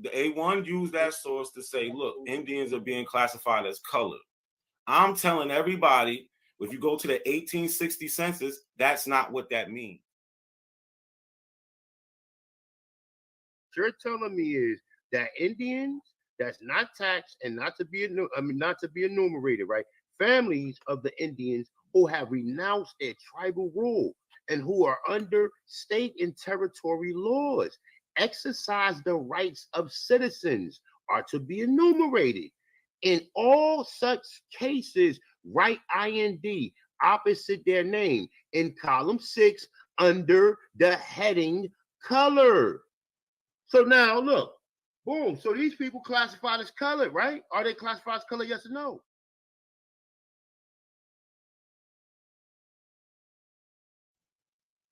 the A1 used that source to say, look, Indians are being classified as colored. I'm telling everybody, if you go to the 1860 census, that's not what that means. What you're telling me is that Indians that's not taxed and not to be enumerated, right? Families of the Indians who have renounced their tribal rule and who are under state and territory laws, exercise the rights of citizens, are to be enumerated. In all such cases, write IND opposite their name in column 6 under the heading color. So now look, boom. So these people classified as colored, right? Are they classified as colored? Yes or no?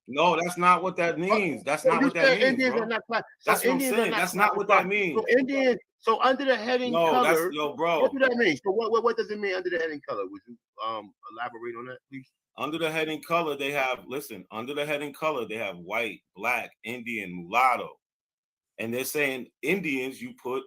No, that's not what that means. That's not what that means, Indians bro. are not that's what I'm saying. That's not what that means. So Indians, so under the heading color, bro. What does that mean? So what does it mean under the heading color? Would you elaborate on that, please? Under the heading color, they have under the heading color, they have white, black, Indian, mulatto. And they're saying Indians, you put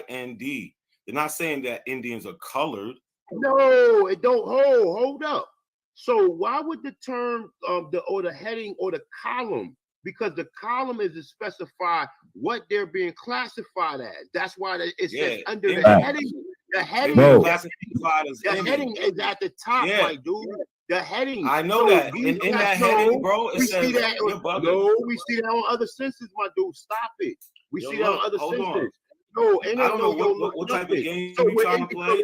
IND. They're not saying that Indians are colored. No, it don't. Hold up. So why would the term the heading or the column? Because the column is to specify what they're being classified as. That's why it says under the heading. The heading, the heading is at the top, my dude. The heading. I know that. In that heading, bro, it says we see that on other census, my dude. Stop it. We see that on other census. No, and I don't know what type of game you trying to play.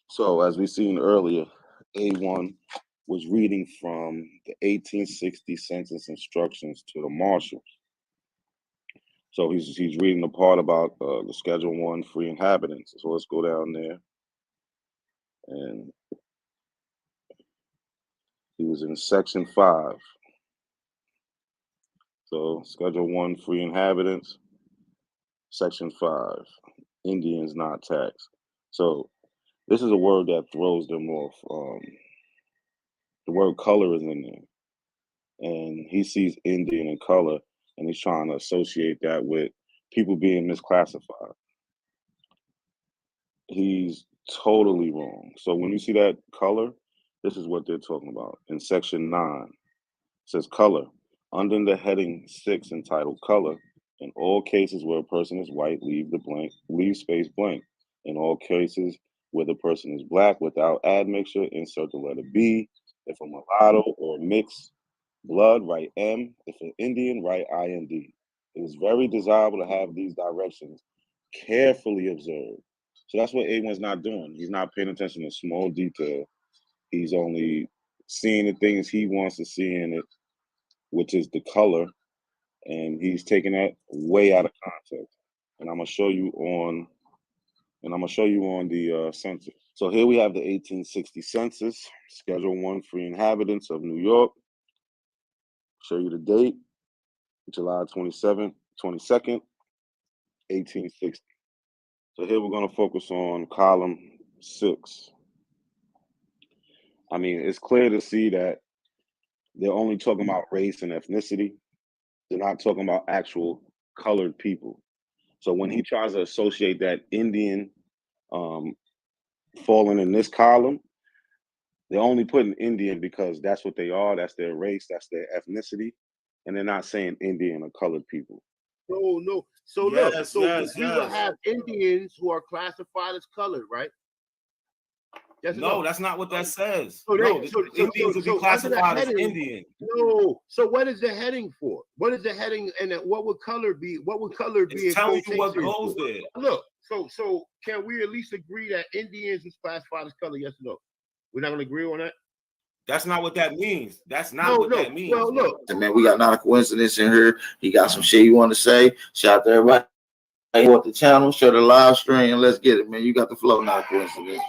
So as we seen earlier, A1 was reading from the 1860 census instructions to the marshals. So he's reading the part about the Schedule 1 free inhabitants. So let's go down there. And he was in Section 5. So Schedule 1 free inhabitants, Section 5, Indians not taxed. So this is a word that throws them off. The word color is in there. And he sees Indian in color, and he's trying to associate that with people being misclassified. He's totally wrong. So when you see that color, this is what they're talking about. In Section 9, it says color. Under the heading 6 entitled color, in all cases where a person is white, leave space blank. In all cases where the person is black, without admixture, insert the letter B. If a mulatto or mixed blood, write M. If an Indian, write IND. It is very desirable to have these directions carefully observed. So that's what A1's not doing. He's not paying attention to small detail. He's only seeing the things he wants to see in it, which is the color, and he's taking that way out of context. And I'm gonna show you on the census. So here we have the 1860 census, Schedule 1 free inhabitants of New York. Show you the date, July 22nd, 1860. So here we're gonna focus on column 6. I mean, it's clear to see that they're only talking about race and ethnicity. They're not talking about actual colored people. So when he tries to associate that Indian falling in this column, they're only putting Indian because that's what they are, that's their race, that's their ethnicity, and they're not saying Indian or colored people. No. So look, we will have Indians who are classified as colored, right? Yes, no, that's not what that says. Indians will be classified as Indian. No. So what is the heading for? What is the heading, and what would color be? What would color be? It's telling you what goes there. Look. So can we at least agree that Indians is classified as color? Yes or no? We're not gonna agree on that. That's not what that means. That's not what that means. Well, look, man, we got not a coincidence in here. You got some shit you want to say? Shout out to everybody. Support the channel, share the live stream, and let's get it, man. You got the flow, not a coincidence.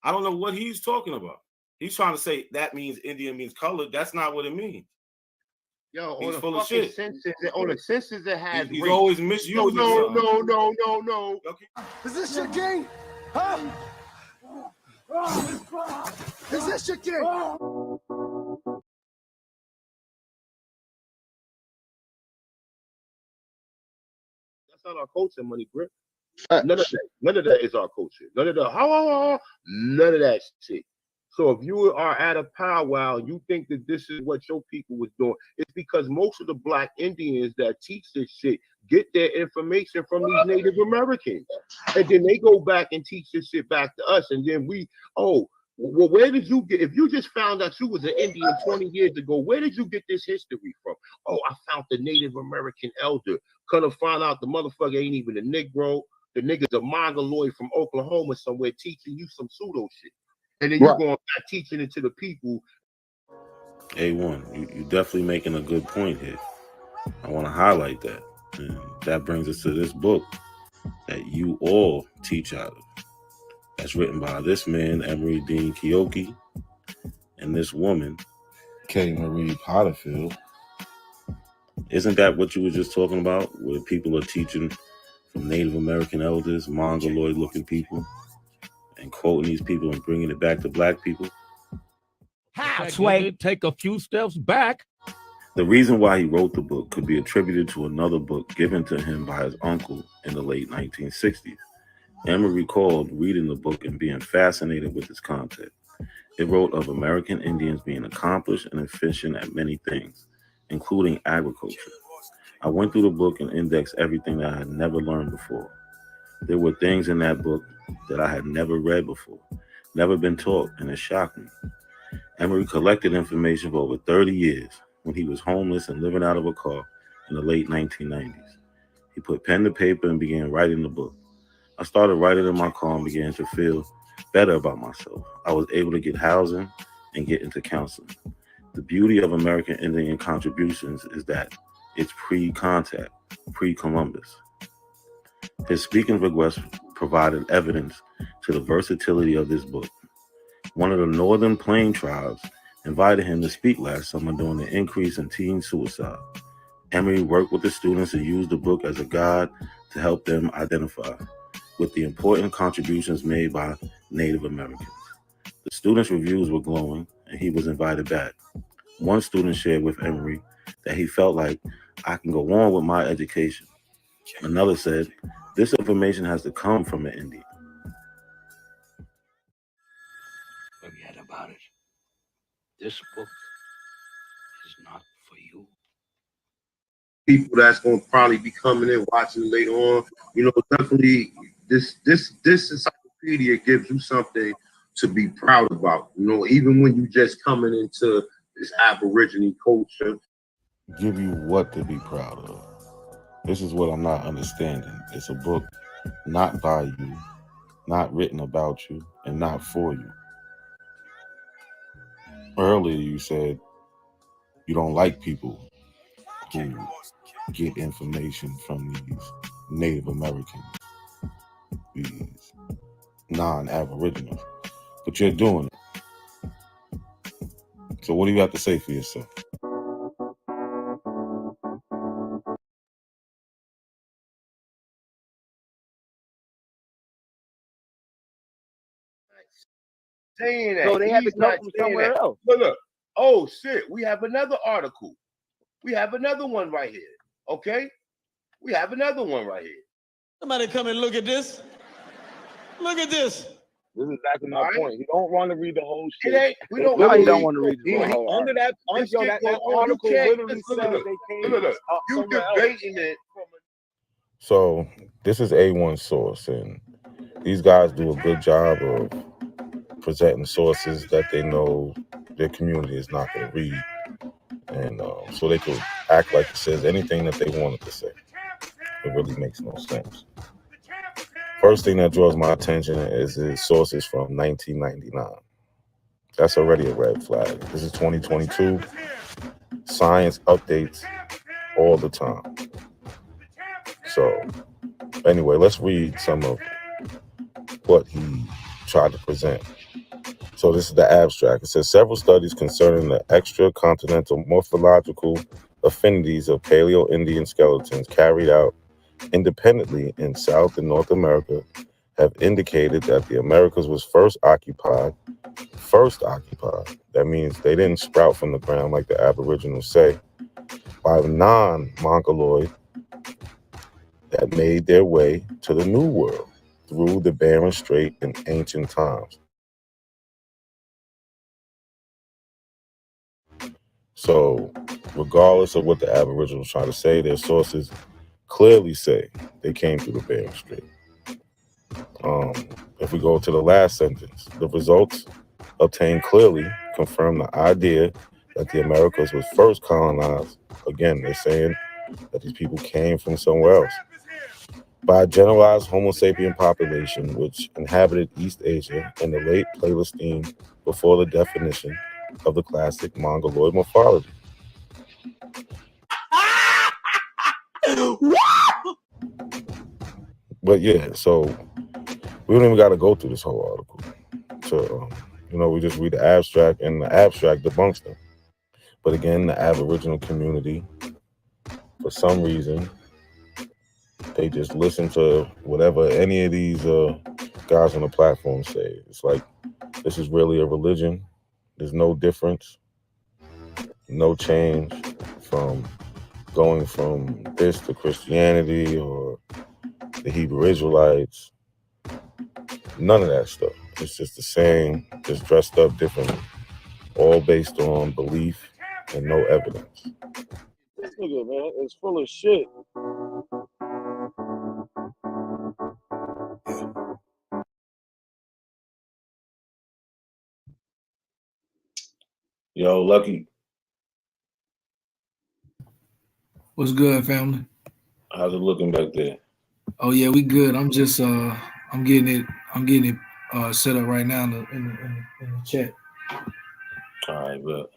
I don't know what he's talking about. He's trying to say that means Indian means colored. That's not what it means. Yo, he's full of shit. On the census that has he's always misusing. No. Okay. Is this your king? Huh? Is this your king? That's not our culture, money grip. Facts. None of that is our culture. None of the none of that shit. So if you are at a powwow, you think that this is what your people was doing. It's because most of the black Indians that teach this shit get their information from these Native Americans. And then they go back and teach this shit back to us. And then well, where did you get, if you just found out you was an Indian 20 years ago, where did you get this history from? Oh, I found the Native American elder. Could have found out the motherfucker ain't even a Negro. The nigga's a Mongoloid from Oklahoma somewhere teaching you some pseudo shit. And then you're going back teaching it to the people. A1, you definitely making a good point here. I want to highlight that. And that brings us to this book that you all teach out of. That's written by this man, Emery Dean Keoki, and this woman, K. Marie Potterfield. Isn't that what you were just talking about, where people are teaching from Native American elders, Mongoloid-looking people, and quoting these people and bringing it back to black people? Halfway, take a few steps back. The reason why he wrote the book could be attributed to another book given to him by his uncle in the late 1960s. Emma recalled reading the book and being fascinated with its content. It wrote of American Indians being accomplished and efficient at many things, including agriculture. I went through the book and indexed everything that I had never learned before. There were things in that book that I had never read before, never been taught, and it shocked me. Emery collected information for over 30 years when he was homeless and living out of a car in the late 1990s. He put pen to paper and began writing the book. I started writing in my car and began to feel better about myself. I was able to get housing and get into counseling. The beauty of American Indian contributions is that it's pre-contact, pre-Columbus. His speaking request provided evidence to the versatility of this book. One of the Northern Plain tribes invited him to speak last summer during the increase in teen suicide. Emery worked with the students and used the book as a guide to help them identify with the important contributions made by Native Americans. The students' reviews were glowing, and he was invited back. One student shared with Emery that he felt like, I can go on with my education. Another said, this information has to come from an Indian. Forget about it. This book is not for you. People that's going to probably be coming in, watching later on, definitely this encyclopedia gives you something to be proud about. Even when you just coming into this Aborigine culture. Give you what to be proud of. This is what I'm not understanding. It's a book not by you, not written about you, and not for you. Earlier you said you don't like people who get information from these Native Americans, these non-Aboriginals, but you're doing it. So what do you have to say for yourself? Saying that. So they had to He's come not from saying somewhere that. else. Look. Oh shit, we have another article. We have another one right here. Okay? We have another one right here. Somebody come and look at this. Look at this. This is exactly my Right. point. You don't want to read the whole It shit. ain't, we don't No, really you don't want to read He- the he- whole under article. that, This yo, shit that go on. article You can't- literally look, says look, they came look. up You somewhere else. debating it from So this is A1 source, and these guys do a good job of presenting sources that they know their community is not going to read, and so they could act like it says anything that they wanted to say. It really makes no sense. First thing that draws my attention is the sources from 1999. That's already a red flag. This is 2022. Science updates all the time. So anyway, let's read some of what he tried to present. So this is the abstract. It says several studies concerning the extracontinental morphological affinities of Paleo-Indian skeletons carried out independently in South and North America have indicated that the Americas was first occupied. That means they didn't sprout from the ground like the Aboriginals say, by non-Mongoloid, the had made their way to the New World through the Bering Strait in ancient times. So, regardless of what the Aboriginals try to say, their sources clearly say they came through the Bering Strait. If we go to the last sentence, the results obtained clearly confirm the idea that the Americas was first colonized. Again, they're saying that these people came from somewhere else by a generalized Homo sapien population which inhabited East Asia in the late Pleistocene before the definition of the classic Mongoloid morphology. But yeah, so we don't even got to go through this whole article. So, we just read the abstract, and the abstract debunks them. But again, the Aboriginal community, for some reason, they just listen to whatever any of these guys on the platform say. It's like, this is really a religion. There's no difference, no change from going from this to Christianity or the Hebrew Israelites. None of that stuff. It's just the same, just dressed up differently, all based on belief and no evidence. This nigga, man, is full of shit. Yo, Lucky. What's good, family? How's it looking back there? Oh yeah, we good. I'm just I'm getting it set up right now in the chat. All right, but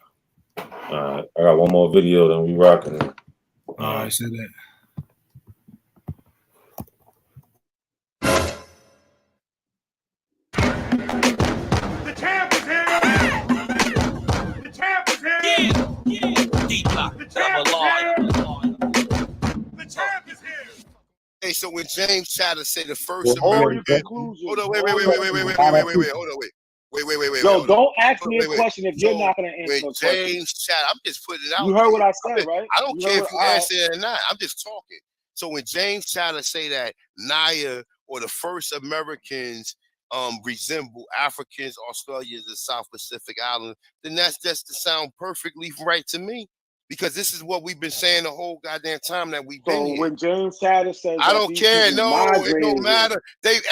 all right, I got one more video, then we rocking it. All right, say that. The champ is here! The champ is here! Yeah. Deep block. The champ is here! The champ is here! Hey, so when James Chatter said the first Well, American, hold on, wait, hold on, wait. Yo, hold on. don't ask me a Wait. question if you're So, not going to answer When a question. James Chatter, I'm just putting it out. You heard what I there. said, right? I don't You care heard if you what- all answer it or not. I'm just talking. So when James Chatter say that Naya or the first Americans resemble Africans, Australians, and South Pacific Islands, then that's just to sound perfectly right to me. Because this is what we've been saying the whole goddamn time that we've been So here. when James Chatter says I that don't these care. people No, it migrated don't here, matter.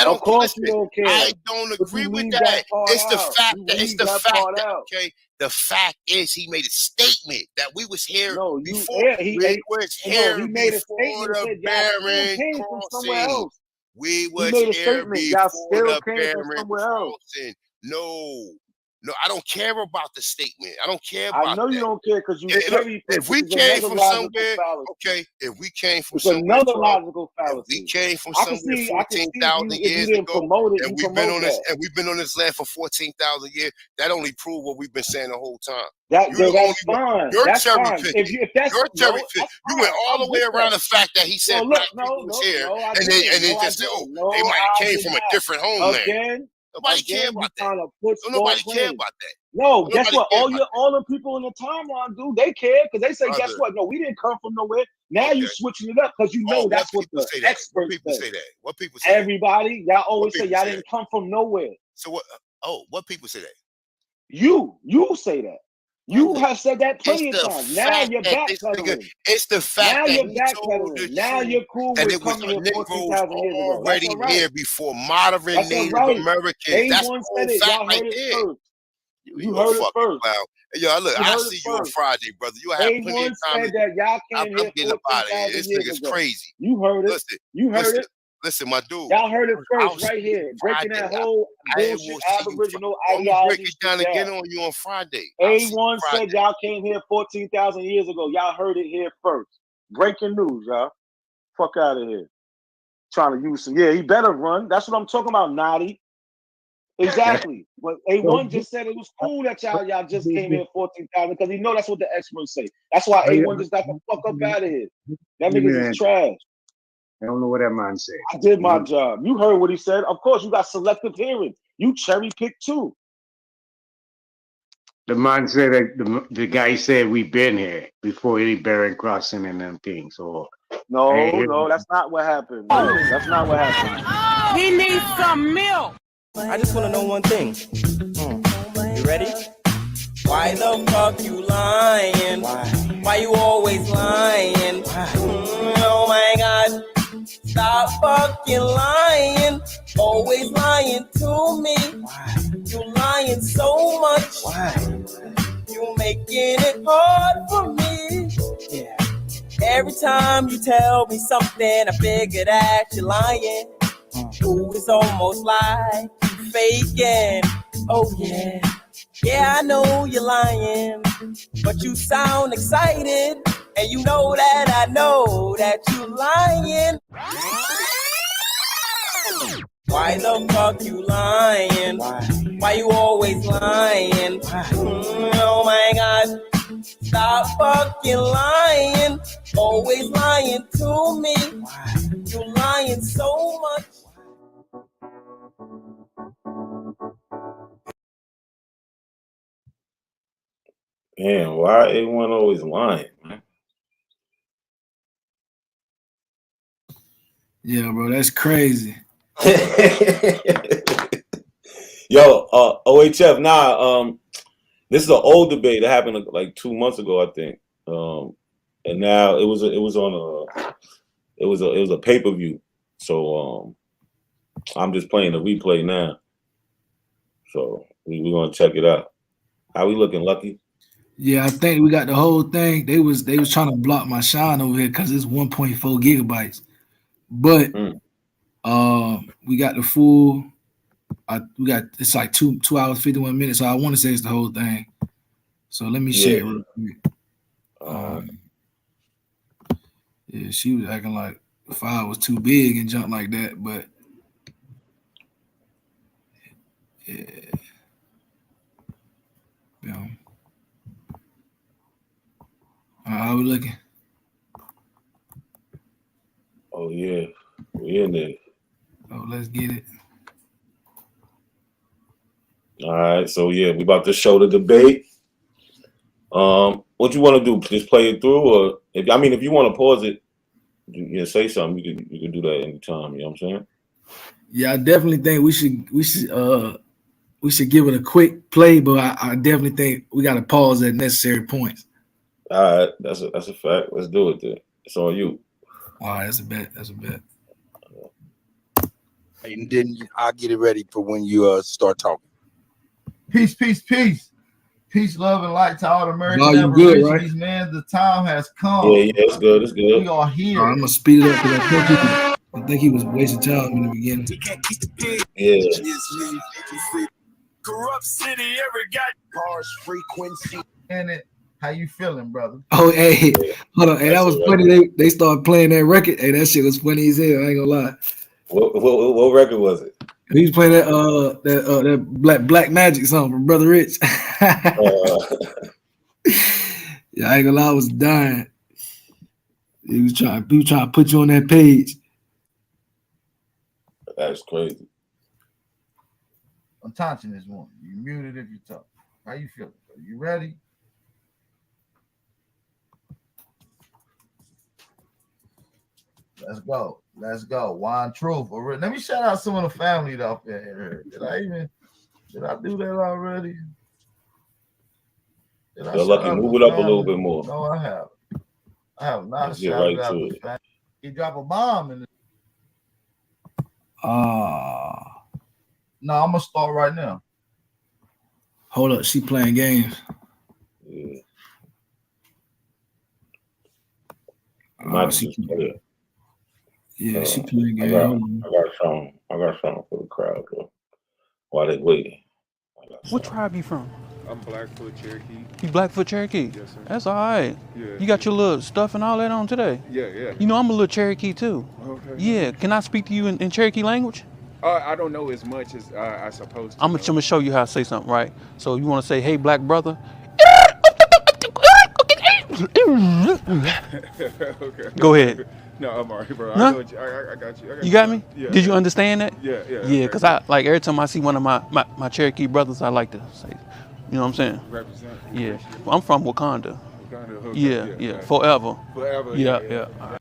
of course you don't care. I don't But agree you with leave that. part It's the out. fact You that it's leave the that fact part that out. okay. The fact is he made a statement that we was here No, before. he We was no, here he made a before statement and the said y'all still Bering came from somewhere crossing. else. We He was made a here statement. Y'all before still the came from Bering somewhere else. crossing. No, I don't care about the statement. I don't care I about know that. you don't care because you Look, cherry pick. if we This is came another from logical somewhere, fallacy. okay, if we came from It's somewhere, another 12, logical if we fallacy. came from I can somewhere see 14,000 if you years didn't ago, promote it, and you we've been promote on this, that. and we've been on this land for 14,000 years, that only proves what we've been saying the whole time. That's You're the only one. fine. You're That's cherry fine. picking. If that's You're cherry no, picking. that's You fine. went all I'm the way with around that. the fact that he said Well, look, black people was here, I and didn't. then No, I just said, oh, didn't. No, they might have I came did from not. a different homeland. Again, Nobody care you about that. trying to put Don't nobody false care claims. about that. No, guess Nobody what? care about All the people in the timeline do. They care because they say, guess Brother. what? No, we didn't come from nowhere. Now Okay. you switching it up because you know Oh, that's what people the say that? What experts people say. say that? What people say that? Everybody, y'all always say people y'all say didn't come from nowhere. So what? Oh, what people say that? You say that. You Brother, have said that plenty it's of the times. Now fact you're that this nigga, backpedaling. it's the fact Now that you're he told the backpedaling. Now truth you're cool that with it was coming here Negroes 14,000 years ago. That's already all right. here before modern That's all Native right. Americans. That's the A1 whole said it. fact Y'all right heard it there. first. You heard a it fucking first. clown. Hey, yo, look, You I'll heard it see you on first. Friday, brother. You'll have plenty A1 of time. said that y'all I'm came here getting up out of here. 14,000 This years nigga's ago. crazy. You heard it. You heard it. Listen, my dude. Y'all heard it I'll first, see right you here, breaking Friday. that whole I bullshit will see you. Aboriginal I'm gonna break ideology it down shit again down. on you on Friday. I'll see you A1 Friday. said y'all came here 14,000 years ago. Y'all heard it here first. Breaking news, y'all. Fuck out of here. Trying to use some. Yeah, he better run. That's what I'm talking about, Naughty. Exactly. But A1 just said it was cool that y'all just came here 14,000 because he know that's what the experts say. That's why A1 just got the fuck up out of here. That niggas is trash. I don't know what that man said. I did my job. You heard what he said. Of course, you got selective hearing. You cherry pick too. The man said that the guy said we been here before any Bering crossing and them things. So No, that's not what happened. That's not what happened. He needs some milk. I just want to know one thing. You ready? Why the fuck you lying? Why you always lying? Oh my God. Stop fucking lying. Always lying to me. You lying so much. You making it hard for me. Yeah. Every time you tell me something, I figure that you're lying. Ooh, it's almost like you faking. Oh yeah. Yeah, I know you're lying, but you sound excited, and you know that I know that you're lying. Why the fuck you lying? Why you always lying? Oh my God. Stop fucking lying. Always lying to me. You lying so much. Damn, why everyone always lying, man? Yeah, bro, that's crazy. Yo, OHF, this is an old debate that happened like 2 months ago, I think. And now it was a pay-per-view. So I'm just playing the replay now. So we're gonna check it out. How we looking, Lucky? Yeah, I think we got the whole thing. They was trying to block my shine over here because it's 1.4 gigabytes. But we got the full. It's like 2 hours 51 minutes. So I want to say it's the whole thing. So let me share it real quick. Yeah, she was acting like the file was too big and junk like that, but yeah. How we looking? Oh yeah, we in there. Oh, let's get it. All right, so yeah, we about to show the debate. What you want to do? Just play it through, or if you want to pause it, say something. You can do that anytime. You know what I'm saying? Yeah, I definitely think we should give it a quick play, but I definitely think we got to pause at necessary points. All right, that's a fact. Let's do it then. It's on you. All right, that's a bet. And then I'll get it ready for when you start talking. Peace. Peace, love, and light to all the American you good, right? Man, the time has come. Yeah, it's good. We are here. I'm gonna speed it up because I think he was wasting time in the beginning. Yeah. Corrupt city, every got harsh frequency in it. How you feeling, brother? Oh, hey, hold on. Hey, that was funny. They started playing that record. Hey, that shit was funny as hell. I ain't gonna lie. What record was it? He was playing that Black Magic song from Brother Rich. Yeah, I ain't gonna lie, I was dying. He was trying to put you on that page. That's crazy. I'm touching this one. You muted if you talk. How you feeling? Are you ready? Let's go. Wine Truth. Let me shout out some of the family up there. Did I do that already? Lucky, move it up a little bit more. No, I haven't. I have not. Let's get right to it. He dropped a bomb in it. No, I'm gonna start right now. Hold up, she playing games. Yeah. She playing games. I got something for the crowd though. While they waiting. What tribe you from? I'm Blackfoot Cherokee. You Blackfoot Cherokee? Yes, sir. That's all right. Yeah. You got your little stuff and all that on today? Yeah. You know I'm a little Cherokee too. Okay. Yeah. Can I speak to you in Cherokee language? I don't know as much as I supposed to. I'm gonna show you how to say something, right? So you want to say, "Hey, black brother." Okay. Go ahead. No, I'm all right, bro. Huh? I got you. You got me? Yeah. Did you understand that? Yeah. Yeah, because I like every time I see one of my Cherokee brothers, I like to say, You know what I'm saying? Represent. Yeah. I'm from Wakanda. Wakanda, okay, Yeah, yeah, yeah. gotcha. Forever. Forever, Yeah, yeah. yeah.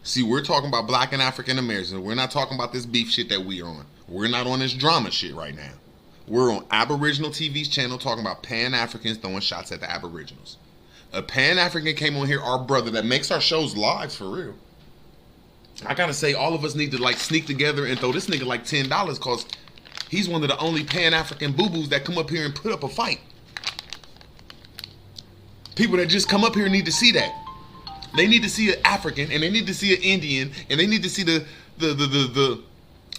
See, we're talking about black and African Americans. We're not talking about this beef shit that we are on. We're not on this drama shit right now. We're on Aboriginal TV's channel talking about Pan-Africans throwing shots at the Aboriginals. A Pan-African came on here, our brother, that makes our shows live for real. I gotta say, all of us need to like sneak together and throw this nigga like $10 because he's one of the only Pan-African boo-boos that come up here and put up a fight. People that just come up here need to see that. They need to see an African and they need to see an Indian and they need to see the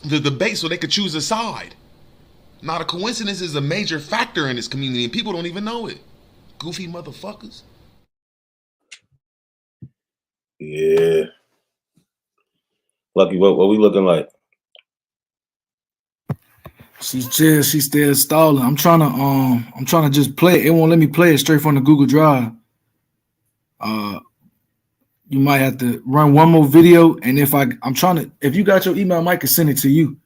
debate so they could choose a side. Not a coincidence is a major factor in this community and people don't even know it. Goofy motherfuckers. Yeah. Lucky, what we looking like? She's still stalling. I'm trying to just play it. It won't let me play it straight from the Google Drive. You might have to run one more video, and if you got your email, Mike can send it to you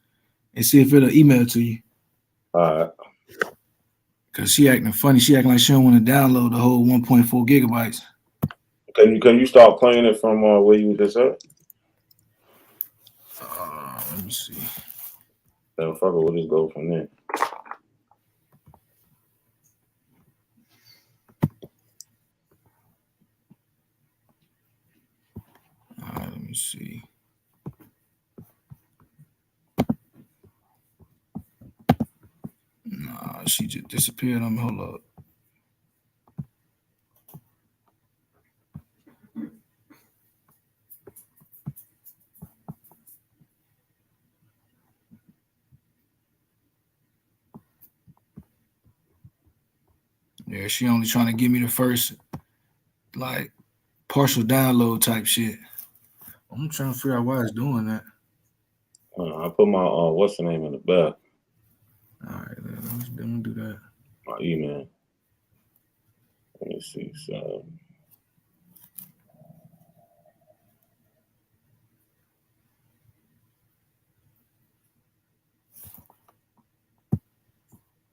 and see if it'll email to you. All right. Cause she acting funny. She acting like she don't want to download the whole 1.4 gigabytes. Can you start playing it from where you just at? Let me see. Then fuck it, we'll just go from there. All right, let me see. Nah, she just disappeared on me. Hold up. Yeah, she only trying to give me the first, like, partial download type shit. I'm trying to figure out why it's doing that. I put my what's the name in the back? All right, let me do that. My email. Let me see. So.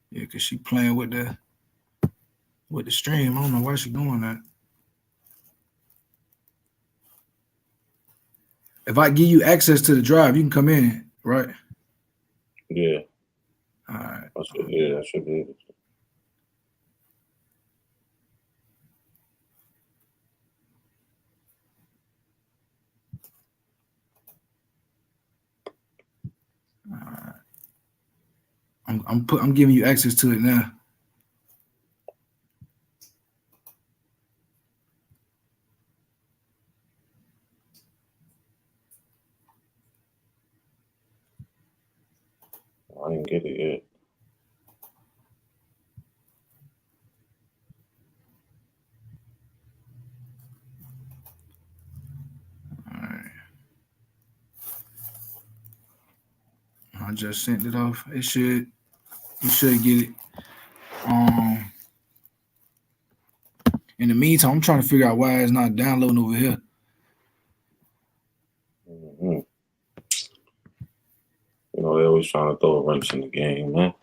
Yeah, cause she playing with the stream. I don't know why she doing that. If I give you access to the drive, you can come in, right? Yeah. All right. I should be able to. All right. I'm giving you access to it now. I didn't get it yet. All right. I just sent it off. You should get it. In the meantime, I'm trying to figure out why it's not downloading over here. Mm-hmm. You know, they're always trying to throw a wrench in the game, man.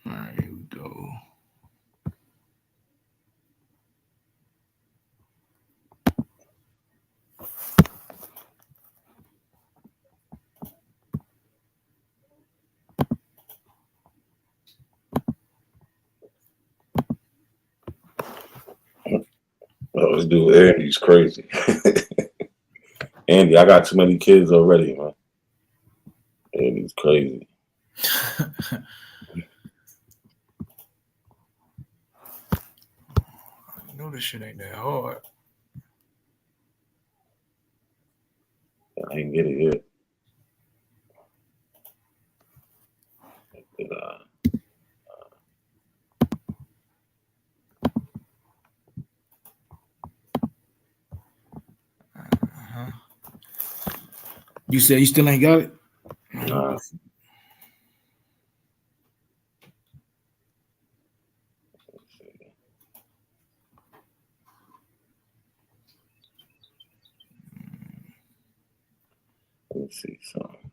All right, here we go. Oh, this dude Andy's crazy. Andy, I got too many kids already, man. Andy's crazy. I know this shit ain't that hard. I ain't get it yet. You said you still ain't got it? Nah. Let me see something.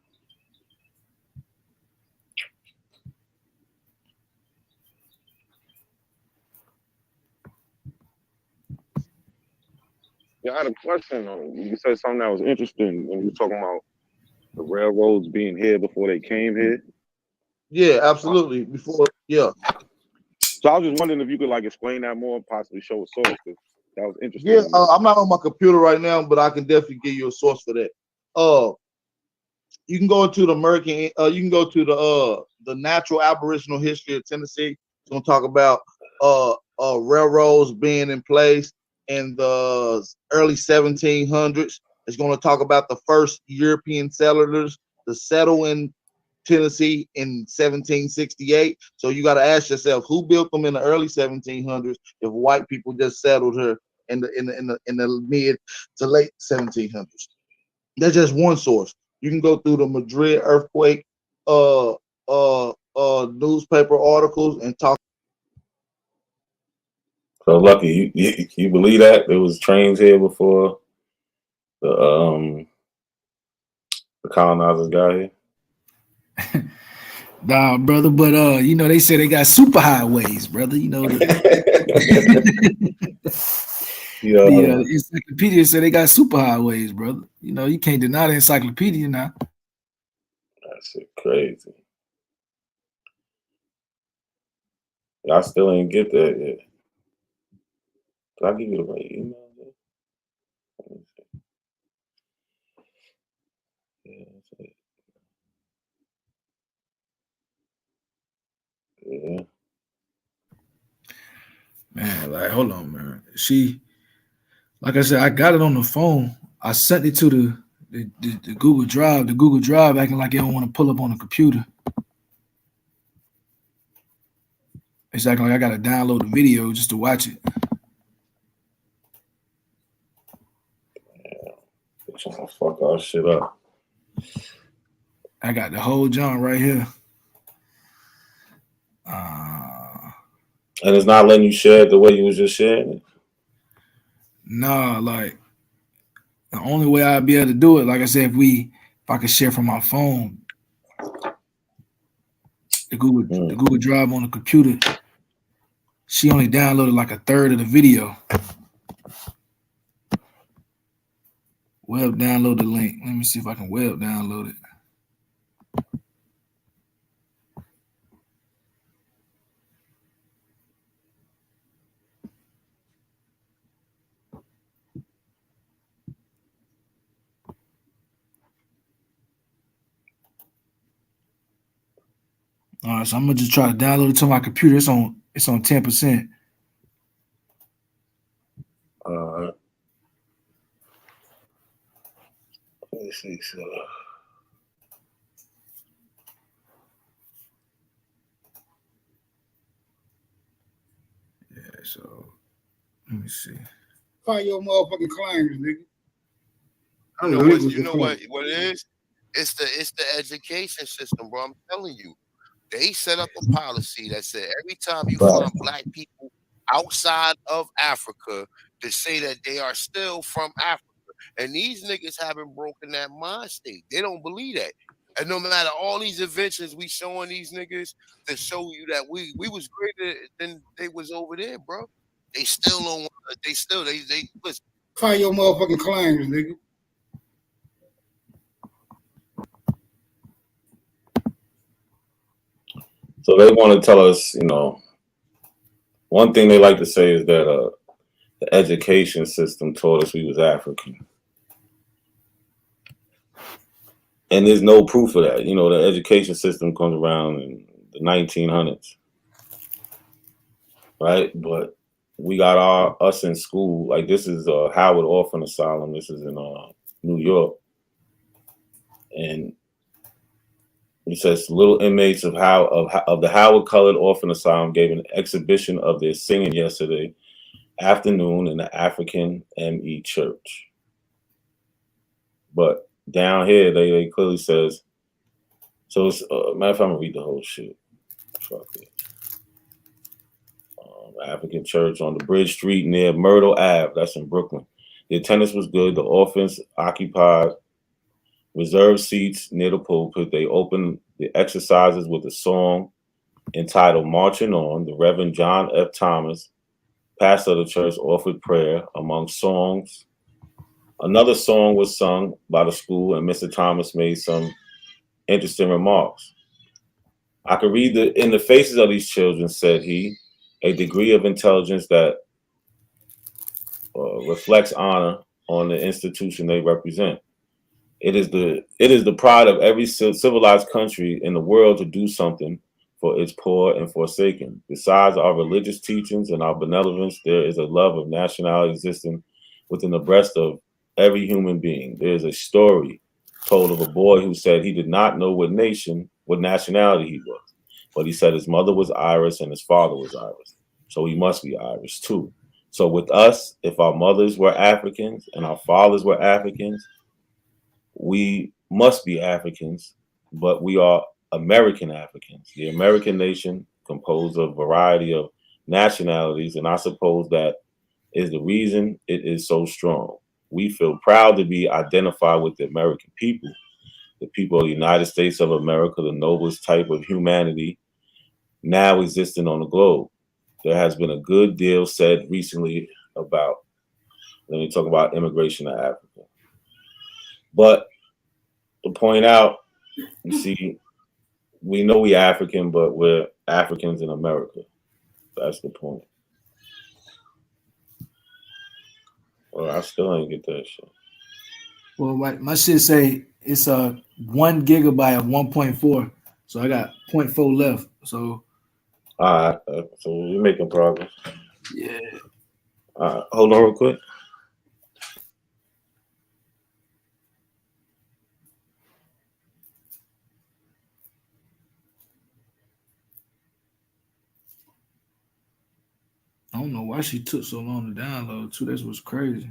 Yeah, I had a question. You said something that was interesting when you were talking about the railroads being here before they came here. Yeah, absolutely. Before, yeah. So I was just wondering if you could like explain that more, possibly show a source, because that was interesting. Yeah, to me. I'm not on my computer right now, but I can definitely give you a source for that. You can go to the American. You can go to the Natural Aboriginal History of Tennessee. It's gonna talk about railroads being in place in the early 1700s. It's gonna talk about the first European settlers to settle in Tennessee in 1768. So you got to ask yourself, who built them in the early 1700s if white people just settled here in the mid to late 1700s? That's just one source. You can go through the Madrid earthquake newspaper articles and talk. So Lucky, you believe that there was trains here before the colonizers got here? Nah, brother, but you know, they say they got super highways, brother. You know, the encyclopedia said they got super highways, brother. You know, you can't deny the encyclopedia now. That shit crazy. I still ain't get that yet. Did I give you the right email? Yeah, that's it. Yeah. Man, like, hold on, man. Like I said, I got it on the phone. I sent it to the Google Drive. The Google Drive acting like it don't want to pull up on the computer. It's acting like I got to download the video just to watch it. They're trying to fuck our shit up. I got the whole John right here. And it's not letting you share it the way you was just sharing it? Nah, like the only way I'd be able to do it, like I said, if I could share from my phone, the Google Drive on the computer, she only downloaded like a third of the video. Web download the link. Let me see if I can web download it. All right, so I'm gonna just try to download it to my computer. It's on 10%. Let me see. So. Yeah, so let me see. Fire your motherfucking claims, nigga. You know what it is? It's the education system, bro. I'm telling you. They set up a policy that said every time you find black people outside of Africa to say that they are still from Africa. And these niggas haven't broken that mind state. They don't believe that. And no matter all these inventions we showing these niggas to show you that we was greater than they was over there, bro. They still don't they listen. Fire your motherfucking claims, nigga. So they want to tell us, you know, one thing they like to say is that the education system taught us we was African. And there's no proof of that. You know, the education system comes around in the 1900s, right? But we got us in school. Like this is Howard Orphan Asylum. This is in New York. And it says little inmates of the Howard Colored Orphan Asylum gave an exhibition of their singing yesterday afternoon in the African ME Church. But down here, they clearly says, so it's, matter of fact, I'm gonna read the whole shit. Fuck it. African Church on the Bridge Street near Myrtle Ave, that's in Brooklyn. The attendance was good. The orphans occupied reserved seats near the pulpit. They opened the exercises with a song entitled Marching On. The Reverend John F. Thomas, pastor of the church, offered prayer. Among songs Another song was sung by the school, and Mr. Thomas made some interesting remarks. I could read in the faces of these children, said he, a degree of intelligence that reflects honor on the institution they represent. It is the pride of every civilized country in the world to do something for its poor and forsaken. Besides our religious teachings and our benevolence, there is a love of nationality existing within the breast of every human being. There is a story told of a boy who said he did not know what nationality he was, but he said his mother was Irish and his father was Irish, so he must be Irish too. So with us, if our mothers were Africans and our fathers were Africans, we must be Africans, but we are American Africans. The American nation composed of a variety of nationalities, and I suppose that is the reason it is so strong. We feel proud to be identified with the American people, the people of the United States of America, the noblest type of humanity now existing on the globe. There has been a good deal said recently about, let me talk about immigration to Africa. But to point out, you see, we know we African, but we're Africans in America. That's the point. Well, I still ain't get that shit. Well, my shit say it's a 1 gigabyte of 1.4, so I got 0.4 left. So, all right, so we're making progress. Yeah. Hold on real quick. I don't know why she took so long to download too. That was crazy.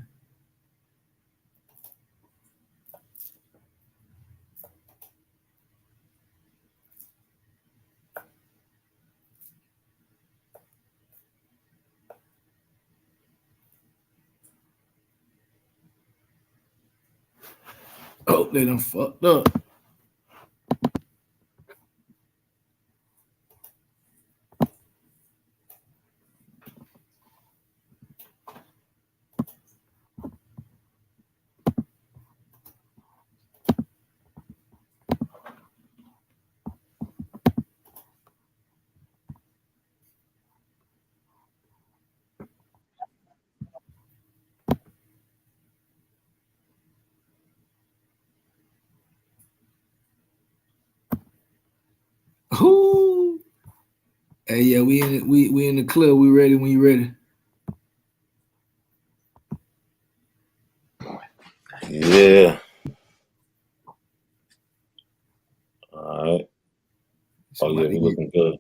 Oh, they done fucked up. Ooh. Hey, yeah, we in the club. We ready when you ready. Yeah. All right. Oh yeah, we looking good.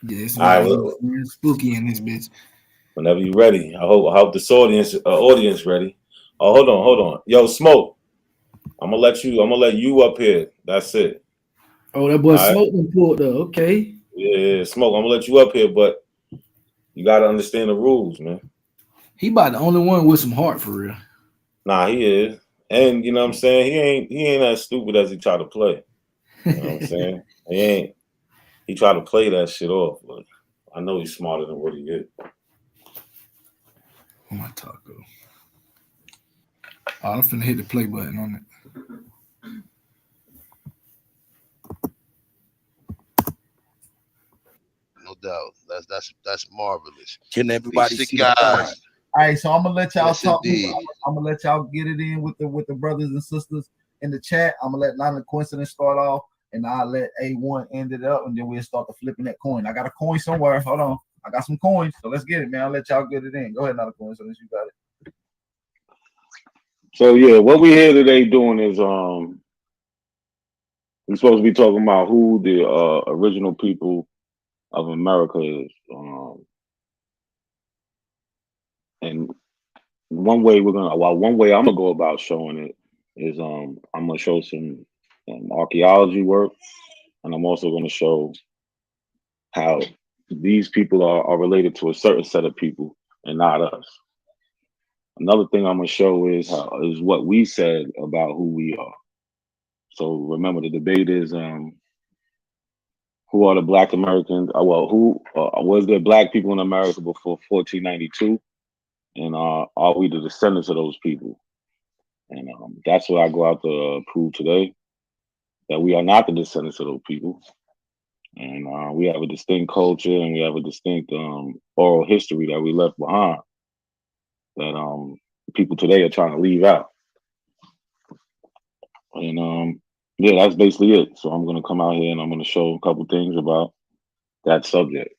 Yeah, it's All right, spooky in this bitch. Whenever you ready, I hope this audience ready. Oh, hold on. Yo, Smoke. I'm gonna let you up here. That's it. Oh, that boy All right? Smoke done pulled up. Okay. Yeah, Smoke. I'm gonna let you up here, but you gotta understand the rules, man. He about the only one with some heart for real. Nah, he is. And you know what I'm saying? He ain't as stupid as he tried to play. You know what I'm saying? He tried to play that shit off, but I know he's smarter than what he is. Oh, my taco. Oh, I'm finna hit the play button on it. No doubt. That's marvelous. Can everybody These see guys. the point? All right, so I'm gonna let y'all Yes, talk. indeed. I'm gonna let y'all get it in with the brothers and sisters in the chat. I'm gonna let Nine of Coincidence start off, and I'll let A1 end it up, and then we'll start the flipping that coin. I got a coin somewhere. Hold on, I got some coins, so let's get it, man. I'll let y'all get it in. Go ahead, Nine of Coincidence, you got it. So yeah, what we here today doing is we're supposed to be talking about who the original people of America is. And one way I'm gonna go about showing it is I'm gonna show some archaeology work, and I'm also gonna show how these people are related to a certain set of people and not us. Another thing I'm gonna show is what we said about who we are. So remember, the debate is who are the Black Americans? Who was there Black people in America before 1492? And are we the descendants of those people? And that's what I go out to prove today, that we are not the descendants of those people. And we have a distinct culture and we have a distinct oral history that we left behind that people today are trying to leave out. And yeah, that's basically it. So I'm gonna come out here and I'm gonna show a couple things about that subject.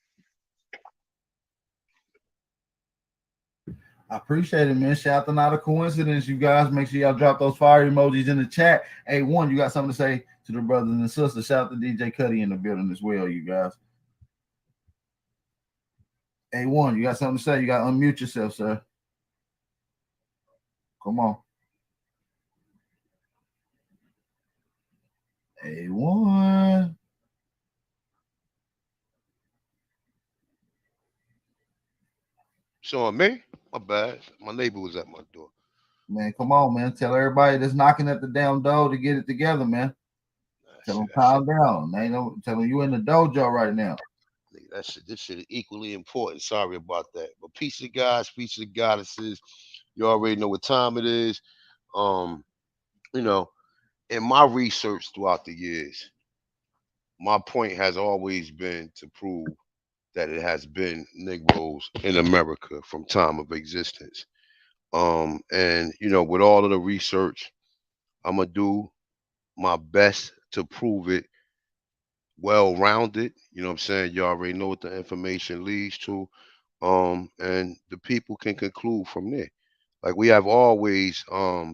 I appreciate it, man. Shout out to Not a Coincidence. You guys, make sure y'all drop those fire emojis in the chat. Hey, one, you got something to say to the brothers and sisters? Shout out to DJ Cuddy in the building as well, you guys. Hey, one, you got something to say? You got to unmute yourself, sir. Come on. Hey, one. Showing me? My bad. My neighbor was at my door. Man, come on, man. Tell everybody that's knocking at the damn door to get it together, man. Tell them calm down. They don't tell them you in the dojo right now. This shit is equally important. Sorry about that. But peace to guys, peace to goddesses. You already know what time it is. You know, in my research throughout the years, my point has always been to prove that it has been Negroes in America from time of existence. And you know, with all of the research, I'm gonna do my best to prove it well-rounded. You know what I'm saying? You already know what the information leads to. And the people can conclude from there. Like we have always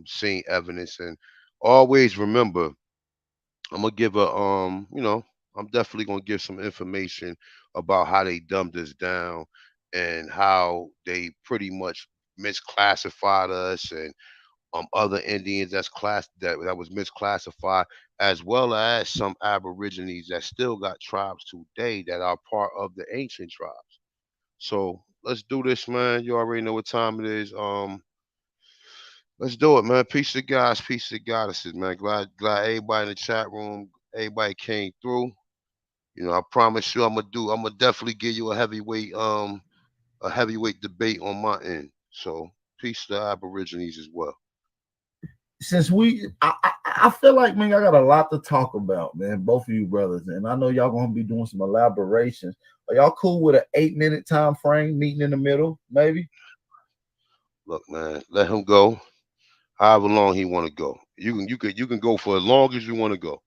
seen evidence, and always remember, I'm gonna give a you know, I'm definitely gonna give some information about how they dumbed us down and how they pretty much misclassified us and other Indians that was misclassified, as well as some Aborigines that still got tribes today that are part of the ancient tribes. So let's do this, man. You already know what time it is. Let's do it, man. Peace to guys, peace to goddesses, man. Glad everybody in the chat room, everybody came through. You know, I promise you, I'm gonna definitely give you a heavyweight debate on my end. So peace to Aborigines as well. Since I feel like, man, I got a lot to talk about, man. Both of you brothers, and I know y'all gonna be doing some elaborations. Are y'all cool with an 8-minute time frame, meeting in the middle, maybe? Look, man, let him go. However long he want to go. You can go for as long as you want to go.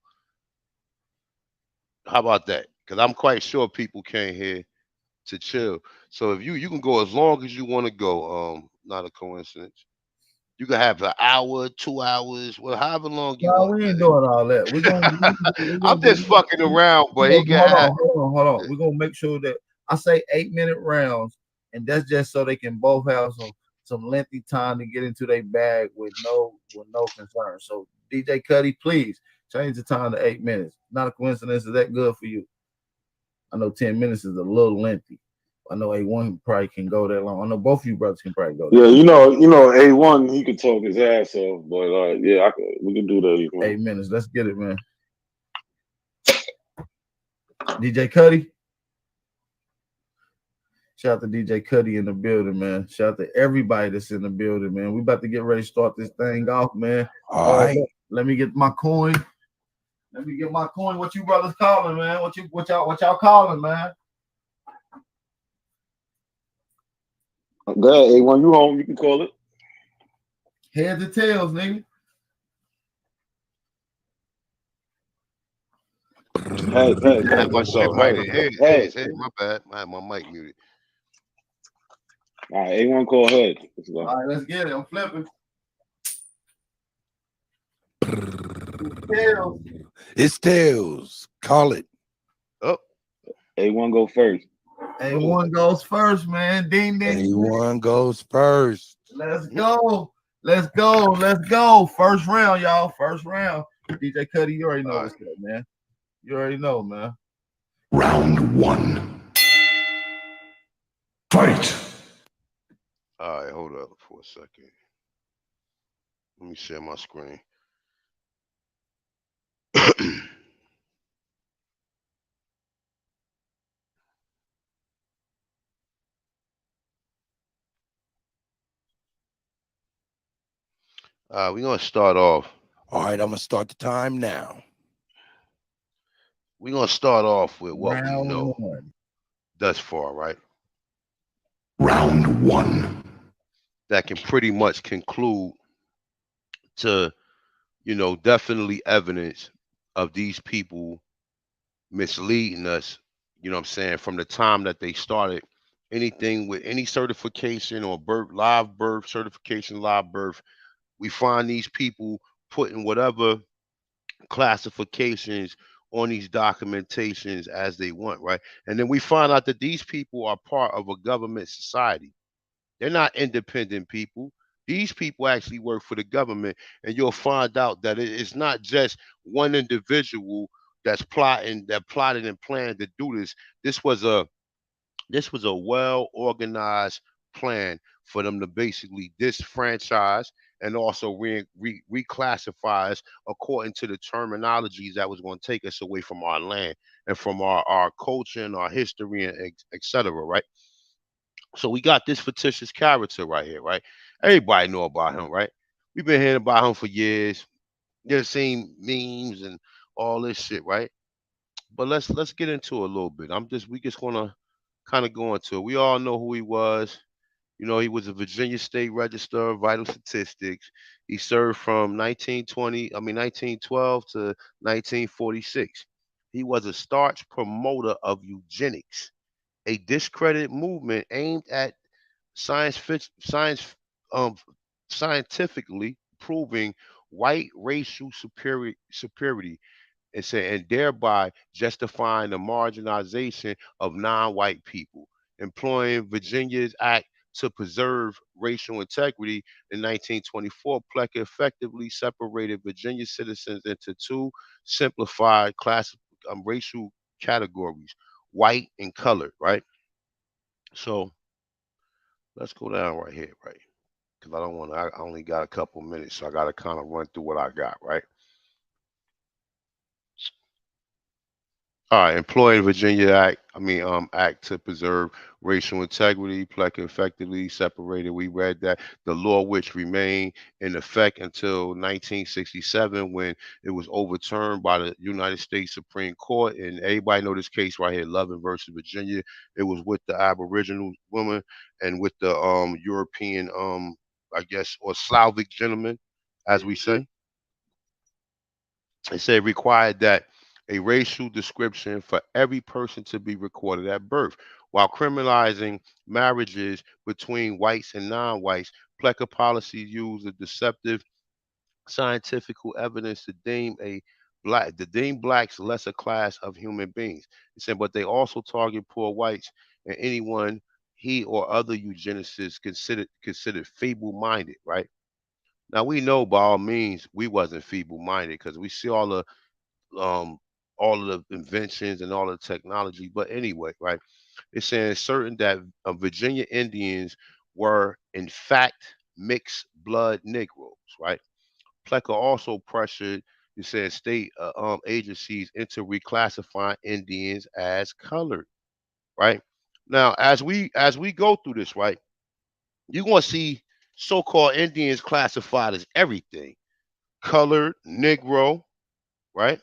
How about that? Because I'm quite sure people came here to chill. So if you can go as long as you want to go. Not a coincidence. You can have an hour, 2 hours, well, however long you No, want. we ain't doing all that. I'm just fucking around, but he can have. Hold on. We're gonna make sure that I say 8-minute rounds, and that's just so they can both have some lengthy time to get into their bag with no concern. So DJ Cuddy, please change the time to 8 minutes. Not a coincidence. Is that good for you? I know 10 minutes is a little lengthy. I know A1 probably can go that long. I know both of you brothers can probably go that Yeah, long. you know, A1 he could talk his ass off, but yeah, we can do that. 8 minutes. Let's get it, man. DJ Cuddy. Shout out to DJ Cuddy in the building, man. Shout out to everybody that's in the building, man. We about to get ready to start this thing off, man. All right. Let me get my coin. What you brothers calling, man? What y'all calling, man? Go ahead, A1, you home, you can call it. Heads or tails, nigga. Hey, My bad. I had my mic muted. All right, A1 call head. All right, let's get it. I'm flipping. Tails. It's tails. Call it. Oh, A1 go first. A1 goes first, man. Ding ding. A1 goes first. Let's go. First round, y'all. First round. DJ Cuddy, you already know what's up, man. You already know, man. Round 1. Fight. All right, hold up for a second. Let me share my screen. We're gonna start off. All right, I'm gonna start the time now. We're gonna start off with what we Round know one. thus far, right? Round one. That can pretty much conclude to, definitely evidence of these people misleading us, you know what I'm saying, from the time that they started anything with any certification or live birth certification, live birth. We find these people putting whatever classifications on these documentations as they want, right? And then we find out that these people are part of a government society. They're not independent people. These people actually work for the government, and you'll find out that it's not just one individual that plotted and planned to do this. This was a well organized plan for them to basically disfranchise and also reclassify us according to the terminologies that was going to take us away from our land and from our culture and our history and et cetera, right? So we got this fictitious character right here, right? Everybody know about him, right? We've been hearing about him for years. You've seen memes and all this shit, right? But let's get into it a little bit. We just gonna kind of go into it. We all know who he was. He was a Virginia State Register of Vital Statistics. He served from 1912 to 1946. He was a staunch promoter of eugenics, a discredited movement aimed at science um scientifically proving white racial superiority and thereby justifying the marginalization of non-white people. Employing Virginia's Act to preserve racial integrity in 1924, Plecker effectively separated Virginia citizens into two simplified racial categories: white and colored. Right. So let's go down right here, right? Because I don't want to. I only got a couple minutes, so I got to kind of run through what I got, right? All right, employing Virginia Act to preserve racial integrity, Plecker effectively separated. We read that the law, which remained in effect until 1967, when it was overturned by the United States Supreme Court. And everybody know this case right here, Loving versus Virginia. It was with the Aboriginal woman and with the European, I guess, or Slavic gentleman, as we say. It said required that a racial description for every person to be recorded at birth, while criminalizing marriages between whites and non-whites. Plecker policies use the deceptive scientific evidence to deem blacks lesser class of human beings. It said, but they also target poor whites and anyone he or other eugenicists considered feeble-minded, right? Now we know by all means we wasn't feeble-minded because we see um all of the inventions and all the technology. But anyway, right? It's saying certain that Virginia Indians were in fact mixed blood Negroes, right? Plecker also pressured, you said, state agencies into reclassifying Indians as colored, right? Now, as we go through this, right, you're gonna see so-called Indians classified as everything: colored, Negro, right?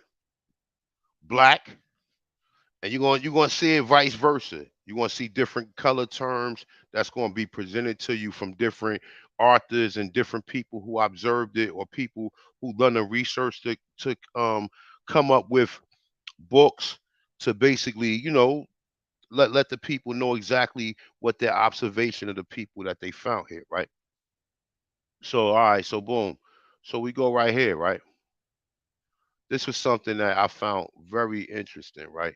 Black, and you're going to see it vice versa. You're going to see different color terms that's going to be presented to you from different authors and different people who observed it, or people who done the research to come up with books to basically, let the people know exactly what their observation of the people that they found here, right? So all right, so boom. So we go right here, right? This was something that I found very interesting, right?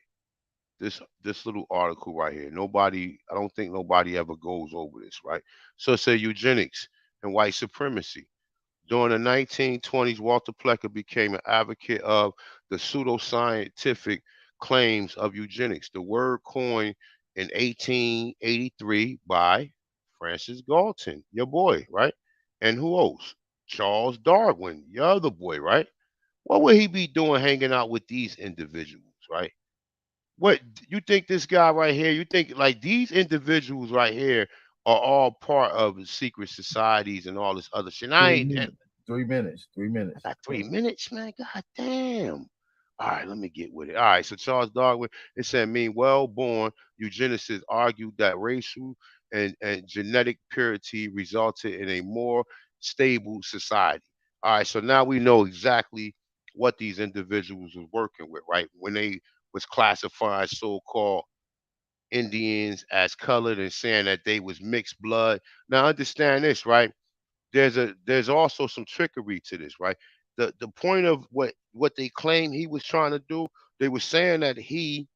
This little article right here. I don't think nobody ever goes over this, right? So it says eugenics and white supremacy. During the 1920s, Walter Plecker became an advocate of the pseudoscientific claims of eugenics. The word coined in 1883 by Francis Galton, your boy, right? And who else? Charles Darwin, your other boy, right? What would he be doing hanging out with these individuals, right? What you think this guy right here? You think like these individuals right here are all part of secret societies and all this other shit? So I you ain't. mean 3 minutes. 3 minutes. I got 3 minutes, man. God damn. All right, let me get with it. All right, so Charles Darwin, it said, mean well-born eugenicists argued that racial and genetic purity resulted in a more stable society. All right, so now we know exactly what these individuals was working with, right? When they was classifying so-called Indians as colored and saying that they was mixed blood. Now understand this, right? There's also some trickery to this, right? The point of what they claim he was trying to do, they were saying that he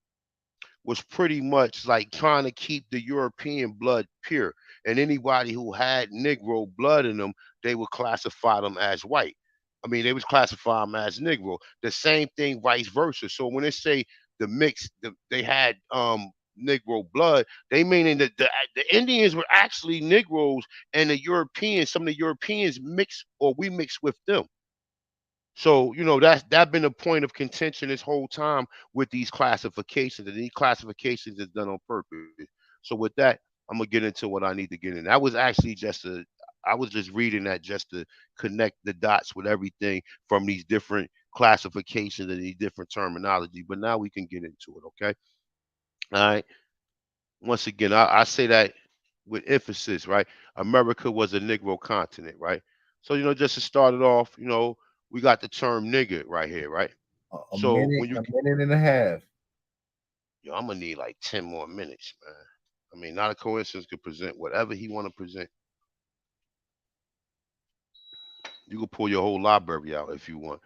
was pretty much like trying to keep the European blood pure. And anybody who had Negro blood in them, they would classify them as white. I mean, they would classify them as Negro. The same thing, vice versa. So when they say they had Negro blood, they meaning that the Indians were actually Negroes, and the Europeans, some of the Europeans mixed, or we mixed with them. So, that's been a point of contention this whole time with these classifications, and these classifications is done on purpose. So with that, I'm gonna get into what I need to get in. That was actually I was just reading that just to connect the dots with everything from these different classifications and these different terminology. But now we can get into it, okay? All right. Once again, I say that with emphasis, right? America was a Negro continent, right? So, just to start it off, we got the term nigger right here, right? A So minute, when you, a minute and a half. yo, I'm gonna need like 10 more minutes, man. I mean, not a coincidence could present whatever he want to present. You can pull your whole library out if you want.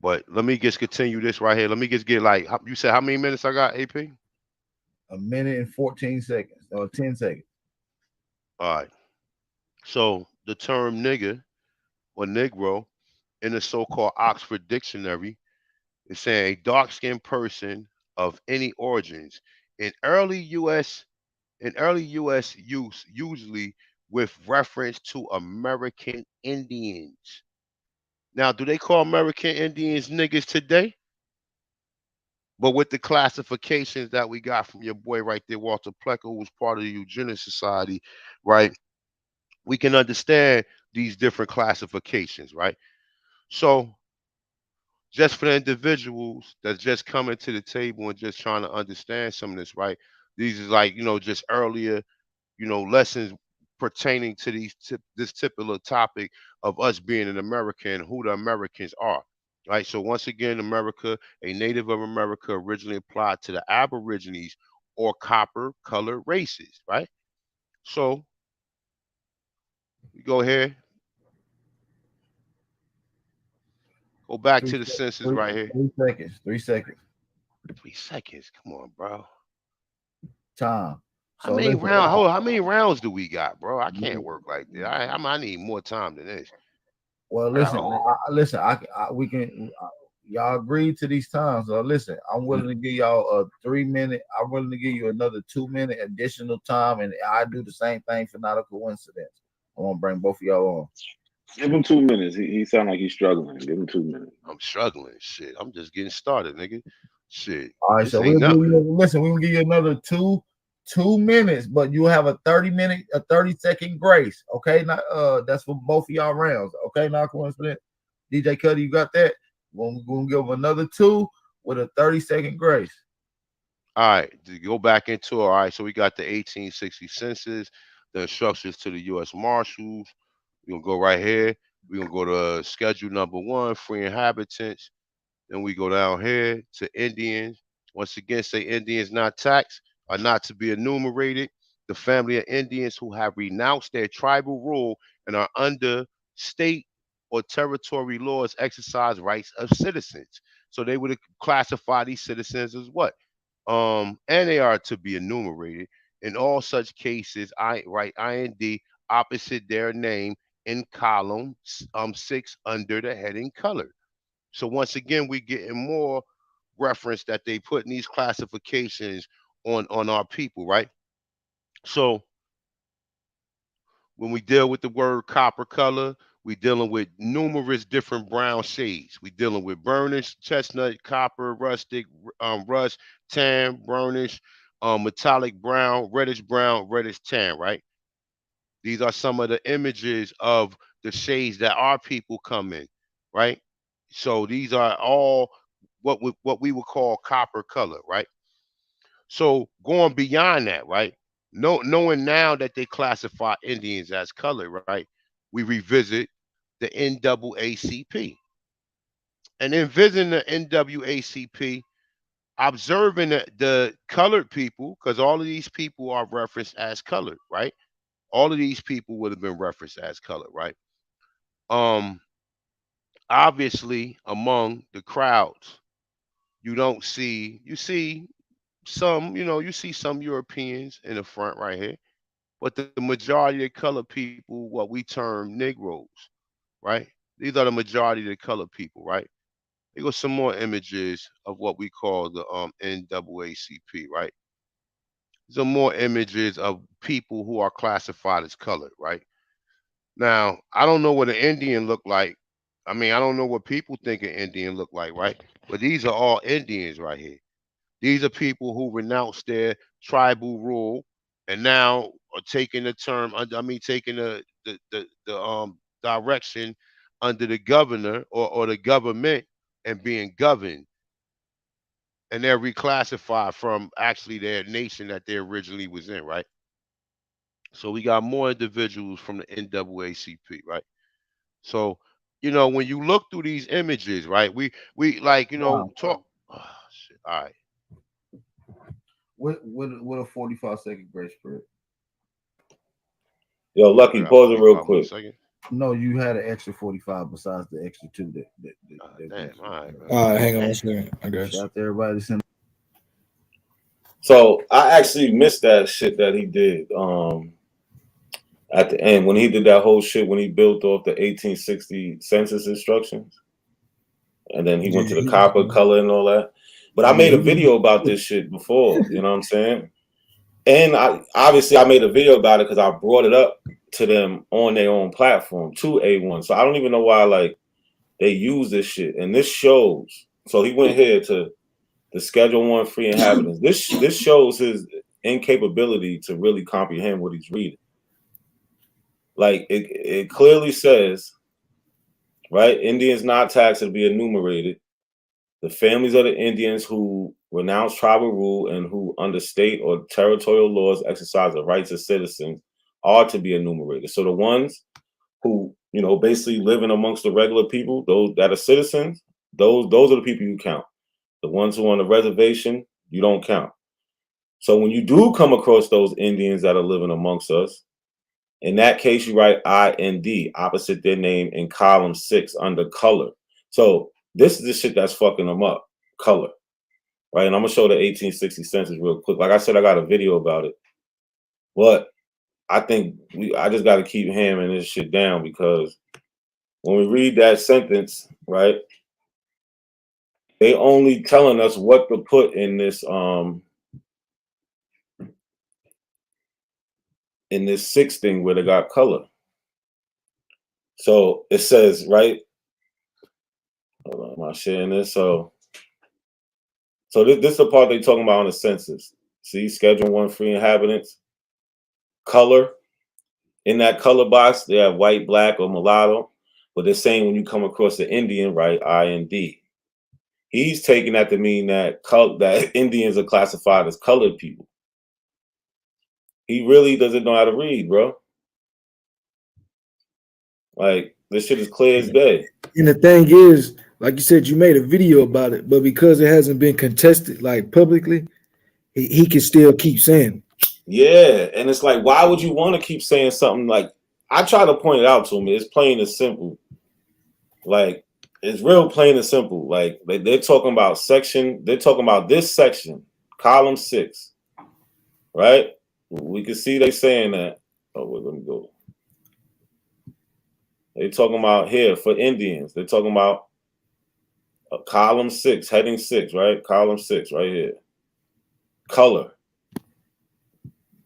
But let me just continue this right here. Let me just get like, you said how many minutes I got, AP? A minute and 14 seconds or 10 seconds. All right. So the term nigger or Negro in the so-called Oxford Dictionary is saying a dark-skinned person of any origins. In early U.S. use, usually with reference to American Indians. Now, do they call American Indians niggas today? But with the classifications that we got from your boy right there, Walter Plecker, who was part of the Eugenics Society, right? We can understand these different classifications, right? So just for the individuals that's just coming to the table and just trying to understand some of this, right? These is like, just earlier, lessons pertaining to this typical topic of us being an American and who the Americans are. Right. So once again, America, a native of America originally applied to the Aborigines or copper colored races, right? So we go here, go back to the census right here. 3 seconds. 3 seconds. 3 seconds. Come on, bro. Time. How many rounds do we got, bro? I can't work like that. I need more time than this. Well, listen, we can. Y'all agreed to these times. So listen, I'm willing to give y'all a 3 minute. I'm willing to give you another 2 minute additional time, and I do the same thing for not a coincidence. I want to bring both of y'all on. Give him 2 minutes. He sound like he's struggling. Give him 2 minutes. I'm struggling. Shit, I'm just getting started, nigga. Shit. All right, so we'll give you, listen. We will give you another 2 minutes, but you have a 30-second grace. Okay, not that's for both of y'all rounds. Okay, not coincidence. DJ Cuddy, you got that? We're gonna give them another 2 with a 30-second grace. All right, to go back into it. All right, so we got the 1860 census, the instructions to the U.S. Marshals. We're gonna go right here. We're gonna go to schedule number 1, free inhabitants. Then we go down here to Indians. Once again, say Indians not taxed are not to be enumerated. The family of Indians who have renounced their tribal rule and are under state or territory laws exercise rights of citizens. So they would classify these citizens as what? And they are to be enumerated. In all such cases, I write IND opposite their name in column 6 under the heading color. So once again, we're getting more reference that they put in these classifications on our people, right? So when we deal with the word copper color, we're dealing with numerous different brown shades. We're dealing with burnished, chestnut, copper, rustic, rust, tan, burnished, metallic brown, reddish tan, right? These are some of the images of the shades that our people come in, right? So these are all what we would call copper color, right? So going beyond that, right? Knowing now that they classify Indians as colored, right? We revisit the NAACP. And in visiting the NAACP, observing the colored people, because all of these people are referenced as colored, right? All of these people would have been referenced as colored, right? Obviously, among the crowds, you see some, you see some Europeans in the front right here, but the majority of colored people, what we term Negroes, right? These are the majority of the colored people, right? Here go some more images of what we call the NAACP, right? Some more images of people who are classified as colored, right? Now, I don't know what an Indian look like. I mean, I don't know what people think an Indian look like, right? But these are all Indians right here. These are people who renounced their tribal rule and now are taking the term, taking the direction under the governor or the government and being governed. And they're reclassified from actually their nation that they originally was in, right? So we got more individuals from the NAACP, right? So, when you look through these images, right? We like, talk. Oh, shit. All right. With a 45-second grace period. Yo, Lucky, pause it real quick. No, you had an extra 45 besides the extra 2 Damn, all right, man. All right, hang on one second. I got you. Shout out to everybody that's in. So I actually missed that shit that he did at the end when he did that whole shit when he built off the 1860 census instructions. And then he went to the copper color and all that. But I made a video about this shit before, you know what I'm saying? And I made a video about it because I brought it up to them on their own platform, to A1. So I don't even know why like they use this shit. And this shows. So he went here to the Schedule 1 free inhabitants. This shows his incapability to really comprehend what he's reading. Like it clearly says, right? Indians not taxed to be enumerated. The families of the Indians who renounce tribal rule and who under state or territorial laws exercise the rights of citizens are to be enumerated. So the ones who, basically living amongst the regular people, those that are citizens, those are the people you count. The ones who are on the reservation, you don't count. So when you do come across those Indians that are living amongst us, in that case, you write IND opposite their name in column 6 under color. So this is the shit that's fucking them up, color, right? And I'm gonna show the 1860 census real quick. Like I said, I got a video about it, but I think I just got to keep hammering this shit down because when we read that sentence, right, they only telling us what to put in this 6 thing where they got color. So it says, right? Hold on, am I sharing this? So this is the part they talking about on the census. See, Schedule 1 free inhabitants, color. In that color box, they have white, black, or mulatto. But they're saying when you come across the Indian, right, IND. He's taking that to mean that that Indians are classified as colored people. He really doesn't know how to read, bro. Like, this shit is clear as day. And the thing is, like you said, you made a video about it, but because it hasn't been contested like publicly, he can still keep saying it. Yeah, and it's like, why would you want to keep saying something like? I try to point it out to him. It's plain and simple. Like, it's real plain and simple. Like, they're talking about they're talking about this section, column 6, right? We can see they saying that. Oh, wait, let me go. They're talking about here for Indians. They're talking about column 6, heading 6, right? Column 6, right here. Color.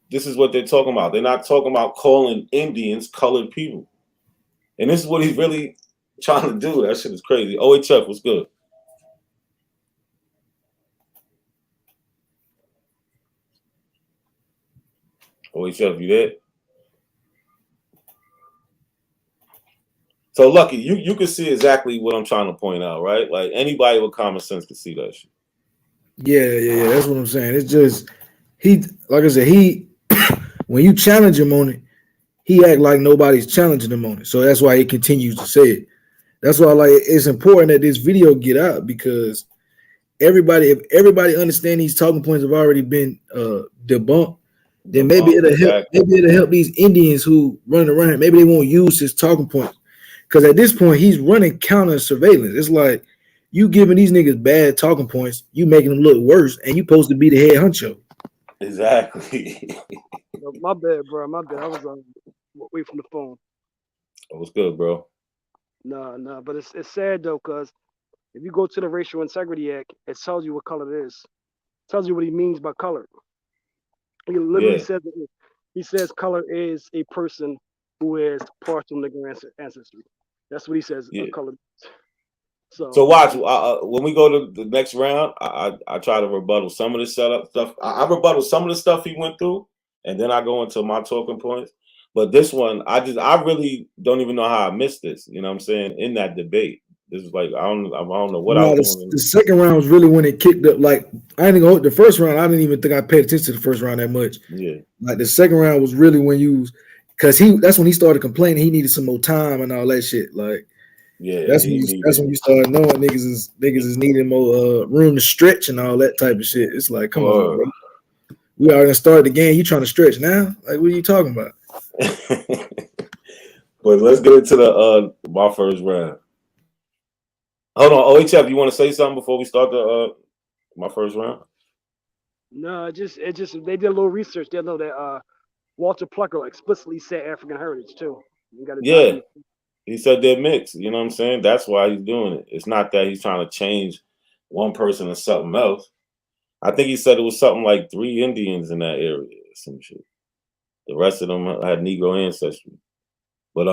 This is what they're talking about. They're not talking about calling Indians colored people. And this is what he's really trying to do. That shit is crazy. OHF was good. OHF, you there? So Lucky, you can see exactly what I'm trying to point out, right? Like anybody with common sense can see that shit. Yeah. That's what I'm saying. It's just he, like I said, he when you challenge him on it, he act like nobody's challenging him on it. So that's why he continues to say it. That's why like it's important that this video get out because if everybody understand these talking points have already been debunked, then maybe it'll help these Indians who running around. Maybe they won't use his talking points. Because at this point, he's running counter surveillance. It's like you giving these niggas bad talking points, you making them look worse, and you supposed to be the head honcho. Exactly. My bad, bro. My bad. I was away from the phone. What's good, bro? Nah. But it's sad though, cause if you go to the Racial Integrity Act, it tells you what color it is. It tells you what he means by color. He literally says it. He says color is a person who is partial Negro ancestry. That's what he says. Color. So watch when we go to the next round. I try to rebuttal some of the setup stuff. I rebuttal some of the stuff he went through, and then I go into my talking points. But this one, I really don't even know how I missed this. You know what I'm saying? In that debate, this is like I don't know what I was doing. The second round was really when it kicked up. Like I didn't go the first round. I didn't even think I paid attention to the first round that much. Yeah. Like the second round was really when because that's when he started complaining he needed some more time and all that shit. Like that's when you started knowing niggas is needing more room to stretch and all that type of shit. It's like, come on, bro. We already started the game. You trying to stretch now? Like, what are you talking about? But let's get into my first round. Hold on, OHF, you want to say something before we start my first round? No, it just they did a little research. They know that Walter Plucker explicitly said African heritage too. You got to Yeah. He said they're mixed. You know what I'm saying? That's why he's doing it. It's not that he's trying to change one person to something else. I think he said it was something like 3 Indians in that area or some shit. The rest of them had Negro ancestry. But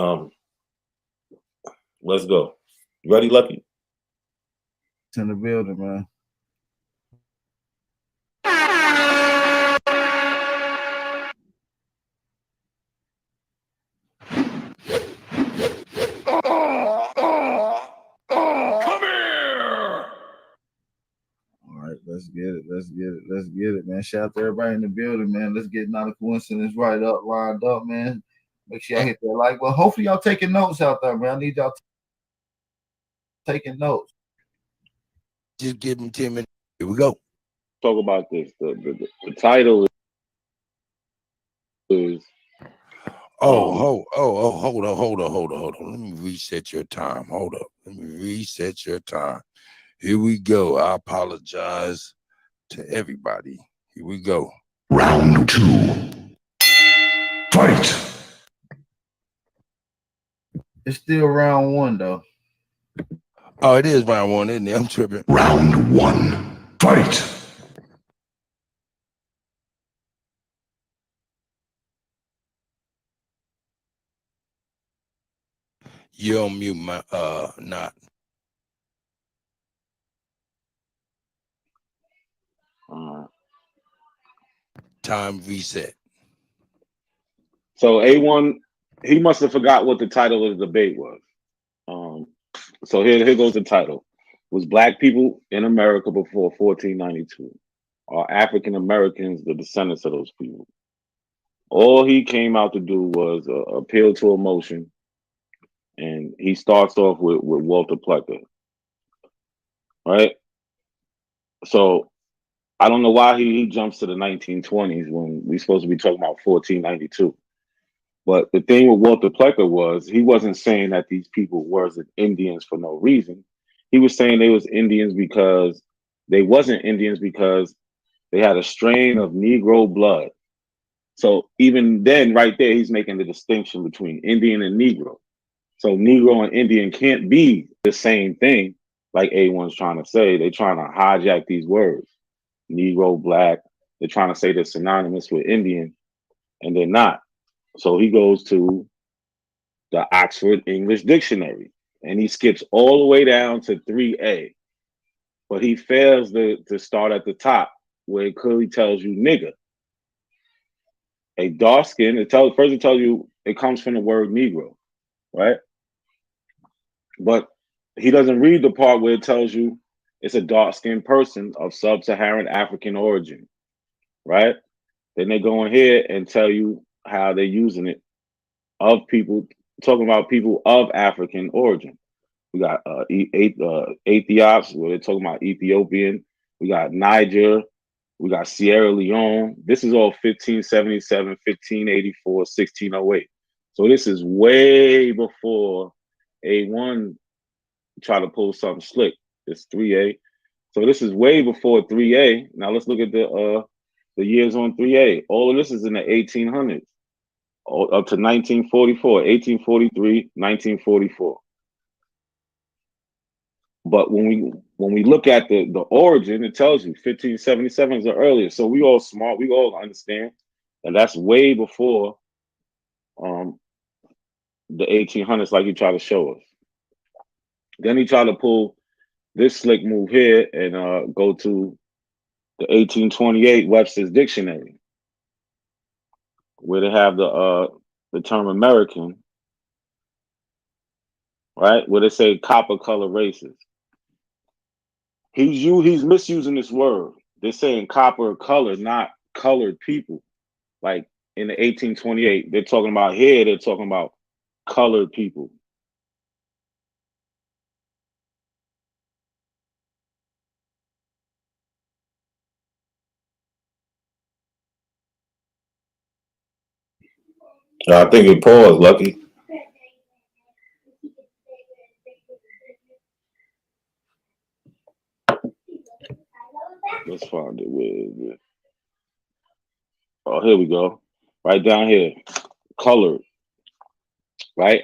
let's go. You ready, Lucky? It's in the building, man. Let's get it, man. Shout out to everybody in the building, man. Let's get Not a Coincidence lined up, man. Make sure y'all hit that like. Well, hopefully y'all taking notes out there, man. I need y'all taking notes. Just give them 10 minutes. Here we go. Talk about this. The title is hold on. Let me reset your time. Hold up. Let me reset your time. Here we go. I apologize to everybody. Here we go. Round 2. Fight. It's still round 1, though. Oh, it is round 1, isn't it? I'm tripping. Round 1. Fight. You're on mute, my not. Time reset. So A1, he must have forgot what the title of the debate was. So here goes the title. Was Black people in America before 1492? Are African Americans the descendants of those people? All he came out to do was appeal to emotion, and he starts off with Walter Plucker, right? So I don't know why he jumps to the 1920s when we're supposed to be talking about 1492. But the thing with Walter Plucker was he wasn't saying that these people wasn't Indians for no reason. He was saying they was Indians because they wasn't Indians because they had a strain of Negro blood. So even then, right there, he's making the distinction between Indian and Negro. So Negro and Indian can't be the same thing, like A1's trying to say. They're trying to hijack these words. Negro, Black, they're trying to say they're synonymous with Indian, and they're not. So he goes to the Oxford English Dictionary, and he skips all the way down to 3A. But he fails to start at the top, where it clearly tells you nigger. A dark skin, first it tells you it comes from the word Negro, right? But he doesn't read the part where it tells you it's a dark-skinned person of sub-Saharan African origin, right? Then they go in here and tell you how they're using it of people, talking about people of African origin. We got Ethiops, where they're talking about Ethiopian. We got Niger. We got Sierra Leone. This is all 1577, 1584, 1608. So this is way before A1 try to pull something slick. It's 3A. So this is way before 3A. Now let's look at the years on 3A. All of this is in the 1800s, up to 1944, 1843, 1944. But when we look at the origin, it tells you 1577 is the earliest. So we all smart, we all understand, and that's way before the 1800s, like he tried to show us. Then he tried to pull this slick move here and go to the 1828 Webster's Dictionary, where they have the term American, right? Where they say copper color races. He's misusing this word. They're saying copper color, not colored people. Like in the 1828, they're talking about here, they're talking about colored people. I think it paused, Lucky. Let's find it. Where is it? Oh, here we go. Right down here. Colored. Right?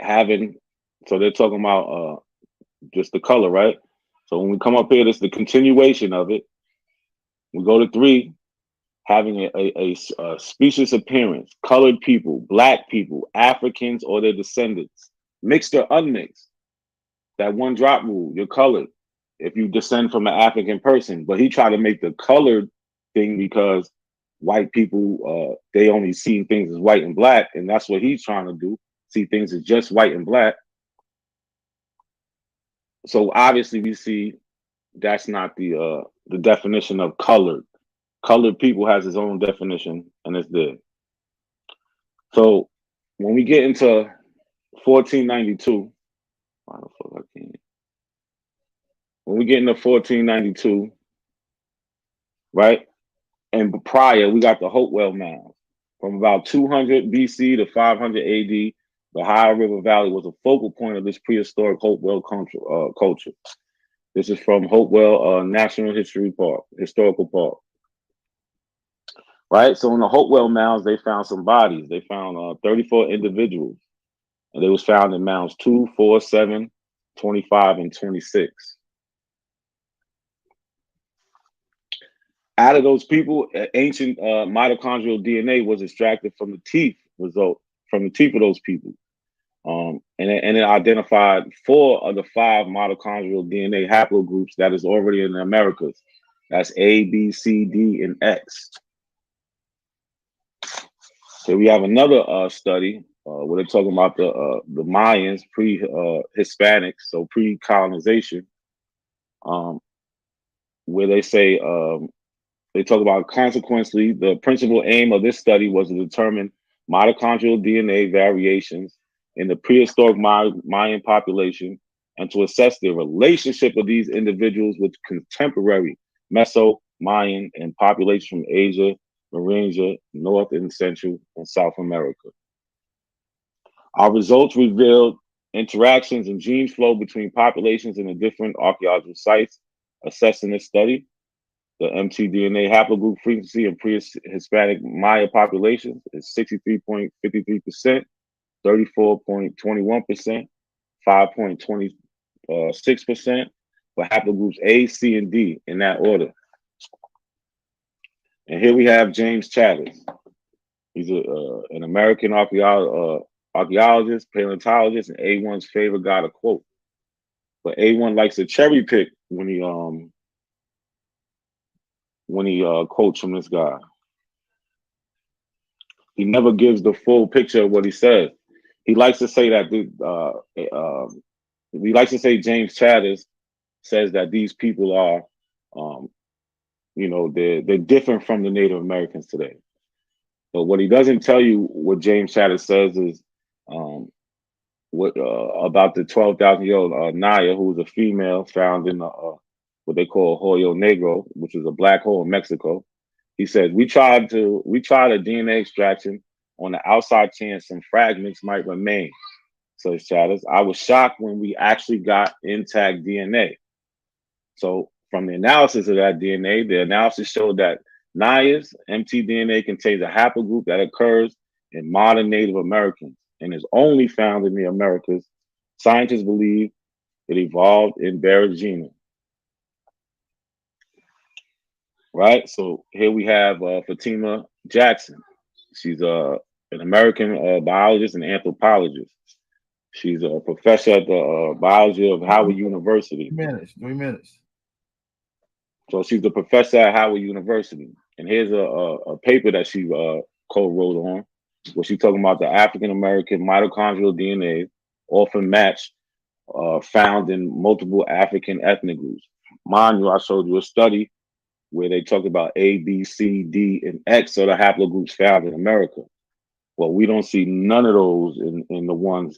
So they're talking about just the color, right? So when we come up here, this is the continuation of it. We go to 3, having a specious appearance, colored people, black people, Africans or their descendants, mixed or unmixed. That one drop rule, you're colored if you descend from an African person. But he tried to make the colored thing because white people, they only see things as white and black, and that's what he's trying to do, see things as just white and black. So obviously we see that's not the definition of colored. Colored people has its own definition, and it's there. So when we get into 1492, why the fuck I can't? When we get into 1492, right? And prior, we got the Hopewell Mound. From about 200 BC to 500 AD, the Ohio River Valley was a focal point of this prehistoric Hopewell culture. This is from Hopewell National Historical Park. Right? So in the Hopewell Mounds, they found some bodies. They found 34 individuals. And they was found in mounds 2, 4, 7, 25, and 26. Out of those people, ancient mitochondrial DNA was extracted from the teeth of those people. And it identified 4 of the 5 mitochondrial DNA haplogroups that is already in the Americas. That's A, B, C, D, and X. So we have another study where they're talking about the Mayans, pre-Hispanics, so pre-colonization, where they say they talk about consequently the principal aim of this study was to determine mitochondrial DNA variations in the prehistoric Mayan population and to assess the relationship of these individuals with contemporary Meso-Mayan and populations from Asia, Maurania, North and Central and South America. Our results revealed interactions and gene flow between populations in the different archaeological sites assessed in this study. The mtDNA haplogroup frequency in pre-Hispanic Maya populations is 63.53%, 34.21%, 5.26% for haplogroups A, C, and D in that order. And here we have James Chavez. He's an American archaeologist, paleontologist, and A1's favorite guy to quote. But A1 likes to cherry pick when he quotes from this guy. He never gives the full picture of what he says. He likes to say that we like to say James Chatters says that these people are, they're different from the Native Americans today. But what he doesn't tell you, what James Chatters says is, what about the 12,000-year-old Naya, who was a female found in what they call Hoyo Negro, which is a black hole in Mexico. He said, we tried a DNA extraction on the outside chance some fragments might remain. Says Chatters, I was shocked when we actually got intact DNA. So from the analysis of that DNA, the analysis showed that Naya's mtDNA contains a haplogroup that occurs in modern Native Americans and is only found in the Americas. Scientists believe it evolved in Barragina. Right? So here we have Fatima Jackson. She's an American biologist and anthropologist. She's a professor at the biology of Howard University. 3 minutes. So she's a professor at Howard University. And here's a paper that she co-wrote on, where she's talking about the African-American mitochondrial DNA, often matched, found in multiple African ethnic groups. Mind you, I showed you a study where they talked about A, B, C, D, and X are the haplogroups found in America. Well, we don't see none of those in the ones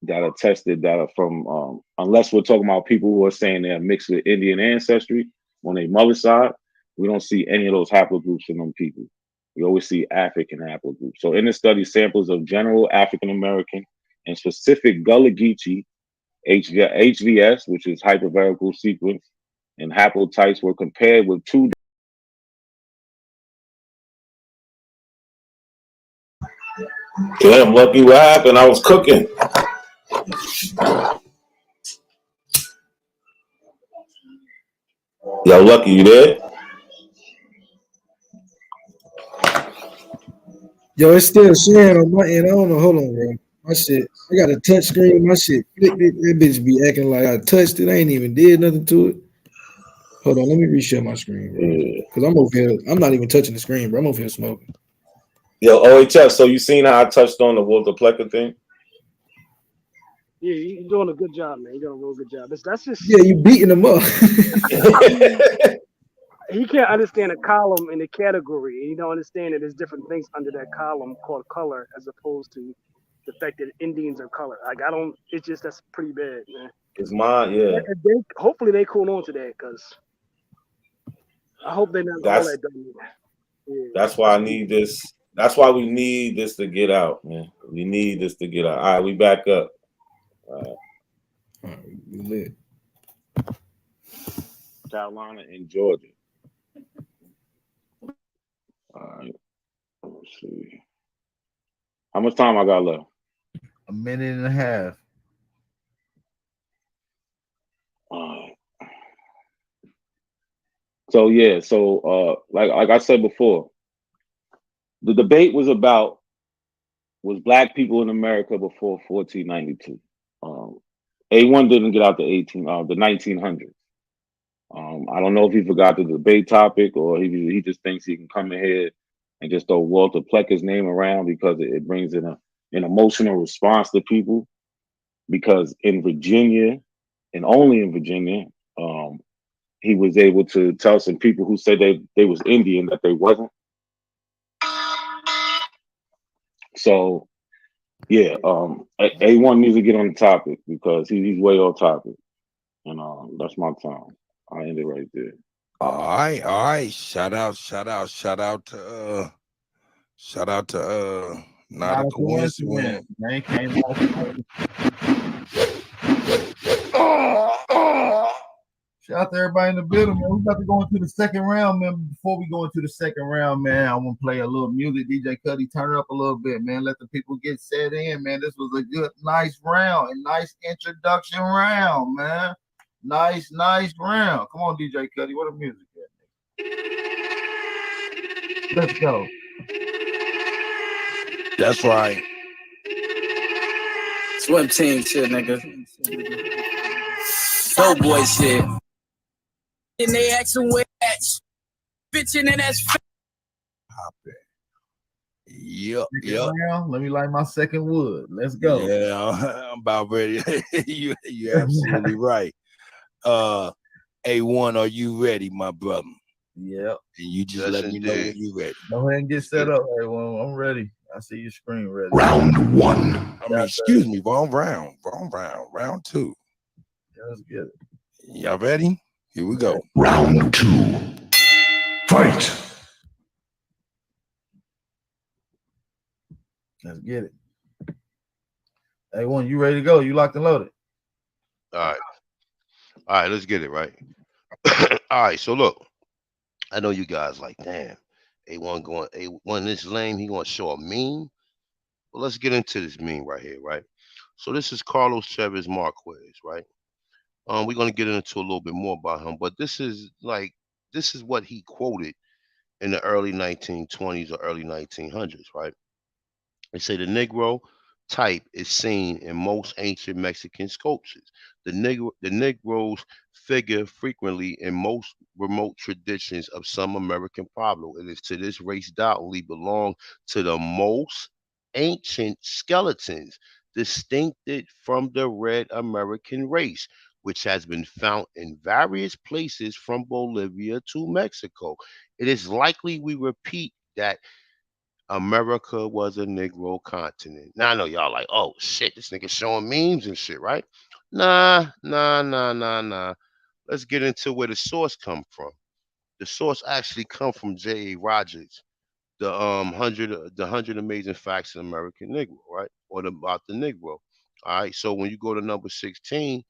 that are tested that are from, unless we're talking about people who are saying they're mixed with Indian ancestry on their mother's side, we don't see any of those haplogroups in them people. We always see African haplogroups. So in the study, samples of general African-American and specific Gullah Geechee HVS, which is hypervariable sequence, and haplotypes were compared with two. Damn, Lucky, what happened? I was cooking. Yo, Lucky, you there? Yo, it's still sharing on my end. I don't know. Hold on, bro. My shit. I got a touch screen. My shit. That bitch be acting like I touched it. I ain't even did nothing to it. Hold on. Let me reshare my screen, bro. Because I'm over here. I'm not even touching the screen, bro. I'm over here smoking. Yo, OHF, so you seen how I touched on the Walter Plecker thing? Yeah, you're doing a good job, man. You're doing a real good job. That's just you beating him up. He can't understand a column in a category. He don't understand that there's different things under that column called color, as opposed to the fact that Indians are color. Like I don't. It's just that's pretty bad, man. It's mine, yeah. Hopefully they cool on to that, because I hope they're not all that dumb. Yeah, that's why I need this. That's why we need this to get out, man. We need this to get out. All right, we back up. All right, we lit. Carolina and Georgia. All right, let's see. How much time I got left? A minute and a half. All right. So yeah, like I said before, the debate was about was black people in America before 1492. A1 didn't get out the 1900s. I don't know if he forgot the debate topic or he just thinks he can come in here and just throw Walter Plecker's name around because it brings in an emotional response to people. Because in Virginia, and only in Virginia, he was able to tell some people who said they was Indian that they wasn't. So yeah, A1 needs to get on the topic because he's way off topic. And that's my time. I end it right there. All right. Shout out to not a coincidence. Man, came out. Shout out to everybody in the building, man. We about to go into the second round, man. Before we go into the second round, man, I want to play a little music. DJ Cuddy, turn it up a little bit, man. Let the people get set in, man. This was a good, nice round, a nice introduction round, man. Nice round. Come on, DJ Cuddy. What a music is. Let's go. That's right. Swim team shit, nigga. Go boy shit. And they asking where at. Bitchin' and that's Hop in. Yep, Second yep. round. Let me light my second wood. Let's go. Yeah, I'm about ready. You're absolutely right. A1, are you ready, my brother? Yep. And you just Yes, let me know when indeed. you're ready. Go ahead and get set up, everyone. I'm ready. I see your screen ready. Round one. I mean, excuse me, wrong round. Round two. Let's get it. Y'all ready? Here we go. Round two. Fight. Let's get it. A1, you ready to go? You locked and loaded? All right, let's get it right. All right, so look, I know you guys like, damn, A1 this lame, he gonna show a meme. Well, let's get into this meme right here, right? So this is Carlos Chavez Marquez, right? We're gonna get into a little bit more about him, but this is what he quoted in the early 1920s or early 1900s, right? They say the Negro type is seen in most ancient Mexican sculptures. The Negroes figure frequently in most remote traditions of some American Pablo. It is to this race doubtlessly belong to the most ancient skeletons distincted from the red American race, which has been found in various places from Bolivia to Mexico. It is likely we repeat that America was a Negro continent. Now I know y'all like, oh shit, this nigga showing memes and shit, right? Nah. Let's get into where the source come from. The source actually come from J.A. Rogers, the 100 amazing facts of American Negro, right? Or about the Negro. All right. So when you go to number 16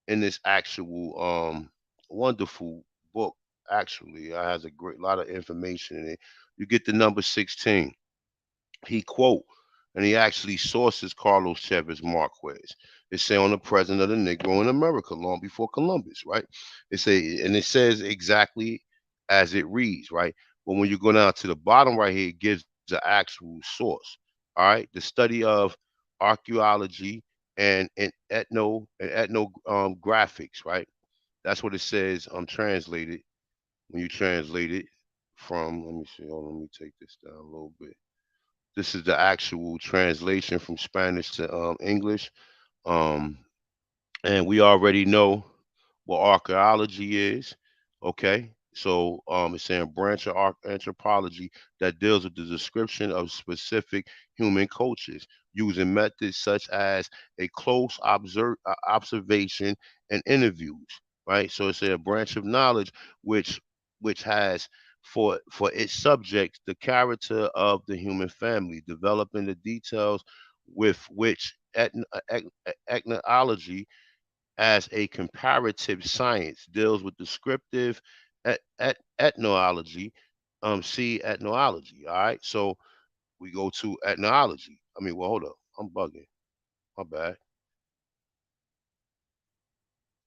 in this actual wonderful book, actually, it has a great lot of information in it. You get the number 16. He quote, and he actually sources Carlos Chavez Marquez. It say on the present of the Negro in America long before Columbus, right? It says exactly as it reads, right? But when you go down to the bottom right here, it gives the actual source. All right, the study of archaeology and ethnographics, right? That's what it says. Translated when you translate it from. Let me see. Hold on, let me take this down a little bit. This is the actual translation from Spanish to English. Um, and we already know what archaeology is. Okay. So it's saying branch of anthropology that deals with the description of specific human cultures using methods such as a close observation and interviews. Right. So it's a branch of knowledge which has for its subjects the character of the human family, developing the details with which ethnology as a comparative science deals with descriptive ethnology. See ethnology. All right. So we go to ethnology. I mean, well, hold up. I'm bugging. My bad.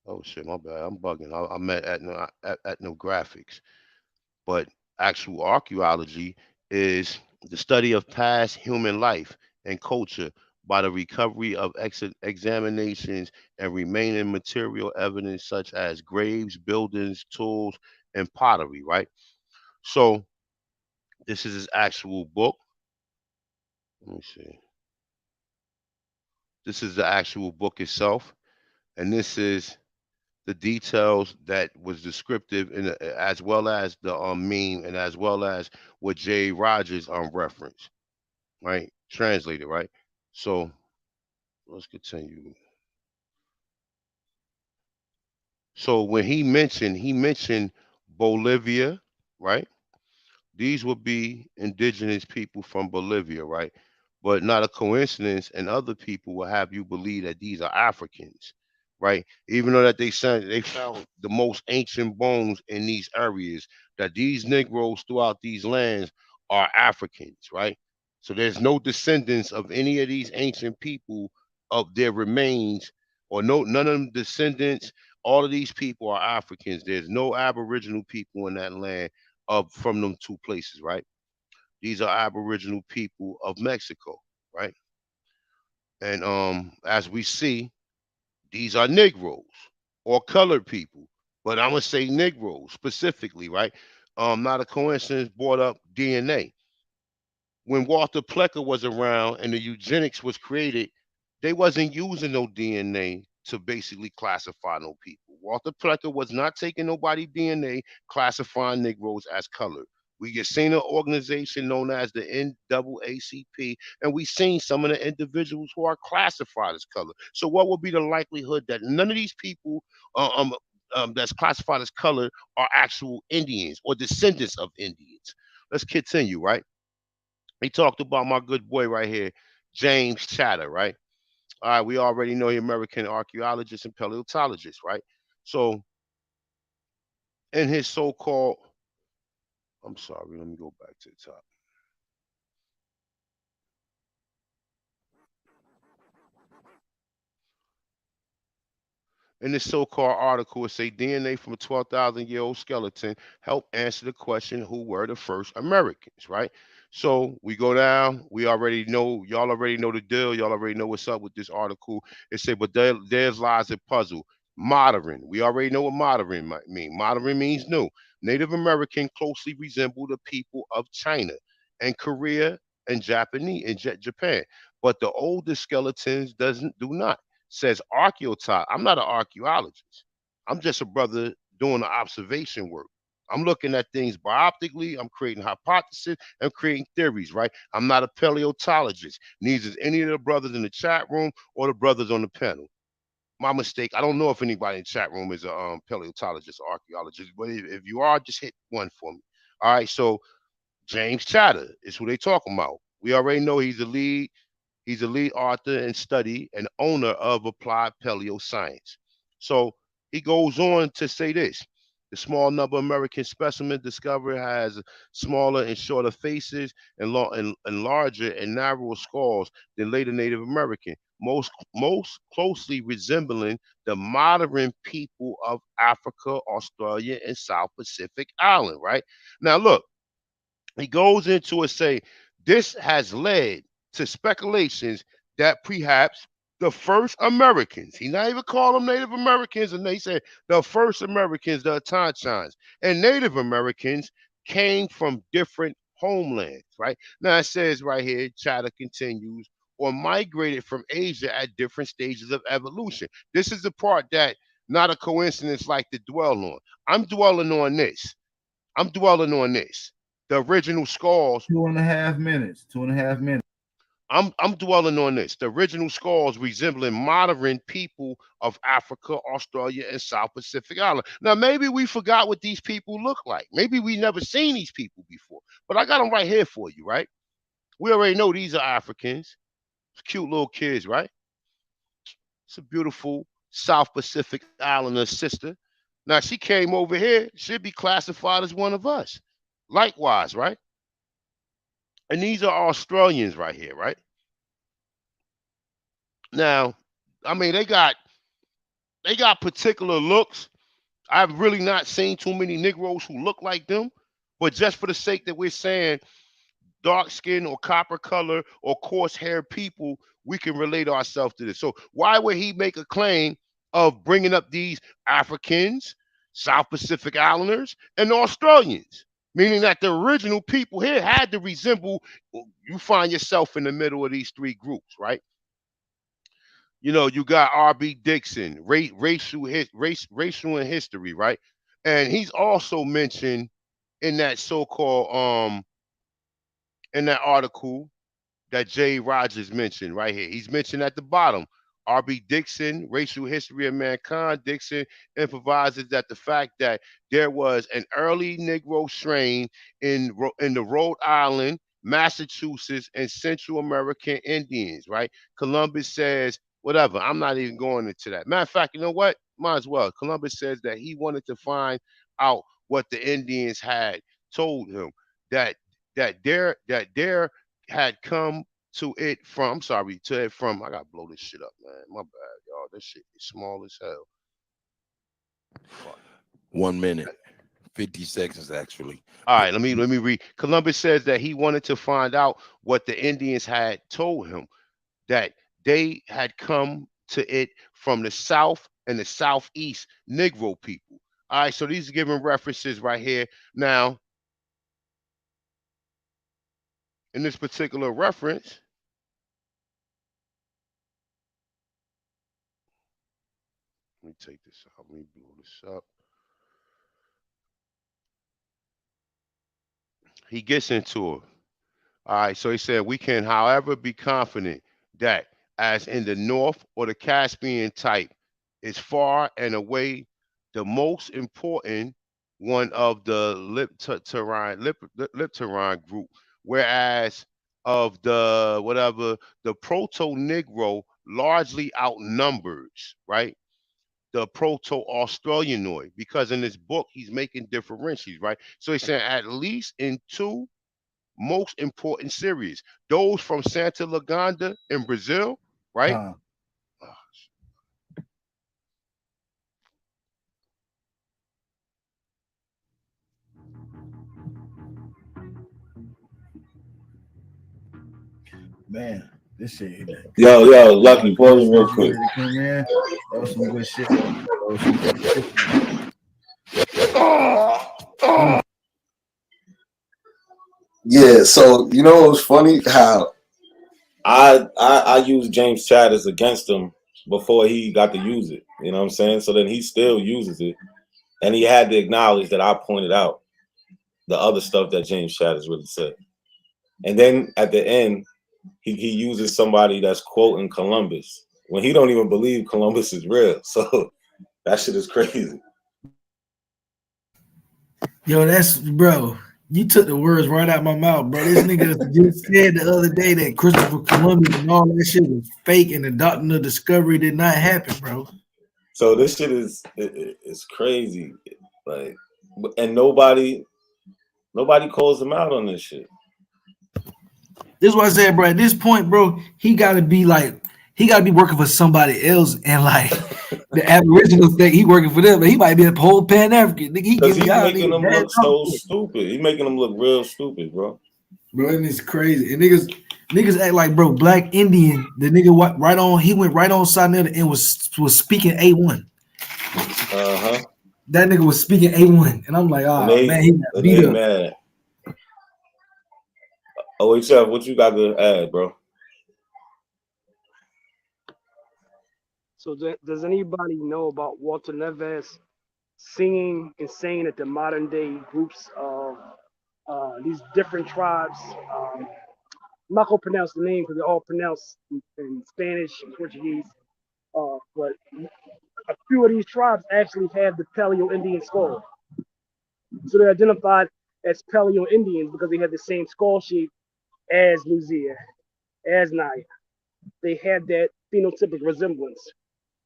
Oh shit, my bad. I'm bugging. I meant ethnographics. But actual archaeology is the study of past human life and culture by the recovery of examinations and remaining material evidence such as graves, buildings, tools, and pottery, right? So this is his actual book. Let me see. This is the actual book itself, and this is the details that was descriptive as well as the meme and as well as what Jay Rogers referenced, right? Translated, right? So let's continue. So when he mentioned Bolivia, right? These would be indigenous people from Bolivia, right? But not a coincidence, and other people will have you believe that these are Africans, right? Even though that they found the most ancient bones in these areas, that these Negroes throughout these lands are Africans, right? So there's no descendants of any of these ancient people of their remains, or none of them descendants. All of these people are Africans. There's no Aboriginal people in that land of from them two places, right? These are Aboriginal people of Mexico, right? And as we see, these are Negroes or colored people, but I'm gonna say Negroes specifically, right? Not a coincidence. Brought up DNA. when Walter Plecker was around and the eugenics was created, they wasn't using no DNA to basically classify no people. Walter Plecker was not taking nobody DNA classifying Negroes as colored. We get seen an organization known as the NAACP, and we seen some of the individuals who are classified as colored. So what would be the likelihood that none of these people that's classified as colored are actual Indians or descendants of Indians? Let's continue, right? He talked about my good boy right here, James Chatter, right? All right, we already know the American archaeologist and paleontologist, right? So in his so-called, I'm sorry, let me go back to the top. In this so-called article, it say DNA from a 12,000-year-old skeleton helped answer the question, who were the first Americans, right? So we go down. We already know, y'all already know the deal. Y'all already know what's up with this article. It say, but there's lies a puzzle. Modern. We already know what modern might mean. Modern means new. Native American closely resemble the people of China and Korea and Japanese and Japan. But the oldest skeletons do not. Says archaeotype. I'm not an archaeologist. I'm just a brother doing the observation work. I'm looking at things bioptically. I'm creating hypotheses. I'm creating theories, right? I'm not a paleontologist. Neither is any of the brothers in the chat room or the brothers on the panel. My mistake. I don't know if anybody in the chat room is a paleontologist or archaeologist, but if you are, just hit one for me. All right. So James Chatter is who they talking about. We already know he's the lead. He's a lead author and study and owner of Applied Paleoscience. So he goes on to say this. The small number of American specimens discovered has smaller and shorter faces and larger and narrower skulls than later Native American, most closely resembling the modern people of Africa, Australia, and South Pacific Island, right? Now look, he goes into it say this has led to speculations that perhaps the first Americans, he not even call them Native Americans, and they said the first Americans, the Atanchans, and Native Americans came from different homelands, right? Now it says right here, Chatter continues, or migrated from Asia at different stages of evolution. This is the part that not a coincidence like to dwell on. I'm dwelling on this. The original skulls. 2.5 minutes. 2.5 minutes. I'm dwelling on this. The original skulls resembling modern people of Africa, Australia, and South Pacific Island. Now, maybe we forgot what these people look like. Maybe we never seen these people before. But I got them right here for you, right? We already know these are Africans. Cute little kids, right? It's a beautiful South Pacific Islander sister. Now, she came over here. She'd be classified as one of us. Likewise, right? And these are Australians right here, right? Now, I mean, they got particular looks. I've really not seen too many Negroes who look like them, but just for the sake that we're saying dark skin or copper color or coarse haired people, we can relate ourselves to this. So why would he make a claim of bringing up these Africans, South Pacific Islanders, and Australians? Meaning that the original people here had to resemble, you find yourself in the middle of these three groups, right? You know, you got R.B. Dixon, racial and history, right? And he's also mentioned in that so-called in that article that Jay Rogers mentioned right here. He's mentioned at the bottom. R.B. Dixon, Racial History of Mankind. Dixon improvises that the fact that there was an early Negro strain in the Rhode Island, Massachusetts, and Central American Indians, right? Columbus says, whatever, I'm not even going into that. Matter of fact, you know what? Might as well. Columbus says that he wanted to find out what the Indians had told him, that there had come to it from, I gotta blow this shit up, man. My bad, y'all. This shit is small as hell. Fuck. 1 minute, 50 seconds, actually. All right, let me read. Columbus says that he wanted to find out what the Indians had told him, that they had come to it from the South and the Southeast Negro people. All right, so these are giving references right here. Now, in this particular reference, let me take this out. Let me blow this up. He gets into it. All right, so he said, we can, however, be confident that, as in the North or the Caspian type, is far and away the most important one of the Lipterine group, whereas of the whatever, the Proto-Negro largely outnumbers, right? The Proto-Australianoid, because in this book, he's making differentials, right? So he's saying at least in two most important series, those from Santa Laganda in Brazil, right? Man, this shit. Yo, Lucky, pause it real quick. Man, that was some good shit. That was some good shit. Yeah, so you know it was funny how I used James Chatters against him before he got to use it. You know what I'm saying? So then he still uses it, and he had to acknowledge that I pointed out the other stuff that James Chatters really said. And then at the end, he uses somebody that's quoting Columbus when he don't even believe Columbus is real. So that shit is crazy. Yo, that's bro. You took the words right out my mouth, bro. This nigga just said the other day that Christopher Columbus and all that shit was fake and the doctrine of discovery did not happen, bro. So this shit is it's crazy, like, and nobody calls him out on this shit. This is what I said, bro. At this point, bro, he got to be working for somebody else, and like the Aboriginal thing, he working for them, but he might be a whole Pan African. Because he's making them look so stupid. He's making them look real stupid, bro. Bro, and it's crazy. And niggas act like, bro, Black Indian. The nigga he went right on side there and was speaking A1. That nigga was speaking A1, and I'm like, man, he got beat up. Mad. Oh, Chef, what you got to add, bro? So does anybody know about Walter Neves singing and saying that the modern day groups of these different tribes, I'm not gonna pronounce the name because they're all pronounced in Spanish and Portuguese, but a few of these tribes actually have the Paleo-Indian skull. So they're identified as Paleo-Indians because they have the same skull shape as Luzia, as Naya. They had that phenotypic resemblance.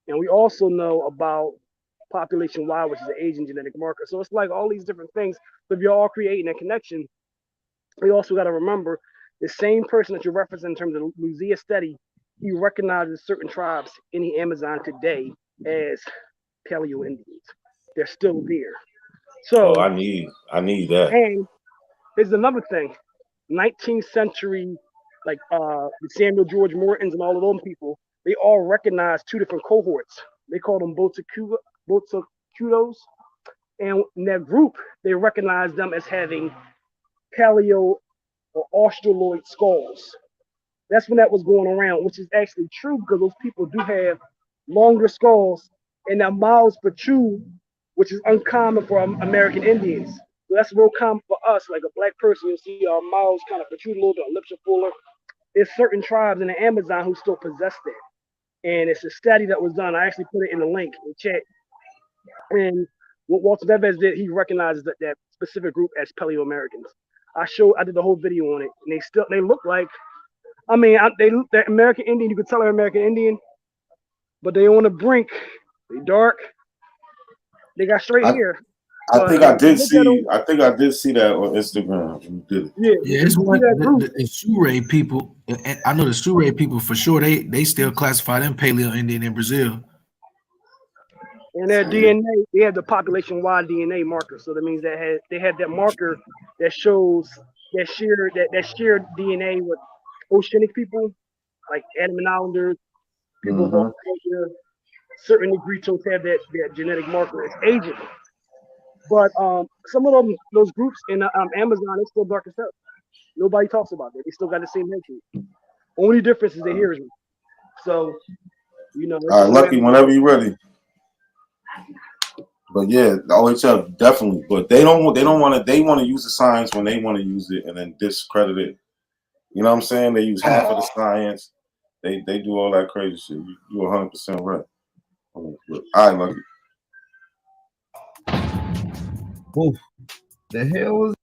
And we also know about population Y, which is an Asian genetic marker. So it's like all these different things. So if you're all creating a connection, we also got to remember the same person that you're referencing in terms of Luzia study, he recognizes certain tribes in the Amazon today as Paleo-Indians. They're still there. So I need that. And there's another thing. 19th century, like the Samuel George Mortons and all of those people, they all recognize two different cohorts. They call them Botocudos. And in that group, they recognize them as having Paleo or Australoid skulls. That's when that was going around, which is actually true because those people do have longer skulls and their mouths protrude, which is uncommon for American Indians. So that's real common for us, like a Black person, you'll see our mouths kind of protrude a little bit, our lips are fuller. There's certain tribes in the Amazon who still possess that. And it's a study that was done. I actually put it in the link in the chat. And what Walter Neves did, he recognizes that specific group as Paleo-Americans. I did the whole video on it, and they look like, they're American Indian. You could tell they're American Indian, but they on the brink. They dark. They got straight hair. I think I did see that on Instagram. Yeah, it's one the Sure people. I know the Sure people for sure. They still classify them Paleo-Indian in Brazil. And their DNA, they have the population-wide DNA marker. So that means they had that marker that shows that shared DNA with oceanic people, like Andaman Islanders, people of Australia. Certain Negritos have that genetic marker as Asian. But some of those groups in Amazon, it's still dark as hell. Nobody talks about that. They still got the same hatred. Only difference is they hear is. So, you know, All right, Lucky, whenever you're ready. But yeah, the OHF definitely. But they don't want to. They want to use the science when they want to use it and then discredit it. You know what I'm saying? They use half of the science. They do all that crazy shit. You 100% right. All right, Lucky. Oof. The hell was?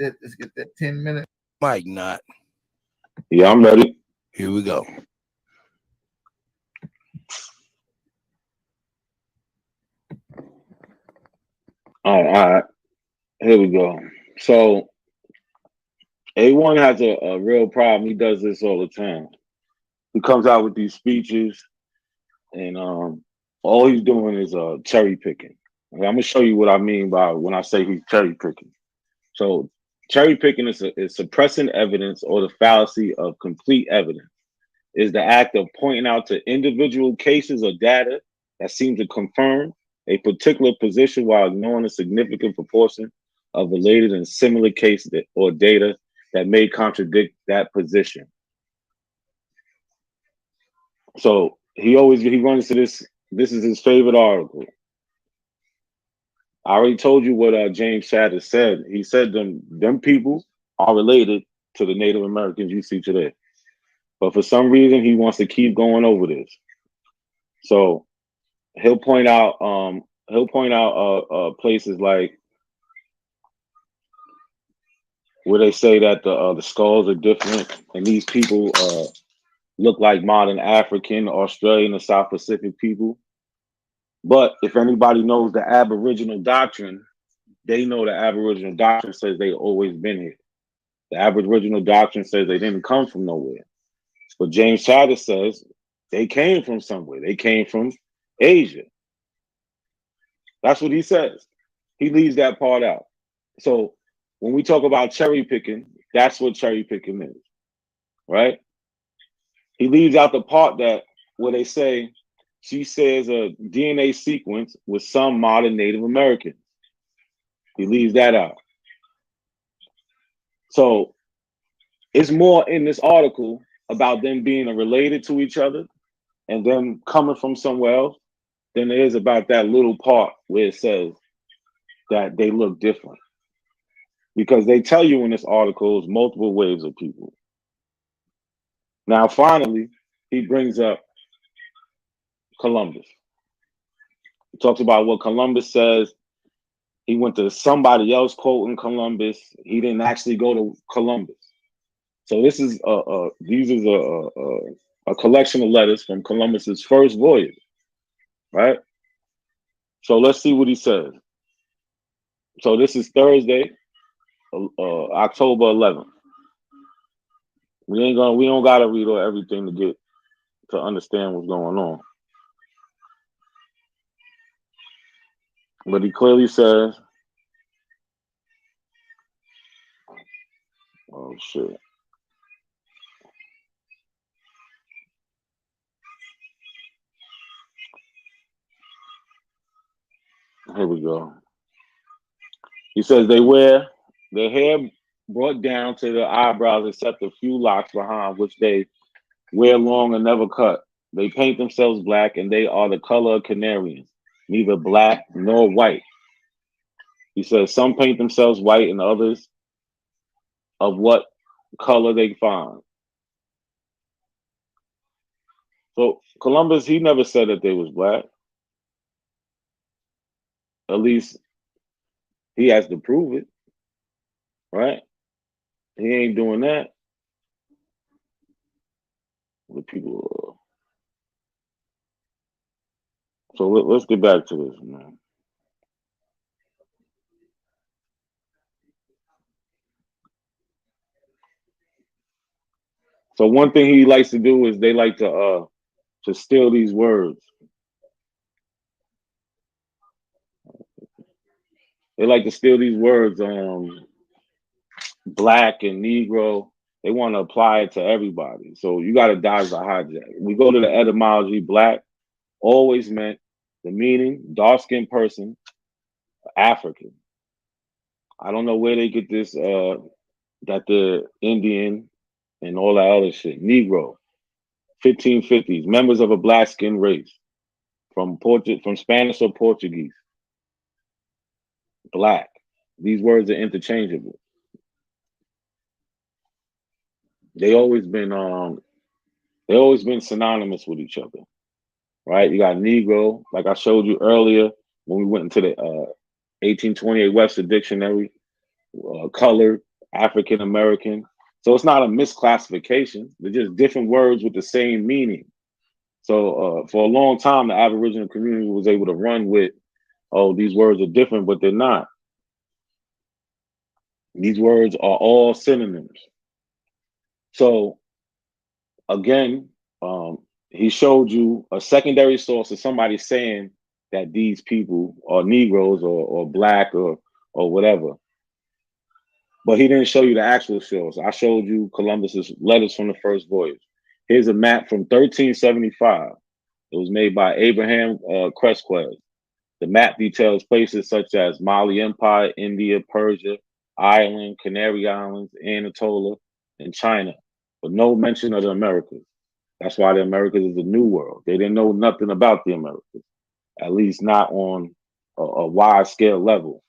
Let's get that 10 minutes. Mike, not. Yeah, I'm ready. Here we go. All right. Here we go. So A1 has a real problem. He does this all the time. He comes out with these speeches, and all he's doing is cherry picking. And I'm gonna show you what I mean by when I say he's cherry picking. So cherry picking is suppressing evidence or the fallacy of complete evidence. Is the act of pointing out to individual cases or data that seem to confirm a particular position while ignoring a significant proportion of related and similar cases or data that may contradict that position. So he runs to this. This is his favorite article. I already told you what James Shadid said. He said them people are related to the Native Americans you see today. But for some reason, he wants to keep going over this. So he'll point out places like where they say that the skulls are different and these people look like modern African, Australian, and South Pacific people. But if anybody knows the Aboriginal doctrine, they know the Aboriginal doctrine says they've always been here. The Aboriginal doctrine says they didn't come from nowhere. But James Shadid says they came from somewhere. They came from Asia. That's what he says. He leaves that part out. So when we talk about cherry picking, that's what cherry picking is, right? He leaves out the part that where they say she says a DNA sequence with some modern Native Americans. He leaves that out. So it's more in this article about them being related to each other and them coming from somewhere else than there is about that little part where it says that they look different. Because they tell you in this article is multiple waves of people. Now, finally, he brings up Columbus. He talks about what Columbus says. He went to somebody else quoting Columbus. He didn't actually go to Columbus. So this is a collection of letters from Columbus's first voyage, right? So let's see what he says. So this is Thursday, October 11th. We don't gotta read everything to understand what's going on. But he clearly says, oh shit. Here we go. He says they wear their hair brought down to their eyebrows except a few locks behind, which they wear long and never cut. They paint themselves black and they are the color of Canarians, neither black nor white. He says some paint themselves white and others of what color they find. So Columbus, he never said that they was black. At least he has to prove it, right? He ain't doing that. The people. So let's get back to this, man. So one thing he likes to do is they like to steal these words. They like to steal these words, black and Negro. They want to apply it to everybody. So you got to dodge the hijack. We go to the etymology. Black always meant the meaning dark-skinned person, African. I don't know where they get this that they're Indian and all that other shit. Negro, 1550s, members of a black skin race from Spanish or Portuguese. Black. These words are interchangeable. They always been synonymous with each other, right? You got Negro, like I showed you earlier when we went into the 1828 Webster Dictionary, colored, African American. So it's not a misclassification. They're just different words with the same meaning. So for a long time, the Aboriginal community was able to run with, oh, these words are different, but they're not. These words are all synonyms. So again, he showed you a secondary source of somebody saying that these people are Negroes or black or whatever. But he didn't show you the actual source. I showed you Columbus's letters from the first voyage. Here's a map from 1375. It was made by Abraham Cresquez. The map details places such as Mali Empire, India, Persia, Ireland, Canary Islands, Anatolia, and China, but no mention of the Americas. That's why the Americas is the New World. They didn't know nothing about the Americas, at least not on a wide scale level.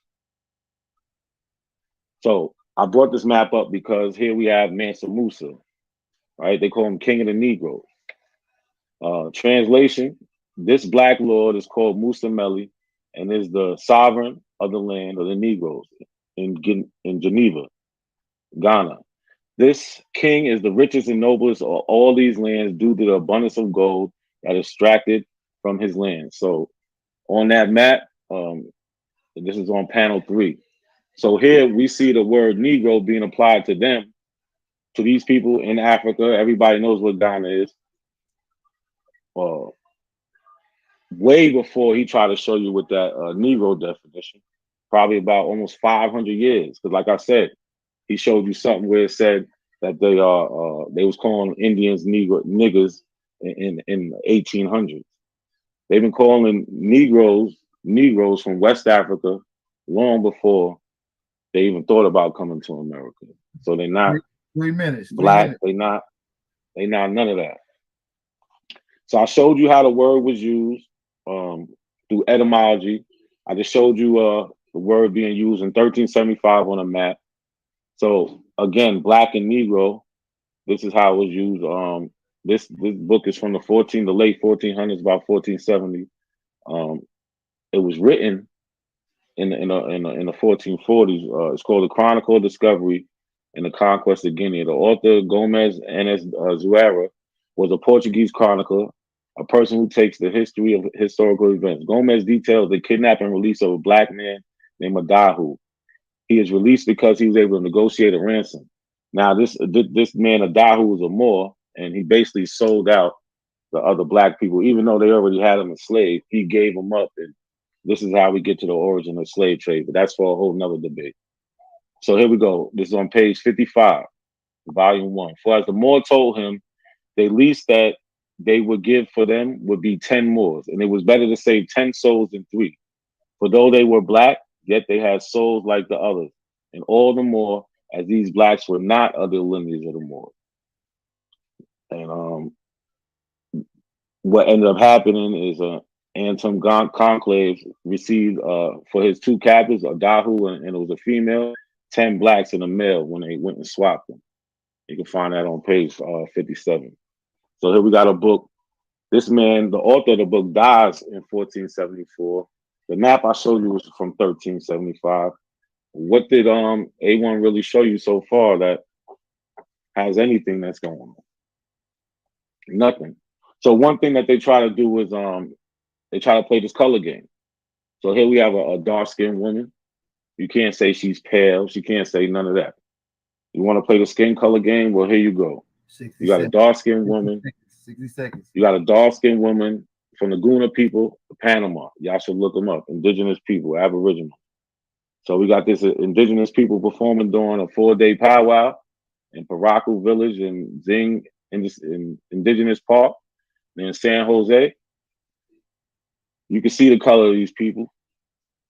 So I brought this map up because here we have Mansa Musa, right? They call him King of the Negroes. Translation, this black lord is called Musa Meli and is the sovereign of the land of the Negroes in Geneva, Ghana. This king is the richest and noblest of all these lands due to the abundance of gold that is extracted from his land. So on that map, this is on panel 3. So here we see the word Negro being applied to them, to these people in Africa. Everybody knows what Ghana is. Way before he tried to show you with that Negro definition, probably about almost 500 years. Because like I said, he showed you something where it said that they was calling Indians niggers in the 1800s. They've been calling Negroes from West Africa long before they even thought about coming to America. So they're not 3 minutes. black. They not none of that. So I showed you how the word was used through etymology. I just showed you the word being used in 1375 on a map. So again, black and Negro, this is how it was used. This book is from the late 1400s, about 1470. It was written in the 1440s. It's called The Chronicle of Discovery and the Conquest of Guinea. The author, Gomez Enes Zuera, was a Portuguese chronicler, a person who takes the history of historical events. Gomez details the kidnapping and release of a black man named Adahu. He is released because he was able to negotiate a ransom. Now, this man Adahu was a Moor, and he basically sold out the other black people, even though they already had him as slave. He gave them up, and this is how we get to the origin of slave trade. But that's for a whole nother debate. So here we go. This is on page 55, volume 1. For as the Moor told him, the least that they would give for them would be 10 Moors, and it was better to save 10 souls than 3. For though they were black, yet they had souls like the others, and all the more as these blacks were not of the lineage of the Moors. And what ended up happening is Antum Conclave received for his 2 captives, Adahu and it was a female, 10 blacks and a male when they went and swapped them. You can find that on page 57. So here we got a book. This man, the author of the book, dies in 1474. The map I showed you was from 1375. What did A1 really show you so far that has anything that's going on? Nothing. So one thing that they try to do is they try to play this color game. So here we have a dark-skinned woman. You can't say she's pale. She can't say none of that. You want to play the skin color game? Well, here you go. You got a dark-skinned woman. 60 seconds. You got a dark-skinned woman from the Guna people, Panama. Y'all should look them up. Indigenous people, Aboriginal. So we got this indigenous people performing during a 4-day powwow in Paraku Village in Zing in Indigenous Park in San Jose. You can see the color of these people.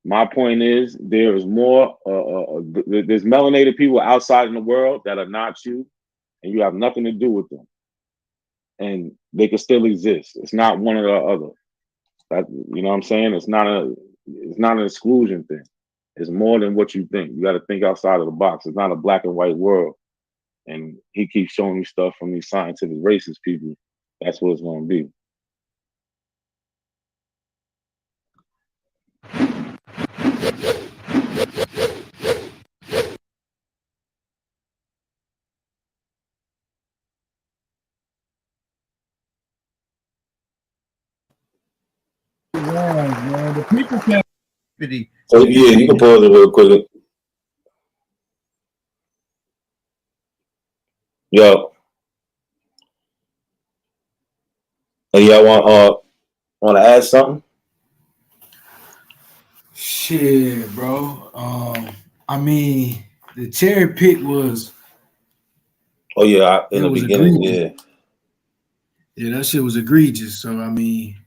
My point is, there is more. There's melanated people outside in the world that are not you, and you have nothing to do with them, and they can still exist. It's not one or the other. You know what I'm saying? It's not an exclusion thing. It's more than what you think. You got to think outside of the box. It's not a black and white world. And he keeps showing you stuff from these scientific racist people. That's what it's going to be. Man, the people can't. Oh yeah, you can pause it real quick. Yo, hey, y'all want to add something? Shit, bro. I mean, the cherry pick was. Oh yeah, in the beginning, egregious. Yeah, that shit was egregious. So I mean,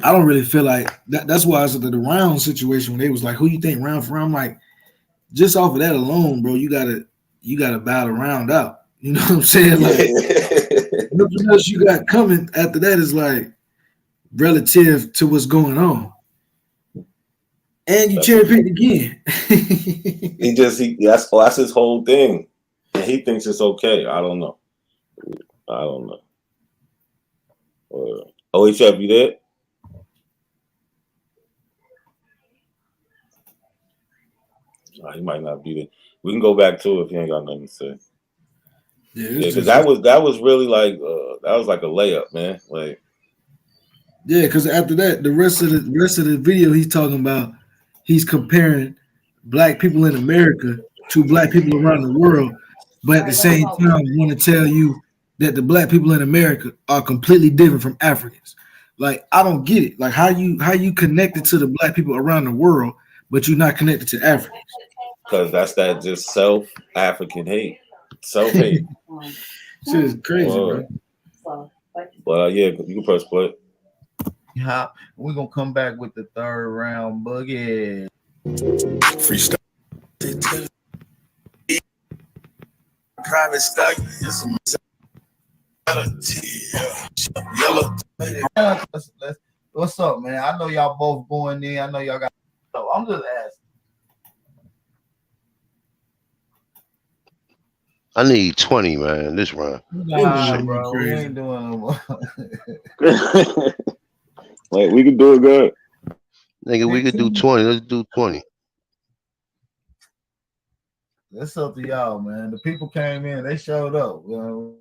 I don't really feel like that. That's why I said the round situation when they was like, "Who you think round for round?" I'm like, just off of that alone, bro, you gotta bow the round out. You know what I'm saying? Like, nothing else you got coming after that is like relative to what's going on. And you cherry picked again. That's his whole thing. And he thinks it's okay. I don't know. OHF, you there? He might not be there. We can go back to it if you ain't got nothing to say. Yeah, because that was really like that was like a layup, man. Like, yeah, because after that, the rest of the video, he's talking about he's comparing black people in America to black people around the world, but at the same time, want to tell you that the black people in America are completely different from Africans. Like, I don't get it. Like, how you connected to the black people around the world, but you're not connected to Africans? Because that's that just self-African hate, self-hate. Shit is crazy, bro. But yeah, you can press play. Yeah, we're gonna come back with the third round boogie. Freestyle. Private stock is yellow. What's up, man? I know y'all both going in. I know y'all got. So I'm just asking. I need 20, man. This round. Nah, bro, we ain't doing no more. Like, we can do it good. Nigga, we could do 20. Let's do 20. That's up to y'all, man. The people came in, they showed up. You know?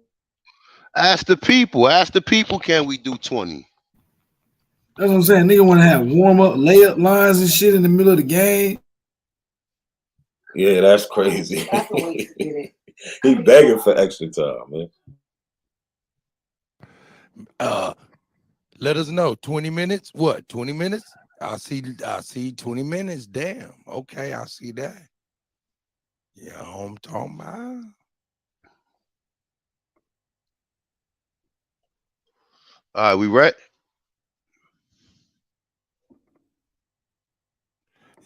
Ask the people. Ask the people, can we do 20? That's what I'm saying. Nigga want to have warm up, layup lines and shit in the middle of the game. Yeah, that's crazy. He begging for extra time, man. Let us know. 20 minutes? What? 20 minutes? I see 20 minutes. Damn. Okay, I see that. Yeah, I'm talking about. All right, we ready?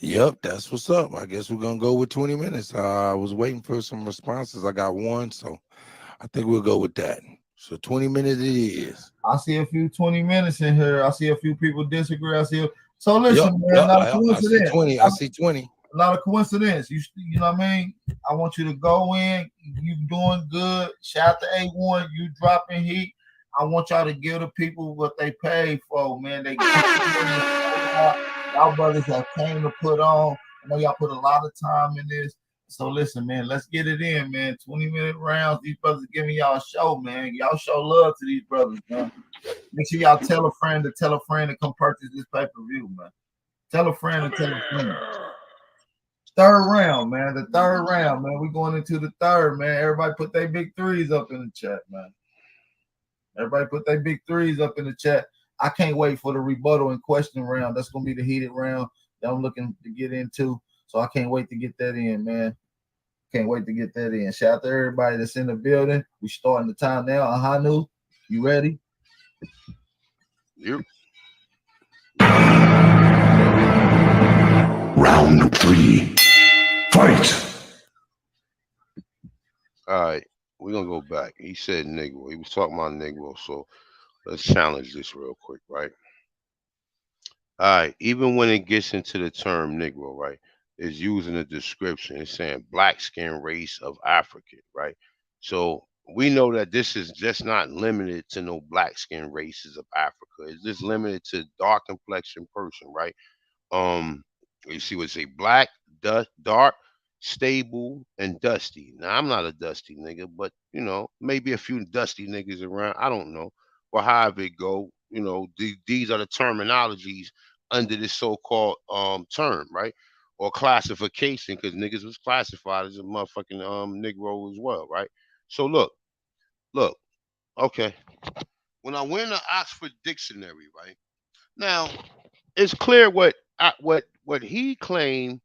Yep, that's what's up. I guess we're gonna go with 20 minutes. I was waiting for some responses. I got one, so I think we'll go with that. So 20 minutes it is. I see a few 20 minutes in here. I see a few people disagree. So listen, man, not a coincidence. I see 20. Not a coincidence. You know what I mean? I want you to go in. You doing good. Shout out to A1. You dropping heat. I want y'all to give the people what they paid for, man. Y'all brothers have came to put on. I know y'all put a lot of time in this. So listen, man, let's get it in, man. 20-minute rounds. These brothers giving y'all a show, man. Y'all show love to these brothers, man. Make sure y'all tell a friend to come purchase this pay-per-view, man. Tell a friend and tell a friend. Third round, man. The third round, man. We're going into the third, man. Everybody put their big threes up in the chat, man. Everybody put their big threes up in the chat. I can't wait for the rebuttal and question round. That's going to be the heated round that I'm looking to get into. So I can't wait to get that in, man. Can't wait to get that in. Shout out to everybody that's in the building. We starting the time now. Ahanu, you ready? Yep. Round 3. Fight. All right, we're gonna go back. He said Negro. He was talking about Negro. So let's challenge this real quick, right? All right, even when it gets into the term Negro, right, is using a description. It's saying black skin race of Africa, right? So we know that this is just not limited to no black skin races of Africa. It's just limited to dark complexion person, right? You see what say black, dark, stable, and dusty. Now I'm not a dusty nigga, but maybe a few dusty niggas around. I don't know. Or however it go, these are the terminologies under this so-called term, right? Or classification, because niggas was classified as a motherfucking Negro as well, right? So look, okay. When I went to Oxford Dictionary, right? Now, it's clear what he claimed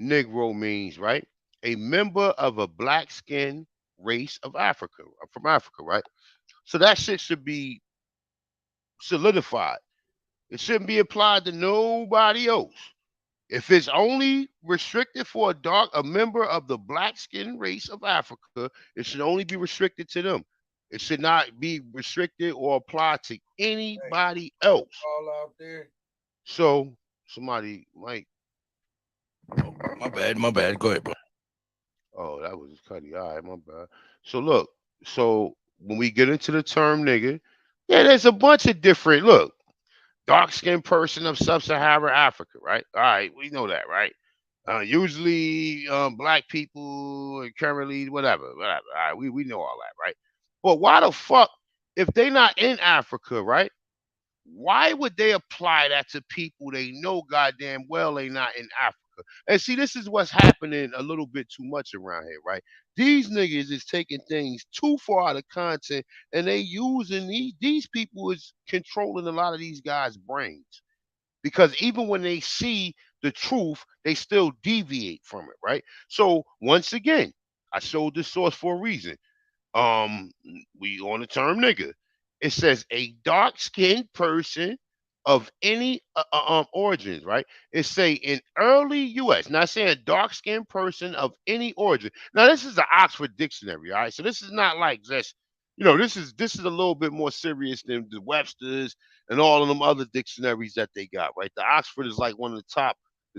Negro means, right? A member of a black skin race of Africa, from Africa, right? So that shit should be solidified. It shouldn't be applied to nobody else. If it's only restricted for a member of the black skin race of Africa, it should only be restricted to them. It should not be restricted or applied to anybody else. All out there. So somebody might. My bad. Go ahead, bro. Oh, that was Cuddy. All right, my bad. So look, so when we get into the term nigga, yeah, there's a bunch of different dark skinned person of sub-Saharan Africa, right? All right, we know that, right? Usually black people and currently whatever. All right, we know all that, right? But why the fuck, if they not in Africa, right? Why would they apply that to people they know goddamn well they not in Africa? And see, this is what's happening a little bit too much around here, right? These niggas is taking things too far out of content, and they using these people is controlling a lot of these guys' brains. Because even when they see the truth, they still deviate from it, right? So once again, I showed this source for a reason. We on the term nigga. It says a dark-skinned person of any origins, right? It say in early U.S. Not saying dark-skinned person of any origin. Now this is the Oxford Dictionary, all right. So this is not like just this is a little bit more serious than the Webster's and all of them other dictionaries that they got, right? The Oxford is like one of the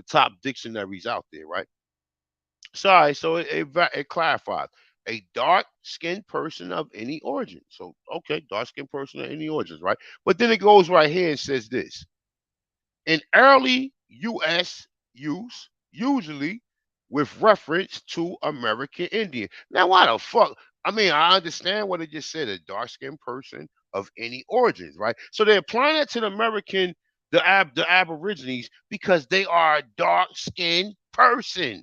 top dictionaries out there, right? Sorry, so it clarifies a dark-skinned person of any origin. So okay, dark-skinned person of any origins, right? But then it goes right here and says this: in early U.S. use, usually with reference to American Indian. Now, why the fuck? I mean, I understand what it just said: a dark-skinned person of any origins, right? So they're applying that to the American, the Aborigines, because they are a dark-skinned person.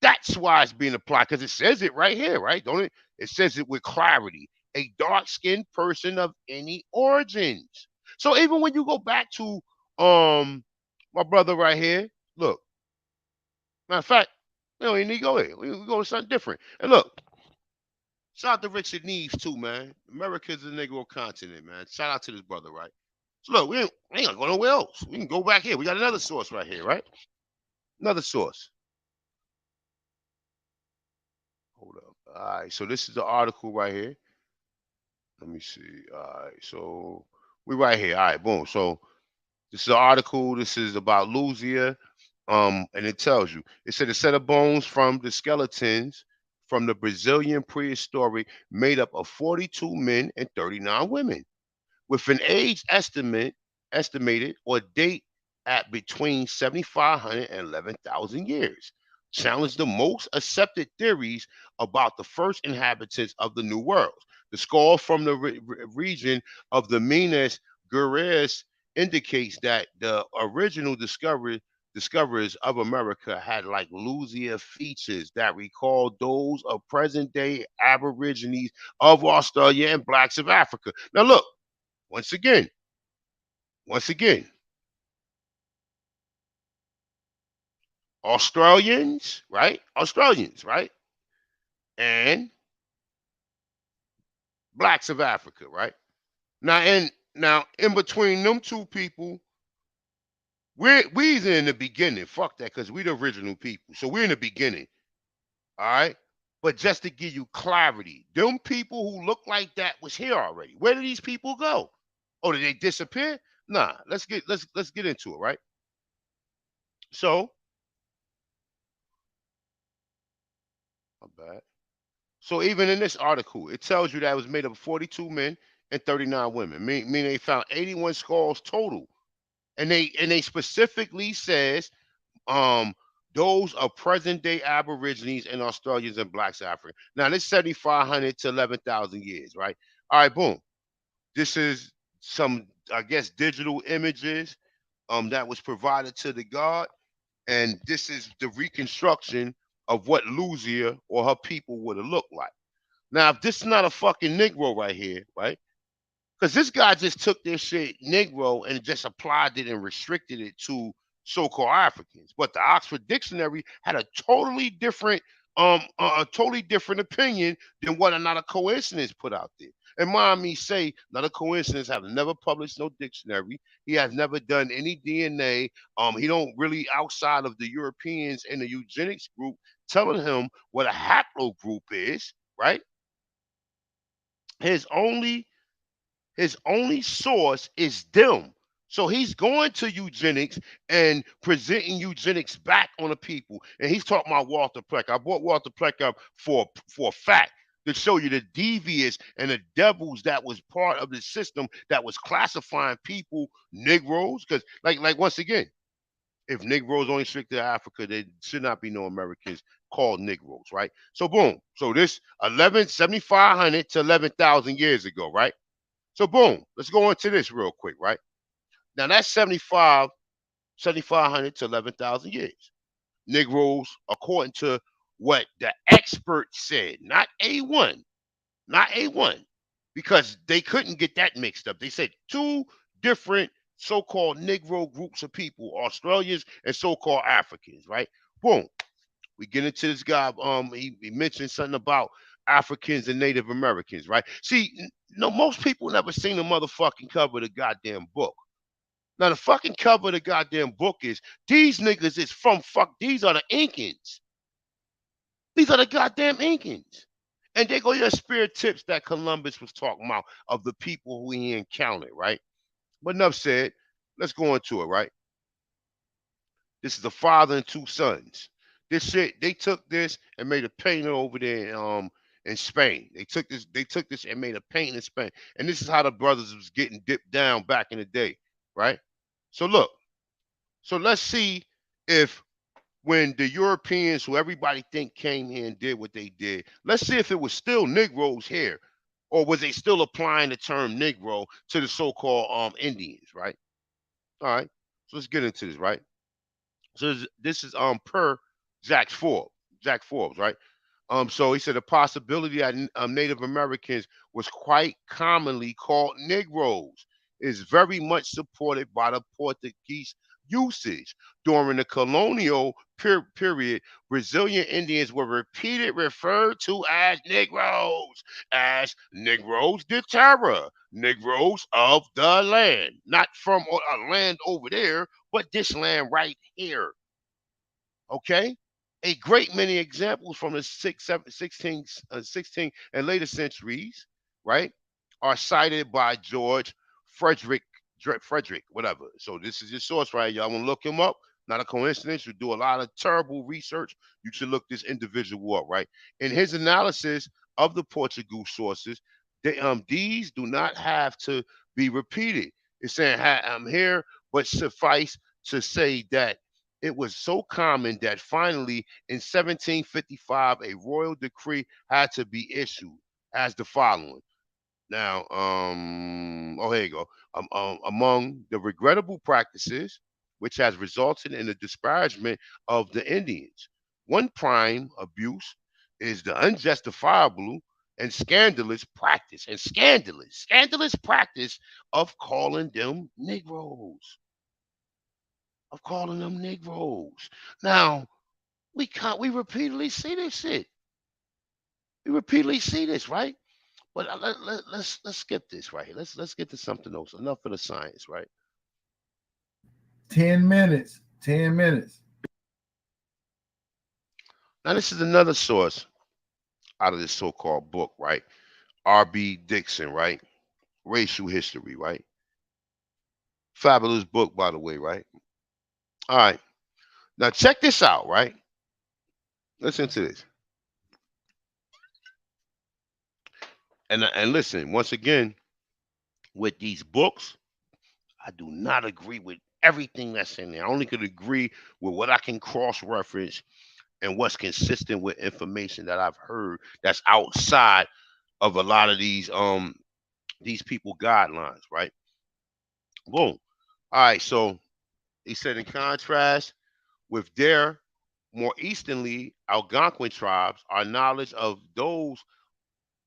That's why it's being applied, because it says it right here, right? Don't it? It says it with clarity. A dark-skinned person of any origins. So even when you go back to my brother right here, look. Matter of fact, we don't even need to go there. We go to something different. And look, shout out to Richard Neves too, man. America's a Negro continent, man. Shout out to this brother, right? So look, we ain't gonna go nowhere else. We can go back here. We got another source right here, right? Another source. Hold up. All right, so this is the article right here. Let me see. All right, so we right here. All right, boom. So this is an article. This is about Louisiana. And it tells you. It said a set of bones from the skeletons from the Brazilian prehistoric made up of 42 men and 39 women, with an age estimated or date at between 7,500 and 11,000 years. Challenge the most accepted theories about the first inhabitants of the New World. The skull from the region of the Minas Gerais indicates that the original discoverers of America had like Louisiana features that recall those of present-day Aborigines of Australia and blacks of Africa. Now look, once again, Australians, right? And blacks of Africa, right? Now in between them two people, We's in the beginning. Fuck that, because we the original people. So we're in the beginning. All right. But just to give you clarity, them people who look like that was here already. Where did these people go? Oh, did they disappear? Nah. Let's get into it, right? So, my bad. So even in this article, it tells you that it was made up of 42 men and 39 women. Meaning they found 81 skulls total. And they specifically says those are present day Aborigines and Australians and Blacks African. Now this 7,500 to 11,000 years, right? All right, boom. This is some, I guess, digital images that was provided to the god, and this is the reconstruction of what Luzia or her people would have looked like. Now, if this is not a fucking Negro right here, right? Because this guy just took this shit Negro and just applied it and restricted it to so-called Africans. But the Oxford Dictionary had a totally different opinion than what Another Coincidence put out there. And mind me say, Another Coincidence have never published no dictionary. He has never done any DNA. He don't really, outside of the Europeans and the eugenics group telling him what a haplogroup is, right? His only source is them. So he's going to eugenics and presenting eugenics back on the people. And he's talking about Walter Pleck. I brought Walter Pleck up for a fact to show you the devious and the devils that was part of the system that was classifying people Negroes. Because like once again, if Negroes only restricted to Africa, there should not be no Americans called Negroes, right? So boom. So this 7,500 to 11,000 years ago, right? So boom, let's go into this real quick, right? Now that's 7,500 to 11,000 years. Negroes, according to what the experts said, not A1, because they couldn't get that mixed up. They said two different so-called Negro groups of people, Australians and so-called Africans, right? Boom. We get into this guy. He mentioned something about Africans and Native Americans, right? See, most people never seen the motherfucking cover of the goddamn book. Now, the fucking cover of the goddamn book is, these niggas is from these are the Incans. These are the goddamn Incans. And they go your spirit tips that Columbus was talking about of the people who he encountered, right? But enough said. Let's go into it, right? This is a father and two sons. This shit, they took this and made a painting over there in Spain. They took this and made a painting in Spain. And this is how the brothers was getting dipped down back in the day, right? So look, so let's see if when the Europeans, who everybody think came here and did what they did, let's see if it was still Negroes here, or was they still applying the term Negro to the so-called Indians, right? All right, so let's get into this, right? So this is per Jack Forbes, right? So he said the possibility that Native Americans was quite commonly called Negroes is very much supported by the Portuguese usage. During the colonial period, Brazilian Indians were referred to as Negroes de terra, Negroes of the land, not from a land over there, but this land right here. Okay? A great many examples from the 16 and later centuries, right, are cited by George Frederick, whatever. So this is your source, right? Y'all want to look him up. Not a coincidence. You do a lot of terrible research. You should look this individual up, right? In his analysis of the Portuguese sources, these do not have to be repeated. It's saying I'm here, but suffice to say that it was so common that finally in 1755 a royal decree had to be issued as the following. Now, here you go. Among the regrettable practices which has resulted in the disparagement of the Indians, one prime abuse is the unjustifiable and scandalous practice, of calling them Negroes. Now, we repeatedly see this shit. We repeatedly see this, right? But let's skip this right here. Let's get to something else. Enough of the science, right? 10 minutes. 10 minutes. Now, this is another source out of this so-called book, right? R.B. Dixon, right? Racial History, right? Fabulous book, by the way, right? All right. Now, check this out, right? Listen to this. And listen, once again, with these books, I do not agree with everything that's in there. I only could agree with what I can cross-reference and what's consistent with information that I've heard that's outside of a lot of these people guidelines, right? Boom. All right, so he said in contrast with their more easternly Algonquin tribes, our knowledge of those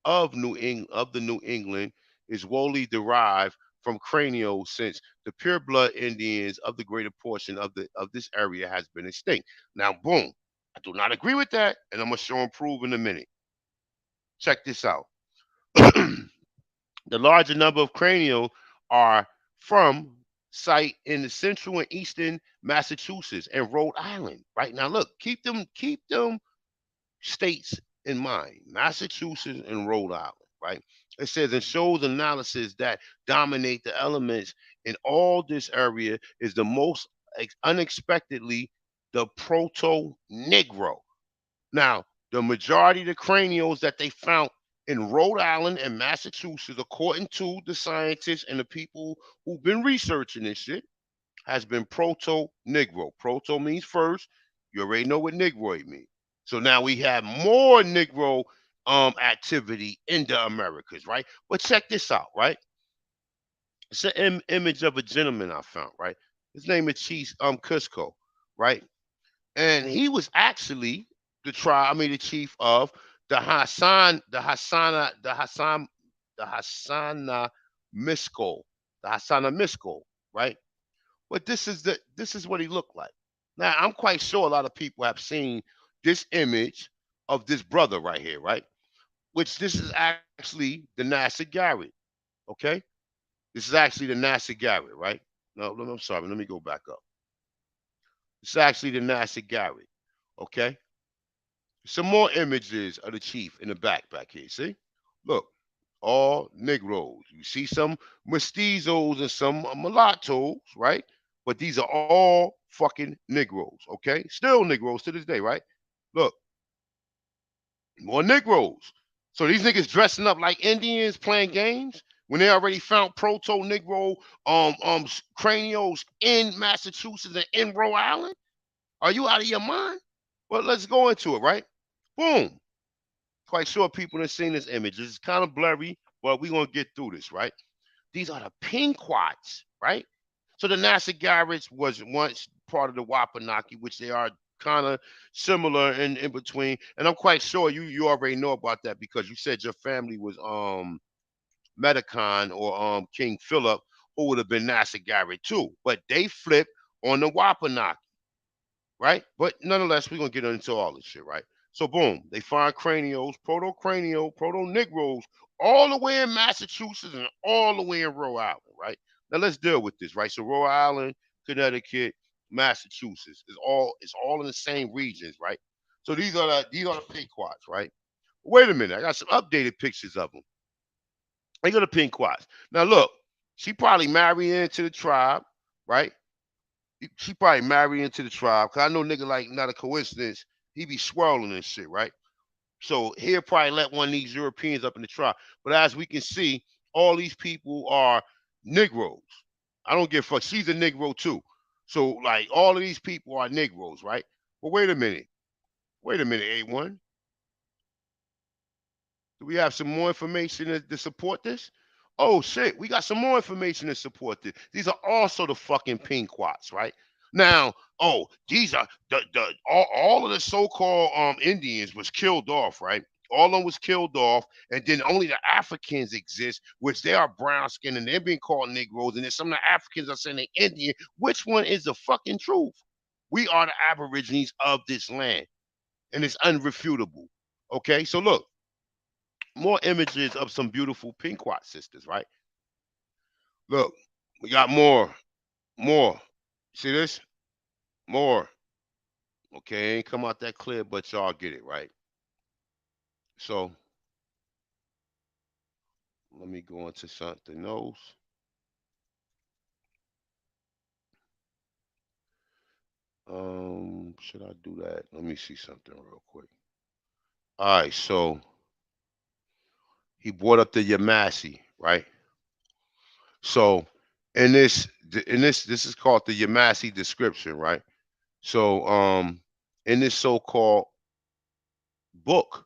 of the New England is wholly derived from cranios, since the pure blood Indians of the greater portion of this area has been extinct. Now, boom. I do not agree with that, and I'm gonna show and prove in a minute. Check this out. The larger number of cranial are from site in the central and eastern Massachusetts and Rhode Island. Right now, look, keep them states in mind, Massachusetts and Rhode Island, right? It says, and shows analysis that dominate the elements in all this area is the most unexpectedly the proto-Negro. Now, the majority of the cranials that they found in Rhode Island and Massachusetts, according to the scientists and the people who've been researching this shit, has been proto-Negro. Proto means first. You already know what Negroid means. So now we have more Negro activity in the Americas, right? But check this out, right? It's an image of a gentleman I found, right? His name is Chief Cusco, right? And he was actually the chief of the Hassana Misco, right? But this is what he looked like. Now, I'm quite sure a lot of people have seen this image of this brother right here, right? Which this is actually the NASA Garrett, okay? This is actually the NASA Garrett, right? No, I'm sorry. Let me go back up. It's actually the NASA Garrett, okay? Some more images of the chief in the back here. See? Look, all Negroes. You see some mestizos and some mulattoes, right? But these are all fucking Negroes, okay? Still Negroes to this day, right? Look, more Negroes. So these niggas dressing up like Indians playing games when they already found proto-Negro cranios in Massachusetts and in Rhode Island? Are you out of your mind? Well, let's go into it, right? Boom. Quite sure people have seen this image. It's kind of blurry, but we're going to get through this, right? These are the Pinquots, right? So the NASA Garretts was once part of the Wapanaki, which they are kind of similar in between. And I'm quite sure you already know about that because you said your family was Metacon or King Philip, who would have been NASA Garrett too. But they flipped on the Wapanaki, right? But nonetheless, we're going to get into all this shit, right? So boom, they find cranios, proto-Negroes, all the way in Massachusetts and all the way in Rhode Island, right? Now let's deal with this, right? So Rhode Island, Connecticut, Massachusetts it's all in the same regions, right? So these are the Pequots, right? Wait a minute, I got some updated pictures of them. They go to Pequots. Now look, she probably married into the tribe, right? She probably married into the tribe, cause I know nigga like not a coincidence. He be swirling and shit, right? So he'll probably let one of these Europeans up in the tribe. But as we can see, all these people are Negroes. I don't give a fuck. She's a Negro too. So like all of these people are Negroes, right? But wait a minute. A1. Do we have some more information to support this? Oh shit, we got some more information to support this. These are also the fucking Pequots, right? Now, these are all of the so-called Indians was killed off, right? All of them was killed off, and then only the Africans exist, which they are brown skinned and they're being called Negroes, and then some of the Africans are saying they're Indian. Which one is the fucking truth? We are the Aborigines of this land, and it's unrefutable. Okay, so look. More images of some beautiful Pequot sisters, right? Look, we got more. See this? More. Okay, ain't come out that clear, but y'all get it, right? So let me go into something else. Should I do that? Let me see something real quick. All right, so he brought up the Yamasi, right? So this is called the Yamasi description, right? So in this so-called book,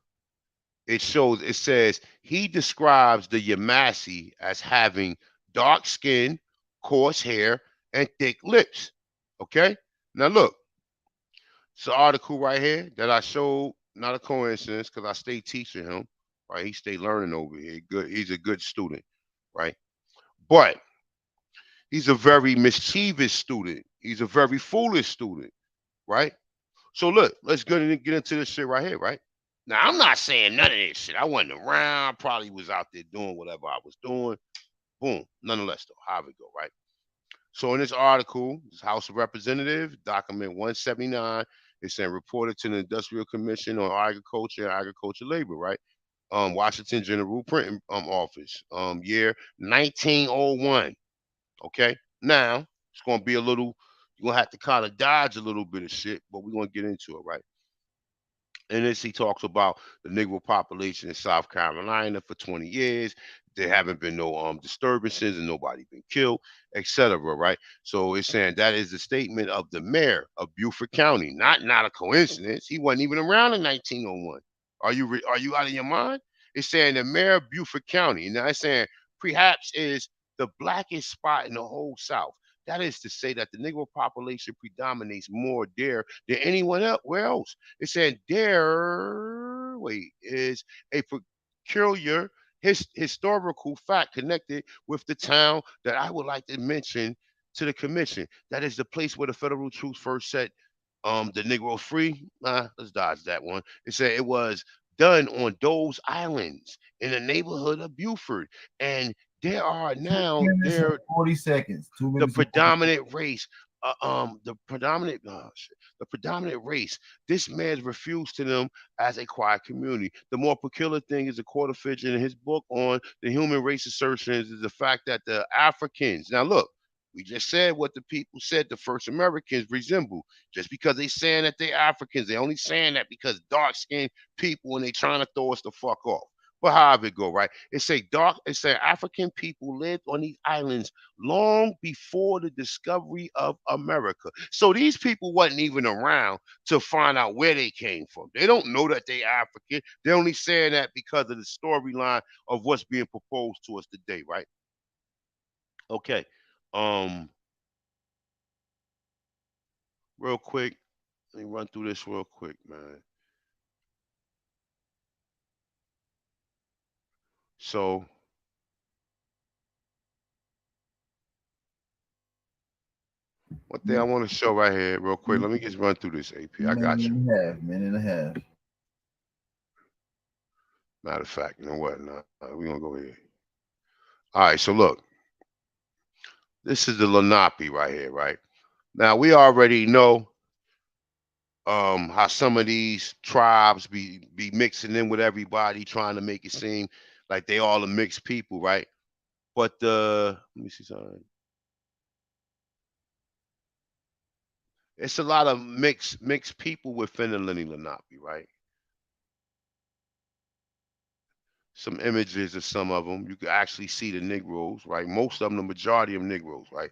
it says he describes the Yamasi as having dark skin, coarse hair, and thick lips. Okay? Now look, it's an article right here that I showed, not a coincidence, because I stay teaching him, right? He stay learning over here. Good, he's a good student, right? But he's a very mischievous student. He's a very foolish student, right? So look, let's get into this shit right here, right? Now I'm not saying none of this shit. I wasn't around. Probably was out there doing whatever I was doing. Boom. Nonetheless, though, how it go, right? So in this article, this House of Representatives, document 179, it's saying reported to the Industrial Commission on Agriculture and Agriculture Labor, right? Washington General Printing Office, year 1901. Okay. Now it's gonna be a little. You're gonna have to kind of dodge a little bit of shit, but we're gonna get into it, right? In this, he talks about the Negro population in South Carolina for 20 years. There haven't been no disturbances and nobody been killed, etc. Right? So it's saying that is the statement of the mayor of Beaufort County. Not a coincidence. He wasn't even around in 1901. Are you out of your mind? It's saying the mayor of Beaufort County. And it's saying perhaps is the blackest spot in the whole South. That is to say that the Negro population predominates more there than anyone else. It said there, is a peculiar historical fact connected with the town that I would like to mention to the commission. That is the place where the federal troops first set the Negro free. Let's dodge that one. It said it was done on those islands in the neighborhood of Beaufort. And there are 2 now minutes and there 40 seconds. 2 the minutes and 40 predominant race, the predominant race. This man refused to them as a quiet community. The more peculiar thing is the quarter fidget in his book on the human race assertions is the fact that the Africans. Now look, we just said what the people said the first Americans resemble. Just because they saying that they Africans, they only saying that because dark-skinned people and they trying to throw us the fuck off. But however it go, right? It say African people lived on these islands long before the discovery of America. So these people wasn't even around to find out where they came from. They don't know that they African. They're only saying that because of the storyline of what's being proposed to us today, right? Okay. Real quick, let me run through this real quick, man. So one thing I want to show right here, real quick. Let me just run through this, AP. I got you. minute and a half. Matter of fact, you know what? Nah, we're gonna go here. All right, so look. This is the Lenape right here, right? Now we already know how some of these tribes be mixing in with everybody, trying to make it seem like they all a mixed people, right? But let me see something. It's a lot of mixed people within the Lenape, right? Some images of some of them. You can actually see the Negroes, right? Most of them, the majority of Negroes, right?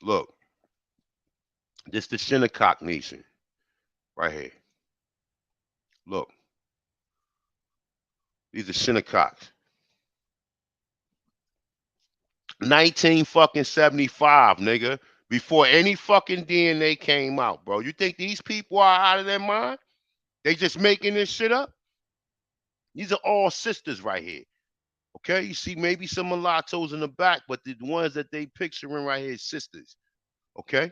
Look, this the Shinnecock Nation, right here. Look, these are Shinnecocks. 1975, nigga. Before any fucking DNA came out, bro. You think these people are out of their mind? They just making this shit up? These are all sisters right here. Okay, you see maybe some mulattoes in the back, but the ones that they picturing right here is sisters. Okay.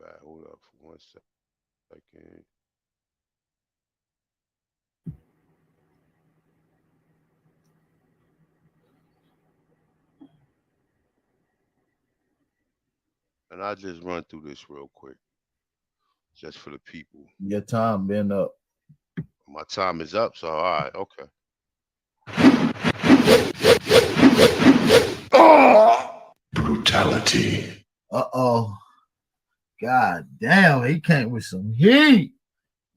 bad. Hold up for 1 second. And I just run through this real quick, just for the people. Your time been up. My time is up, so all right, okay. Brutality. Uh-oh. God damn, he came with some heat.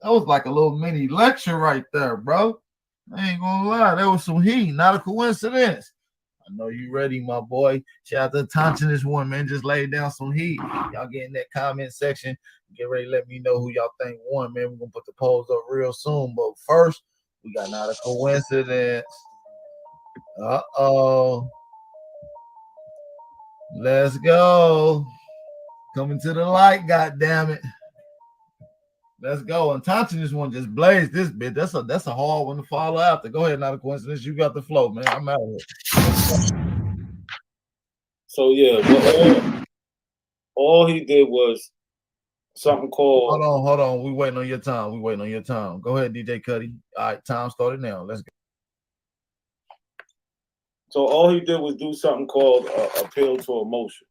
That was like a little mini lecture right there, bro. I ain't gonna lie, that was some heat, not a coincidence. I know you ready, my boy. Shout out to Thompson, this one, man. Just laid down some heat. Y'all get in that comment section. Get ready to let me know who y'all think won, man. We're gonna put the polls up real soon. But first, we got not a coincidence. Uh-oh. Let's go. Coming to the light, god damn it. Let's go. And Thompson, this one just blazed this bit. That's a hard one to follow after. Go ahead, not a coincidence. You got the flow, man. I'm out of here. So yeah, all he did was something called. Hold on. We waiting on your time. Go ahead, DJ Cuddy. All right, time started now. Let's go. So all he did was do something called appeal to emotion,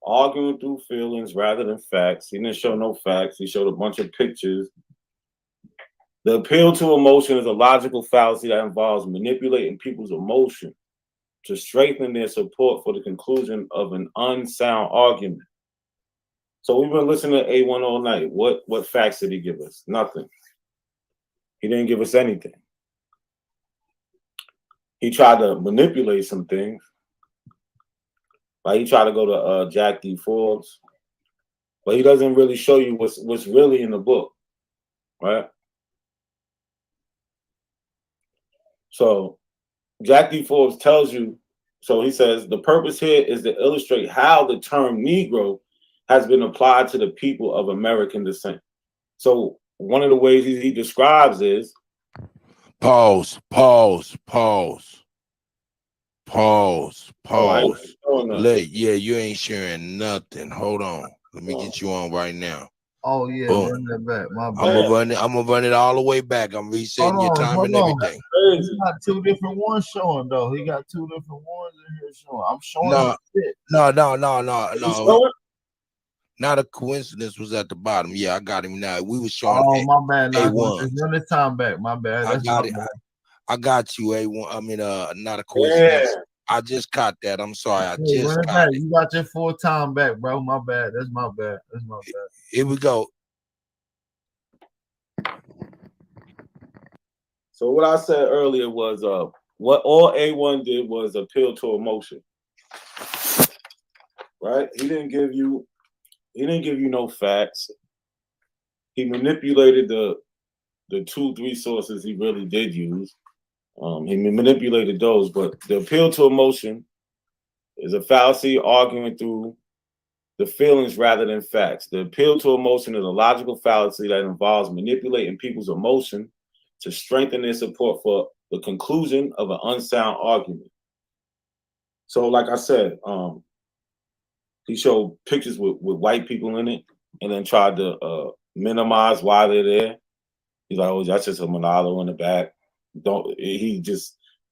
arguing through feelings rather than facts. He didn't show no facts. He showed a bunch of pictures. The appeal to emotion is a logical fallacy that involves manipulating people's emotion to strengthen their support for the conclusion of an unsound argument. So we've been listening to A1 all night. What facts did he give us? Nothing. He didn't give us anything. He tried to manipulate some things. Like he tried to go to Jack D. Forbes, but he doesn't really show you what's really in the book, right? So Jack D. Forbes tells you, so he says, the purpose here is to illustrate how the term Negro has been applied to the people of American descent. So one of the ways he describes is Pause. Look, yeah, you ain't sharing nothing. Hold on. Let me get you on right now. Oh yeah, boom. run that back. My bad. I'm gonna run it all the way back. I'm resetting your time and everything. He got two different ones showing though. He got two different ones in here showing. I'm showing No. Not a coincidence was at the bottom. Yeah, I got him now. We was showing. Oh, my bad. A1. Run the time back. My bad. I got it. I got you. A1. I mean, not a coincidence. Yeah. I just caught that. I'm sorry. I just got it. You got your full time back, bro. My bad. That's my bad. Here we go. So what I said earlier was what all A1 did was appeal to emotion. Right? He didn't give you no facts. He manipulated the 2-3 sources he really did use. He manipulated those, but the appeal to emotion is a fallacy arguing through the feelings rather than facts. The appeal to emotion is a logical fallacy that involves manipulating people's emotion to strengthen their support for the conclusion of an unsound argument. So, like I said, he showed pictures with white people in it and then tried to minimize why they're there. He's like, oh, that's just a mulatto in the back.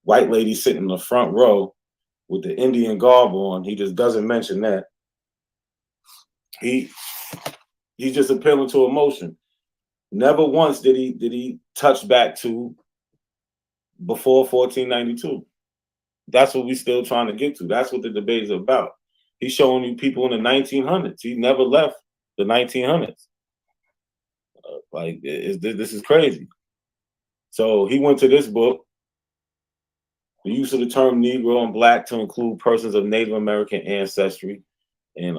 White lady sitting in the front row with the Indian garb on. He just doesn't mention that. He's just appealing to emotion. Never once did he touch back to before 1492. That's what we're still trying to get to. That's what the debate is about. He's showing you people in the 1900s. He never left the 1900s. This is crazy. So he went to this book, The Use of the Term Negro and Black to Include Persons of Native American Ancestry in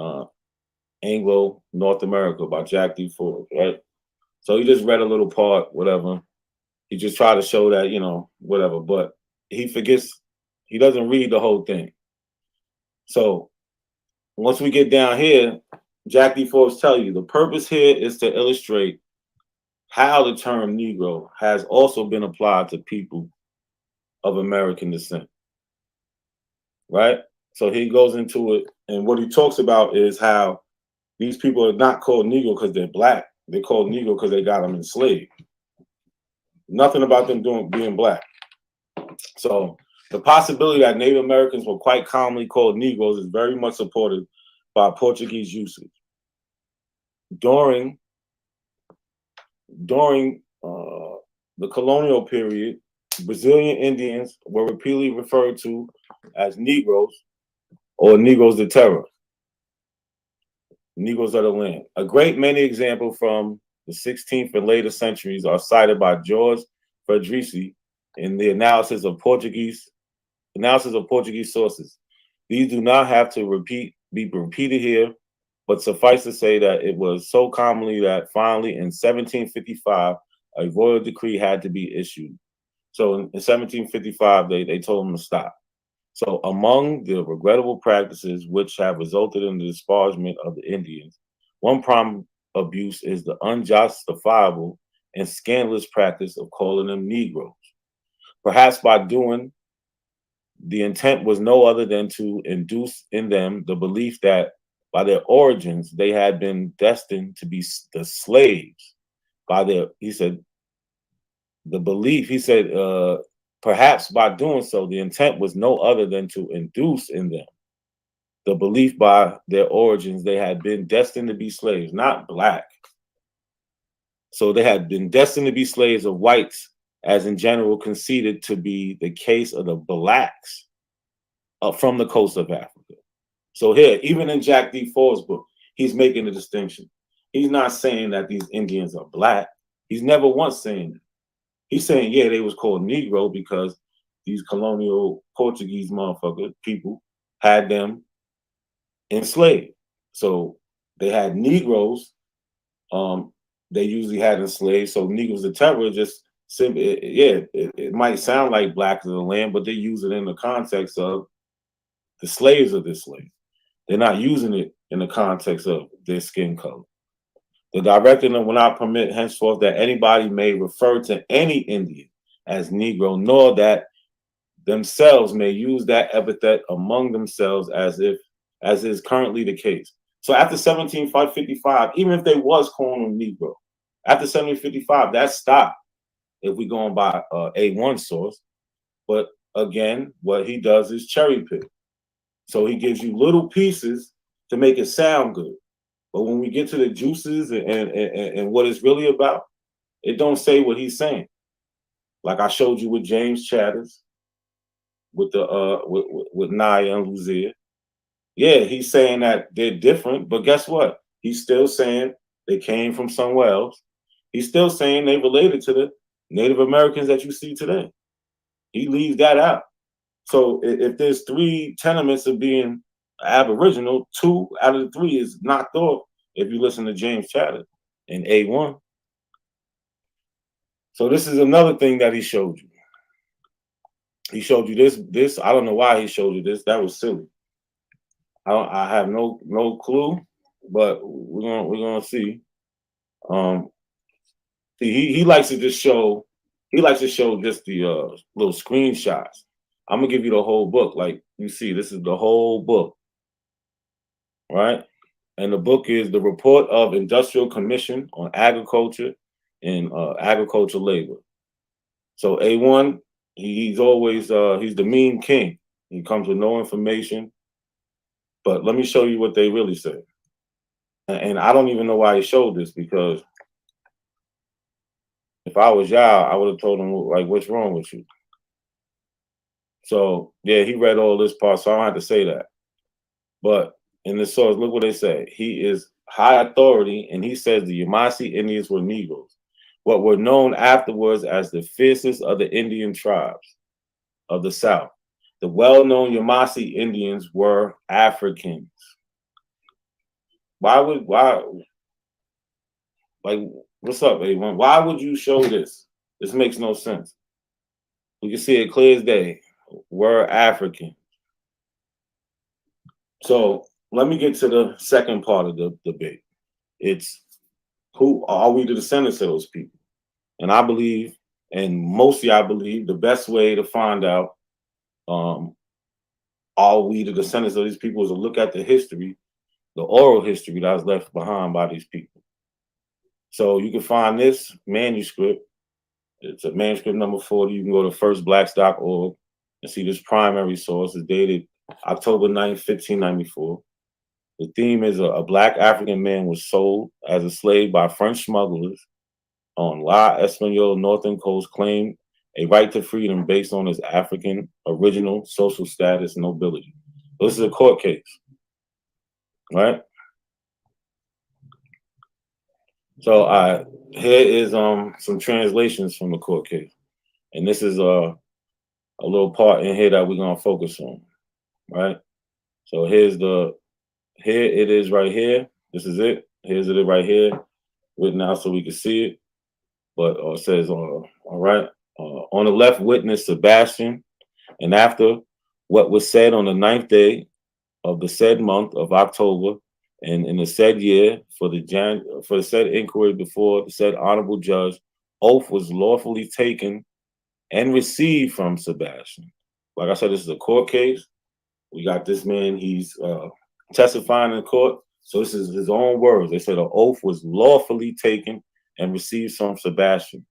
Anglo North America by Jack D. Forbes, right? So he just read a little part, whatever. He just tried to show that, whatever, but he forgets, he doesn't read the whole thing. So once we get down here, Jack D. Forbes tell you the purpose here is to illustrate how the term Negro has also been applied to people of American descent, right? So he goes into it, and what he talks about is how these people are not called Negro because they're black. They're called Negro because they got them enslaved. Nothing about them being black. So the possibility that Native Americans were quite commonly called Negroes is very much supported by Portuguese usage. During the colonial period, Brazilian Indians were repeatedly referred to as Negroes or Negros de Terra, Negroes of the land. A great many examples from the 16th and later centuries are cited by George Frederici in the analysis of Portuguese sources. These do not have to be repeated here, but suffice to say that it was so commonly that finally in 1755, a royal decree had to be issued. So in 1755, they told them to stop. So among the regrettable practices which have resulted in the disparagement of the Indians, one prime abuse is the unjustifiable and scandalous practice of calling them Negroes. Perhaps by doing, the intent was no other than to induce in them the belief that by their origins, they had been destined to be the slaves. Perhaps by doing so, the intent was no other than to induce in them the belief by their origins they had been destined to be slaves, not black. So they had been destined to be slaves of whites, as in general conceded to be the case of the blacks from the coast of Africa. So here, even in Jack D. Ford's book, he's making a distinction. He's not saying that these Indians are black. He's never once saying that. He's saying, yeah, they was called Negro because these colonial Portuguese motherfucker people had them enslaved. So they had Negroes, they usually had enslaved. So Negroes de Terra just simply, it might sound like black of the land, but they use it in the context of the slaves of this slave. They're not using it in the context of their skin color. The director will not permit henceforth that anybody may refer to any Indian as Negro, nor that themselves may use that epithet among themselves as is currently the case. So after 1755, even if they was calling them Negro, after 1755, that stopped if we going by A1 source. But again, what he does is cherry pick. So he gives you little pieces to make it sound good. But when we get to the juices and what it's really about, it don't say what he's saying. Like I showed you with James Chatters, with Naya and Lucia. Yeah, he's saying that they're different, but guess what? He's still saying they came from somewhere else. He's still saying they related to the Native Americans that you see today. He leaves that out. So if there's 3 tenements of being Aboriginal, 2 out of the 3 is knocked off if you listen to James Chatter in A1. So this is another thing that he showed you. He showed you this. I don't know why he showed you this. That was silly. I have no clue, but we're gonna see. He likes to just show. He likes to show just the little screenshots. I'm gonna give you the whole book. Like you see, this is the whole book, right? And the book is the Report of Industrial Commission on Agriculture and Agricultural Labor. So A1, he's always he's the meme king. He comes with no information. But let me show you what they really say. And I don't even know why he showed this, because if I was y'all, I would have told him, like, what's wrong with you? So yeah, he read all this part, so I don't have to say that. But in the source, look what they say. He is high authority, and he says the Yamasee Indians were Negroes, what were known afterwards as the fiercest of the Indian tribes of the South. The well-known Yamasee Indians were Africans. Why, like, what's up, A1? Why would you show this? This makes no sense. We can see it clear as day. We're African. So let me get to the second part of the debate. It's, who are we the descendants of those people? And I believe, and mostly I believe, the best way to find out are we the descendants of these people is to look at the history the oral history that was left behind by these people. So you can find this manuscript. It's a manuscript number 40. You can go to firstblacks.org and see this primary source. It's dated October 9th, 1594. The theme is a black African man was sold as a slave by French smugglers on La Espagnole northern coast, claimed a right to freedom based on his African original social status and nobility. This is a court case, right? So here is some translations from the court case, and this is a little part in here that we're gonna focus on, right? So here it is right here. This is it. Here's it right here, written out so we can see it. But it says, all right, on the left, witness Sebastian, and after what was said on the 9th day of the said month of October, and in the said year, for the said inquiry before the said honorable judge, oath was lawfully taken and received from Sebastian. Like I said, this is a court case. We got this man, he's testifying in court. So this is his own words. They said an oath was lawfully taken and received from Sebastian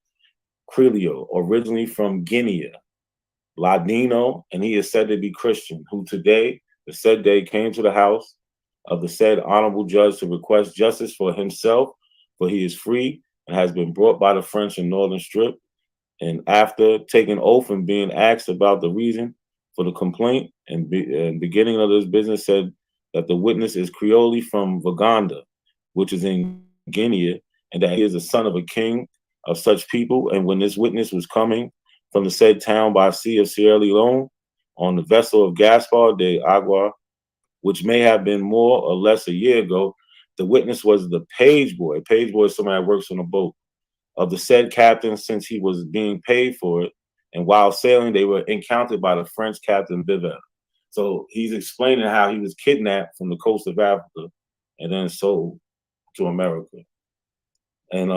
Crilio, originally from Guinea, Ladino, and he is said to be Christian, who today, the said day, came to the house of the said honorable judge to request justice for himself, for he is free and has been brought by the French in Northern Strip. And after taking oath and being asked about the reason for the complaint and beginning of this business, said that the witness is Creole from Vaganda, which is in Guinea, and that he is the son of a king of such people. And when this witness was coming from the said town by sea of Sierra Leone on the vessel of Gaspar de Agua, which may have been more or less a year ago, the witness was the page boy. A page boy is somebody that works on a boat of the said captain, since he was being paid for it. And while sailing, they were encountered by the French captain Bivel. So he's explaining how he was kidnapped from the coast of Africa and then sold to America. And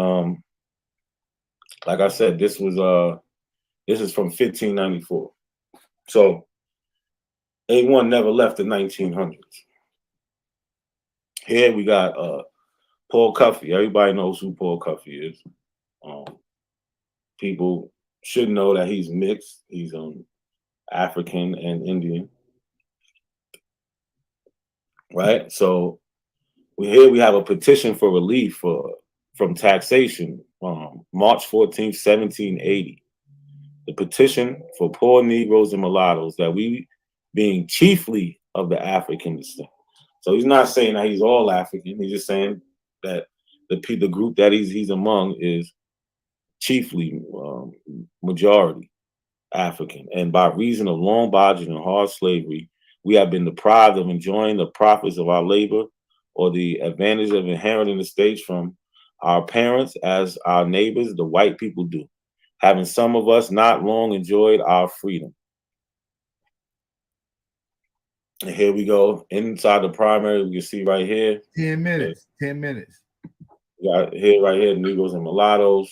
like I said, this is from 1594. So A1 never left the 1900s. Here we got Paul Cuffey. Everybody knows who Paul Cuffey is. People should know that he's mixed. He's African and Indian, right? So we have a petition for relief from taxation, March 14th, 1780. The petition for poor Negroes and mulattoes, that we, being chiefly of the African descent. So he's not saying that he's all African. He's just saying that the group that he's among is chiefly majority African. And by reason of long bondage and hard slavery, we have been deprived of enjoying the profits of our labor or the advantage of inheriting estates from our parents as our neighbors, the white people, do, having some of us not long enjoyed our freedom. And here we go. Inside the primary, we can see right here. 10 minutes. 10 minutes. We got here right here, Negroes and mulattoes.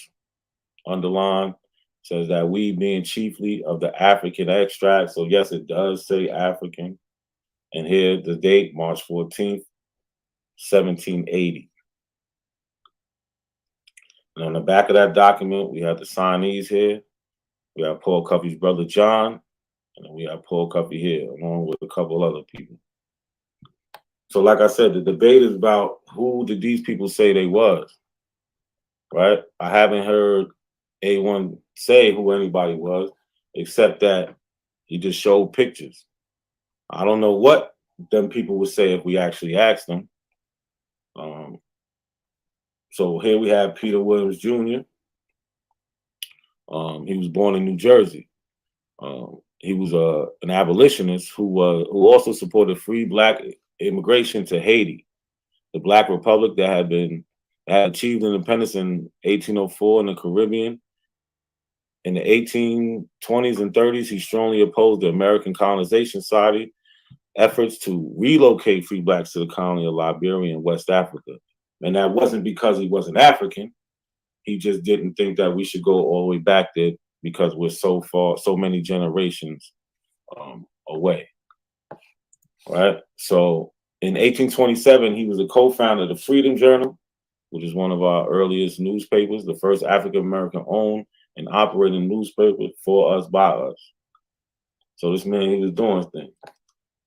Underline says that we, being chiefly of the African extract. So yes, it does say African. And here the date, March 14th, 1780. And on the back of that document, we have the signees here. We have Paul Cuffey's brother John, and then we have Paul Cuffey here, along with a couple other people. So like I said, the debate is about who did these people say they was, right? I haven't heard A1 say who anybody was, except that he just showed pictures. I don't know what them people would say if we actually asked them. So here we have Peter Williams Jr. He was born in New Jersey. He was an abolitionist who also supported free black immigration to Haiti, the Black Republic that had achieved independence in 1804 in the Caribbean. In the 1820s and 30s, he strongly opposed the American Colonization Society efforts to relocate free blacks to the colony of Liberia and West Africa. And that wasn't because he wasn't African. He just didn't think that we should go all the way back there because we're so many generations away, right? So In 1827, he was a co-founder of the Freedom Journal, which is one of our earliest newspapers, the first African-American owned and operating newspaper for us, by us. So this man, he was doing things.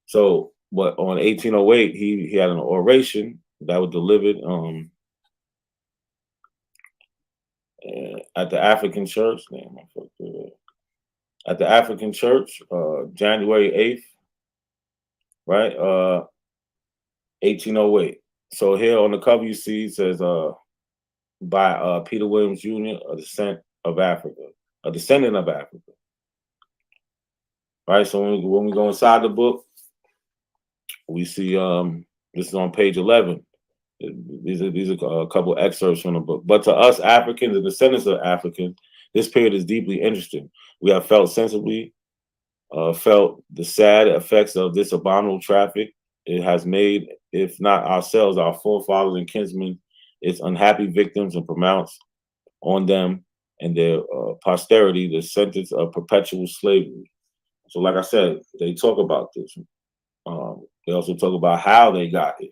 So, but on 1808, he had an oration that was delivered at the African church. At the African church, January 8th, right? 1808. So here on the cover you see it says by Peter Williams Jr., a descendant of Africa. Right. So when we go inside the book, we see this is on page 11. These are a couple excerpts from the book. But to us Africans and descendants of Africans, this period is deeply interesting. We have felt sensibly felt the sad effects of this abominable traffic. It has made, if not ourselves, our forefathers and kinsmen, its unhappy victims, and pronounced on them and their posterity the sentence of perpetual slavery. So like I said, they talk about this. They also talk about how they got here.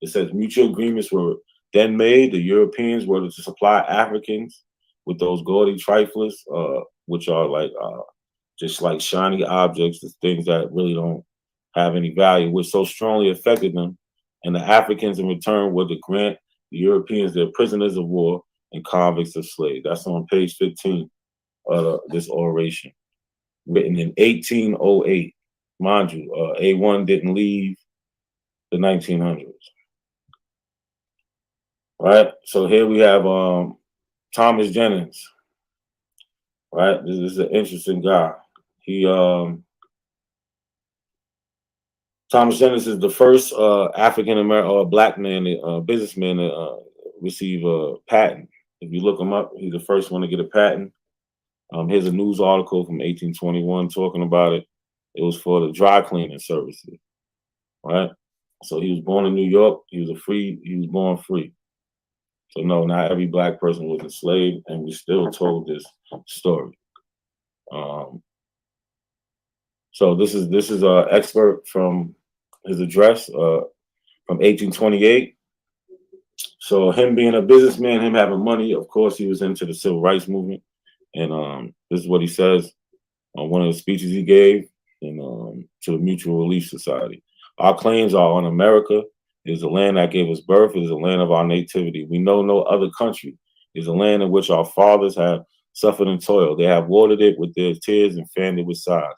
It says mutual agreements were then made. The Europeans were to supply Africans with those gaudy triflers, which are like just like shiny objects, the things that really don't have any value, which so strongly affected them. And the Africans in return were to grant the Europeans their prisoners of war and convicts of slaves. That's on page 15 of this oration, written in 1808. Mind you, A1 didn't leave the 1900s. Right? So here we have Thomas Jennings. Right? This is an interesting guy. Thomas Jennings is the first African American or black man, businessman to receive a patent. If you look him up, he's the first one to get a patent. Here's a news article from 1821 talking about it. It was for the dry cleaning services, right? So he was born in New York. He was born free. So no, not every black person was enslaved, and we still told this story. So this is an excerpt from his address from 1828. So him being a businessman, him having money, of course, he was into the civil rights movement. And this is what he says on one of the speeches he gave to the Mutual Relief Society. Our claims are on America. It is the land that gave us birth. It is the land of our nativity. We know no other country. It is a land in which our fathers have suffered and toiled. They have watered it with their tears and fanned it with sighs.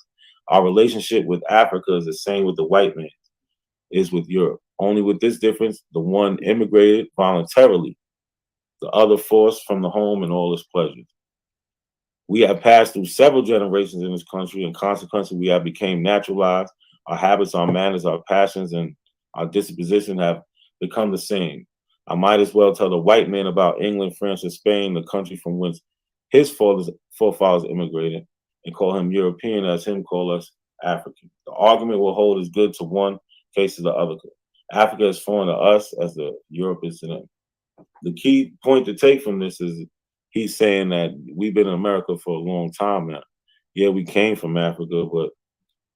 Our relationship with Africa is the same with the white man is with Europe. Only with this difference, the one immigrated voluntarily, the other forced from the home and all its pleasures. We have passed through several generations in this country, and consequently, we have become naturalized. Our habits, our manners, our passions, and our disposition have become the same. I might as well tell the white man about England, France, or Spain, the country from whence his forefathers immigrated, and call him European as him call us African. The argument will hold as good to one case as the other. Africa is foreign to us as the Europe is to them. The key point to take from this is he's saying that we've been in America for a long time now. Yeah, we came from Africa, but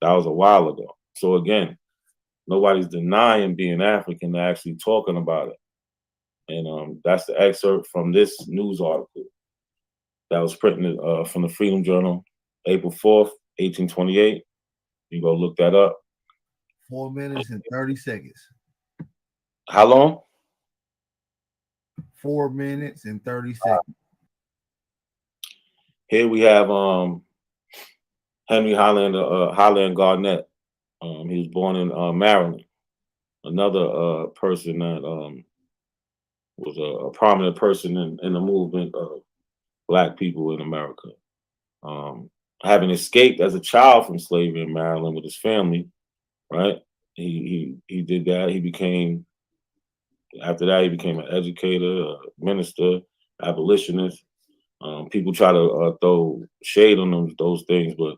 that was a while ago. So again, nobody's denying being African, they're actually talking about it. And that's the excerpt from this news article that was printed from the Freedom Journal, April 4th, 1828. You go look that up. 4 minutes and 30 seconds. How long? 4 minutes and 30 seconds. Here we have Henry Highland Garnett. He was born in Maryland. Another person that was a prominent person in the movement of Black people in America. Having escaped as a child from slavery in Maryland with his family, right? He did that. After that, he became an educator, a minister, abolitionist. People try to throw shade on those things, but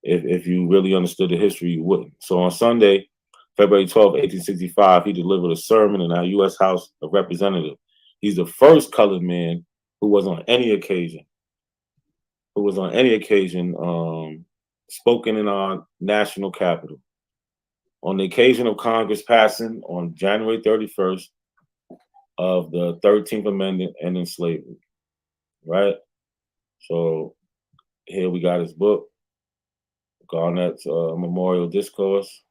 if you really understood the history, you wouldn't. So on Sunday, February 12, 1865, he delivered a sermon in our U.S. House of Representatives. He's the first colored man who was on any occasion spoken in our national capital on the occasion of Congress passing on January 31st of the 13th Amendment ending slavery, right? So here we got his book, Garnett's Memorial Discourse.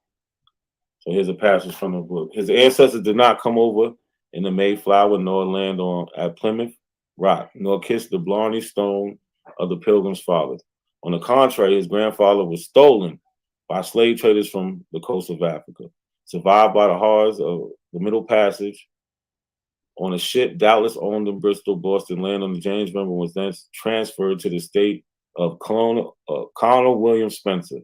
So here's a passage from the book. His ancestors did not come over in the Mayflower, nor land at Plymouth Rock, nor kiss the Blarney Stone of the Pilgrim's fathers. On the contrary, his grandfather was stolen by slave traders from the coast of Africa, survived by the horrors of the Middle Passage on a ship doubtless owned in Bristol, Boston, land on the James River, was then transferred to the state of Colonel William Spencer.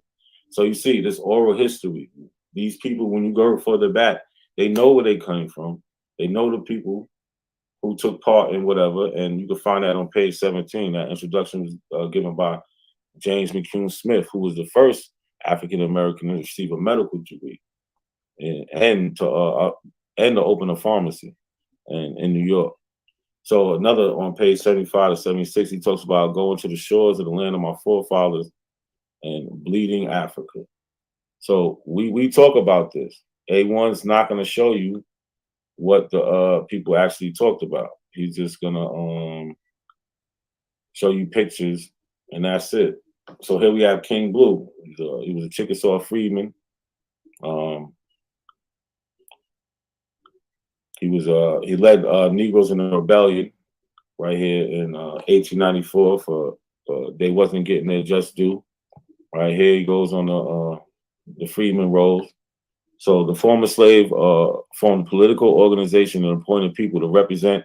So you see this oral history. These people, when you go further back, they know where they came from. They know the people who took part in whatever, and you can find that on page 17. That introduction was given by James McCune Smith, who was the first African American to receive a medical degree and to open a pharmacy in New York. So another on page 75 to 76, he talks about going to the shores of the land of my forefathers and bleeding Africa. So we talk about this. A1's not going to show you what the people actually talked about. He's just going to show you pictures, and that's it. So here we have King Blue. He was a Chickasaw freedman. He led Negroes in a rebellion right here in 1894 for they wasn't getting their just due. Right here he goes on the freedman rolls. So the former slave formed a political organization and appointed people to represent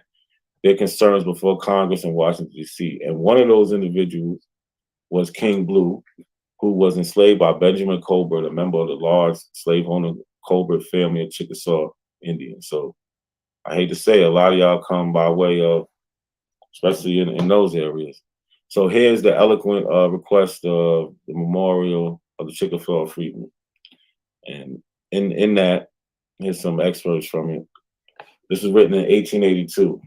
their concerns before Congress in Washington, D.C. And one of those individuals was King Blue, who was enslaved by Benjamin Colbert, a member of the large slaveholder Colbert family of Chickasaw Indians. So I hate to say, a lot of y'all come by way of, especially in those areas. So here's the eloquent request of the memorial of the Chickasaw freedmen. And in that, here's some excerpts from it. This was written in 1882.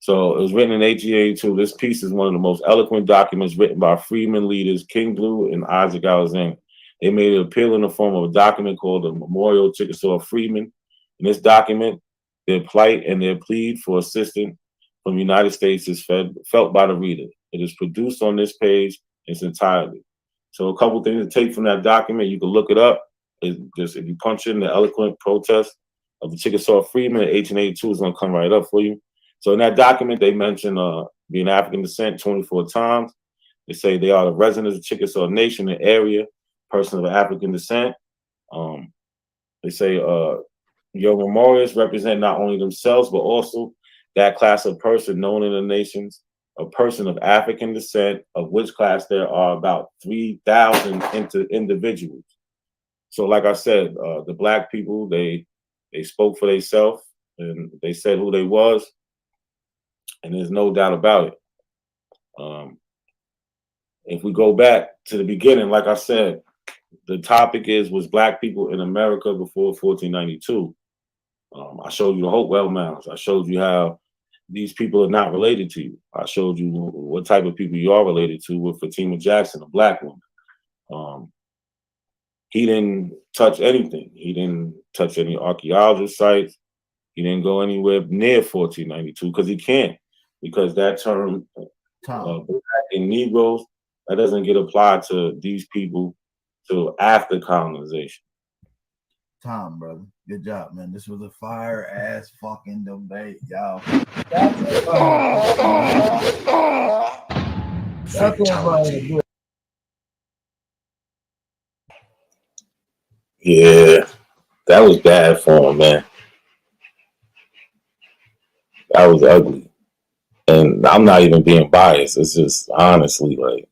So it was written in 1882. This piece is one of the most eloquent documents written by freedmen leaders King Blue and Isaac Alexander. They made it appeal in the form of a document called the Memorial of Chickasaw Freedmen. In this document, their plight and their plea for assistance from the United States is felt by the reader. It is produced on this page in its entirety. So a couple things to take from that document, you can look it up. It's just if you punch in the eloquent protest of the Chickasaw Freedmen in 1882, it's going to come right up for you. So in that document, they mention being African descent 24 times. They say they are the residents of Chickasaw Nation, an area, person of African descent. They say your memorials represent not only themselves, but also that class of person known in the nations, a person of African descent, of which class there are about 3,000 individuals. So like I said, the Black people, they spoke for themselves and they said who they was. And there's no doubt about it. If we go back to the beginning, like I said, the topic was Black people in America before 1492. I showed you the Hopewell Mounds. I showed you how these people are not related to you. I showed you what type of people you are related to with Fatima Jackson, a Black woman. He didn't touch anything. He didn't touch any archaeological sites. He didn't go anywhere near 1492 because he can't. Because that term, Black and Negroes, that doesn't get applied to these people till after colonization. Tom, brother. Good job, man. This was a fire ass fucking debate, y'all. Yeah, that was bad for him, man. That was ugly. And I'm not even being biased. It's just honestly like.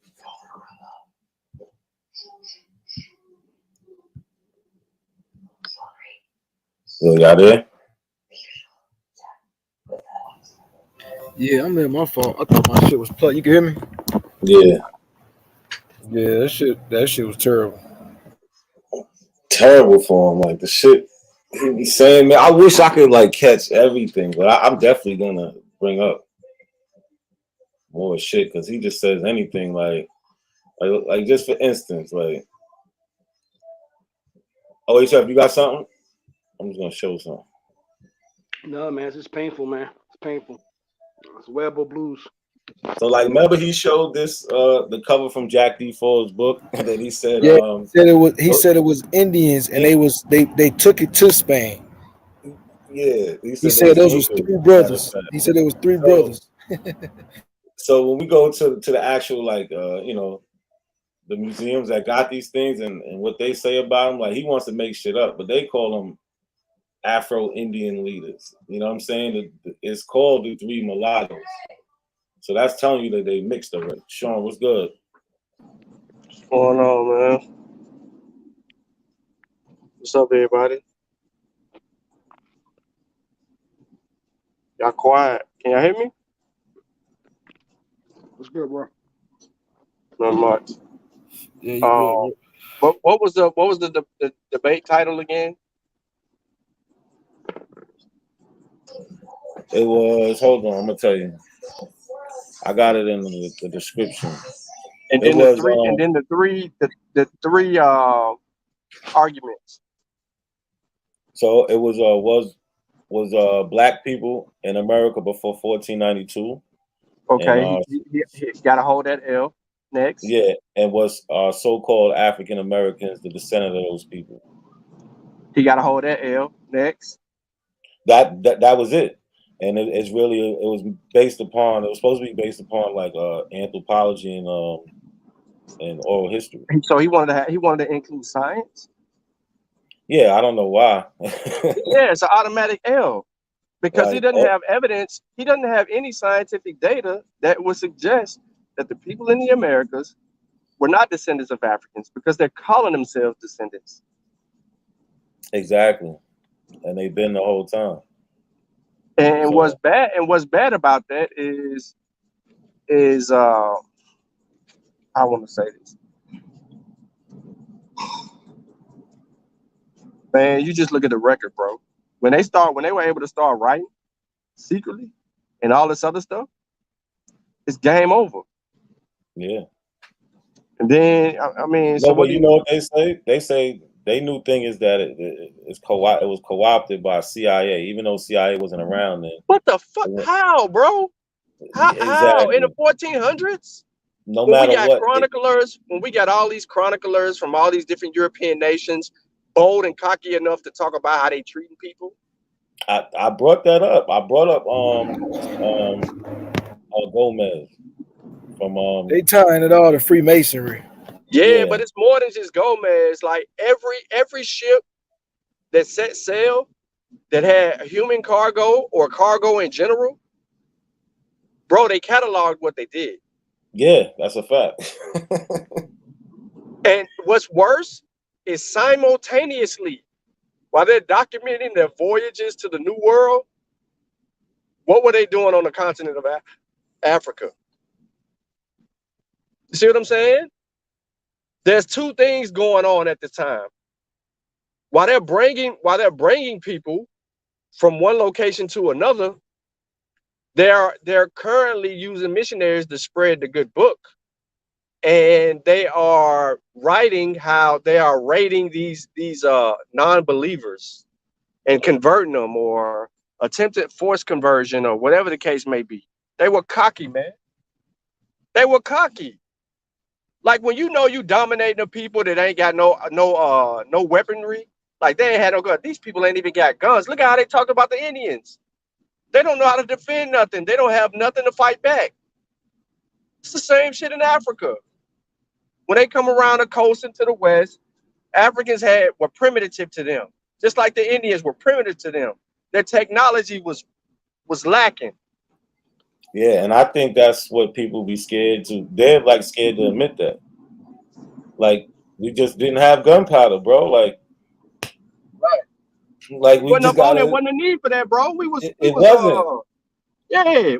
So y'all there? Yeah, I'm in. My fault. I thought my shit was plugged. You can hear me? Yeah. Yeah, that shit was terrible. Terrible for him. Like the shit he be saying, man. I wish I could like catch everything, but I'm definitely gonna bring up more shit because he just says anything like just for instance, like Oh, you got something? I'm just gonna show something. No, man, it's just painful, man. It's painful. It's Wearable Blues. So, like, remember he showed this the cover from Jack D. Ford's book, and then he said, Yeah, he said it was Indians, and they took it to Spain. yeah, He there said was those was Incas. three Matter of brothers. fact. He said there was three So, brothers. so when we go to the actual, like, the museums that got these things and what they say about them, like, he wants to make shit up, but they call them Afro-Indian leaders. You know what I'm saying? It's called the three mulattoes. So that's telling you that they mixed already. Sean, what's good? What's going on, man? What's up, everybody? Y'all quiet. Can y'all hear me? What's good, bro? Not much. Yeah, you good. What was the debate title again? It was, hold on, I'm gonna tell you. I got it in the description. And then the three arguments. So it was black people in America before 1492. Okay, And, he got to hold that L. Next. yeah, and was so-called African Americans, the descendant of those people. He got to hold that L. Next. That was it. And it was supposed to be based upon like anthropology and oral history. So he wanted to include science. Yeah, I don't know why. Yeah, it's an automatic L because he doesn't have evidence. He doesn't have any scientific data that would suggest that the people in the Americas were not descendants of Africans because they're calling themselves descendants. Exactly, and they've been the whole time. And what's bad about that is I want to say this. Man, you just look at the record, bro. When they were able to start writing secretly and all this other stuff, it's game over. Yeah. And then I mean, No, so but you know what they say? They say they new thing is that it was co-opted by CIA, even though CIA wasn't around then. What the fuck? How, bro? How in the 1400s? No when matter we got what, chroniclers, when we got all these chroniclers from all these different European nations, bold and cocky enough to talk about how they treating people. I brought that up. I brought up Gomez from They tying it all to Freemasonry. Yeah, but it's more than just Gomez. Like every ship that set sail that had human cargo or cargo in general, bro, they cataloged what they did. Yeah, that's a fact. And what's worse is simultaneously, while they're documenting their voyages to the New World, what were they doing on the continent of Africa? You see what I'm saying? There's two things going on at the time. While they're bringing people from one location to another, they're currently using missionaries to spread the good book. And they are writing how they are raiding these non-believers and converting them or attempted forced conversion or whatever the case may be. They were cocky, man. They were cocky. Like when you dominating the people that ain't got no weaponry, like they ain't had no gun. These people ain't even got guns. Look at how they talk about the Indians. They don't know how to defend nothing. They don't have nothing to fight back. It's the same shit in Africa. When they come around the coast and to the west, Africans were primitive to them, just like the Indians were primitive to them. Their technology was lacking. Yeah, and I think that's what people be scared to. They're like scared to admit that. Like we just didn't have gunpowder, bro. Like we wasn't just up on got it. Wasn't a need for that, bro. We wasn't. We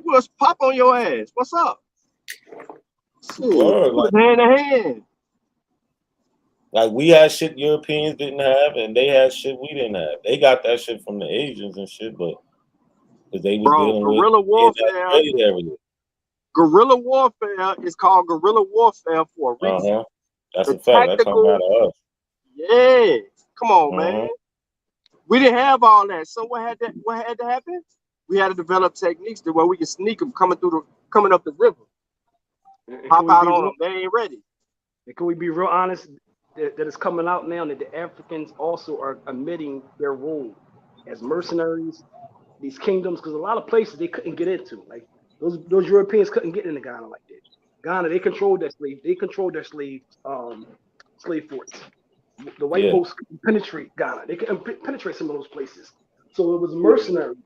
was pop on your ass. What's up? Word, like, hand in hand. Like we had shit Europeans didn't have, and they had shit we didn't have. They got that shit from the Asians and shit, but because they was dealing guerrilla with warfare. Guerrilla warfare is called guerrilla warfare for a reason. That's a fact. That comes out of us. Yeah, Come on, man. We didn't have all that. So what had to happen? We had to develop techniques to where we can sneak them coming up the river. Pop out on them. They ain't ready. And can we be real honest that it's coming out now that the Africans also are admitting their role as mercenaries, these kingdoms, because a lot of places they couldn't get into. Like those Europeans couldn't get into Ghana like that. Ghana, they controlled their slave forts. The white folks couldn't penetrate Ghana. They couldn't penetrate some of those places. So it was mercenaries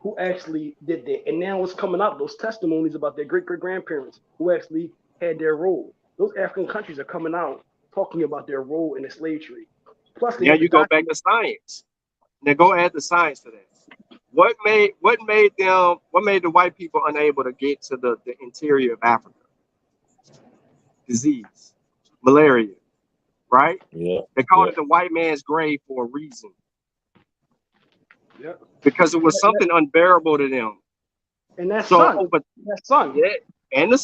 who actually did that. And now it's coming out, those testimonies about their great-great-grandparents who actually had their role. Those African countries are coming out talking about their role in the slave trade. Plus, now you go back to science. Now go add the science to that. What made the white people unable to get to the interior of Africa? Disease, malaria, right? Yeah. They called it the white man's grave for a reason. Yeah. Because it was something unbearable to them. And that sun. Yeah, and the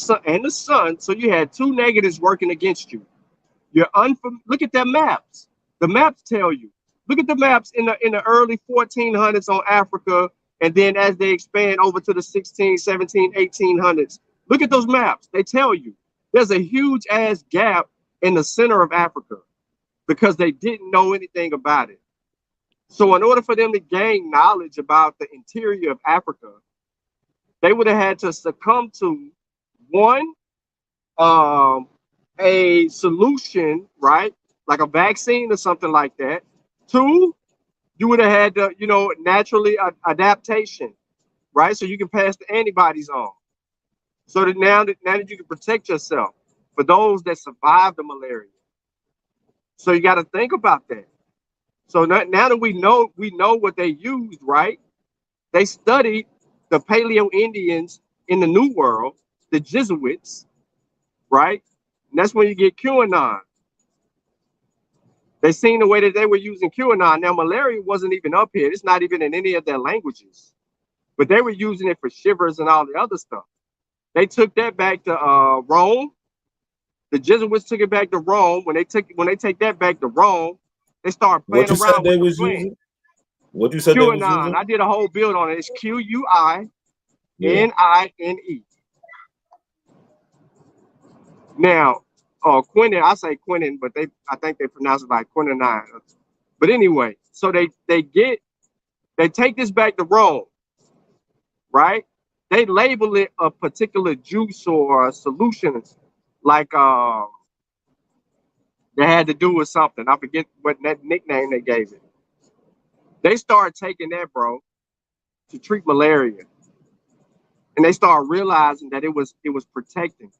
sun. So you had two negatives working against you. Look at their maps. The maps tell you. Look at the maps in the early 1400s on Africa, and then as they expand over to the 16, 17, 1800s. Look at those maps. They tell you there's a huge ass gap in the center of Africa because they didn't know anything about it. So in order for them to gain knowledge about the interior of Africa, they would have had to succumb to one, a solution, right? Like a vaccine or something like that. Two, you would have had to, naturally adaptation, right? So you can pass the antibodies on. So that now that you can protect yourself for those that survive the malaria. So you got to think about that. So now that we know what they used, right? They studied the Paleo Indians in the New World, the Jesuits, right? And that's when you get QAnon. They seen the way that they were using QAnon. Now, malaria wasn't even up here. It's not even in any of their languages. But they were using it for shivers and all the other stuff. They took that back to Rome. The Jesuits took it back to Rome. When they take that back to Rome, they start playing around with the plan. What you said they was using? QAnon. I did a whole build on it. It's QUININE. Now, quinine, I say quinine, but I think they pronounce it like quinine. But anyway, so they take this back to Rome, right? They label it a particular juice or a solution, like they had to do with something. I forget what that nickname they gave it. They started taking that, bro, to treat malaria. And they started realizing that it was protecting.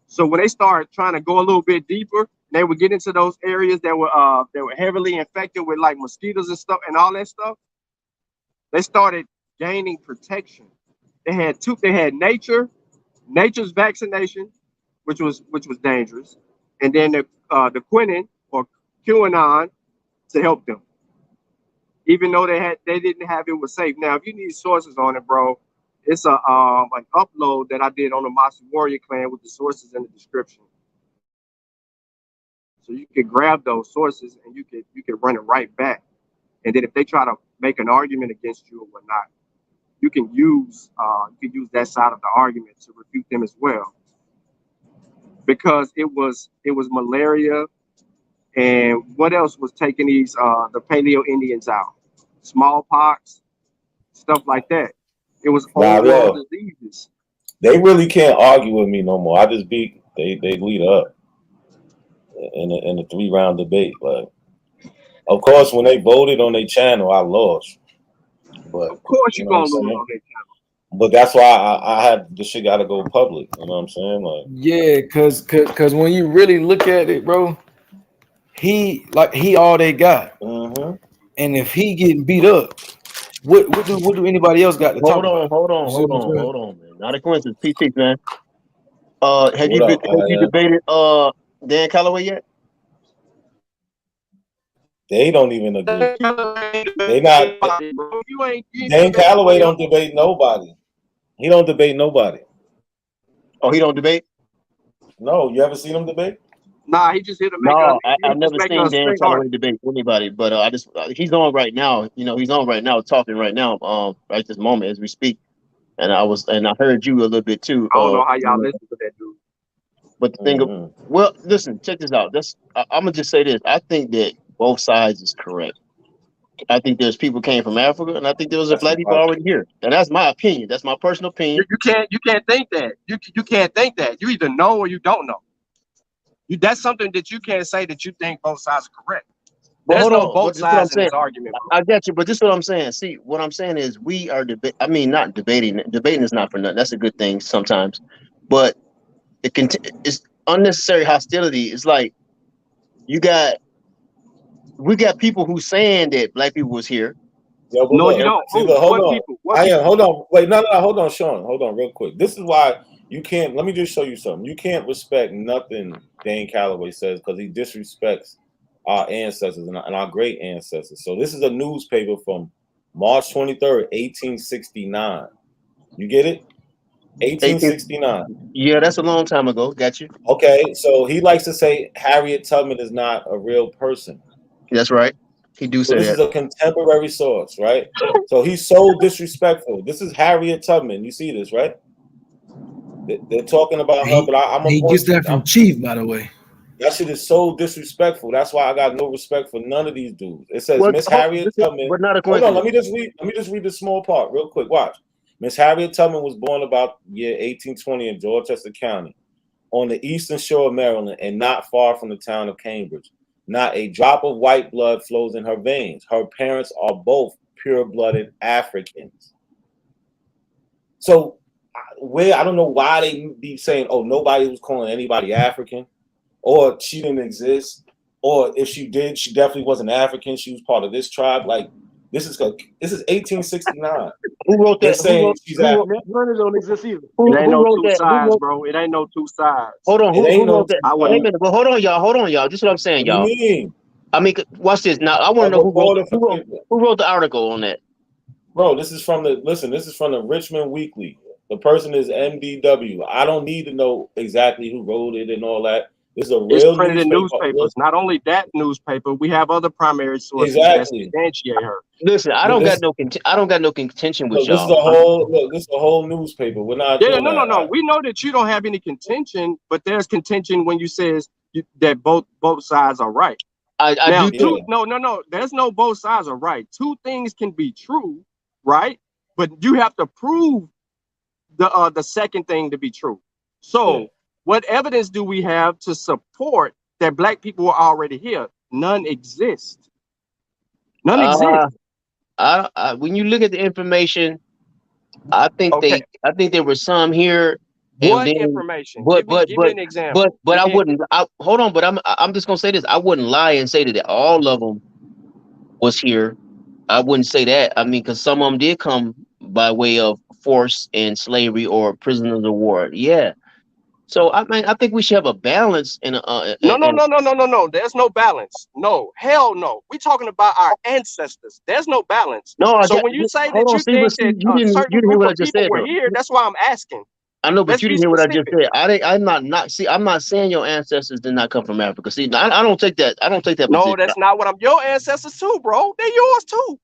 So when they started trying to go a little bit deeper, they would get into those areas that were heavily infected with like mosquitoes and stuff and all that stuff. They started gaining protection. They had nature's vaccination, which was dangerous, and then the quinine or QAnon to help them. Even though they didn't have it was safe. Now, if you need sources on it, bro, it's an upload that I did on the Master Warrior Clan with the sources in the description. So you could grab those sources and you could run it right back. And then if they try to make an argument against you or whatnot, you can use that side of the argument to refute them as well. Because it was malaria, and what else was taking these the Paleo Indians out? Smallpox, stuff like that. It was overall diseases. They really can't argue with me no more. I just beat they lead up in the 3-round debate. Like, of course, when they voted on their channel, I lost. But of course you're gonna lose on their channel. But that's why I had this shit got to go public. You know what I'm saying? Like, yeah, cause when you really look at it, bro, he all they got. Mm-hmm. And if he getting beat up, what do anybody else got to talk about? Hold on, man. Not a coincidence. PT, man. Have you debated Dan Calloway yet? They don't even agree. They not. Dan Calloway don't debate nobody. He don't debate nobody. Oh, he don't debate? No, you ever seen him debate? Nah, he just here to make No, he I've just never make seen us Dan straight heart. Calloway debate with anybody, but I just he's on right now. You know, he's on right now, talking right now, right this moment as we speak. And I heard you a little bit too. I don't know how y'all listen to that dude. But the thing, well, listen, check this out. I'm gonna just say this. I think that both sides is correct. I think there's people came from Africa, and I think there was a black people already here. And that's my opinion. That's my personal opinion. You can't think that. You can't think that. You either know or you don't know. That's something that you can't say that you think both sides are correct. But There's hold no on, both this is what I'm sides in saying. this argument, bro. I get you, but this is what I'm saying. See, what I'm saying is we are not debating. Debating is not for nothing. That's a good thing sometimes, but it's unnecessary hostility. It's like we got people who saying that black people was here. Yo, but No, look, you don't. see, Who? look, hold What on. people? What people? Hold on. Wait, no, hold on, Sean. Hold on real quick. This is why you can't, let me just show you something. You can't respect nothing Dan Calloway says because he disrespects our ancestors and our great ancestors. So this is a newspaper from March 23rd, 1869. You get it? 1869. Yeah, that's a long time ago. Got you. Okay, so he likes to say Harriet Tubman is not a real person. That's right. He do So say this that. is a contemporary source, right? So he's so disrespectful. This is Harriet Tubman. You see this, right? They're talking about her, but he gets that from Chief, by the way. That shit is so disrespectful. That's why I got no respect for none of these dudes. It says Miss Harriet Tubman. But not a Hold on, coincidence. let me just read this small part real quick. Watch. Miss Harriet Tubman was born about year 1820 in Dorchester County, on the eastern shore of Maryland, and not far from the town of Cambridge. Not a drop of white blood flows in her veins. Her parents are both pure-blooded Africans. So, I don't know why they be saying, "Oh, nobody was calling anybody African," or she didn't exist, or if she did, she definitely wasn't African. She was part of this tribe. Like this is 1869. Who wrote They're that? saying she's African. None don't exist either. It ain't no wrote two that? sides, bro. It ain't no two sides. Hold on, who wrote that? I Wait a wouldn't. minute, but hold on, y'all. This is what I'm saying, What do you y'all. mean? I mean, watch this. Now, I want to know who wrote the article on that. Bro, this is from the Richmond Weekly. The person is MDW. I don't need to know exactly who wrote it and all that. This is a real It's printed in newspaper. newspapers. Not only that newspaper, we have other primary sources that substantiate her. Listen, I don't got no contention with Look, this is y'all. this is a whole newspaper. We're not Yeah, doing that. no. We know that you don't have any contention, but there's contention when you says that both sides are right. I do. No. There's no both sides are right. Two things can be true, right? But you have to prove the second thing to be true. So, what evidence do we have to support that black people are already here? None exist. None exist. When you look at the information, I think there were some here. What information? Give me an example. But I wouldn't. Hold on. But I'm just gonna say this. I wouldn't lie and say that all of them was here. I wouldn't say that. I mean, because some of them did come by way of force and slavery or prisoners of war. Yeah. So I mean, I think we should have a balance. No. There's no balance. No, hell no. We're talking about our ancestors. There's no balance. No. So when you say that you think that a certain group of people were here, that's why I'm asking. I know, but you didn't hear what I just said. I'm not saying your ancestors did not come from Africa. See, I don't take that. I don't take that. No, position. that's not what I'm. Your ancestors too, bro. They're yours too.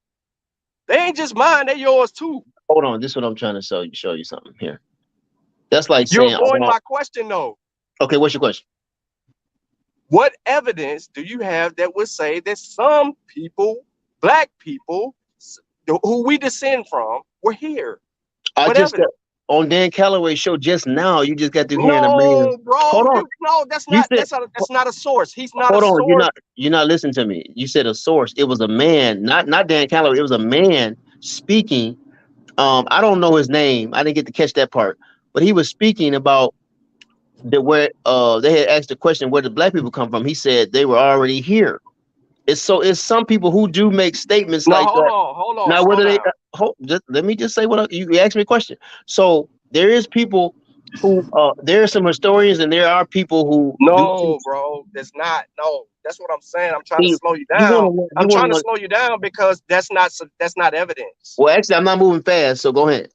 They ain't just mine. They're yours too. Hold on. This is what I'm trying to show you something here. That's like you're saying. avoiding my question though. Okay, what's your question? What evidence do you have that would say that some people, black people, who we descend from, were here? I just got on Dan Calloway's show just now. You just got to hearing a man. No, bro. Hold on. No, that's not a source. He's not Hold a on. source. You're not listening to me. You said a source. It was a man, not Dan Calloway. It was a man speaking. I don't know his name. I didn't get to catch that part, but he was speaking about where they had asked the question, where did black people come from? He said they were already here. It's some people who do make statements like that. Hold on. Now, whether let me just say you asked me a question. So there is people who there are some historians and there are people who bro, that's not that's what I'm saying. I'm trying to slow you down. I'm trying to slow you down because that's not evidence. Well, actually, I'm not moving fast, so go ahead.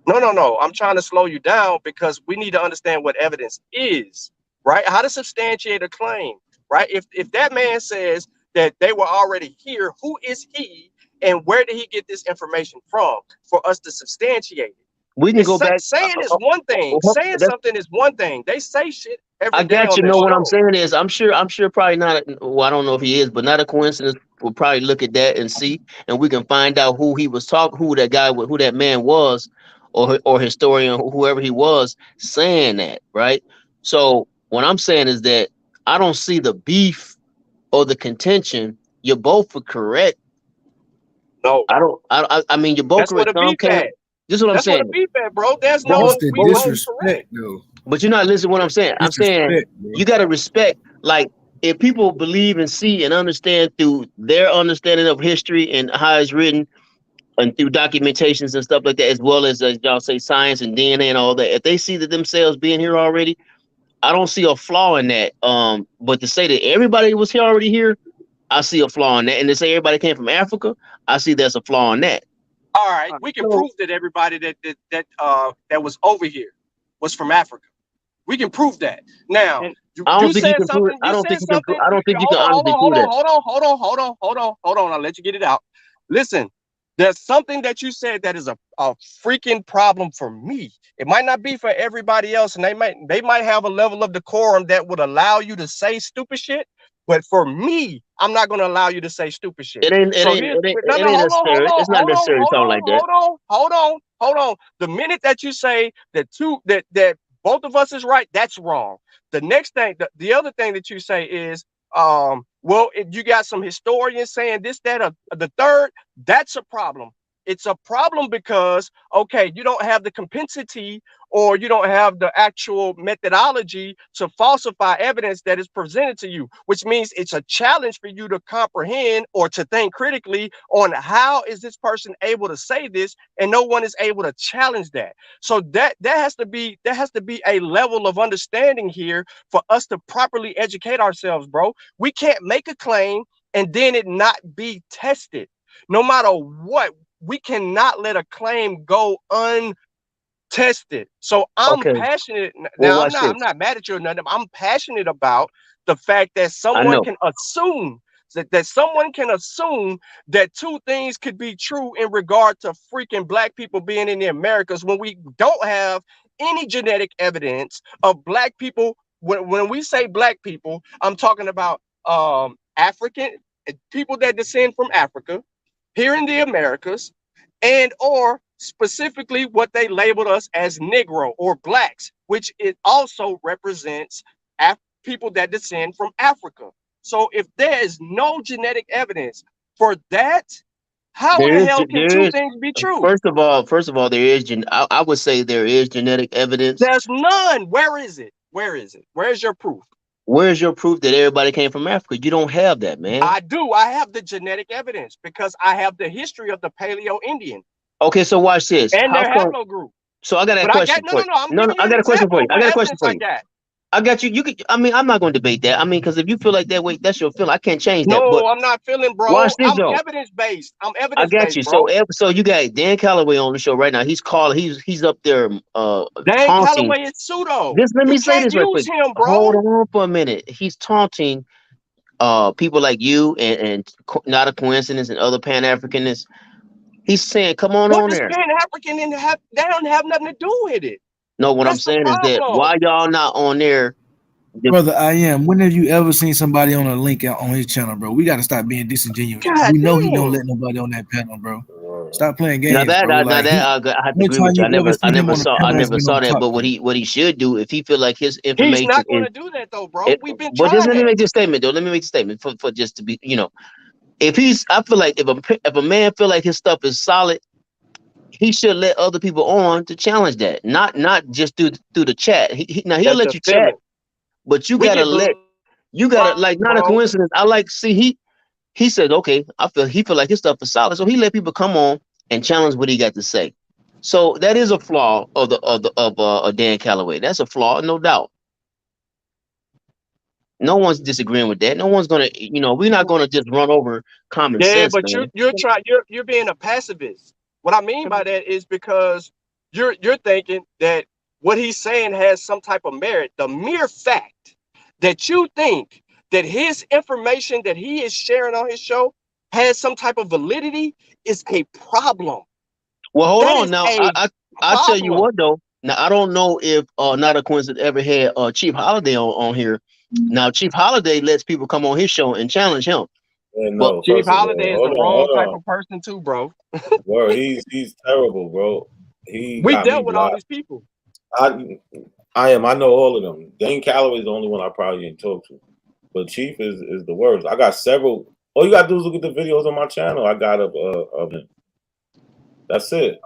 No. I'm trying to slow you down because we need to understand what evidence is, right? How to substantiate a claim, right? If that man says that they were already here, who is he and where did he get this information from for us to substantiate it? We can go back. Saying is one thing. Saying That's, something is one thing. They say shit every I day got on you. this Know what I'm show. saying is, I'm sure probably not. Well, I don't know if he is, but not a coincidence. We'll probably look at that and see, and we can find out who he was talking, who that guy, who that man was, or historian, whoever he was, saying that, right? So what I'm saying is that I don't see the beef or the contention. You're both correct. No, I don't. I mean, you're both that's where correct. the Some beef can. at. This is what I'm That's where the saying. beef at, bro. There's Both, no, It's the we both disrespect, correct. though. but you're not listening to what I'm saying. I'm saying Disrespect, bro. you got to respect, like, if people believe and see and understand through their understanding of history and how it's written and through documentations and stuff like that, as well as y'all say science and DNA and all that, if they see that themselves being here already, I don't see a flaw in that. But to say that everybody was here already here, I see a flaw in that. And to say everybody came from Africa, I see there's a flaw in that. All right, we can prove that everybody that was over here was from Africa. We can prove that. Now, I don't think you said can prove it. something. I You don't said think you can. something. I don't think you can Hold honestly on, prove that. hold on. I'll let you get it out. Listen, there's something that you said that is a freaking problem for me. It might not be for everybody else, and they might have a level of decorum that would allow you to say stupid shit. But for me, I'm not going to allow you to say stupid shit. It ain't necessary. It's not necessary to talk like that. Hold on. The minute that you say that both of us is right, that's wrong. The next thing, the other thing that you say is, well, if you got some historians saying this, that, or the third, that's a problem. It's a problem because, okay, you don't have the compensity or you don't have the actual methodology to falsify evidence that is presented to you, which means it's a challenge for you to comprehend or to think critically on how is this person able to say this, and no one is able to challenge that. So that has to be a level of understanding here for us to properly educate ourselves, bro. We can't make a claim and then it not be tested. No matter what, we cannot let a claim go untested. So I'm Okay. passionate. Well, Now watch this. I'm not mad at you or nothing. I'm passionate about the fact that someone can assume that someone can assume that two things could be true in regard to freaking black people being in the Americas when we don't have any genetic evidence of black people. When we say black people, I'm talking about African people that descend from Africa here in the Americas, and or specifically what they labeled us as Negro or blacks, which it also represents people that descend from Africa. So if there is no genetic evidence for that, how in the hell can two things be true? First of all, there is. I would say there is genetic evidence. There's none. Where is it? Where's your proof? Where's your proof that everybody came from Africa? You don't have that, man. I do. I have the genetic evidence because I have the history of the Paleo Indian. Okay, so watch this. And their haplogroup. So I got a question for you. I got a question for you. I got a question for you. I got you. You could. I mean, I'm not going to debate that. I mean, because if you feel like that way, that's your feeling. I can't change that. No, but I'm not feeling, bro. Watch this, I'm though. evidence based. I got you. Bro. So you got Dan Calloway on the show right now. He's up there Dan taunting. Calloway is pseudo. Let me say this right use quick. him, bro. Hold on for a minute. He's taunting people like you and not a coincidence and other Pan-Africanists. He's saying, come on What does there. Pan-African that don't have nothing to do with it? No, what I'm saying is that why y'all not on there? Brother, I am. When have you ever seen somebody on a link on his channel, bro? We got to stop being disingenuous. God we know dang. he don't let nobody on that panel, bro. Stop playing games, Now that, bro. I have to agree with you. I never saw that. But what he should do, if he feel like his information, he's not going to do that though, bro. We've been trying. But just let me make this statement though. Let me make this statement for just to be, I feel like if a man feel like his stuff is solid, he should let other people on to challenge that, not just through the chat. He'll let you chat, but you gotta like, not a coincidence. He said, okay, he feel like his stuff is solid, so he let people come on and challenge what he got to say. So that is a flaw of Dan Calloway. That's a flaw, no doubt. No one's disagreeing with that. No one's gonna, we're not gonna just run over common sense. But you're being a pacifist. What I mean by that is because you're thinking that what he's saying has some type of merit. The mere fact that you think that his information that he is sharing on his show has some type of validity is a problem. Well, hold That on is now. a I'll tell you problem. what though. Now I don't know if Not a Coincidence ever had Chief Holiday on here. Now Chief Holiday lets people come on his show and challenge him. Yeah, But no, Chief first of Holiday is all, the wrong type of person too, bro. Bro, he's terrible, bro. He We got me dealt with all blocked. these people. I know all of them. Dane Calloway is the only one I probably didn't talk to. But Chief is the worst. I got several. All you gotta do is look at the videos on my channel. I got of him. That's it.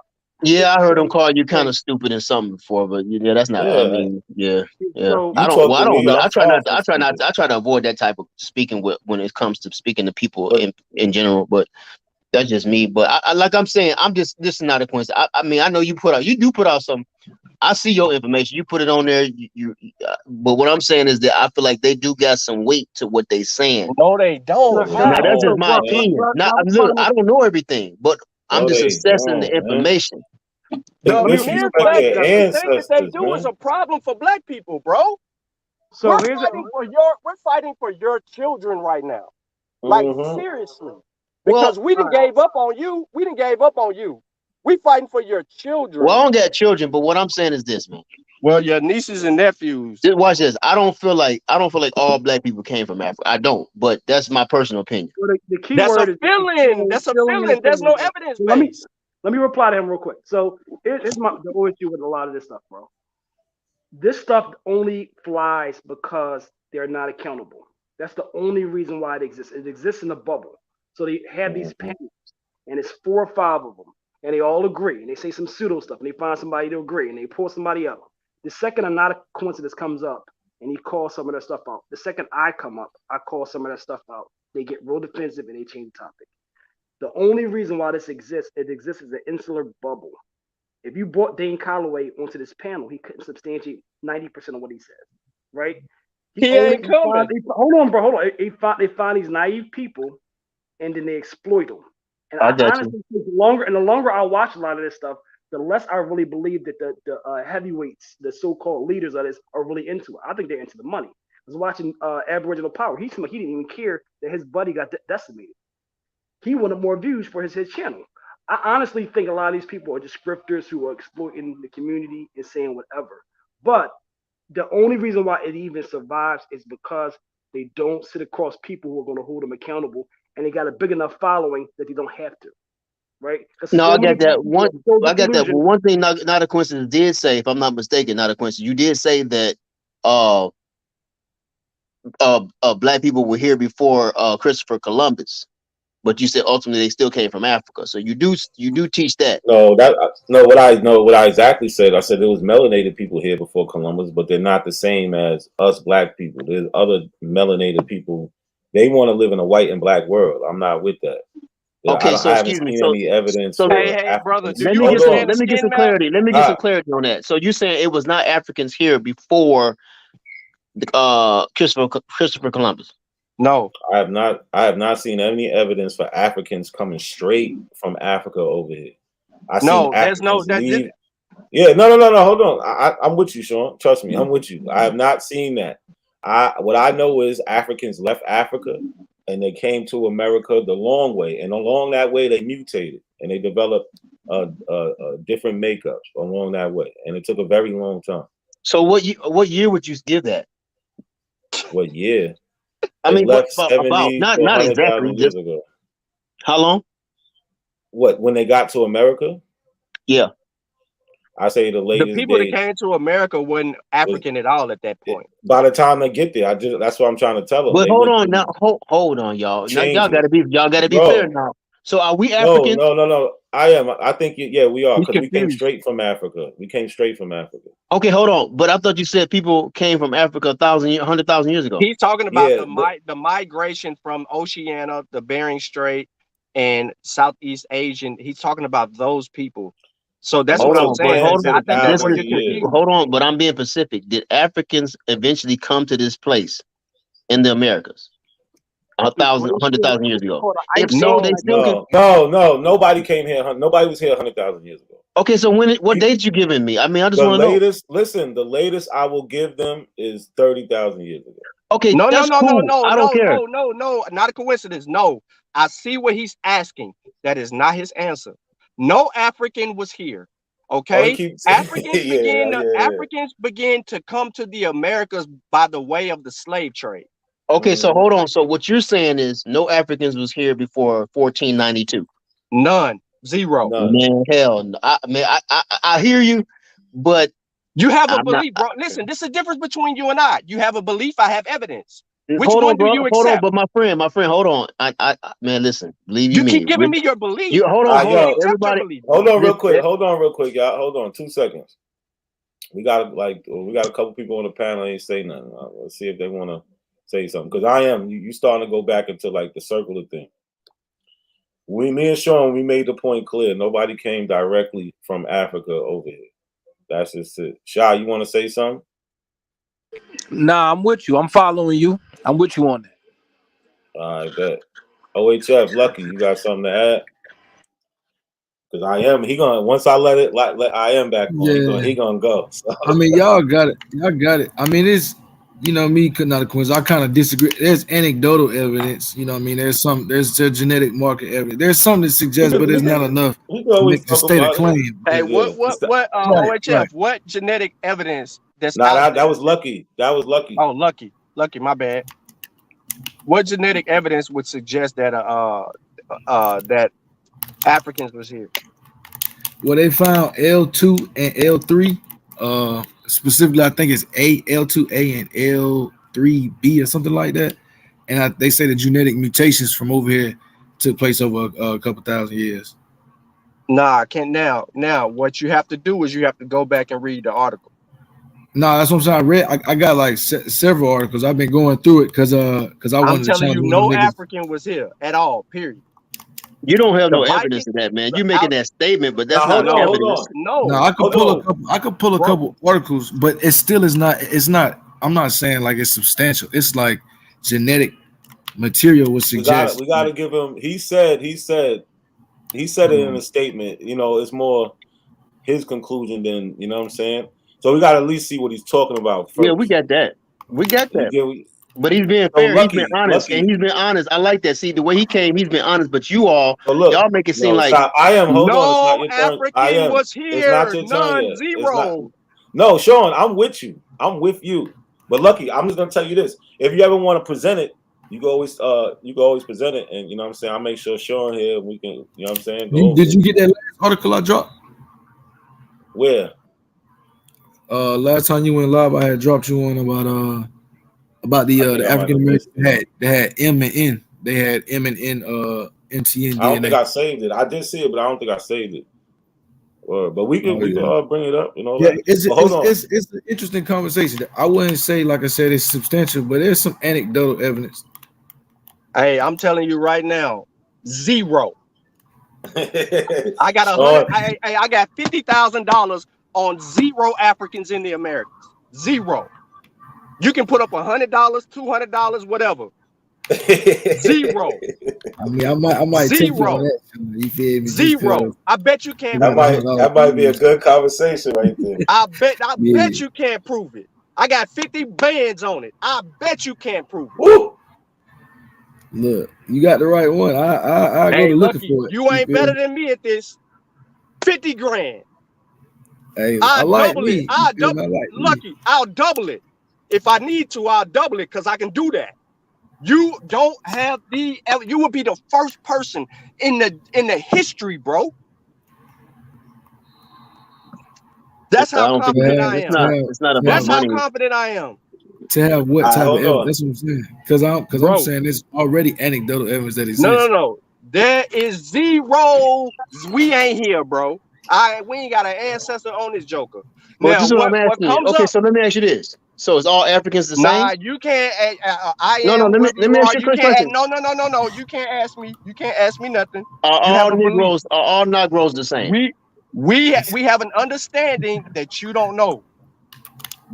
Yeah, I heard him call you kind of stupid and something before, but yeah, that's not. I Yeah. mean, yeah. So I You don't. talk Well, I to don't me, really. I'm I try far not. from I try not. stupid. I try to avoid that type of speaking with when it comes to speaking to people in general. But that's just me. But I like I'm saying, this is not a coincidence. I mean, I know you do put out some. I see your information. You put it on there. But what I'm saying is that I feel like they do got some weight to what they saying. No, they don't. Now that's just my man. opinion. Not I was look, trying I to- don't know everything, but I'm No, just they assessing the don't, man. information. They The mere disrespect fact, their the thing that they ancestors, do is man. a problem for black people, bro. So we're here's fighting for your children right now. Like seriously. Because Well, we didn't gave up on you. We didn't gave up on you. We fighting for your children. Well, I don't got children, but what I'm saying is this, man. Well, your nieces and nephews. Just watch this. I don't feel like all black people came from Africa. I don't, but that's my personal opinion. Well, the key That's word a is feeling. That's a feeling. There's no evidence base. Let me reply to him real quick. So here's the whole issue with a lot of this stuff, bro. This stuff only flies because they're not accountable. That's the only reason why it exists. It exists in a bubble. So they have these panels, and it's 4 or 5 of them, and they all agree, and they say some pseudo stuff, and they find somebody to agree, and they pull somebody up. The second Not a Coincidence comes up, and he calls some of that stuff out. The second I come up, I call some of that stuff out. They get real defensive, and they change the topic. The only reason why this exists, it exists as an insular bubble. If you brought Dane Calloway onto this panel, he couldn't substantiate 90% of what he says, right? He ain't coming. Hold on, bro. Hold on. They find these naive people, and then they exploit them. And I got honestly, the longer I watch a lot of this stuff, the less I really believe that the heavyweights, the so-called leaders of this, are really into it. I think they're into the money. I was watching Aboriginal Power. He didn't even care that his buddy got decimated. He wanted more views for his channel. I honestly think a lot of these people are just grifters who are exploiting the community and saying whatever. But the only reason why it even survives is because they don't sit across people who are going to hold them accountable, and they got a big enough following that they don't have to. Right? No, I got that one. I got that. Well, one thing Not a Coincidence did say, if I'm not mistaken, Not a Coincidence, you did say that black people were here before Christopher Columbus, but you said ultimately they still came from Africa. So you do teach that. No, what I exactly said. I said there was melanated people here before Columbus, but they're not the same as us black people. There's other melanated people. They want to live in a white and black world. I'm not with that. Okay, so I haven't excuse me. seen any evidence. So hey, brother, let me get some clarity. Let me get some clarity on that. So you're saying it was not Africans here before Christopher Columbus? No, I have not seen any evidence for Africans coming straight from Africa over here. Yeah, no. Hold on. I'm with you, Sean. Trust me, I'm with you. I have not seen that. What I know is Africans left Africa and they came to America the long way, and along that way they mutated and they developed different makeups along that way, and it took a very long time. So what year would you give that? What year? I mean, left about 70 not to 100,000 exactly. years ago. How long? What, when they got to America? Yeah. I say the latest. The people that came to America weren't African at all at that point. By the time they get there, that's what I'm trying to tell them. But hold on now, hold on, y'all. Now y'all gotta be fair now. So are we African? No. I think we are, because we came straight from Africa. Okay, hold on. But I thought you said people came from Africa 100,000 years ago. He's talking about the migration from Oceania, the Bering Strait, and Southeast Asian. He's talking about those people. So that's what I'm saying. Hold on, but I'm being specific. Did Africans eventually come to this place in the Americas 100,000 years ago? If so, they still no. Nobody came here. Nobody was here 100,000 years ago. Okay, so what date you giving me? I mean, I just want to know. Listen, the latest I will give them is 30,000 years ago. Okay, No, that's cool. I don't care. no, not a coincidence. No, I see what he's asking. That is not his answer. No African was here. Okay, Africans began to come to the Americas by the way of the slave trade. Okay, so hold on. So what you're saying is no Africans was here before 1492. None, zero. Man, hell, no. I hear you, but you have a I'm belief, bro. Listen, this is the difference between you and I. You have a belief. I have evidence. Which hold one on, bro. do you accept? Hold on, but my friend, hold on. Man, listen, believe You me. keep giving me your belief. You hold on, everybody. Hold on, real quick. Hold on, real quick, y'all. Hold on, 2 seconds. We got a couple people on the panel ain't say nothing. Let's see if they want to say something. Because you starting to go back into like the circular thing. Me and Sean, we made the point clear. Nobody came directly from Africa over here. That's just it. Shy, you want to say something? Nah, I'm with you. I'm following you. I'm with you on that. I bet. OHF, Lucky, you got something to add? Because he gonna once I let I am back on, he gonna go. So. I mean, y'all got it. I mean, it's me not a coincidence. I kind of disagree. There's anecdotal evidence. You know what I mean? There's genetic marker evidence. There's something that suggests, but there's not enough to state a claim. Hey, what OHF? What genetic evidence that's that was Lucky. That was Lucky. Oh, Lucky, my bad. What genetic evidence would suggest that that Africans was here? Well, they found L2 and L3. Specifically, I think it's L2A and L3B or something like that. And they say the genetic mutations from over here took place over a couple thousand years. Nah, I can't now. Now, what you have to do is you have to go back and read the article. No, that's what I'm saying. I got like several articles. I've been going through it because I wanted to challenge no African was here at all. Period. You don't have no evidence of that, man. You're making that statement, but that's not evidence. No, I could pull a couple articles, but it still is not. It's not. I'm not saying like it's substantial. It's like genetic material would suggest. We got to give him. He said it in a statement. It's more his conclusion than what I'm saying. So we got to at least see what he's talking about first. Yeah, we got that. But he's being fair. He's been honest, and he's been honest. I like that. See, the way he came, he's been honest. But y'all make it seem like African was here. It's not your turn yet. Zero. No, Sean, I'm with you. I'm with you. But Lucky, I'm just gonna tell you this: if you ever want to present it, you can always present it, and you know what I'm saying. I'll make sure Sean here. We can, you know what I'm saying. Did you get that last article I dropped? Where? Last time you went live, I had dropped you on about the African Americans. They had M and N. They had M and N NTN. I don't think I saved it. I did see it, but I don't think I saved it. But we can bring it up. It's an interesting conversation. I wouldn't say, like I said, it's substantial, but there's some anecdotal evidence. Hey, I'm telling you right now, zero. I got I got $50,000 on zero Africans in the Americas. Zero. You can put up $100, $200, whatever. Zero. I mean, I might take you on that. You feel me? Zero. I bet you can't. That might be a good conversation right there. I bet you can't prove it. I got 50 bands on it. I bet you can't prove it. Woo! Look, you got the right one. I go to looking for it. You ain't better than me at this. 50 grand. Hey, I'll double it. I'll double it. If I need to, I'll double it because I can do that. You don't have you would be the first person in the history, bro. That's how confident I am. It's not about That's money. how confident I am. To have what type of evidence? That's what I'm saying. Because I'm saying there's already anecdotal evidence that exists. No. There is zero. We ain't here, bro. We ain't got an ancestor on this joker. Well, this is what I'm asking you. Okay, so let me ask you this. So is all Africans the same? Nah, you can't. Let me ask you a quick question. No. You can't ask me. You can't ask me nothing. Are all Negroes the same? We have an understanding that you don't know.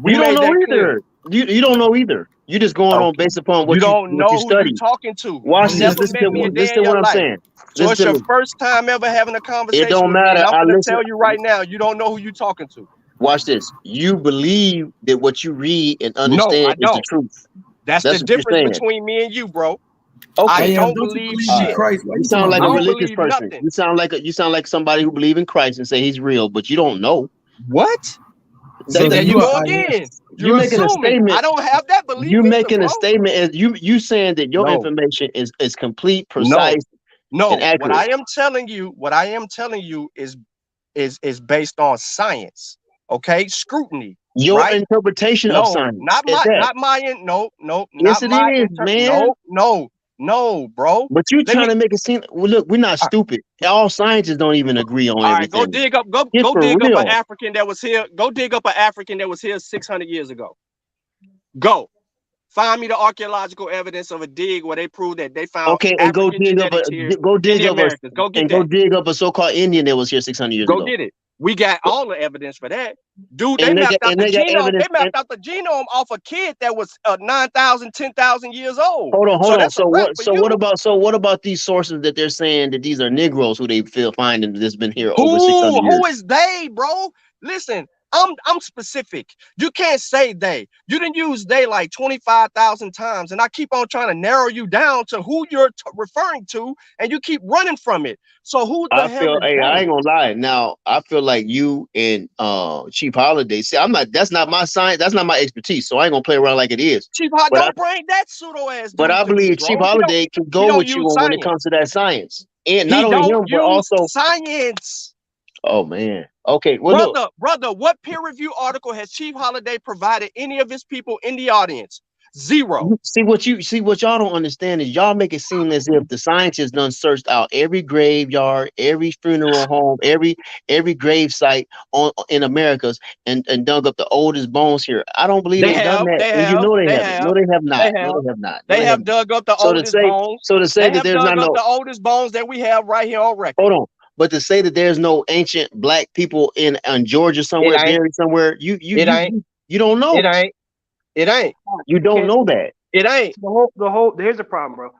You don't know either. You don't know either. You just going on based upon what you don't know who you're talking to. Watch this. Listen to what I'm saying. So it's your first time ever having a conversation. It don't matter. I'm going to tell you right now, you don't know who you're talking to. Watch this. You believe that what you read and understand is the truth. That's That's the what you're difference saying. between me and you, bro. Okay. I don't don't you believe believe in shit. Christ? Why You you talking sound about like I a don't believe? religious believe person. nothing. You sound like somebody who believe in Christ and say he's real, but you don't know. What? So There then you you are go IS. again. You're You're making a assuming. I statement. don't have that belief You either, making bro. a statement as you saying that your No, information is complete, no, precise, and no. What accurate. I am telling you is based on science. Okay, scrutiny. Your Right? interpretation of No, science is that. no, Yes, not it my is, man. no, bro. But you Let trying me. to make it seem. Well, look, we're not stupid. All scientists don't even agree on All right, go everything. dig up. Go Get for dig up an real. African that was here. Go dig up an African that was here 600 years ago. Go. Find me the archaeological evidence of a dig where they prove that they found Okay, and African genetics here in the Americas. Go get go that. dig up a so-called Indian that was here 600 years Go ago. get it. We got all the evidence for that. Dude, they And mapped out the they got genome. evidence. They mapped out the genome off a kid that was 9,000, 10,000 years old. Hold on. So that's a wrap for you. What about these sources that they're saying that these are Negroes who they feel finding that's been here over 600 years? Who is they, bro? Listen, I'm specific. You can't say they. You didn't use they like 25,000 times, and I keep on trying to narrow you down to who you're referring to, and you keep running from it. So who the hell is they? I ain't gonna lie. Now I feel like you and Chief Holiday. See, that's not my science. That's not my expertise. So I ain't gonna play around like it is. Chief Holiday, don't bring that pseudo ass dude. But I to me, believe bro. Chief Holiday can go with you when it comes to that science, and not He only don't him, but use also. science. Oh man. Okay. Well, brother, what peer review article has Chief Holiday provided any of his people in the audience? Zero. See what y'all don't understand is y'all make it seem as if the scientists done searched out every graveyard, every funeral home, every grave site in Americas and dug up the oldest bones here. I don't believe they've done that. And you know they haven't. No, they have not. No, they have not. They have dug up the oldest bones. So to say that there's not the oldest bones that we have right here on record. Hold on. But to say that there's no ancient black people in Georgia somewhere, buried somewhere, you don't know. It ain't. You don't know that. It ain't. The whole here's the problem, bro.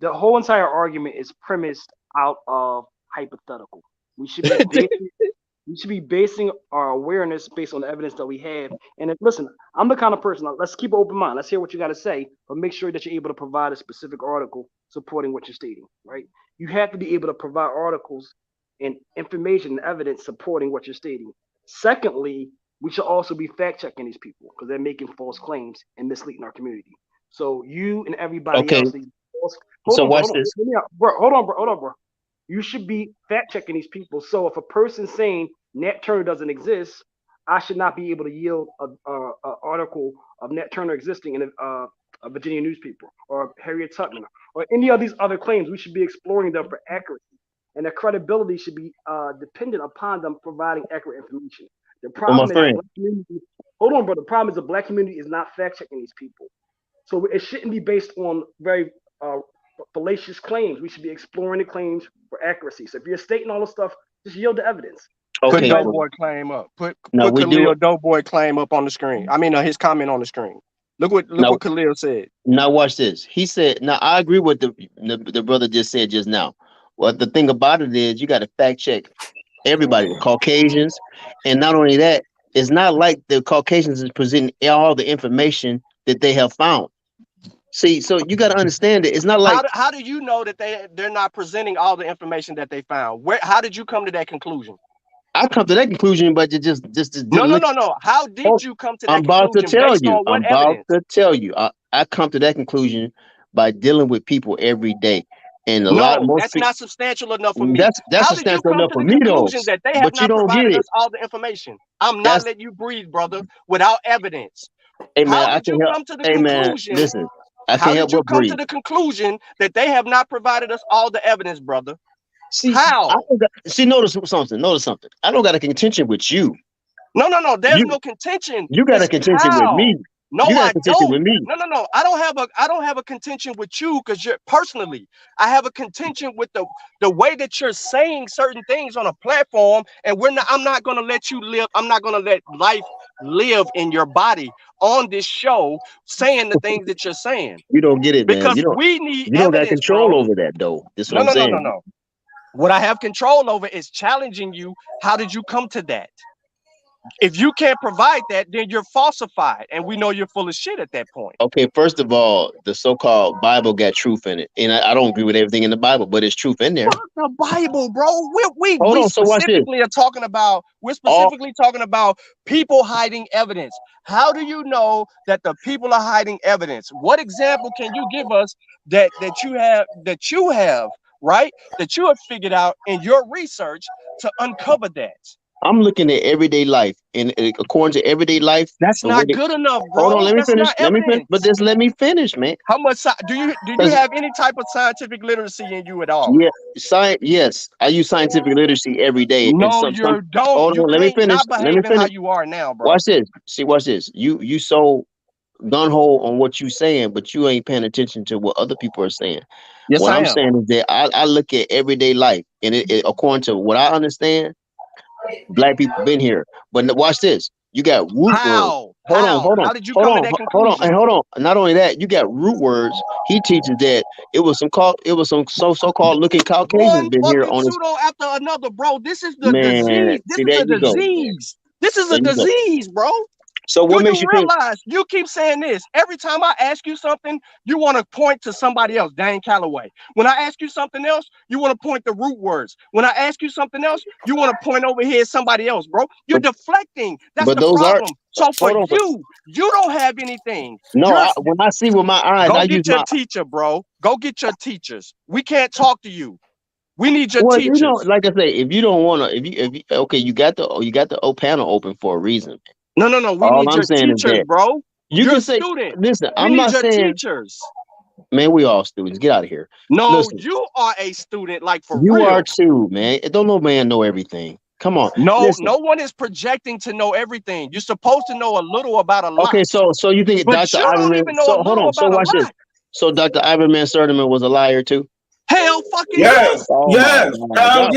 The whole entire argument is premised out of hypothetical. We should be basing our awareness based on the evidence that we have. And listen, I'm the kind of person. Let's keep an open mind. Let's hear what you got to say, but make sure that you're able to provide a specific article supporting what you're stating. Right? You have to be able to provide articles and information and evidence supporting what you're stating. Secondly, we should also be fact checking these people because they're making false claims and misleading our community. So you and everybody else. Hold on, bro. You should be fact checking these people. So if a person's saying Nat Turner doesn't exist, I should not be able to yield a article of Nat Turner existing in a Virginia newspaper or Harriet Tubman or any of these other claims. We should be exploring them for accuracy, and the credibility should be dependent upon them providing accurate information. The problem is the black community. Hold on, bro. The problem is the black community is not fact checking these people. So it shouldn't be based on very fallacious claims. We should be exploring the claims for accuracy. So if you're stating all this stuff, just yield the evidence. Put Doughboy claim up. Put Khalil Doughboy claim up on the screen. I mean, his comment on the screen. Look what Khalil said. Now watch this. He said. Now I agree with the brother just said just now. Well, the thing about it is you got to fact check everybody, the Caucasians, and not only that, it's not like the Caucasians is presenting all the information that they have found. See, so you got to understand it. It's not like how do you know that they're not presenting all the information that they found? How did you come to that conclusion? I come to that conclusion, but just no. How did you come to that conclusion? I'm about to tell you. I'm about to tell you. I come to that conclusion by dealing with people every day, and that's not substantial enough for me. That's substantial enough for me, though. That they have not provided us all the information. I'm not letting you breathe, brother, without evidence. Hey man, how did you come to the conclusion? Man, listen, how did you come to the conclusion that they have not provided us all the evidence, brother? See, how? Notice something. I don't got a contention with you. No. There's no contention. You got a contention with me. No, I don't. With me. No. I don't have a contention with you because you're personally. I have a contention with the way that you're saying certain things on a platform, and I'm not gonna let you live. I'm not gonna let life live in your body on this show saying the things that you're saying. You don't get it, man. Because we need. You don't got control over that, though. That's what I'm saying. No. What I have control over is challenging you. How did you come to that? If you can't provide that, then you're falsified, and we know you're full of shit at that point. Okay, first of all, the so-called Bible got truth in it, and I don't agree with everything in the Bible, but it's truth in there. Fuck the Bible, bro. Hold We on. So watch this. specifically are talking about. We're specifically talking about people hiding evidence. How do you know that the people are hiding evidence? What example can you give us that you have right that you have figured out in your research to uncover that? I'm looking at everyday life, and according to everyday life, that's not good enough, bro. Hold on, let me that's finish. Not let me evidence. finish. But just let me finish, man. How much do you have any type of scientific literacy in you at all? Yeah, science. Yes, I use scientific literacy every day. No, and some, you don't. Hold You on, let me can't finish. not Let me behaving how finish. you are now, bro. Watch this. See, watch this. You so gun ho on what you saying, but you ain't paying attention to what other people are saying. Yes, what I I'm am. saying is that I look at everyday life, and according to what I understand, black people been here. But watch this. You got root words. How did you come to that conclusion? Hold on. Not only that, you got root words. He teaches that it was some so-called looking Caucasians One been here fucking on this. pseudo after another, bro. This is the Man, disease. This see, is there a you go. disease. This is There a you go. disease, bro. So what makes you think? Realize you keep saying this every time I ask you something, you want to point to somebody else, Dane Calloway. When I ask you something else, you want to point to root words. When I ask you something else, you want to point over here at somebody else, bro. You're deflecting. That's the problem. So for you don't have anything. No, when I see with my eyes, go I get use your my teacher, bro. Go get your teachers. We can't talk to you. We need your well, teachers. you know, like I say, if you don't want to, if you okay, you got the panel open for a reason. No. We All need I'm your saying is teachers, that bro. you You're can a say, student. listen, We I'm need not your saying, teachers. man, we all students. Get out of here. No, Listen, you are a student, like for you real. are too, man. Don't no man know everything. Come on. No, Listen. no one is projecting to know everything. You're supposed to know a little about a lot. Okay, so you think but Dr. you don't Iverman? even know So a hold little on. So about a watch this. lot. So Dr. Iverman Sertiman was a liar too. Hell, fucking Yes, Oh yes, my God.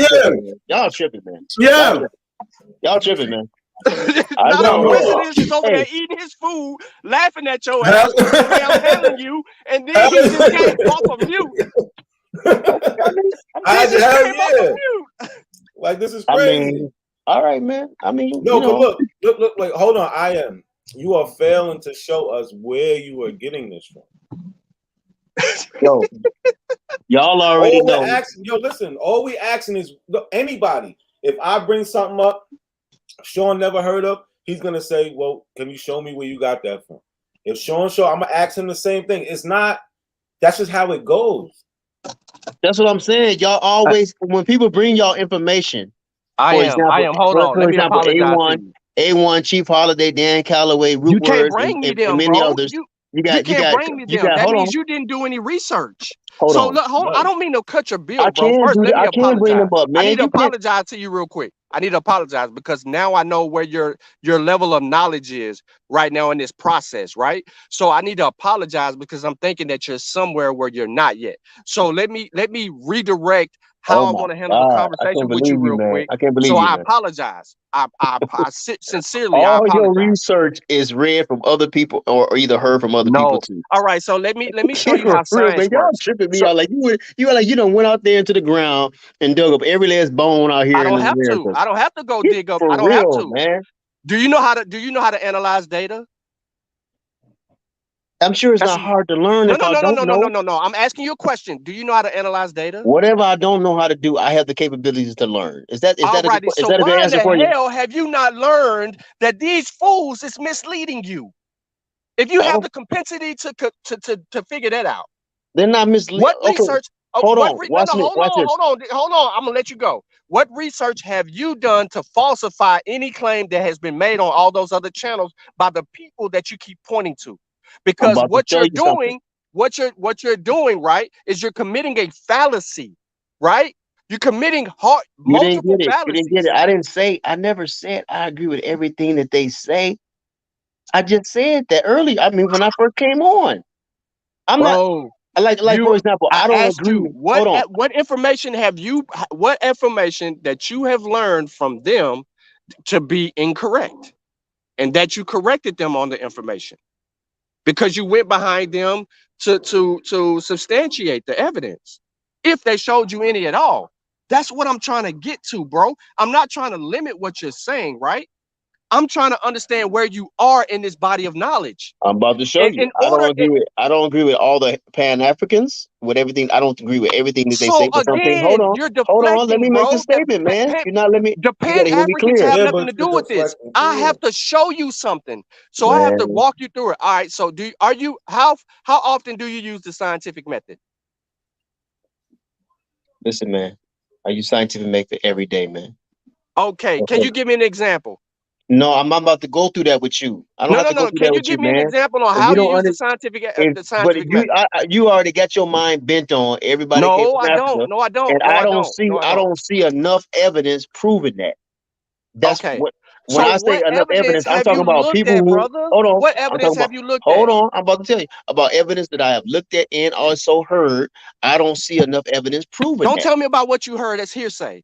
Y'all tripping, man. yeah. Y'all tripping, man. Now the No, president is over there Hey. eating his food, laughing at your ass the way I'm handling you, and then he just came off of mute. Like, this is I crazy. mean, all right, man. I mean, No, you know. but look, like, hold on. You are failing to show us where you are getting this from. Yo, y'all already know. Listen, all we asking is anybody. If I bring something up Sean never heard of, he's gonna say, well, can you show me where you got that from? If Sean I'm gonna ask him the same thing. It's not, that's just how it goes. That's what I'm saying. Y'all always, when people bring y'all information, I am. Hold on. Let me apologize to you. A1, Chief Holiday, Dan Calloway, Root You can't Words, bring me them, and many bro. others. You can't bring me them. That means you didn't do any research. Hold on. I don't mean to cut your bill, bro. First, let me apologize. Bring them up, man. I need to apologize to you real quick. I need to apologize because now I know where your level of knowledge is right now in this process, right? So I need to apologize because I'm thinking that you're somewhere where you're not yet. So let me redirect how I want to handle the conversation with you real quick. I can't believe you, I man. apologize. I sincerely all I your research is read from other people or either heard from other people too. All right, so let me show you how real, science man. Y'all works. tripping me out like you done went out there into the ground and dug up every last bone out here. I don't have to. I don't have to go dig up. For I don't real, have to, man. Do you know how to analyze data? I'm sure it's not hard to learn if I don't know. No. I'm asking you a question. Do you know how to analyze data? Whatever I don't know how to do, I have the capabilities to learn. Is that a good answer for you? Why in the hell have you not learned that these fools is misleading you? If you have the compensity to figure that out, they're not misleading. What research? Hold on. Hold on. I'm gonna let you go. What research have you done to falsify any claim that has been made on all those other channels by the people that you keep pointing to? Because what you're doing, right, is you're committing a fallacy, right? You're committing multiple fallacies. You didn't get it. I never said I agree with everything that they say. I just said that earlier. I mean, when I first came on, I'm not like for example, I don't agree. What information that you have learned from them to be incorrect, and that you corrected them on the information because you went behind them to substantiate the evidence, if they showed you any at all. That's what I'm trying to get to, bro. I'm not trying to limit what you're saying, right? I'm trying to understand where you are in this body of knowledge. I'm about to show you. In order, I don't agree with all the Pan Africans with everything. I don't agree with everything that they so say. But something. again, you're Hold on. Let me deflecting, make the bro. statement, man. You're not let me. The You got to hear me Pan-Africans clear. have Yeah, nothing but to you're do with this. deflecting. I Yeah. have to show you something. So I have to Man. walk you through it. All right. So how often do you use the scientific method? Listen, man. I use scientific method every day, man. Okay. Can you give me an example? No, I'm not about to go through that with you. I don't have to go through Can that you with you, give me an man. example on If how you you don't use the but scientific you, method? you already got your mind bent on everybody came No, from I don't. Africa, No, I don't. and No, I I don't don't. see, No, I I don't. don't see enough evidence proving that. That's Okay. what when So I say what enough evidence evidence, I'm have talking you about looked people at, who. brother? Hold on, What I'm evidence talking about. have you looked Hold at? on, I'm about to tell you about evidence that I have looked at and also heard. I don't see enough evidence proving Don't that. tell me about what you heard as hearsay.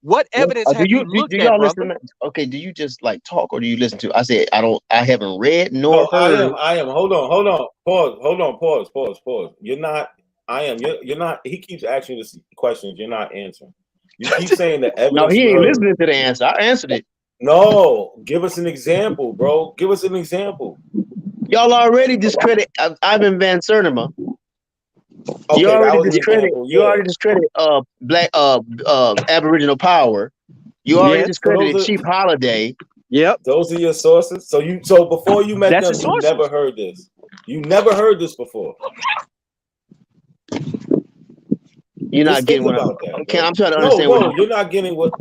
What What, evidence do have you you looked do at, y'all listen? brother? Okay, do you just like talk or do you listen to? I said I haven't read nor No, heard. I am. Hold on. Pause. Hold on. Pause. You're not. I am. You're not. He keeps asking you this questions. You're not answering. You keep saying the No, evidence he you ain't heard. listening to the answer. I answered it. No, give us an example, bro. Give us an example. Y'all already discredit Ivan Van Sertima. Okay, You that already was an discredit. example. You Yeah. already discredit black Aboriginal power. You already Yes. So those discredited are Cheap Holiday. Yep. those are your sources. So before you met That's the them, you never sources. heard this. You never heard this before. You're not Just think getting what I'm. about that, Okay, bro. I'm trying to No, understand what. you're not getting what.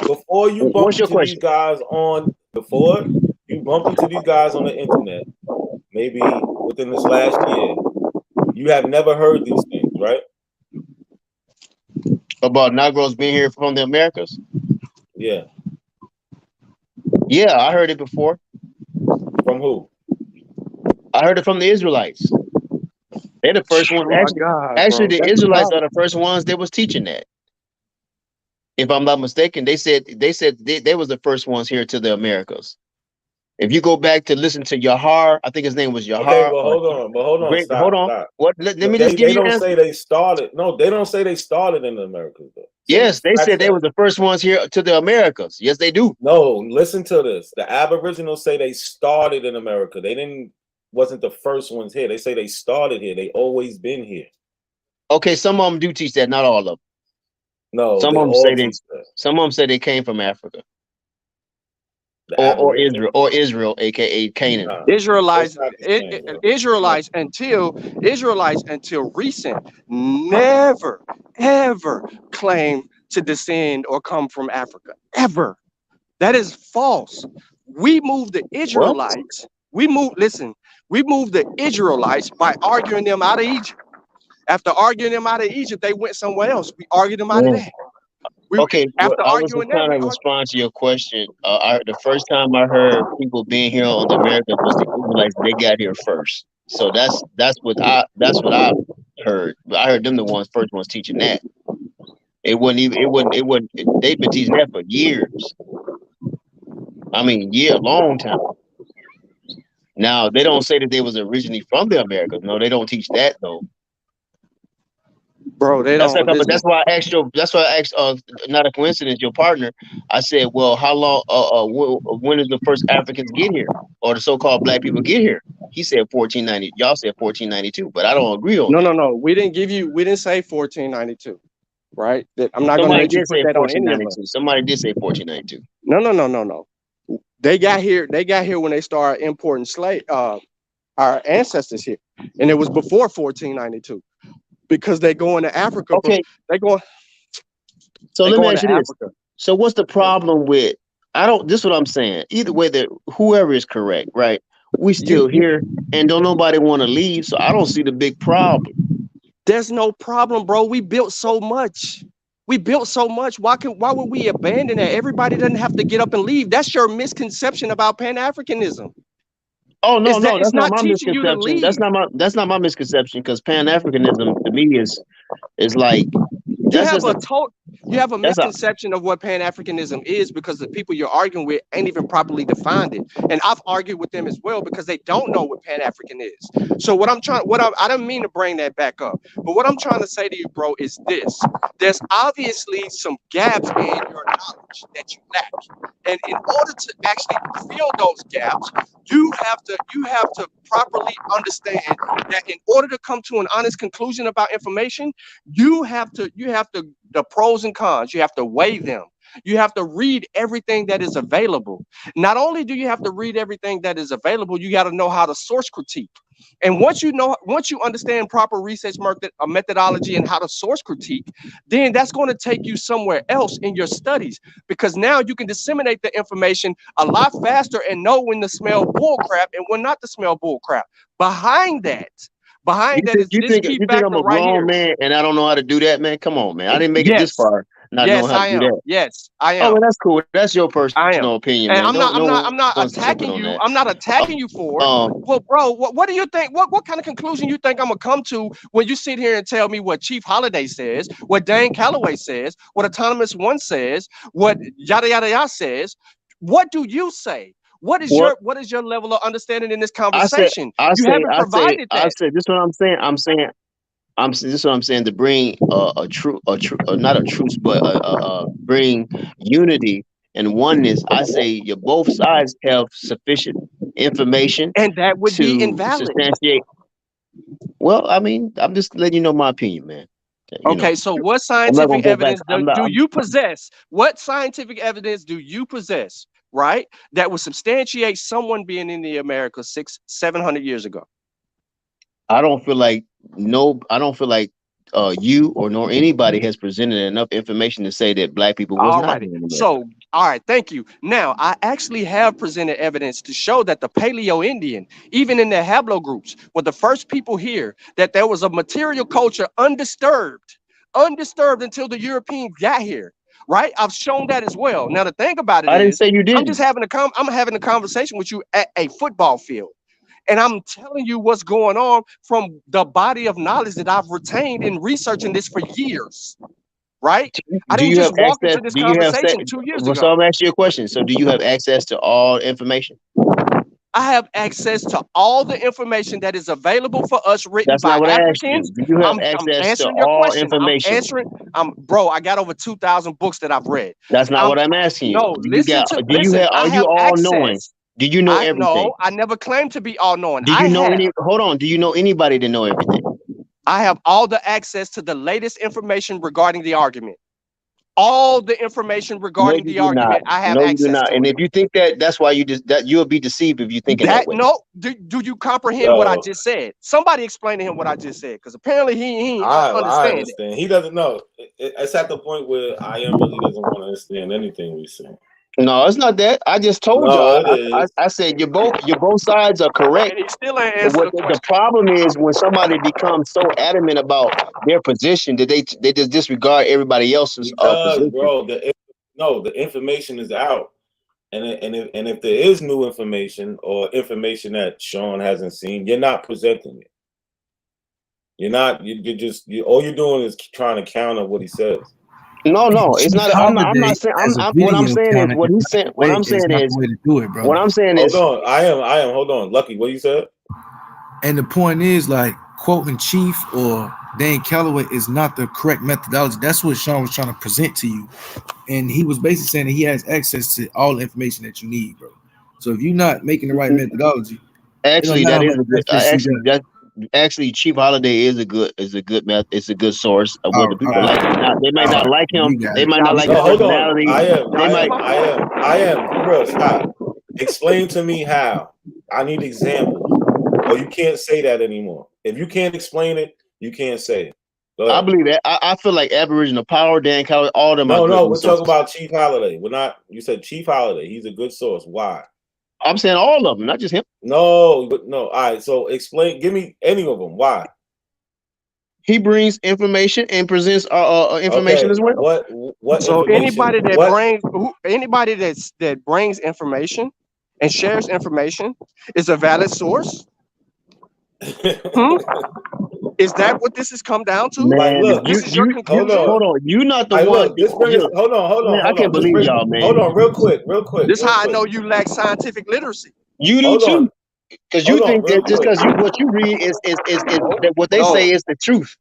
Before you bump What's your into these question? guys on before you bump into these guys on the internet, maybe within this last year, you have never heard these things, right? About Negroes being here from the Americas? Yeah. Yeah, I heard it before. From who? I heard it from the Israelites. They're the first ones. Oh my God, Actually, bro. the That's the Israelites are problem. the first ones that was teaching that. If I'm not mistaken, they said they was the first ones here to the Americas. If you go back to listen to Yahar, I think his name was Okay, Yahar. well, Or hold on, great. Hold stop. on. What? Let me just give They you an don't answer. say they started. No, they don't say they started in the Americas though. So Yes, they scratch said they that. were the first ones here to the Americas. Yes, they do. No, listen to this. The Aboriginals say they started in America. They wasn't the first ones here. They say they started here. They always been here. Okay, some of them do teach that, not all of them. No, Some they of them all say teach that. Some of them say they came from Africa The or Aboriginals. Israel, aka Canaan. Nah, it's Israelites, not the same, bro. Israelites until recent never ever claimed to descend or come from Africa. Ever. That is false. We moved the What? Israelites. We moved the Israelites by arguing them out of Egypt. After arguing them out of Egypt, they went somewhere else. We argued them out of Yeah. that. Okay, well, After I was just arguing that, trying to respond to your question. The first time I heard people being here on the Americas was the Israelites. They got here first, so that's what I heard. I heard them the first ones teaching that. It wasn't even. It wasn't. They've been teaching that for years. I mean, long time. Now they don't say that they was originally from the Americas. No, they don't teach that though. bro, they That's like, don't but listen. that's why I asked That's why I asked. Not a coincidence. Your partner. I said, well, how long? When did the first Africans get here, or the so-called black people get here? He said 1490. Y'all said 1492, but I don't agree on that. No. We didn't say 1492, right? That I'm not gonna Somebody let you did put say that on any of us. 1492. Somebody did say 1492. No. They got here when they started importing our ancestors here, and it was before 1492 because they go into Africa. Okay. So they let go me into ask you this. Africa. So what's the problem with? This is what I'm saying. Either way, that whoever is correct, right? We still here, and don't nobody want to leave. So I don't see the big problem. There's no problem, bro. We built so much. Why would we abandon that? Everybody doesn't have to get up and leave. That's your misconception about Pan-Africanism. Oh no, That that's it's not not my teaching you to misconception. leave. That's not my misconception because Pan-Africanism to me is like You have a that's a misconception of what Pan-Africanism is because the people you're arguing with ain't even properly defined it. And I've argued with them as well because they don't know what Pan-African is. So I don't mean to bring that back up, but what I'm trying to say to you, bro, is this. There's obviously some gaps in your knowledge that you lack. And in order to actually fill those gaps, you have to properly understand that in order to come to an honest conclusion about information, you have to the pros and cons, you have to weigh them. You have to read everything that is available. Not only do you have to read everything that is available, you got to know how to source critique. And once you understand proper research methodology and how to source critique, then that's going to take you somewhere else in your studies, because now you can disseminate the information a lot faster and know when to smell bullcrap and when not to smell bullcrap. Behind that is this key You think I'm factor a right grown here. man and I don't know how to do that, man? Come on, man. I didn't make it this Yes. far not knowing Yes, how to I do am. that. Yes, I Oh, am. well, that's cool. That's your I am. personal opinion, And man. I'm not No one's attacking tripping on you. that. I'm not attacking you for it. Well, bro, what do you think? What kind of conclusion you think I'm gonna come to when you sit here and tell me what Chief Holiday says, what Dan Calloway says, what Autonomous One says, what yada yada yada says? What do you say? What is your level of understanding in this conversation? You haven't provided that. This is what I'm saying. This is what I'm saying, to bring not a truce, but bring unity and oneness. I say both sides have sufficient information, and that would be to invalid. substantiate. Well, I mean, I'm just letting you know my opinion, man. Okay, so what I'm not gonna scientific go back. evidence do you possess? What scientific evidence do you possess, right, that would substantiate someone being in the Americas 600-700 years ago? I don't feel like you or nor anybody has presented enough information to say that black people was not in America. So, all right, thank you. Now, I actually have presented evidence to show that the Paleo Indian, even in their haplogroups, were the first people here, that there was a material culture undisturbed until the Europeans got here. Right? I've shown that as well. Now, the thing about it I didn't is, say you didn't. I'm having a conversation with you at a football field. And I'm telling you what's going on from the body of knowledge that I've retained in researching this for years. Right? I didn't just walk into this conversation 2 years ago. So I'm asking you a question. So do you have access to all information? I have access to all the information that is available for us written That's by not what Africans. I asked you. Do you have I'm access to answering your all question. information? Bro, I got over 2,000 books that I've read. That's not what I'm asking you. No, Are you all knowing? Do you know everything? No, I never claimed to be all knowing. Do you know hold on, do you know anybody to know everything? I have all the access to the latest information regarding the argument. All the information regarding the argument, I have access to. And if you think that's why you'll be deceived if you think that way. No, do you comprehend what I just said? Somebody explain to him what I just said, because apparently he I understand understand. He doesn't know. It's at the point where I am really doesn't want to understand anything we say. No, it's not that. I just told you. I said both sides are correct. And he still ain't answered The problem is when somebody becomes so adamant about their position that they just disregard everybody else's position. Bro, the information is out, and if there is new information or information that Sean hasn't seen, you're not presenting it. All you're doing is trying to counter what he says. No, it's not. I'm not saying. What I'm saying is what he's saying. What I'm saying is what I'm saying is. Hold on, I am. Hold on, Lucky. What you said? And the point is, like, quoting Chief or Dan Calloway is not the correct methodology. That's what Sean was trying to present to you, and he was basically saying that he has access to all the information that you need, bro. So if you're not making the right methodology, actually, that is a good. Actually, Chief Holiday is a good it's a good source of whether people like him or not. They might not like him. They might not like his personality. I am. Bro, stop. Explain to me how. I need examples. Or you can't say that anymore. If you can't explain it, you can't say it. I believe that. I feel like Aboriginal Power, Dan Calloway, all them. No, we're talking about Chief Holiday. We're not. You said Chief Holiday. He's a good source. Why? I'm saying all of them, not just him. No. All right. So explain. Give me any of them. Why? He brings information and presents information as well. What? So anybody that brings information and shares information is a valid source. Is that what this has come down to? Man, look, this is your conclusion. Hold on. You're not the one. Hold on. Man, I can't believe y'all, man. Hold on, real quick. This is how I know you lack scientific literacy. You do too. Because you think that just because what you read is that what they say is the truth.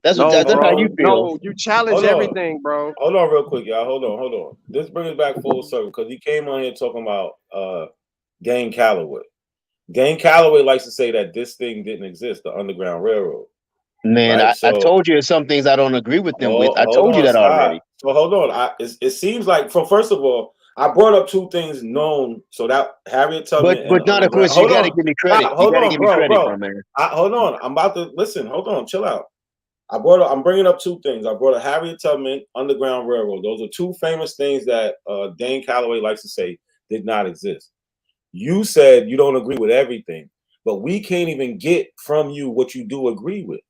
That's No, that's how bro. you feel. No, you challenge Hold on. everything, bro. Hold on real quick, y'all. Hold on. This brings it back full circle because he came on here talking about Gang Calloway. Gang Calloway likes to say that this thing didn't exist, the Underground Railroad. Man, Right? I told you some things I don't agree with them with. I Hold told you on, that stop. already. So hold on. It seems like first of all, I brought up two things known. So that Harriet Tubman and But not a Underground. question. You Hold got to on. give me credit. Stop. You Hold got to on, give me credit, bro. my man. Hold on. I'm about to listen. Hold on. Chill out. I'm bringing up two things. I brought up Harriet Tubman, Underground Railroad. Those are two famous things that Dane Calloway likes to say did not exist. You said you don't agree with everything, but we can't even get from you what you do agree with.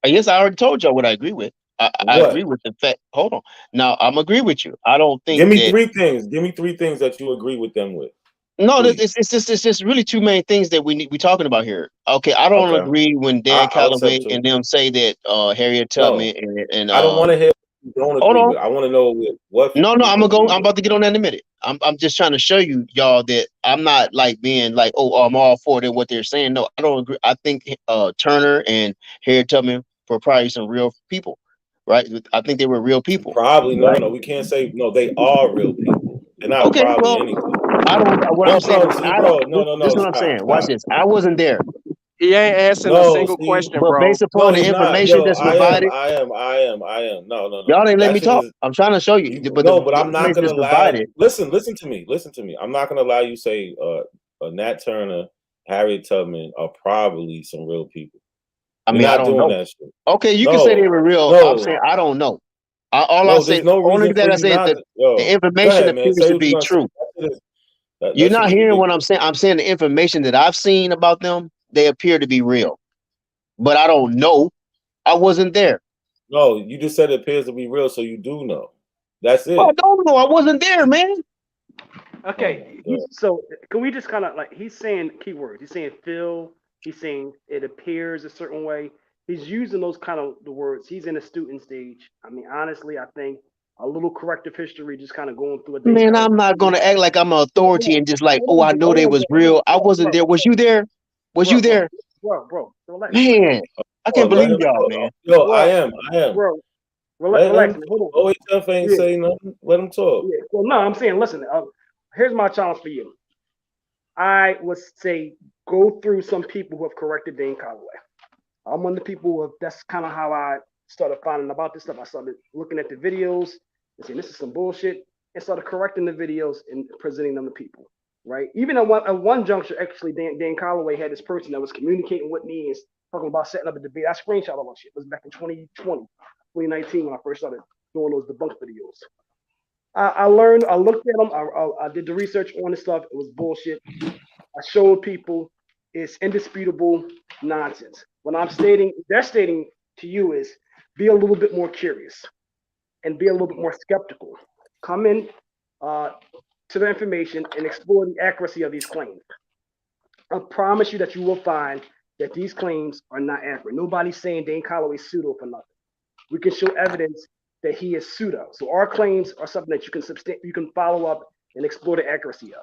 Yes, I already told y'all what I agree with. I agree with the fact. Hold on. Now I'm agree with you. I don't think. Give me three things. Give me three things that you agree with them with. No, it's just really two main things that we talking about here. Okay, I don't agree when Dan Calloway and them say that Harriet Tubman and I don't want to hear what you don't agree with. I want to know what. No, I'm about to get on that in a minute. I'm just trying to show you y'all that I'm not like being like, oh, I'm all for it what they're saying. No, I don't agree. I think Turner and Harriet Tubman were probably some real people, right? I think they were real people. Probably right? no. We can't say no. They are real people. They're not Okay, probably well, anything. I don't. What I'm saying is, I don't. This is what I'm Stop, saying. Watch stop. this. I wasn't there. He ain't answering a single question, But bro. based upon the he's not. information that's provided, I am. No. y'all didn't let That me shit talk. is I'm trying to show you. But but the I'm not information gonna that's allow. provided. Listen to me. I'm not gonna allow you to say Nat Turner, Harriet Tubman are probably some real people. I mean, I don't know. That shit. Okay, you can say they were real. No. I'm saying I don't know. I'll say there's no only reason that for I you said not that to. the information Go ahead, man. appears Say to what be you're true. That You're not shit is hearing what ridiculous. I'm saying. I'm saying the information that I've seen about them, they appear to be real. But I don't know. I wasn't there. No, you just said it appears to be real, so you do know. That's it. I don't know. I wasn't there, man. Okay, so can we just kind of like he's saying keywords? He's saying feel. He's saying it appears a certain way. He's using those kind of the words. He's in a student stage. I mean, honestly, I think a little corrective history, just kind of going through a day. Man, I'm not gonna act like I'm an authority and just like, oh, I know they was real. I wasn't there. Was you there? Was you there? Bro, relax. Man, I can't believe y'all, man. Yo, I am. Bro, relax. Hold on. OHF ain't saying nothing. Let him talk. Yeah. Well, no, I'm saying, listen. Here's my challenge for you. I would say go through some people who have corrected Dane Calloway. I'm one of the people who have, that's kind of how I started finding about this stuff. I started looking at the videos and saying this is some bullshit and started correcting the videos and presenting them to people. Right. Even at one juncture, actually, Dan Calloway had this person that was communicating with me and talking about setting up a debate. I screenshot all that shit. It was back in 2019 when I first started doing those debunk videos. I learned, I looked at them, I did the research on the stuff. It was bullshit. I showed people it's indisputable nonsense. What they're stating to you is be a little bit more curious and be a little bit more skeptical. Come in to the information and explore the accuracy of these claims. I promise you that you will find that these claims are not accurate. Nobody's saying Dane Calloway's pseudo for nothing. We can show evidence that he is pseudo. So our claims are something that you can follow up and explore the accuracy of.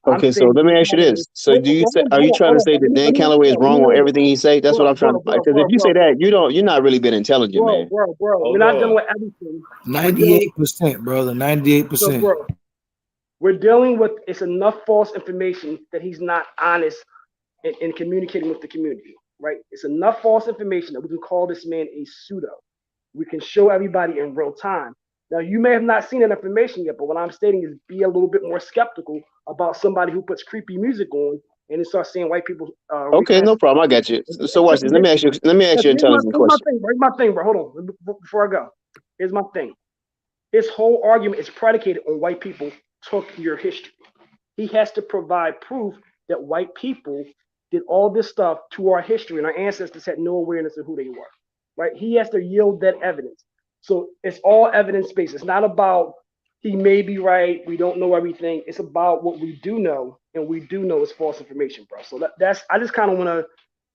Okay, so let me ask you this. So are you trying to say that Dan Calloway is wrong on everything he say? That's what I'm trying to, because if you say that, you're not really been intelligent, man. Bro, we're not dealing with everything. 98%, brother. 98%. So, bro, we're dealing with it's enough false information that he's not honest in communicating with the community, right? It's enough false information that we can call this man a pseudo. We can show everybody in real time. Now, you may have not seen that information yet, but what I'm stating is be a little bit more skeptical about somebody who puts creepy music on and then starts saying white people. Okay, no problem. I got you. So watch this. Let me ask you an intelligent question. Here's my thing, bro. Hold on. Before I go, here's my thing. His whole argument is predicated on white people took your history. He has to provide proof that white people did all this stuff to our history and our ancestors had no awareness of who they were. Right? He has to yield that evidence. So it's all evidence-based. It's not about he may be right, we don't know everything. It's about what we do know, and we do know is false information, bro. So that's I just kind of want to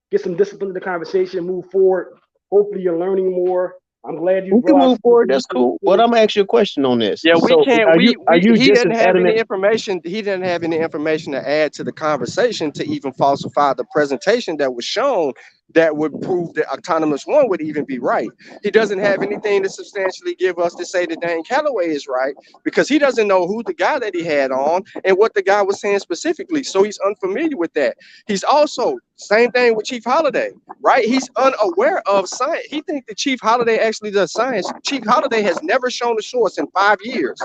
get some discipline to the conversation, move forward. Hopefully you're learning more. I'm glad you can move forward. That's cool. But I'm gonna ask you a question on this. Yeah, we can't. He just didn't as have adamant? any information. He didn't have any information to add to the conversation to even falsify the presentation that was shown that would prove that autonomous one would even be right. He doesn't have anything to substantially give us to say that Dan Calloway is right, because he doesn't know who the guy that he had on and what the guy was saying specifically. So he's unfamiliar with that. He's also, same thing with Chief Holiday, right? He's unaware of science. He thinks that Chief Holiday actually does science. Chief Holiday has never shown a source in 5 years.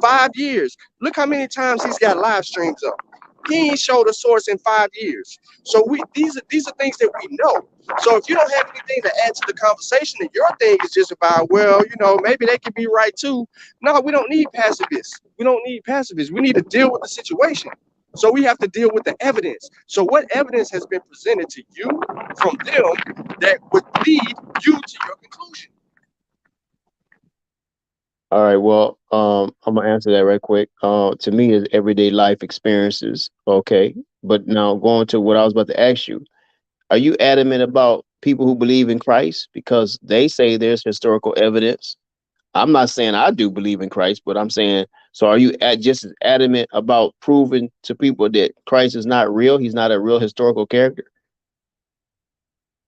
5 years. Look how many times he's got live streams up. He ain't showed a source in 5 years. So these are things that we know. So if you don't have anything to add to the conversation, and your thing is just about, well, you know, maybe they could be right too. No, we don't need pacifists. We don't need pacifists. We need to deal with the situation. So we have to deal with the evidence. So what evidence has been presented to you from them that would lead you to your conclusion? All right, well, I'm gonna answer that right quick. To me, is everyday life experiences. Okay, but now going to what I was about to ask you, are you adamant about people who believe in Christ because they say there's historical evidence? I'm not saying I do believe in Christ, but I'm saying, so are you just as adamant about proving to people that Christ is not real? He's not a real historical character?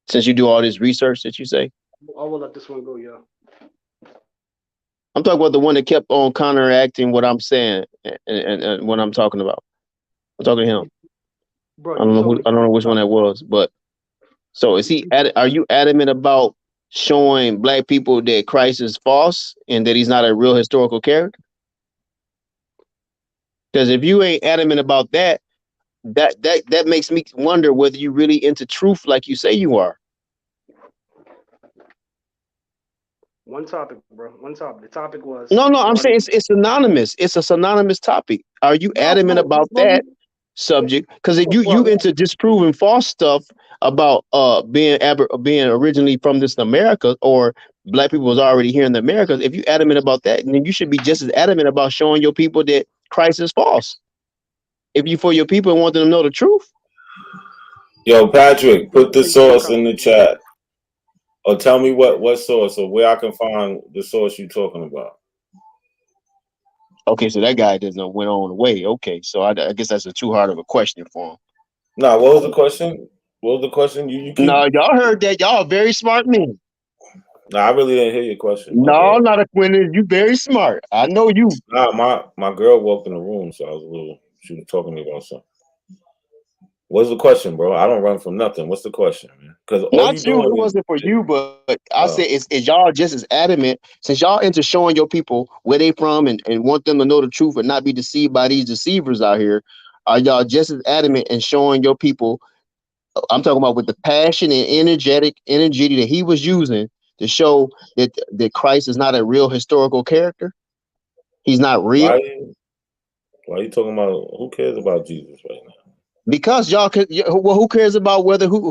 Since you do all this research that you say? I will let this one go, yeah. I'm talking about the one that kept on counteracting what I'm saying and what I'm talking about. I'm talking to him. Bro, I don't know which one that was, but so is he? Are you adamant about showing black people that Christ is false and that he's not a real historical character? Because if you ain't adamant about that, that makes me wonder whether you really into truth like you say you are. One topic, bro. One topic. The topic was No, I'm saying it's anonymous. It's a synonymous topic. Are you adamant about that subject? Because you into disproving false stuff about being originally from this America, or black people was already here in the Americas. If you adamant about that, then you should be just as adamant about showing your people that Christ is false. If you for your people and want them to know the truth. Yo, Patrick, put the source in the chat. Or tell me what source or where I can find the source you're talking about. Okay, so that guy doesn't went on away. Okay, so I guess that's too hard of a question for him. Nah, what was the question? What was the question? You keep... No, y'all heard that. Y'all are very smart men. Nah, I really didn't hear your question. No, not a Quentin. You very smart. I know you. Nah, my girl walked in the room, so I was a little. She was talking to me about something. What's the question, bro? I don't run from nothing. What's the question, man? Because all not you. It wasn't for you, but I said, is y'all just as adamant since y'all into showing your people where they from and want them to know the truth and not be deceived by these deceivers out here? Are y'all just as adamant in showing your people? I'm talking about with the passion and energy that he was using to show that Christ is not a real historical character. He's not real. Why are you talking about? Who cares about Jesus right now? Because y'all could. Well, who cares about whether we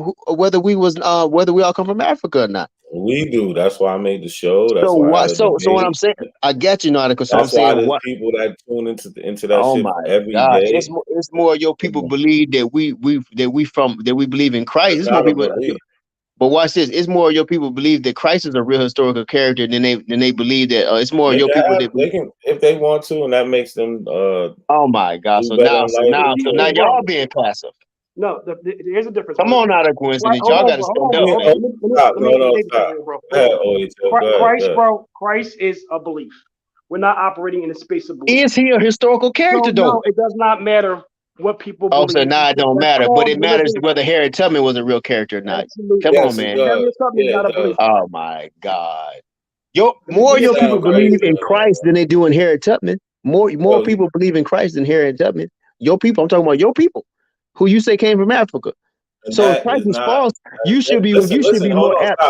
all come from Africa or not? We do. That's why I made the show. That's so what I'm saying, I get you, Nautica. So that's I'm why saying there's people that tune into that shit every day. It's more your people believe that we believe in Christ. It's more people. But watch this. It's more your people believe that Christ is a real historical character than they believe that it's more your people that they can, if they want to, and that makes them. Oh my God! So now y'all being passive. No, there's a difference. Come on, out of coincidence. Y'all got to stand up. Christ is a belief. We're not operating in a space of belief. Is he a historical character, though? No, it does not matter what people believe. So now it don't matter, but it matters whether Harriet Tubman was a real character or not. Absolutely. Come on, man. Harriet Tubman is not a belief. Oh my God. More of your people believe in Christ than they do in Harriet Tubman. More people believe in Christ than Harriet Tubman. Your people, I'm talking about your people, who you say came from Africa. So if Christ is false, you should be more apt.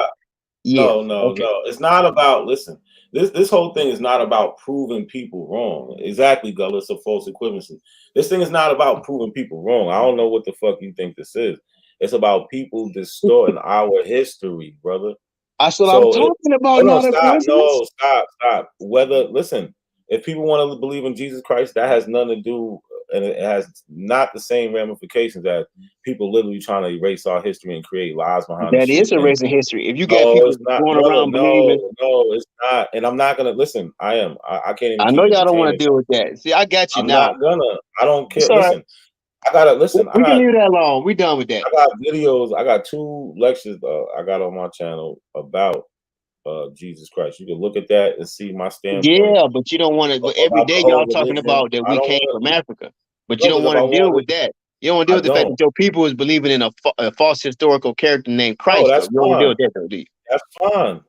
No. It's not about, listen, this whole thing is not about proving people wrong. Exactly, Gullah. It's a false equivalency. This thing is not about proving people wrong. I don't know what the fuck you think this is. It's about people distorting our history, brother. That's what I'm talking about. Stop. Listen, if people want to believe in Jesus Christ, that has nothing to do, and it has not the same ramifications that people literally trying to erase our history and create lies behind that is erasing history. If you got people going around believing, no, it's not. And I'm not gonna listen. I can't even. I know y'all don't want to deal with that. See, I got you now. I'm not gonna. I don't care. Listen, I gotta listen. We can leave that alone. We done with that. I got videos. I got 2 lectures I got on my channel about Jesus Christ. You can look at that and see my standpoint Yeah, but you don't want to. But every about the day whole y'all talking religion. about that I we don't came want from to. Africa, but you No, don't because if want I to deal want with to, that. You don't want to deal I with the fact don't. that your people is believing in a false historical character named Oh, Christ. Though that's you don't want to deal fine. with that, though, do you? That's fine.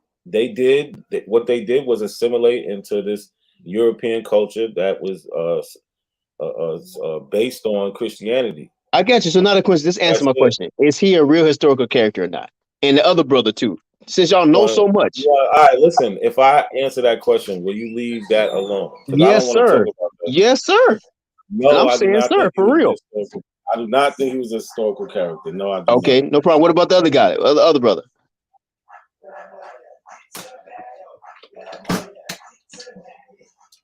What they did was assimilate into this European culture that was based on Christianity. I got you. So now the question. Just answer That's my it. question: is he a real historical character or not? And the other brother too. Since y'all know Well, so much. yeah, all right, listen. If I answer that question, will you leave that alone? Because I don't Yes, want to talk sir. about that. Yes, sir. And No, I'm I do saying, not sir, think he for was a real. historical. I do not think he was a historical character. No, I do Okay, not. no problem. What about the other guy, the other brother?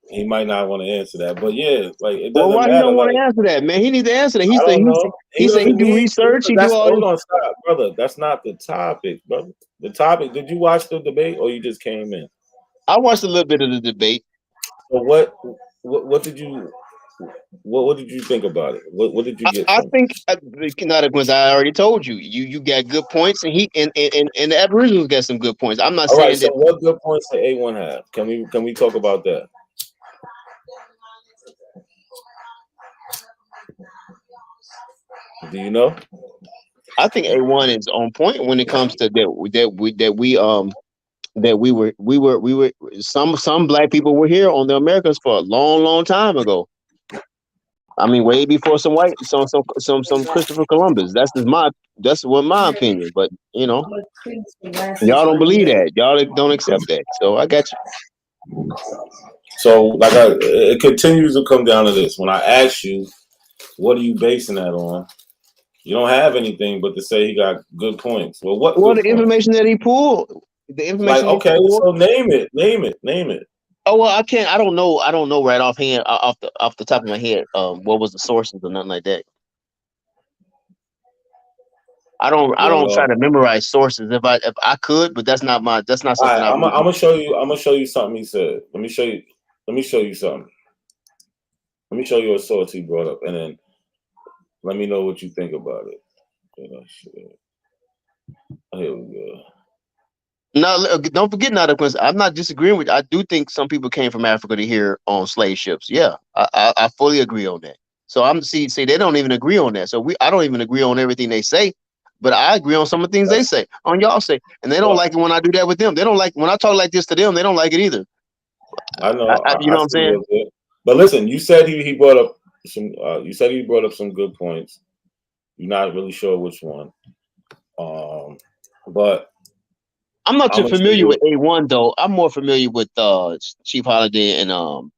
He might not want to answer that, but yeah, like it Well, doesn't why he matter. don't want Like to answer that, man? He needs to answer that. I don't know. He He said he doesn't do need to. research. He do That's all hold this. on, stop, brother. That's not the topic, brother. The topic. Did you watch the debate or you just came in? I watched a little bit of the debate. So what did you what did you think about it? What did you get I from it? think not because I already told you. You got good points, and he and the Aboriginals got some good points. I'm not All right. saying So that. what good points did A1 have? Can we talk about that? Do you know? I think A1 is on point when it comes to that we were some black people were here on the Americas for a long time ago. I mean, way before some Christopher Columbus. That's what my opinion. But you know, y'all don't believe that. Y'all don't accept that. So I got you. So it continues to come down to this. When I ask you, what are you basing that on? You don't have anything but to say he got good points. Well, what Well, good the points? information that he pulled, Like, okay, so name it. Oh well, I can't. I don't know. I don't know right offhand, off the top of my head. What was the sources or nothing like that. I don't try to memorize sources if I could, but that's not All something right, I really I'm do. gonna show you something he said. Let me show you something. Let me show you a source he brought up, and then let me know what you think about it. Here we go. Now, don't forget now, I'm not disagreeing with you. I do think some people came from Africa to here on slave ships. Yeah, I fully agree on that. So see they don't even agree on that. So I don't even agree on everything they say, but I agree on some of the things they say, on y'all say, and they don't like it when I do that with them. They don't like when I talk like this to them. They don't like it either. I know. You know what I I'm see saying? it. But listen, you said he brought up some. You said he brought up some good points. You're not really sure which one. But I'm not too familiar with A1 though. I'm more familiar with Chief Holiday and well,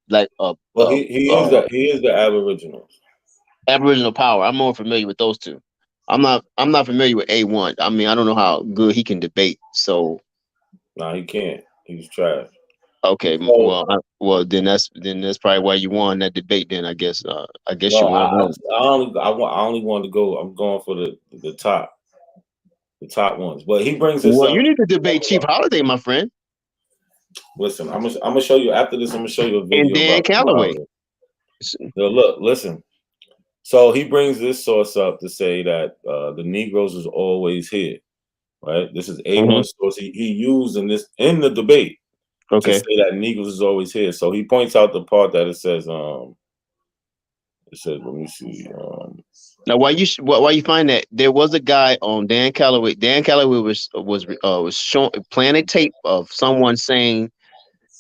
he is the Aboriginals. Aboriginal Power. I'm more familiar with those two. I'm not familiar with A1. I mean, I don't know how good he can debate. So no, he can't. He's trash. Okay, So, well then that's probably why you won that debate. Then I guess no, you won one. I only wanted to go. I'm going for the top ones. But he brings this Well, up. you need to debate Chief Holiday, my friend. Listen, I'm gonna show you after this. I'm gonna show you a video And Dan about Calloway. Now, look, listen. So he brings this source up to say that the Negroes was always here, right? This is A1 source he used in the debate to say that Negroes is always here. So he points out the part that it says let me see. Now, why you find that there was a guy on Dan Calloway. Dan Calloway was showing playing a tape of someone saying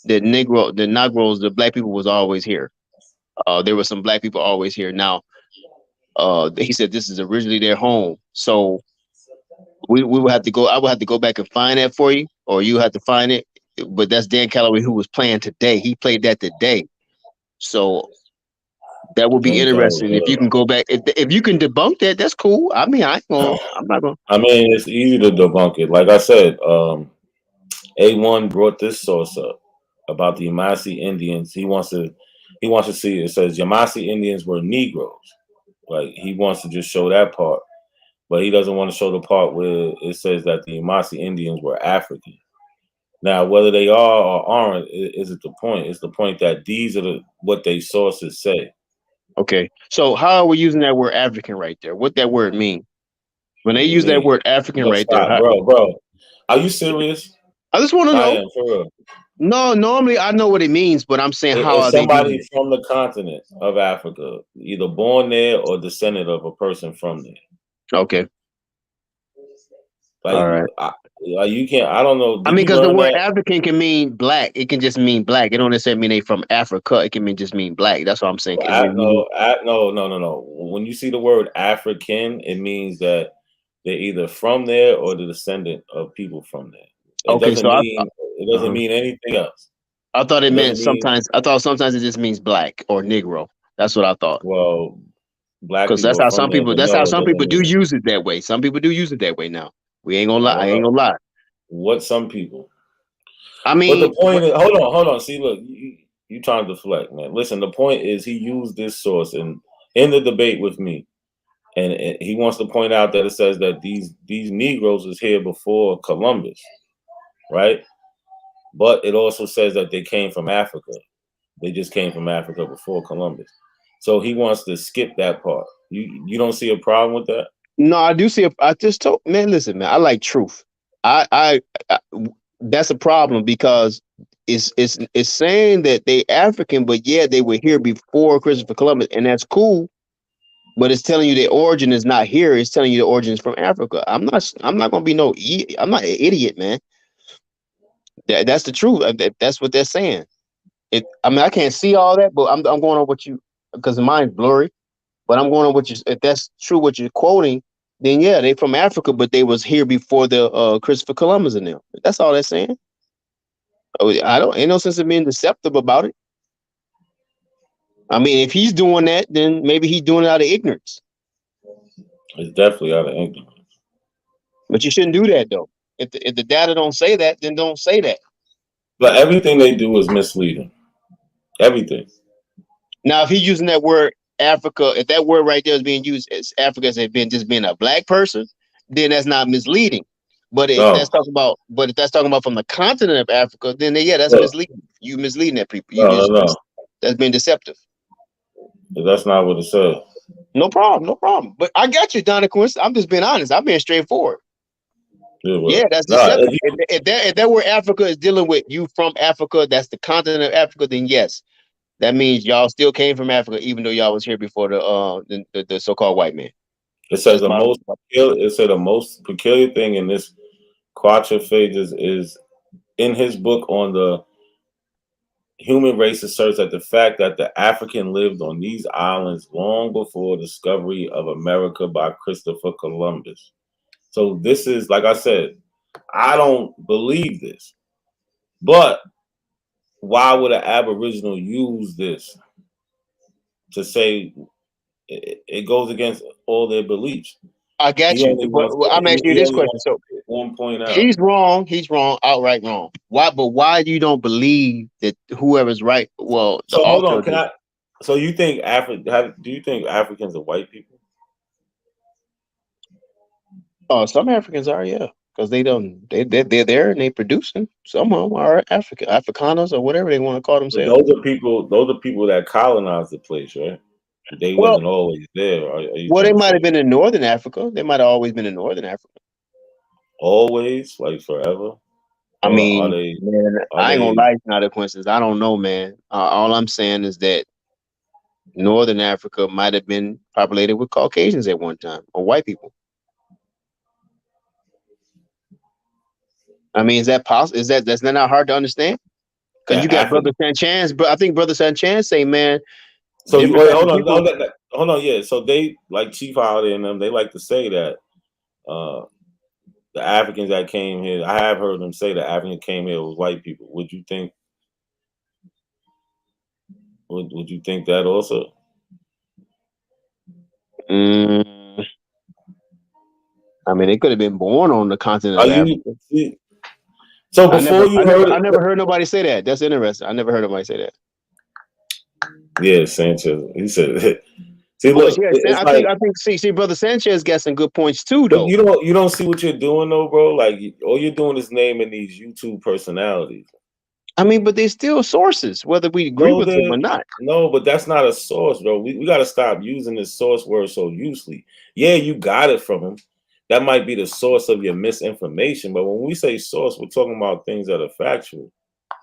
that Negroes, the black people was always here. There were some black people always here. Now, he said this is originally their home. So we would have to go. I would have to go back and find that for you, or you have to find it. But that's Dan Calloway who was playing today. He played that today. So that would be interesting if you can go back. If you can debunk that, that's cool. I mean, I'm not going. I mean, it's easy to debunk it. Like I said, A1 brought this source up about the Yamasee Indians. He wants to see it. It says Yamasee Indians were Negroes. Like he wants to just show that part, but he doesn't want to show the part where it says that the Yamasee Indians were African. Now, whether they are or aren't isn't the point. It's the point that these are what they sources say. Okay. So how are we using that word African right there? What that word mean? When What they do you use that mean? word African Look, right there, stop, bro. Are you serious? I just want to I know. am, for real. No, normally I know what it means, but I'm saying how It's are they using somebody it? from the continent of Africa, either born there or descendant of a person from there. Okay. Like, All right. like you can't. I don't know. I Did mean, you because the learn word that? African can mean black. It can just mean black. It don't necessarily mean they from Africa. It can mean just mean black. That's what I'm saying. No. When you see the word African, it means that they're either from there or the descendant of people from there. It Okay, doesn't so mean uh-huh. anything else. I thought it It meant doesn't mean sometimes. I thought sometimes it just means black or Negro. That's what I thought. well, black Because people that's are how from some there, people. but That's how no, it some doesn't people do mean use it that way. Some people do use it that way now. We ain't gonna it. lie. I I don't ain't know gonna lie. what some people. I But mean, the point is, hold on. See, look, you trying to deflect, man. Listen, the point is, he used this source in the debate with me, and he wants to point out that it says that these Negroes was here before Columbus, right? But it also says that they came from Africa. They just came from Africa before Columbus. So he wants to skip that part. You don't see a problem with that? no, I do see. I just told man. Listen, man. I like truth. I that's a problem because it's saying that they African, but yeah, they were here before Christopher Columbus, and that's cool. But it's telling you the origin is not here. It's telling you the origin is from Africa. I'm not gonna be I'm not an idiot, man. That's the truth. That's what they're saying. I mean, I can't see all that, but I'm going on what you because mine's blurry. But I'm going on what you. If that's true, what you're quoting, then yeah, they from Africa, but they was here before the Christopher Columbus and them. That's all they're saying. I don't ain't no sense of being deceptive about it. I mean, if he's doing that, then maybe he's doing it out of ignorance. It's definitely out of ignorance. But you shouldn't do that though. If the data don't say that, then don't say that. But everything they do is misleading. Everything. Now, if he's using that word Africa, if that word right there is being used as Africa as just being a black person, then that's not misleading. But if that's talking about from the continent of Africa, then yeah, that's misleading. You misleading that people. No. That's been deceptive. That's not what it says. No problem. But I got you, Donna Quincy. I'm just being honest. I'm being straightforward. Yeah, that's deceptive. If that word Africa is dealing with you from Africa, that's the continent of Africa, then yes. That means y'all still came from Africa, even though y'all was here before the so-called white man. It says the most peculiar thing in this quatrophages is in his book on the human race asserts that the fact that the African lived on these islands long before discovery of America by Christopher Columbus. So this is, like I said, I don't believe this. But why would an Aboriginal use this to say it goes against all their beliefs? I got you. But I'm asking you this question. So one point out. He's wrong, outright wrong. Why you don't believe that whoever's right? Well, the so hold author. On, so you think do you think Africans are white people? Oh, some Africans are, yeah. Because they're there and they producing. Some of them are Afrikaners or whatever they want to call themselves. But those are people that colonized the place, right? They wasn't always there. They might have been in Northern Africa. They might have always been in Northern Africa. Always, like forever. I mean, I ain't gonna lie, it's not a coincidence. I don't know, man. All I'm saying is that Northern Africa might have been populated with Caucasians at one time or white people. I mean, is that possible? That's not hard to understand? Because you got Brother Sanchez, but I think Brother Sanchez say, man. So hold on, yeah. So they like Chief Holiday and them. They like to say that the Africans that came here. I have heard them say that Africans came here with white people. Would you think? Would you think that also? I mean, they could have been born on the continent of Africa. So before I never heard nobody say that. That's interesting. I never heard nobody say that. Yeah, Sanchez. He said. See, look, I think. Brother Sanchez got some good points too, though. You don't see what you're doing, though, bro. Like all you're doing is naming these YouTube personalities. I mean, but they're still sources, whether we agree No, with them or not. no, but that's not a source, bro. We got to stop using this source word so loosely. Yeah, you got it from them. That might be the source of your misinformation. But when we say source, we're talking about things that are factual.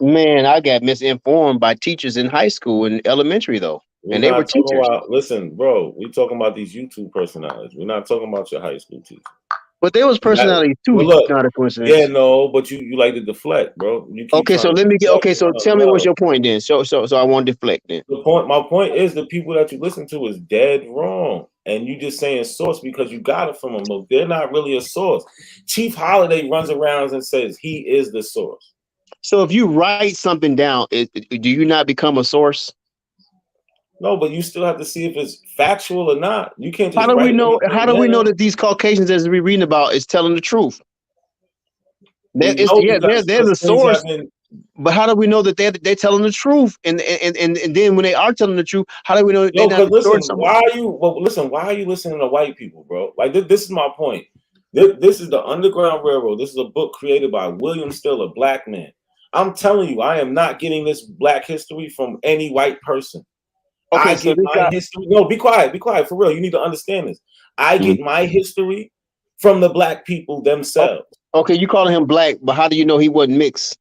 Man, I got misinformed by teachers in high school and elementary, though. We're And they were not talking teachers. about, listen, bro, we're talking about these YouTube personalities. We're not talking about your high school teacher. But there was personalities too, Well, look, not a yeah, coincidence. no, but you like to deflect, bro. You keep Okay, so trying to let me get deflect. okay. So tell me what's your point then. So I want to deflect then. My point is the people that you listen to is dead wrong. And you just saying source because you got it from them. Look, they're not really a source. Chief Holiday runs around and says he is the source. So if you write something down, do you not become a source? No, but you still have to see if it's factual or not. You can't just How do we write know? How do we know down. that these Caucasians, as we're reading about, is telling the truth? We know because There's a things have source, been. but how do we know that they're telling the truth? And then when they are telling the truth, how do we know that No, they're not because listen, distorting someone? why are you listening to white people, bro? Like this is my point. This is the Underground Railroad. This is a book created by William Still, a black man. I'm telling you, I am not getting this black history from any white person. Okay, I so get this my guy. history. No, be quiet, for real. You need to understand this. I get my history from the black people themselves. Okay, you calling him black, but how do you know he wasn't mixed?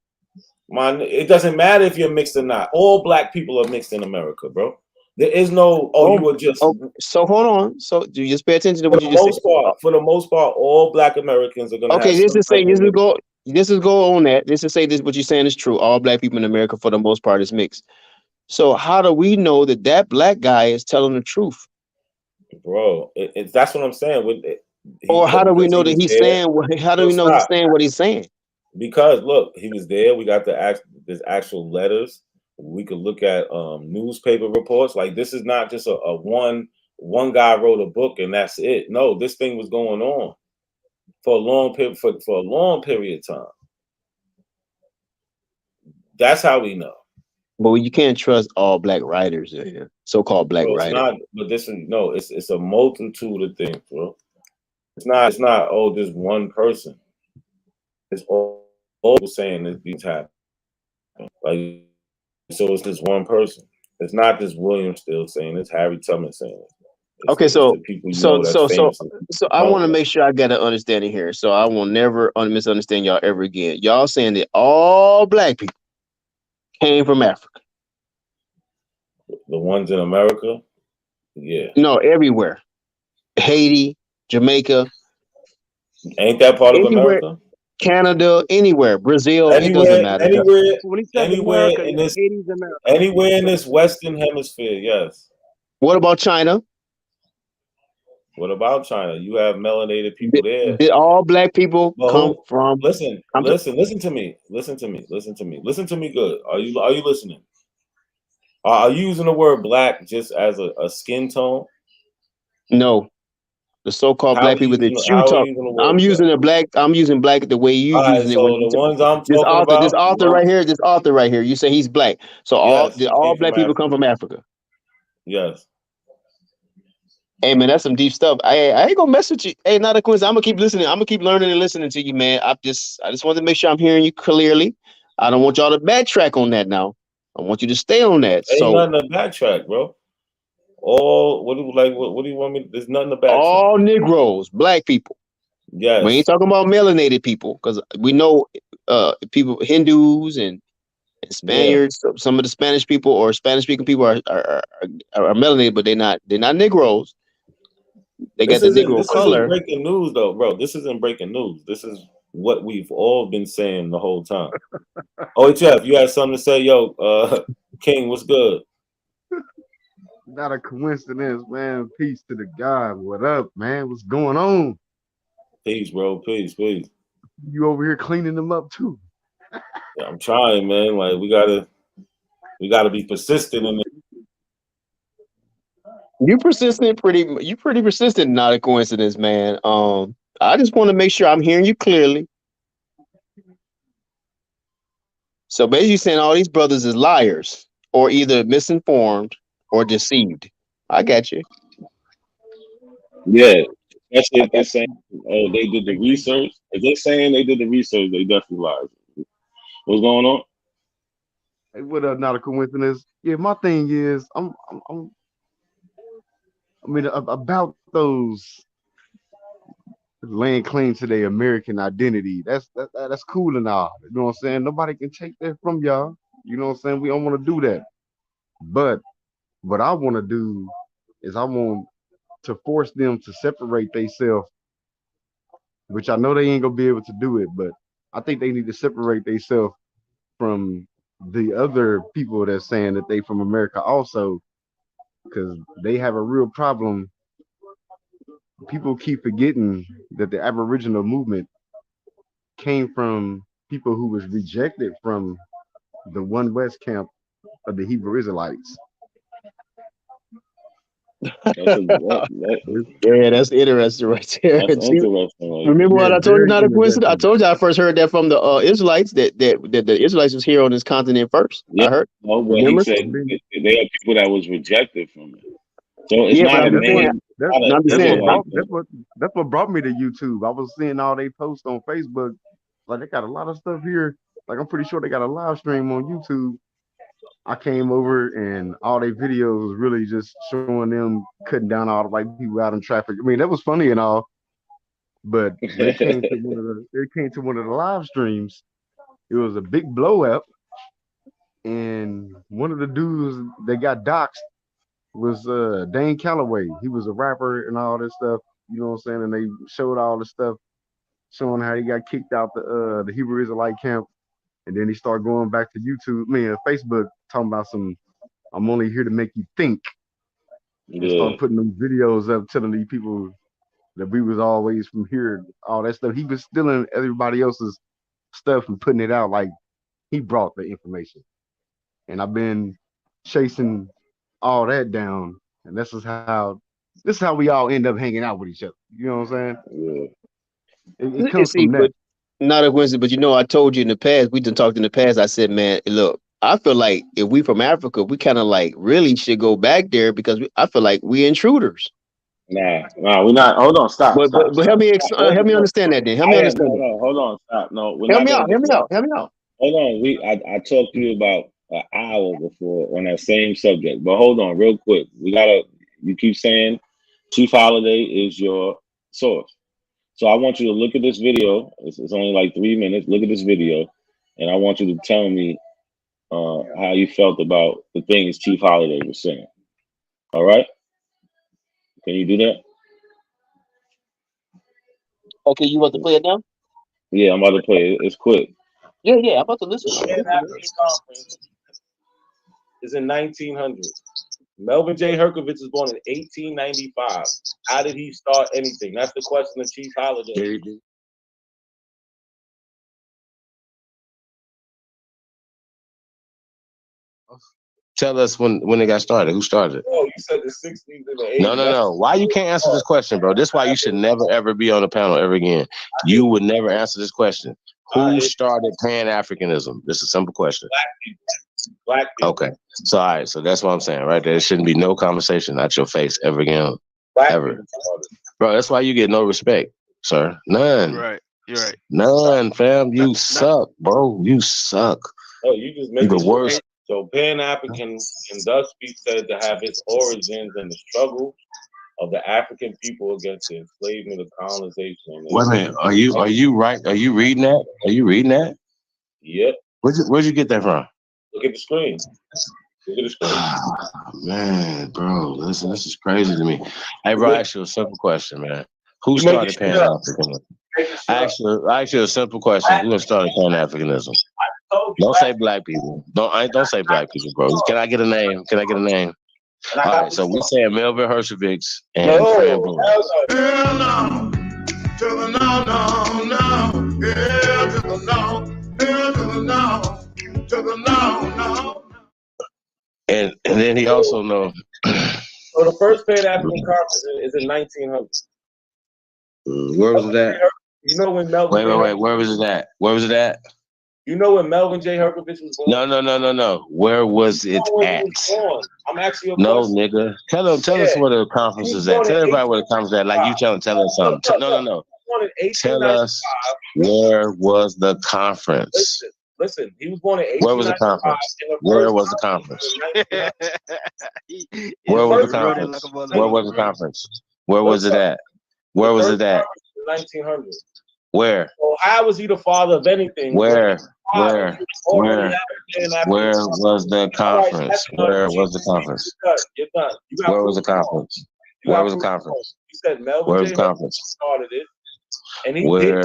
It doesn't matter if you're mixed or not. All black people are mixed in America, bro. There is no, you were just. So hold on. So do you just pay attention to what you just said? For the most part, all black Americans are going to have. Okay, this is go on that. This is say this what you're saying is true. All black people in America, for the most part, is mixed. So how do we know that black guy is telling the truth? Bro, that's what I'm saying. Or how do we know that he's saying? How do we know he's saying what he's saying? Because look, he was there. We got there's actual letters. We could look at newspaper reports. Like this is not just a one guy wrote a book and that's it. No, this thing was going on for a long period for a long period of time. That's how we know. But you can't trust all black writers, so-called black writers. Not, but it's a multitude of things, bro. It's not just one person. It's all saying that these happen. Like, so it's just one person. It's not just William Still saying it. It's Harry Tubman saying it. Okay, so I want to make make sure I get an understanding here. So I will never misunderstand y'all ever again. Y'all saying that all black people came from Africa. The ones in America? Yeah. No, everywhere. Haiti, Jamaica. Ain't that part of America? Canada, anywhere. Brazil, it doesn't matter. Anywhere in this Western hemisphere, yes. What about China? What about China? You have melanated people there. Did all black people come from? Listen to me. Listen to me good. Are you listening? Are you using the word black just as a skin tone? No. The so-called black people that you talk. I'm using black the way you're using it. So the ones I'm talking about. This author right here. You say he's black. So all black people come from Africa. Yes. Hey man, that's some deep stuff. I ain't gonna mess with you. Hey, not a coincidence. I'm gonna keep listening. I'm gonna keep learning and listening to you, man. I just wanted to make sure I'm hearing you clearly. I don't want y'all to backtrack on that now. I want you to stay on that. Ain't nothing to backtrack, bro. What do you want me? There's nothing to backtrack. All Negroes, black people. Yes. We ain't talking about melanated people because we know people, Hindus and Spaniards. Yeah. Some of the Spanish people or Spanish speaking people are melanated, but they're not Negroes. They got the Negro color. This isn't breaking news, though, bro. This isn't breaking news. This is what we've all been saying the whole time. Oh, Jeff, you had something to say, yo, King, what's good? Not a coincidence, man. Peace to the God. What up, man? What's going on? Peace, bro. Peace. You over here cleaning them up too? Yeah, I'm trying, man. Like we gotta be persistent in it. You pretty persistent, not a coincidence, man. I just want to make sure I'm hearing you clearly. So basically saying all these brothers is liars or either misinformed or deceived. I got you. Yeah. That's if they're saying, oh, they did the research. If they're saying they did the research, they definitely lied. What's going on? Hey, what up? Not a coincidence. Yeah, my thing is, I mean, about those laying claim to their American identity. That's cool and all. You know what I'm saying? Nobody can take that from y'all. You know what I'm saying? We don't want to do that. But what I want to do is I want to force them to separate themselves, which I know they ain't gonna be able to do it, but I think they need to separate themselves from the other people that's saying that they from America also, because they have a real problem. People keep forgetting that the Aboriginal movement came from people who was rejected from the One West camp of the Hebrew Israelites. Yeah, that's interesting right there. That's interesting. Right Remember what Yeah, I told you? very Not a coincidence. I interesting. told you I first heard that from the Israelites that the Israelites was here on this continent first. Yeah, I heard. no, but he Remember? said they are people that was rejected from it. So it's Yeah, but not a I'm just saying. name. Not an I'm just That's saying. what Israelite brought thing. that's what brought me to YouTube. I was seeing all they posts on Facebook. Like they got a lot of stuff here. Like I'm pretty sure they got a live stream on YouTube. I came over and all their videos was really just showing them cutting down all the white people out in traffic. I mean, that was funny and all, but when it came to one of the live streams, it was a big blow up, and one of the dudes that got doxxed was Dane Calloway. He was a rapper and all this stuff, you know what I'm saying? And they showed all the stuff showing how he got kicked out the Hebrew Israelite camp, and then he started going back to YouTube, Facebook, talking about some I'm only here to make you think, and Yeah, start putting them videos up telling these people that we was always from here, all that stuff. He was stealing everybody else's stuff and putting it out like he brought the information. And I've been chasing all that down, and this is how we all end up hanging out with each other. You know what I'm yeah. saying? It You comes see, from that. but not a coincidence. But you know, I told you in the past. We done talked in the past. I said, man, look, I feel like if we from Africa, we kind of like really should go back there because I feel like we intruders. Nah, we're not. Hold on, stop. But help me help me No, understand that then. Help me understand that. no, hold on, stop. No, we're Help not me gonna out. do Help me that. out. Help me out. Hold on. I talked to you about an hour before on that same subject, but hold on, real quick. You keep saying Chief Holiday is your source. So I want you to look at this video. It's only like 3 minutes. Look at this video, and I want you to tell me how you felt about the things Chief Holiday was saying. All right? Can you do that? Okay, you want to play it now? Yeah, I'm about to play it. It's quick. Yeah, I'm about to listen. Pan-African Conference is in 1900. Melvin J. Herkovich was born in 1895. How did he start anything? That's the question of Chief Holiday. Tell us when it got started. Who started it? Oh, you said the 60s and the 80s. No. Why you can't answer this question, bro? This is why you should never ever be on the panel ever again. You would never answer this question. Who started Pan-Africanism? This is a simple question. Black people. Okay. So all right. So that's what I'm saying, right? There shouldn't be no conversation at your face ever again. Ever. Bro, that's why you get no respect, sir. None. You're right. None, fam. You suck, bro. You suck. Oh, you just You're mentioned the worst. So Pan-African can thus be said to have its origins in the struggle of the African people against the enslavement of colonization. Wait a minute. Are you right? Are you reading that? Are you reading that? Yep. Where'd you get that from? Look at the screen. Look at the screen. Man, bro, listen, this is crazy to me. Hey, bro, I ask you a simple question, man. Who started Pan-Africanism? I ask you a simple question. Who started Pan-Africanism? Don't say black people. Don't say black people, bro. Can I get a name? All right, so we're saying Melvin Hershevich and Fran Blue. Hell no. To the no. Hell to the no. Hell to the no. To the no. And then he also knows. So the first Pan-African Conference is in 1900. Where was it at? You know when Melvin? Wait. Where was it at? Where was it at? You know when Melvin J. Herkovich was born? No. Where was it at? I'm asking you a No, question. nigga. Tell us where the conference is at. Tell everybody where the conference is at. Like you tell us something. No. Tell us where was the conference. Listen, he was born in Where was the 1895. conference? In the Where first was the conference? He Where is was the running like conference? a motherfucker, Where was the bro. conference? Where was Look it up. at? Where The was first it at? conference in 1900. Where? So how was he the father of anything? Where? Where? Where? Where was the conference? Where was the conference? You're done. You got Where was the proof. conference? You Where got was the proof. conference? You said Melvin Where was J. the Hurd conference? started it, and he did.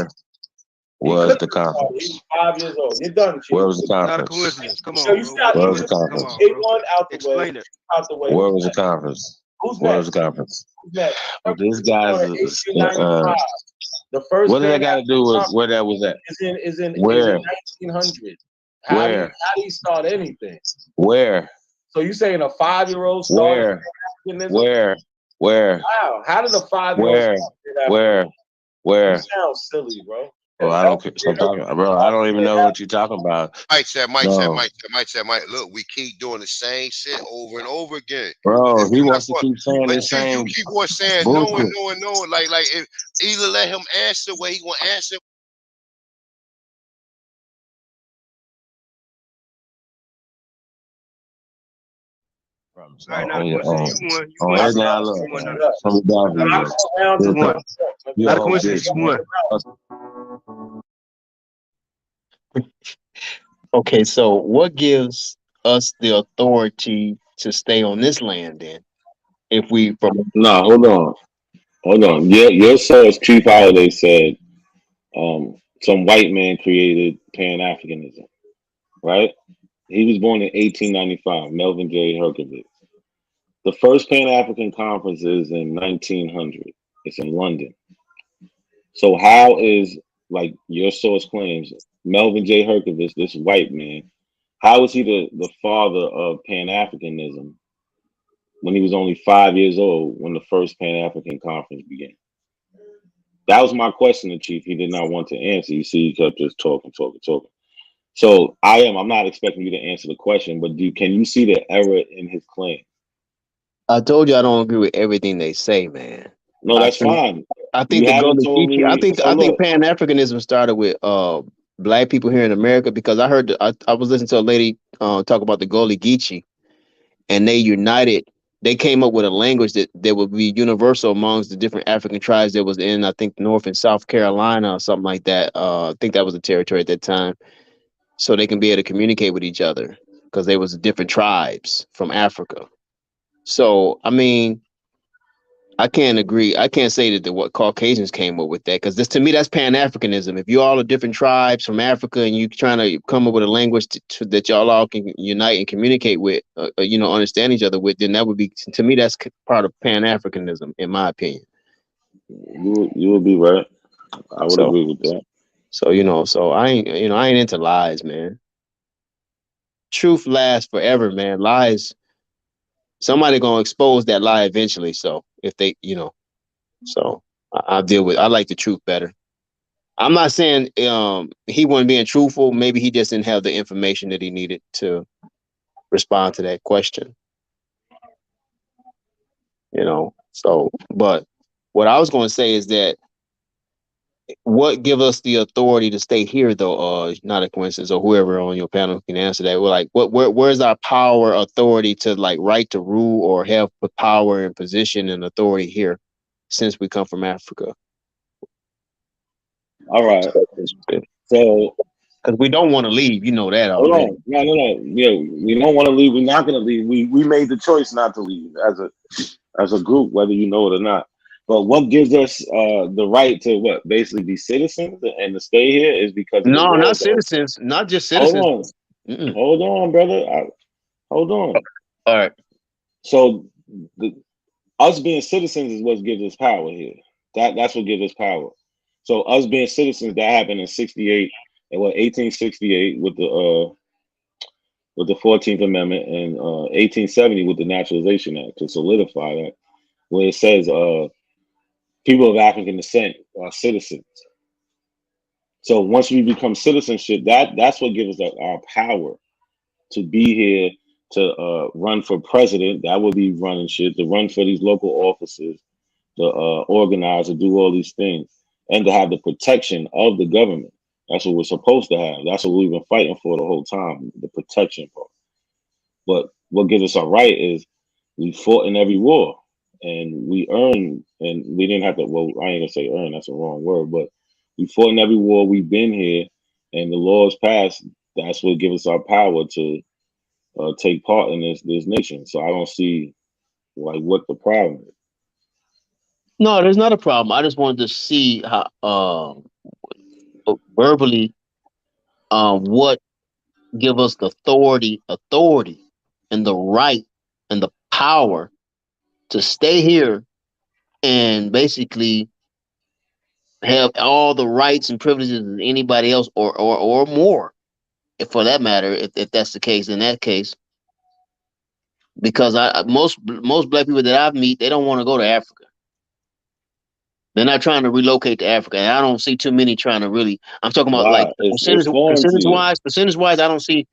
Where was couldn't the have started. conference? He was 5 years old. You're done, Chief. Where was the Not a conference? coincidence. Come So on, you bro. see how Where What was is the it? Come conference? on, big bro. one out the way. Explain it. Out the way. Where Who's was the next? conference? Who's Where was next? the conference? Who's next? But this He was guy's born in 1895. The first what does that Pan got to do with African where that was at? is in Where? 1900. Where? How do you start anything? Where? So you saying a 5-year-old started Where? Pan-Africanism? Where? Where? Wow. How did a 5-year-old Where? start Pan-Africanism? You Where? sound silly, bro. Bro, I don't care. Stop talking, bro. I don't even know what you're talking about. Mike said, No, look, we keep doing the same shit over and over again. bro, If he you're not wants to going, keep saying but the you same keep on saying no and bullshit. no and no. Like if either let him answer where he gonna answer. All right, not a coincidence. You won. You Oh, won. and now look, You won. some Not a guys coincidence. You won. you Not a whole coincidence. bitch, You man. won. Okay, so what gives us the authority to stay on this land then? If we from No, hold on. Your source, Chief Holiday said, some white man created Pan Africanism, right? He was born in 1895, Melvin J. Herkovitz. The first Pan African conference is in 1900. It's in London. So how is, like your source claims, Melvin J. Herkovitz, this white man, how is he the father of Pan Africanism when he was only 5 years old when the first Pan African conference began? That was my question to Chief. He did not want to answer. You see, he kept just talking. So I'm not expecting you to answer the question, but can you see the error in his claim? I told you I don't agree with everything they say, man. No, that's fine. I think You the haven't Gullah told Geechee. me. So I think look, Pan Africanism started with black people here in America because I heard I was listening to a lady talk about the Gullah Geechee, and they united. They came up with a language that would be universal amongst the different African tribes that was in, I think, North and South Carolina or something like that. I think that was a territory at that time, so they can be able to communicate with each other because they was different tribes from Africa. So I mean, I can't agree. I can't say that what Caucasians came up with that because this to me that's Pan Africanism. If you all are different tribes from Africa and you trying to come up with a language that y'all all can unite and communicate with, understand each other with, then that would be to me that's part of Pan Africanism, in my opinion. you would be right. I would agree with that. So I ain't into lies, man. Truth lasts forever, man. Lies. Somebody gonna expose that lie eventually. So if they, so I like the truth better. I'm not saying he wasn't being truthful. Maybe he just didn't have the information that he needed to respond to that question. So but what I was going to say is that what give us the authority to stay here though, not a coincidence, or whoever on your panel can answer that. We're like, where's our power, authority to like right to rule or have power and position and authority here since we come from Africa? All right. So because we don't want to leave, you know that hold already. on. No. Yeah, we don't want to leave. We're not going to leave. We made the choice not to leave as a group, whether you know it or not. But what gives us the right to basically be citizens and to stay here is because of the No, laws. not citizens, not just citizens. Hold on, brother. Hold on. All right. So us being citizens is what gives us power here. That's what gives us power. So us being citizens, that happened in 68 and 1868 with the 14th Amendment and 1870 with the Naturalization Act to solidify that, where it says people of African descent are citizens. So once we become citizenship, that's what gives us our power to be here, to run for president. That would be running shit, to run for these local offices, to organize, to do all these things, and to have the protection of the government. That's what we're supposed to have. That's what we've been fighting for the whole time, the protection part. But what gives us our right is we fought in every war and we earned, and we didn't have to, well, I ain't gonna say earn, that's a wrong word, but we fought in every war. We've been here and the laws passed. That's what gives us our power to take part in this nation. So I don't see like what the problem is. No, there's not a problem. I just wanted to see how verbally what give us the authority and the right and the power to stay here and basically have all the rights and privileges as anybody else or more, if for that matter, if that's the case, in that case. Because most black people that I've meet, they don't want to go to Africa. They're not trying to relocate to Africa. And I don't see too many trying to really. I'm talking about like Why? It's foreign to percentage you. wise. I don't see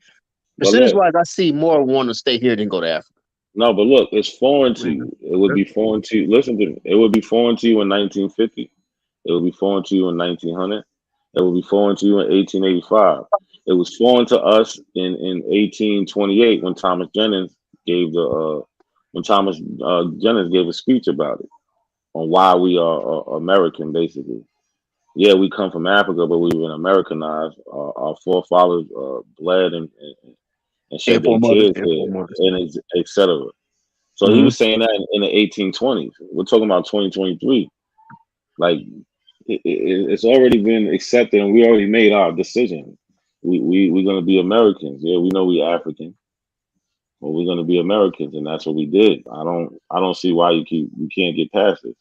But look, I see more want to stay here than go to Africa. no, but look, it's foreign to you. It would be foreign to you. Listen to me. It would be foreign to you in 1950. It would be foreign to you in 1900. It would be foreign to you in 1885. It was foreign to us in 1828 when Thomas Jennings gave Jennings gave a speech about it on why we are American, basically. Yeah, we come from Africa, but we've been Americanized. Our forefathers bled and shed their tears here, and etc. So he was saying that in the 1820s. We're talking about 2023. Like it's already been accepted, and we already made our decision. We're gonna be Americans. Yeah, we know we're African, but we're gonna be Americans, and that's what we did. I don't see why you can't get past this.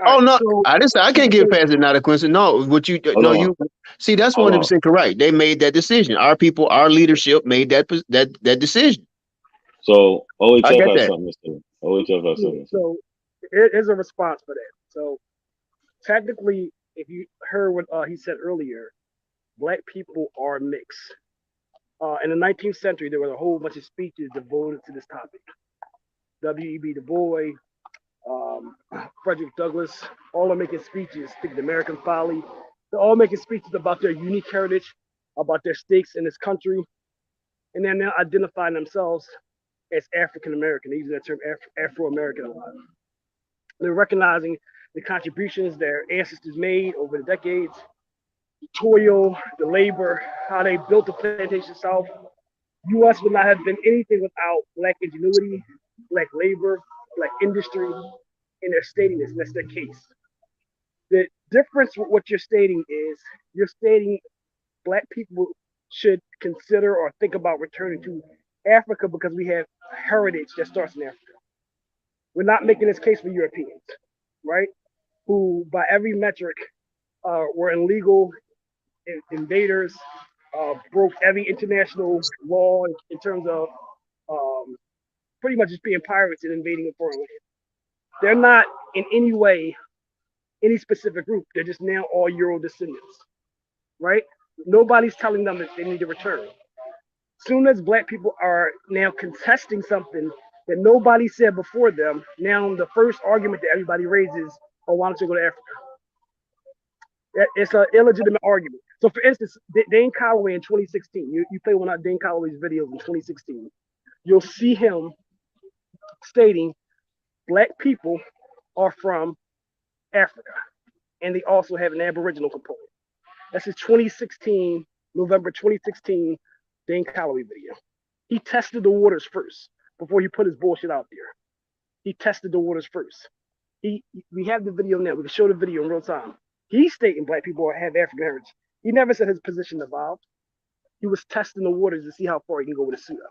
Oh no, I can't get past it now, Quincy. No, what you Hold on. you see that's Hold on. 100% correct. They made that decision. Our people, our leadership made that decision. So OHF I get has that. something to say. OHF has something to say. So here's a response for that. So technically, if you heard what he said earlier, black people are mixed. In the 19th century, there were a whole bunch of speeches devoted to this topic. W.E.B. Du Bois, Frederick Douglass, all are making speeches. Think the American Folly. They're all making speeches about their unique heritage, about their stakes in this country, and then they're identifying themselves as African American. They use that term Afro American a lot. They're recognizing the contributions their ancestors made over the decades, the toil, the labor, how they built the plantation south. U.S. would not have been anything without black ingenuity, black labor, black industry, and they're stating this, and that's their case. The difference with what you're stating is you're stating black people should consider or think about returning to Africa because we have heritage that starts in Africa. We're not making this case for Europeans, right? Who, by every metric, were illegal invaders, broke every international law in terms of pretty much just being pirates and invading a foreign land. They're not in any way any specific group. They're just now all Euro descendants, right? Nobody's telling them that they need to return. Soon as black people are now contesting something that nobody said before them, now the first argument that everybody raises, oh, why don't you go to Africa? It's an illegitimate argument. So for instance, Dane Calloway in 2016, you play one of Dane Calloway's videos in 2016, you'll see him stating black people are from Africa, and they also have an Aboriginal component. That's his 2016, November 2016 Dane Calloway video. He tested the waters first before he put his bullshit out there. He tested the waters first. We have the video now. We can show the video in real time. He's stating black people have African heritage. He never said his position evolved. He was testing the waters to see how far he can go with the pseudo.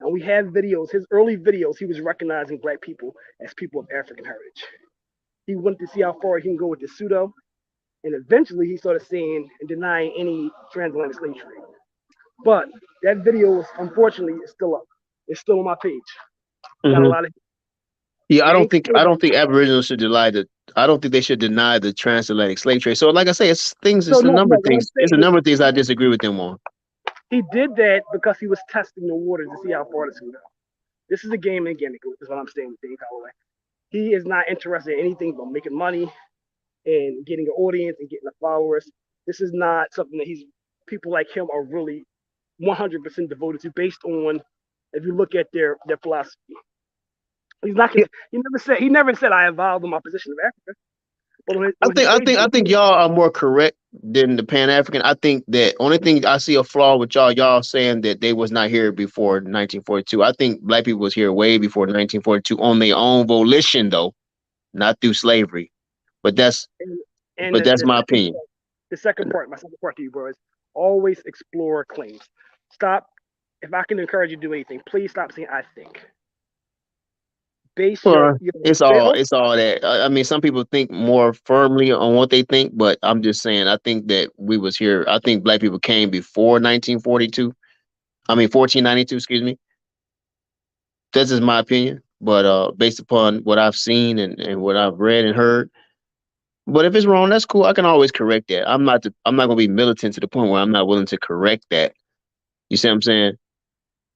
And we have videos, his early videos, he was recognizing black people as people of African heritage. He wanted to see how far he can go with the pseudo. And eventually he started saying and denying any transatlantic slave trade. But that video is unfortunately is still up. It's still on my page. Got a lot of Yeah, I don't think Aboriginals should deny the. I don't think they should deny the transatlantic slave trade. So, like I say, it's a number of things. It's a number of things I disagree with them on. He did that because he was testing the waters to see how far this can go. This is a game and gimmick, is what I'm saying with Dane Calloway. He is not interested in anything but making money and getting an audience and getting the followers. This is not something that people like him are really 100% devoted to, based on if you look at their philosophy. He's not. He never said I evolved in my position of Africa. But I think y'all are more correct than the Pan African. I think that only thing I see a flaw with y'all saying that they was not here before 1942. I think black people was here way before 1942 on their own volition, though, not through slavery. But that's my opinion. My second part to you, bro, is always explore claims. Stop. If I can encourage you to do anything, please stop saying I think. It's all that. I mean, some people think more firmly on what they think, but I'm just saying, I think that we was here. I think black people came before 1942. I mean, 1492. Excuse me. That's just my opinion, but based upon what I've seen and what I've read and heard. But if it's wrong, that's cool. I can always correct that. I'm not gonna be militant to the point where I'm not willing to correct that. You see what I'm saying?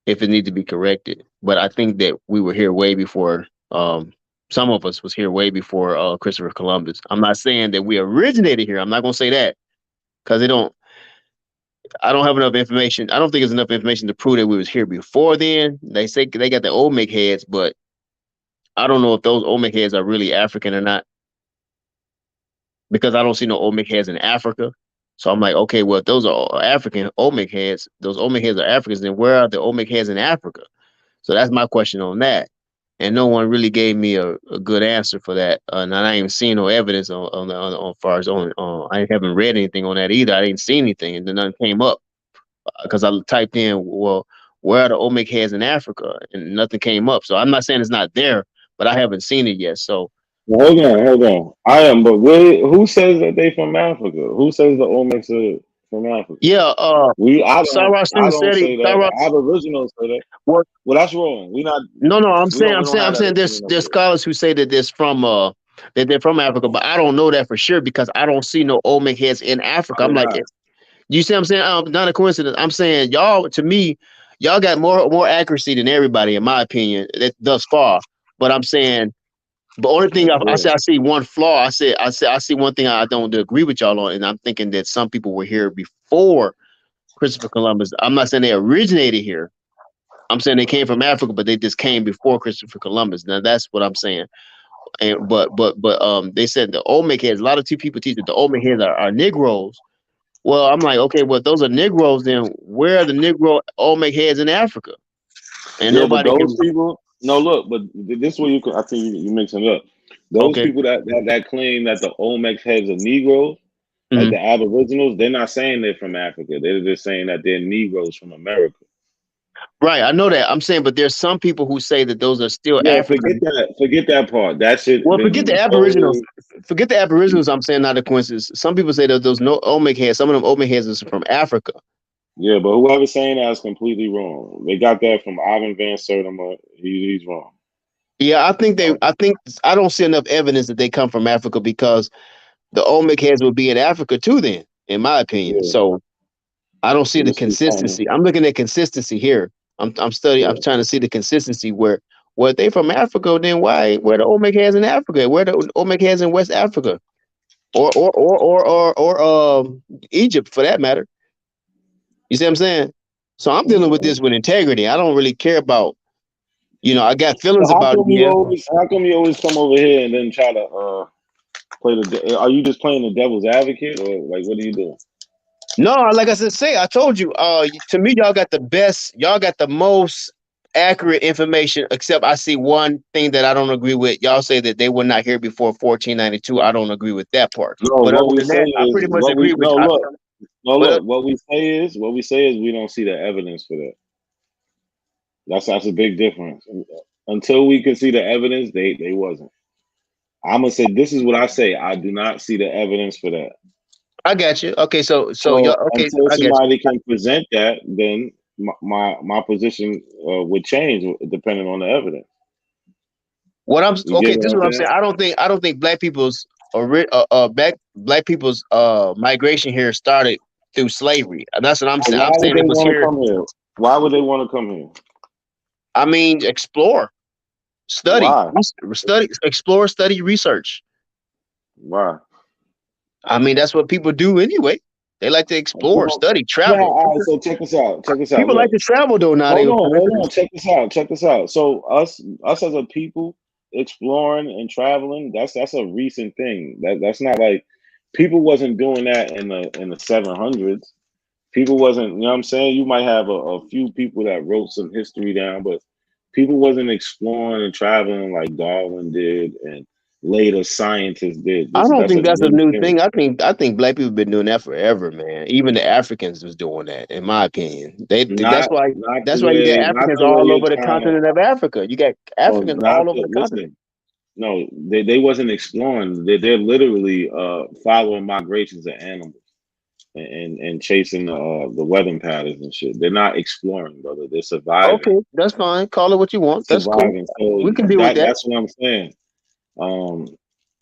If it needs to be corrected. But I think that we were here way before. Some of us was here way before Christopher Columbus. I'm not saying that we originated here. I'm not gonna say that because I don't have enough information. I don't think there's enough information to prove that we was here before then. They say they got the Olmec heads, but I don't know if those Olmec heads are really African or not, because I don't see no Olmec heads in Africa. So I'm like, okay, well, if those are African Olmec heads, those Olmec heads are Africans, then where are the Olmec heads in Africa? So that's my question on that. And no one really gave me a good answer for that. And I ain't even seen no evidence on far as on. I haven't read anything on that either. I didn't see anything, and then nothing came up because I typed in, well, where are the Olmec heads in Africa, and nothing came up. So I'm not saying it's not there, but I haven't seen it yet. So hold on. But who says that they from Africa? Who says the Olmecs are from Africa? Yeah, I don't say that. Sarah, The Aboriginals say that. What? Well, that's wrong. I'm saying there's scholars who say that that they're from Africa, but I don't know that for sure because I don't see no Olmec heads in Africa. I'm like, you see what I'm saying? Not a coincidence. I'm saying to me, y'all got more accuracy than everybody, in my opinion, thus far. But I'm saying, the only thing I see one flaw. I see one thing I don't agree with y'all on, and I'm thinking that some people were here before Christopher Columbus. I'm not saying they originated here. I'm saying they came from Africa, but they just came before Christopher Columbus. Now that's what I'm saying. And but they said the Olmec heads. A lot of people teach that the Olmec heads are Negroes. Well, I'm like, okay, well, if those are Negroes, then where are the Negro Olmec heads in Africa? And nobody but those people. No, look, but this is where I think you mixing it up. Those people that claim that the Olmec heads are Negroes, like the Aboriginals, they're not saying they're from Africa. They're just saying that they're Negroes from America. Right, I know that. I'm saying, but there's some people who say that those are still African. Forget that part. That's it. Well, forget the Aboriginals. Forget the Aboriginals. I'm saying not a coincidence. Some people say that those no Olmec heads. Some of them Olmec heads are from Africa. Yeah, but whoever's saying that is completely wrong. They got that from Ivan Van Sertima. He's wrong. Yeah, I don't see enough evidence that they come from Africa because the Olmec heads would be in Africa too. Then, in my opinion, so I don't see the consistency. I'm looking at consistency here. I'm studying. I'm trying to see the consistency where they from Africa. Then where the Olmec heads in Africa? Where the Olmec heads in West Africa, or Egypt for that matter? You see what I'm saying? So I'm dealing with this with integrity. I don't really care about. I got feelings about it. How come you always come over here and then try to play the? Are you just playing the devil's advocate, or like what are you doing? No, like I said, I told you. To me, y'all got the best. Y'all got the most accurate information. Except I see one thing that I don't agree with. Y'all say that they were not here before 1492. I don't agree with that part. No, but what we say is I pretty much agree with. Look. What we say is we don't see the evidence for that. That's a big difference. Until we can see the evidence, they wasn't. I'm gonna say this is what I say. I do not see the evidence for that. I got you. Okay, so y'all, okay. Until somebody can present that, then my position would change depending on the evidence. This is what I'm saying. I don't think black people's black people's migration here started through slavery. That's what I'm saying. I'm saying it was here. Come here? Why would they want to come here? I mean, explore, study, study, research. Why? I mean, that's what people do anyway. They like to explore, study, Yeah, travel. all right, so check this out. Check this out. People like Look, to travel though now. hold on, hold on. Check this out. Check this out. So us as a people exploring and traveling, that's a recent thing. That's not like people wasn't doing that in the 700s. People wasn't, you know what I'm saying? You might have a few people that wrote some history down, but people wasn't exploring and traveling like Darwin did and later scientists did. I don't That's a think that's a new new thing. thing. I think black people been doing that forever, man. Even the Africans was doing that, in my opinion. That's Not why not that's the why you got way not Africans the way all you're over the trying to. continent of Africa. You got Oh, Africans not all over the the continent. listen. No, they wasn't exploring. They're literally following migrations of animals and chasing the weather patterns and shit. They're not exploring, brother. They're surviving. Okay, that's fine. Call it what you want. That's cool. Surviving. So We can deal with that. that's what I'm saying. Um,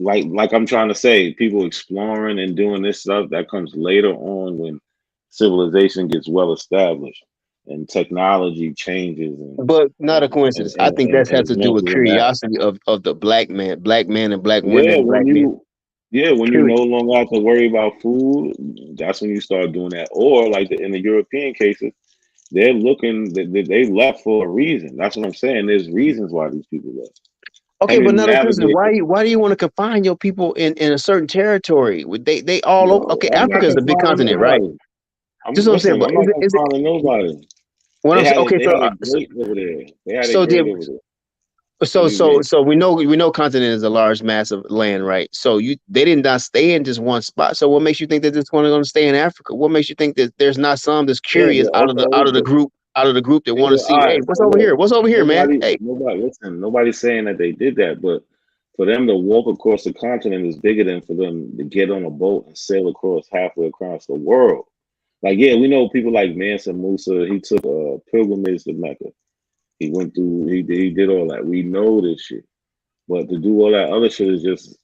like I'm trying to say, people exploring and doing this stuff that comes later on when civilization gets well established and technology changes But not a coincidence. I think that and has to do with advances in that. curiosity of the black man and black Yeah, women, black men. when you no Period. longer have to worry about food, that's when you start doing that. Or like in the European cases, they're looking they left for a reason. That's what I'm saying. There's reasons why these people left. Okay, And but then not a coincidence. navigate. Why do you want to confine your people in a certain territory? They all over. No, Okay, I'm not Africa is a big confining continent, right? nobody. Just what I'm saying. Listen, But I'm not confining nobody. what I'm saying? Okay, They had it great over there. They had it so great did over there. What do you mean? so we know continent is a large mass of land, right? So they did not stay in just one spot. So what makes you think that this one is going to stay in Africa? What makes you think that there's not some that's Yeah, curious but okay, out of the group that yeah, want to but see, all hey, right. what's So over here? look, What's over here, man? Hey, nobody's saying that they did that, but for them to walk across the continent is bigger than for them to get on a boat and sail halfway across the world. Like, yeah, we know people like Mansa Musa. He took a pilgrimage to Mecca. He went through. He did all that. We know this shit. But to do all that other shit is just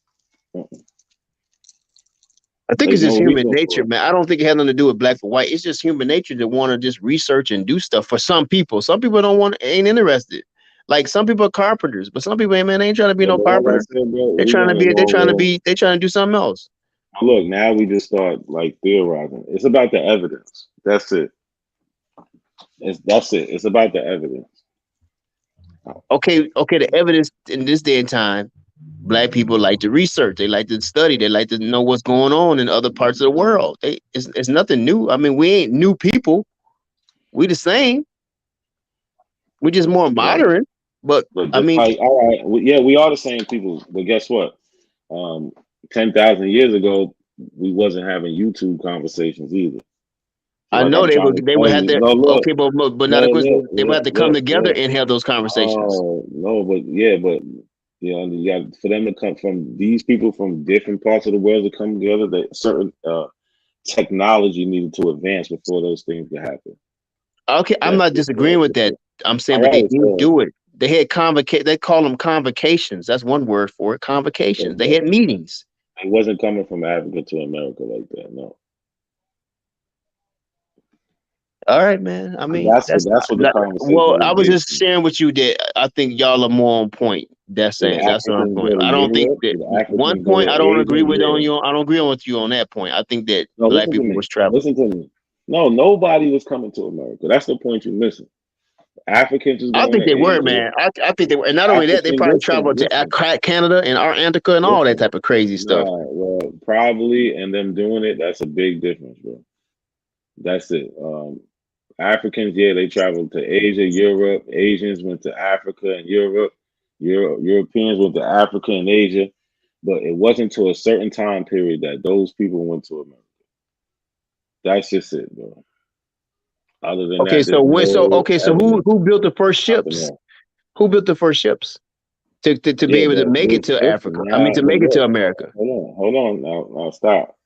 I think there's it's just no human reason nature, for it. man. I don't think it has nothing to do with black or white. It's just human nature to want to just research and do stuff for some people. Some people don't want, ain't interested. Like some people are carpenters, but some people, hey, man, they ain't trying to be Yeah, no but like I carpenter. said, bro, They're we trying to want to be, know, bro. they're trying to do something else. Look, now we just start like theorizing. It's about the evidence. That's it. That's it. It's about the evidence. Okay, the evidence in this day and time, black people like to research, they like to study, they like to know what's going on in other parts of the world. It's nothing new. I mean, we ain't new people. We the same. We just more Right. modern. But But I just mean, like, all right, we are the same people. But guess what? 10,000 years ago, we wasn't having YouTube conversations either. So I like know I'm trying to they tell would have you, to. no, look, Okay, but not a no, question. They would have to come together look. and have those conversations. Oh no, but yeah, but you got for them to come from these people from different parts of the world to come together. That certain technology needed to advance before those things could happen. Okay, I'm That's not disagreeing with that. I'm saying, all but they right. did So, do it. They had They call them convocations. That's one word for it. Convocations. They had meetings. it wasn't coming from Africa to America like that. No. All right, man. I mean, That's what the conversation well. was I was based just on. sharing with you that I think y'all are more on point. That's Did it. That's on Africans point. go to I don't think Europe? that Did one Africans go point to I don't Asia? agree with on Yeah. you. I don't agree with you on that point. I think that No, black listen to people me. was traveling. Listen to me. No, nobody was coming to America. That's the point you're missing. Africans was I going to think they were, Asia. man. I think they were, and not only that, they African, probably listen, traveled to listen, Canada and Antarctica and all that listen. type of crazy stuff. Nah, well, probably, and them doing it, that's a big difference, bro. That's it. Africans, yeah, they traveled to Asia, Europe. Asians went to Africa and Europe. Europeans went to Africa and Asia. But it wasn't to a certain time period that those people went to America. That's just it, bro. Other than Okay, that, so there's no evidence. who built the first Nothing ships? else. Who built the first ships to be Yeah, able to but make it to listen Africa? I mean, now, to but make it to look, America. hold on, now stop.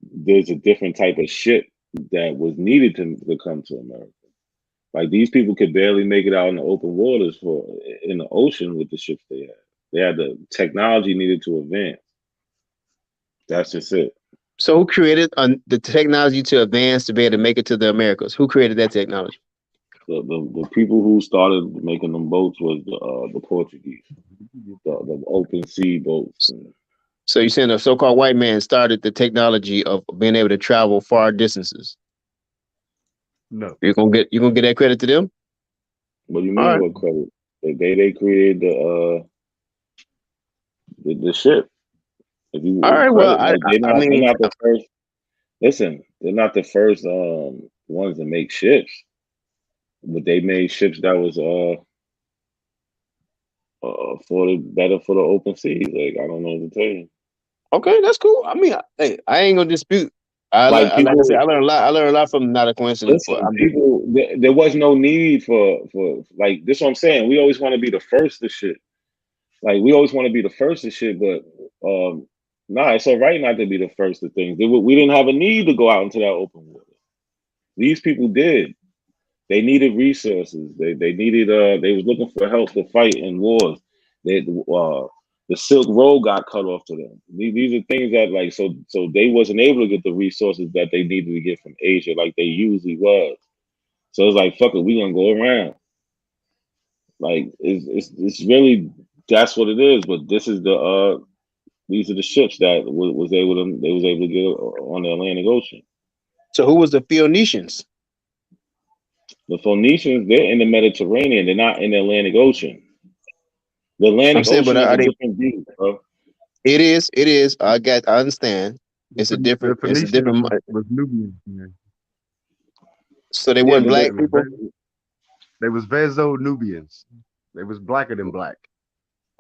There's a different type of ship that was needed to come to America. Like these people could barely make it out in the open waters in the ocean with the ships they had. They had the technology needed to advance. That's just it. So who created the technology to advance to be able to make it to the Americas? Who created that technology? The people who started making them boats was the Portuguese, the open sea boats. So you're saying a so-called white man started the technology of being able to travel far distances? No. You're gonna get that credit to them? What do you All mean? right. What credit? They created the ship. If you All right. Well, credit, like I they're mean, not the first. Listen, they're not the first ones to make ships, but they made ships that was for the better for the open seas. Like I don't know what to tell you. okay, that's cool. I mean, hey, I ain't gonna dispute. Like Like I said, people, I learned a lot. I learned a lot from Not a Coincidence, but listen, I'm just people. There was no need for like this. What I'm saying. We always want to be the first to shit. Like we always want to be the first to shit, but nah, it's all right not to be the first to things. We didn't have a need to go out into that open water. These people did. They needed resources. They needed they was looking for help to fight in wars. They the Silk Road got cut off to them. These are things that like so they wasn't able to get the resources that they needed to get from Asia like they usually was. So it's like fuck it, we gonna go around. Like it's really that's what it is. But this is the these are the ships that was able to they was able to get on the Atlantic Ocean. so. Who was the Phoenicians? The Phoenicians, they're in the Mediterranean. They're not in the Atlantic Ocean. The I'm Atlantic saying, but Ocean is are a they? different view, bro. It is. It is. I understand. It's a The different. It's a Phoenicians different. was Nubians, man. So they Yeah, weren't but black people. They was Vezo Nubians. They was blacker than black.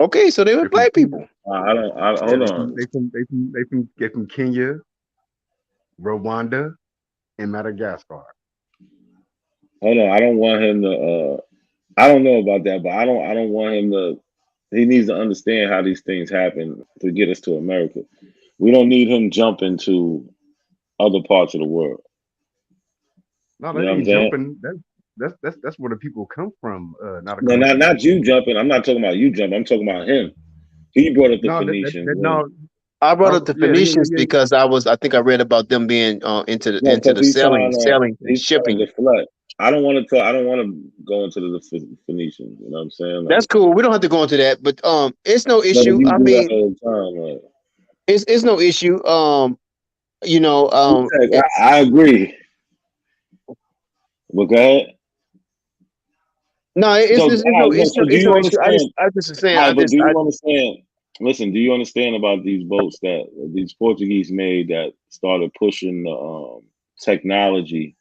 Okay, so they were They from black people. I don't. yeah, Hold on. they from Kenya, Rwanda, and Madagascar. Hold on. I don't want him to. I don't know about that, but I don't want him to. He needs to understand how these things happen to get us to America. We don't need him jumping to other parts of the world. No, You know that what I'm ain't saying? jumping. That's where the people come from. Not a No, not coincidence. you jumping. I'm not talking about you jumping. I'm talking about him. He brought up the No, Phoenicians. no. I brought up the Yeah, Phoenicians because I think I read about them being into No, the because selling and he's trying to shipping. deflect. I don't want to. I don't want to go into the Phoenicians. You know what I'm saying? That's Like, cool. We don't have to go into that, but it's no no, but issue. you I do that mean, all the time. Like, it's no issue. You know, I agree. But go ahead. no, So, all right, look, so do it's you no issue. understand? I just saying. All right, but do you understand? Listen, do you understand about these boats that these Portuguese made that started pushing the technology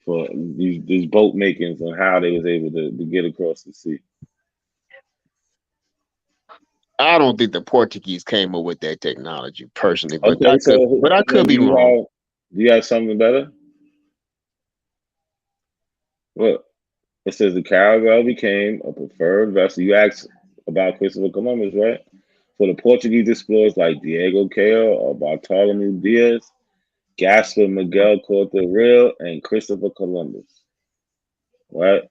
for these boat makings and how they was able to get across the sea? I don't think the Portuguese came up with that technology personally, but Okay, so I could then be wrong. do you have something better? Look, it says the caravel became a preferred vessel. You asked about Christopher Columbus, right? For the Portuguese explorers like Diego Caio or Bartolomeu Diaz, Gaspar Miguel Corte-Real, and Christopher Columbus, right?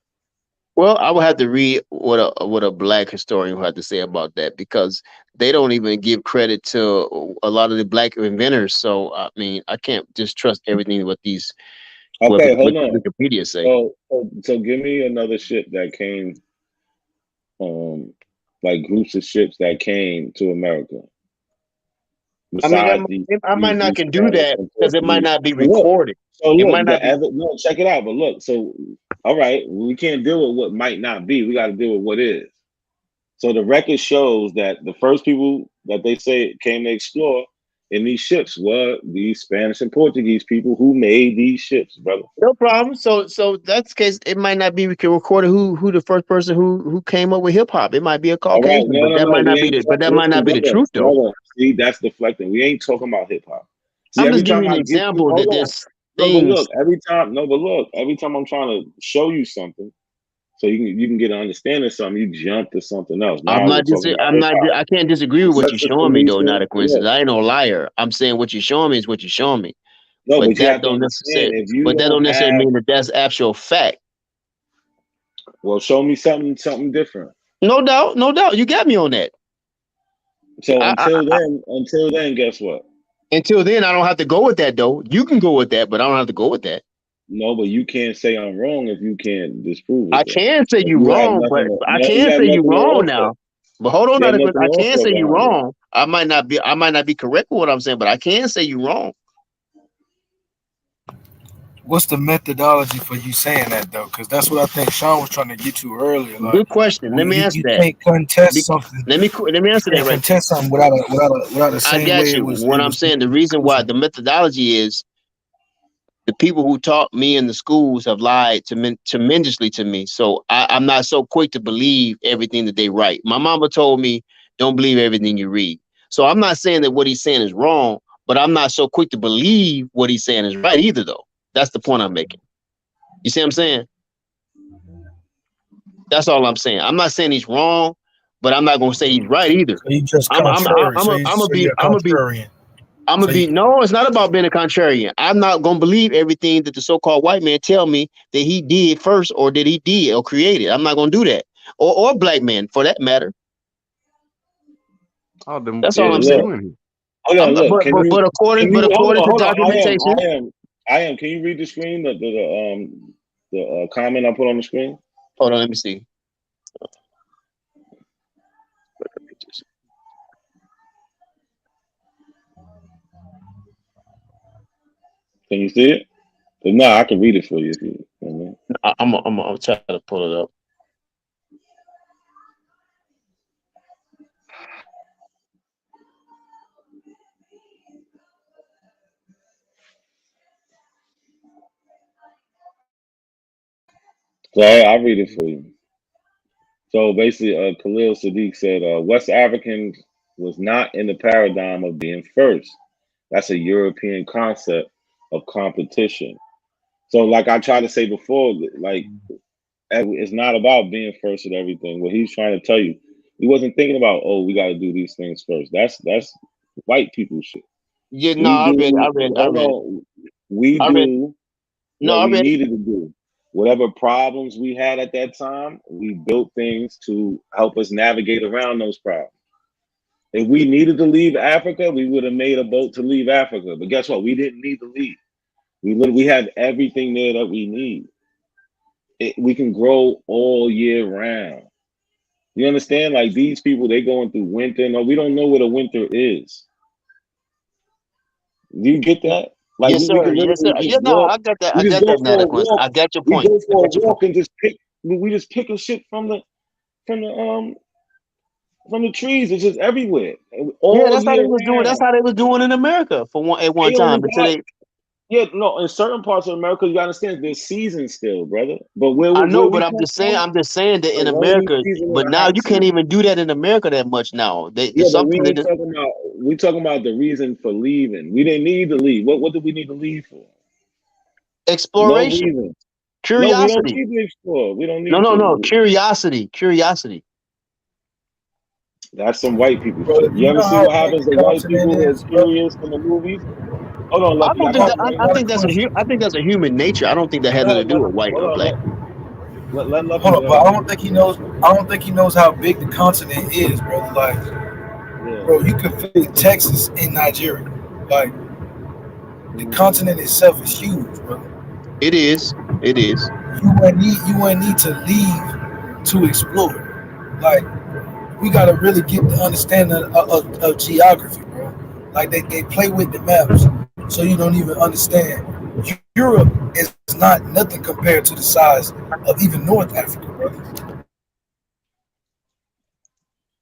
Well, I would have to read what a black historian would have to say about that because they don't even give credit to a lot of the black inventors. So I mean, I can't just trust everything what these Okay, hold on. Wikipedia say. So give me another ship that came, like groups of ships that came to America. I mean, Besides these I might not these can do Spanish that and because it might Portuguese. not be So look, recorded. so It look, might not be. no, check it out. But look, so all right, we can't deal with what might not be. We got to deal with what is. So the record shows that the first people that they say came to explore in these ships were these Spanish and Portuguese people who made these ships, brother. No problem. So that's the case. It might not be recorded who the first person who came up with hip hop. It might be a All right, Caucasian, no, but no, that no. might We not be ain't the but that talking. might not be the truth though. Brother. See, that's deflecting. We ain't talking about hip hop. See, I'm every just giving time you I an give you, example hold that on. there's No, but things. look, every time I'm trying to show you something, so you can get an understanding of something, you jump to something else. Now we're talking about hip hop. I can't disagree with what you're Just the showing me though, not Phoenicians. a coincidence. Look, I ain't no liar. I'm saying what you're showing me is what you're showing me. no, But but you that have to don't understand necessarily if you don't have. mean that that's actual fact. Well, show me something different. No doubt, no doubt. You got me on that. So until then, guess what? Until then, I don't have to go with that though. You can go with that, but I don't have to go with that. No, but you can't say I'm wrong if you can't disprove it. I Though. can say If you're you have wrong, nothing, but I you can have say you're nothing to wrong offer. now. But hold on, You have nothing I to can offer say you're behind it. wrong. I might not be correct with what I'm saying, but I can say you're wrong. What's the methodology for you saying that though? Because that's what I think Sean was trying to get to earlier. Like, Good question. Let me answer you that. can't contest something. Let me answer that Can't right. contest something without the I same got way you. it was. What I'm saying, the reason why the methodology is the people who taught me in the schools have lied tremendously to me. So I'm not so quick to believe everything that they write. My mama told me, don't believe everything you read. So I'm not saying that what he's saying is wrong, but I'm not so quick to believe what he's saying is right either, though. That's the point I'm making. You see what I'm saying? That's all I'm saying. I'm not saying he's wrong, but I'm not gonna say he's right either. So you just I'm contrary. gonna be. No, it's not about being a contrarian. I'm not gonna believe everything that the so-called white man tell me that he did first, or that he did or created. I'm not gonna do that, or black man for that matter. Oh, them, That's all I'm saying. Hold on, look. But according to hold on. documentation, I am. Can you read the screen? The comment I put on the screen. Hold on, let me see. Can you see it? If not, I can read it for you. If you I'm trying to pull it up. So I'll read it for you. So basically, Khalil Sadiq said West Africans was not in the paradigm of being first. That's a European concept of competition. So, like I tried to say before, like it's not about being first at everything. What he's trying to tell you, he wasn't thinking about, oh, we got to do these things first. That's white people shit. Yeah, no, I read. We do what we needed to do. Whatever problems we had at that time, we built things to help us navigate around those problems. If we needed to leave Africa, we would have made a boat to leave Africa. But guess what? We didn't need to leave. We have everything there that we need. We can grow all year round. You understand? Like these people, they going through winter. No, we don't know what a winter is. Do you get that? Like yes, sir. Yes, sir. Yeah, no, I got that. I got that, Nataquince. I got your point. We go for a walk and just pick. We just picking shit from the trees. It's just everywhere. Yeah, that's how they was doing. That's how they was doing in America at one time. In certain parts of America, you gotta understand there's seasons still, brother. But I know, but I'm just saying that in America, but now you can't even do that in America that much now. We talking about the reason for leaving. We didn't need to leave. What did we need to leave for? Exploration. No Curiosity. No, we don't need to explore. We don't need No. Curiosity. That's some white people shit. You ever see what happens to white people who are curious in the movies? Hold on, Lucky. I think that's a human nature. I don't think that has nothing to do with white or black. Let Lucky Hold on, but I don't think he knows. I don't think he knows how big the continent is, brother. Like, bro, you could fit Texas in Nigeria. Like, the continent itself is huge, bro. It is. You wouldn't need to leave to explore. Like, we gotta really get the understanding of geography, bro. Like they play with the maps, so you don't even understand. Europe is not nothing compared to the size of even North Africa, brother.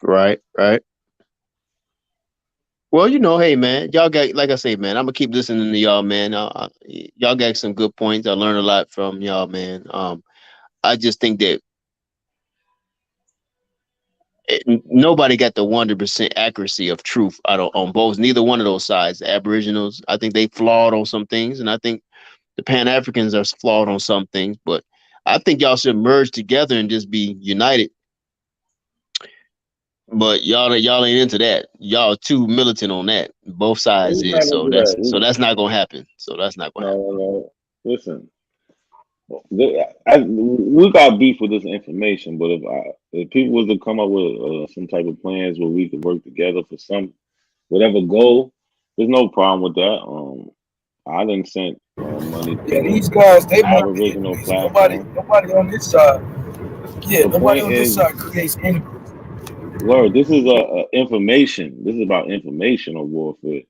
Right. Well, hey, man, y'all got, like I say, man, I'm gonna keep listening to y'all, man. Y'all got some good points. I learned a lot from y'all, man. I just think that nobody got the 100% accuracy of truth on both, neither one of those sides. The Aboriginals, I think they flawed on some things, and I think the Pan-Africans are flawed on some things. But I think y'all should merge together and just be united. But y'all ain't into that. Y'all too militant on that. Both sides is. So that's not gonna happen. No. Listen, we got beef with this information, but if people was to come up with some type of plans where we could work together for whatever goal, there's no problem with that. I didn't send money to these guys, they Aboriginal platform. Nobody on this side. Yeah, nobody on this side creates enemies. Word. This is a information. This is about informational warfare,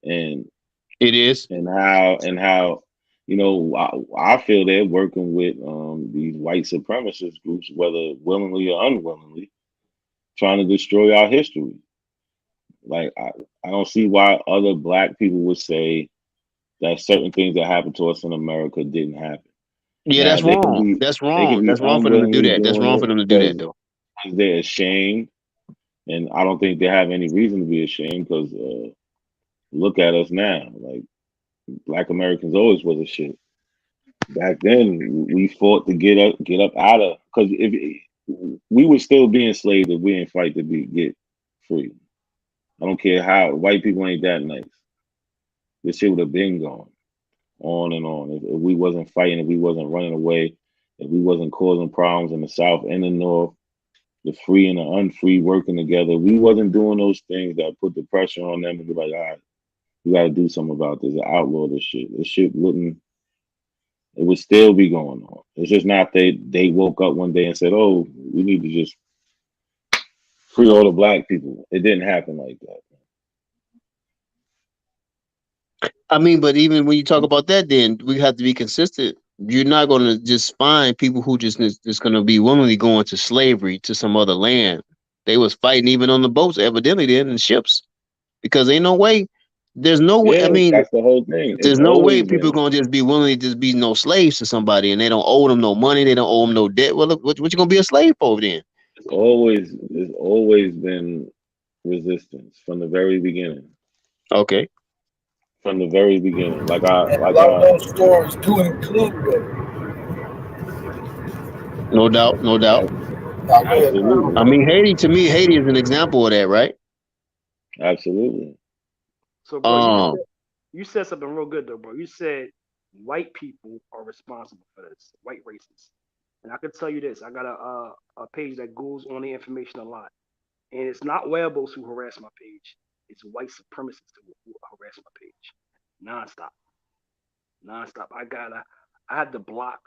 and It is. how you know I feel they're working with these white supremacist groups, whether willingly or unwillingly, trying to destroy our history. Like I don't see why other black people would say that certain things that happened to us in America didn't happen. Yeah, Now that's wrong. That's they can wrong. be That's wrong for them to do unwillingly that. That's doing wrong for it them to do that, because though. they're ashamed, and I don't think they have any reason to be ashamed because look at us now. Like Black Americans always was a shit. Back then, we fought to get up out of because if we would still be enslaved if we didn't fight to get free. I don't care how white people ain't that nice. This shit would have been gone on and on if we wasn't fighting, if we wasn't running away, if we wasn't causing problems in the South and the North, the free and the unfree working together. We wasn't doing those things that put the pressure on them and be like, all right, we got to do something about this, outlaw this shit. This shit wouldn't. It would still be going on. It's just not they woke up one day and said, "Oh, we need to just free all the black people." It didn't happen like that. I mean, but even when you talk about that, then we have to be consistent. You're not going to just find people who just going to be willingly going to slavery to some other land. They was fighting even on the boats, evidently, then, and ships, because ain't no way. There's no way. I Yeah, mean, that's the whole thing. It's there's no way always people been. going to just be willing to just be no slaves to somebody, and they don't owe them no money, they don't owe them no debt. Well, look, what you going to be a slave for then? It's always been resistance from the very beginning. Okay. From the very beginning, And a lot of those stories do include No doubt, no doubt. Absolutely. I mean, Haiti, to me, Haiti is an example of that, right? Absolutely. So, bro, you said something real good though, bro. You said white people are responsible for this, white racists. And I can tell you this: I got a page that goes on the information a lot, and it's not wearables who harass my page; it's white supremacists who harass my page, nonstop, nonstop. I had to block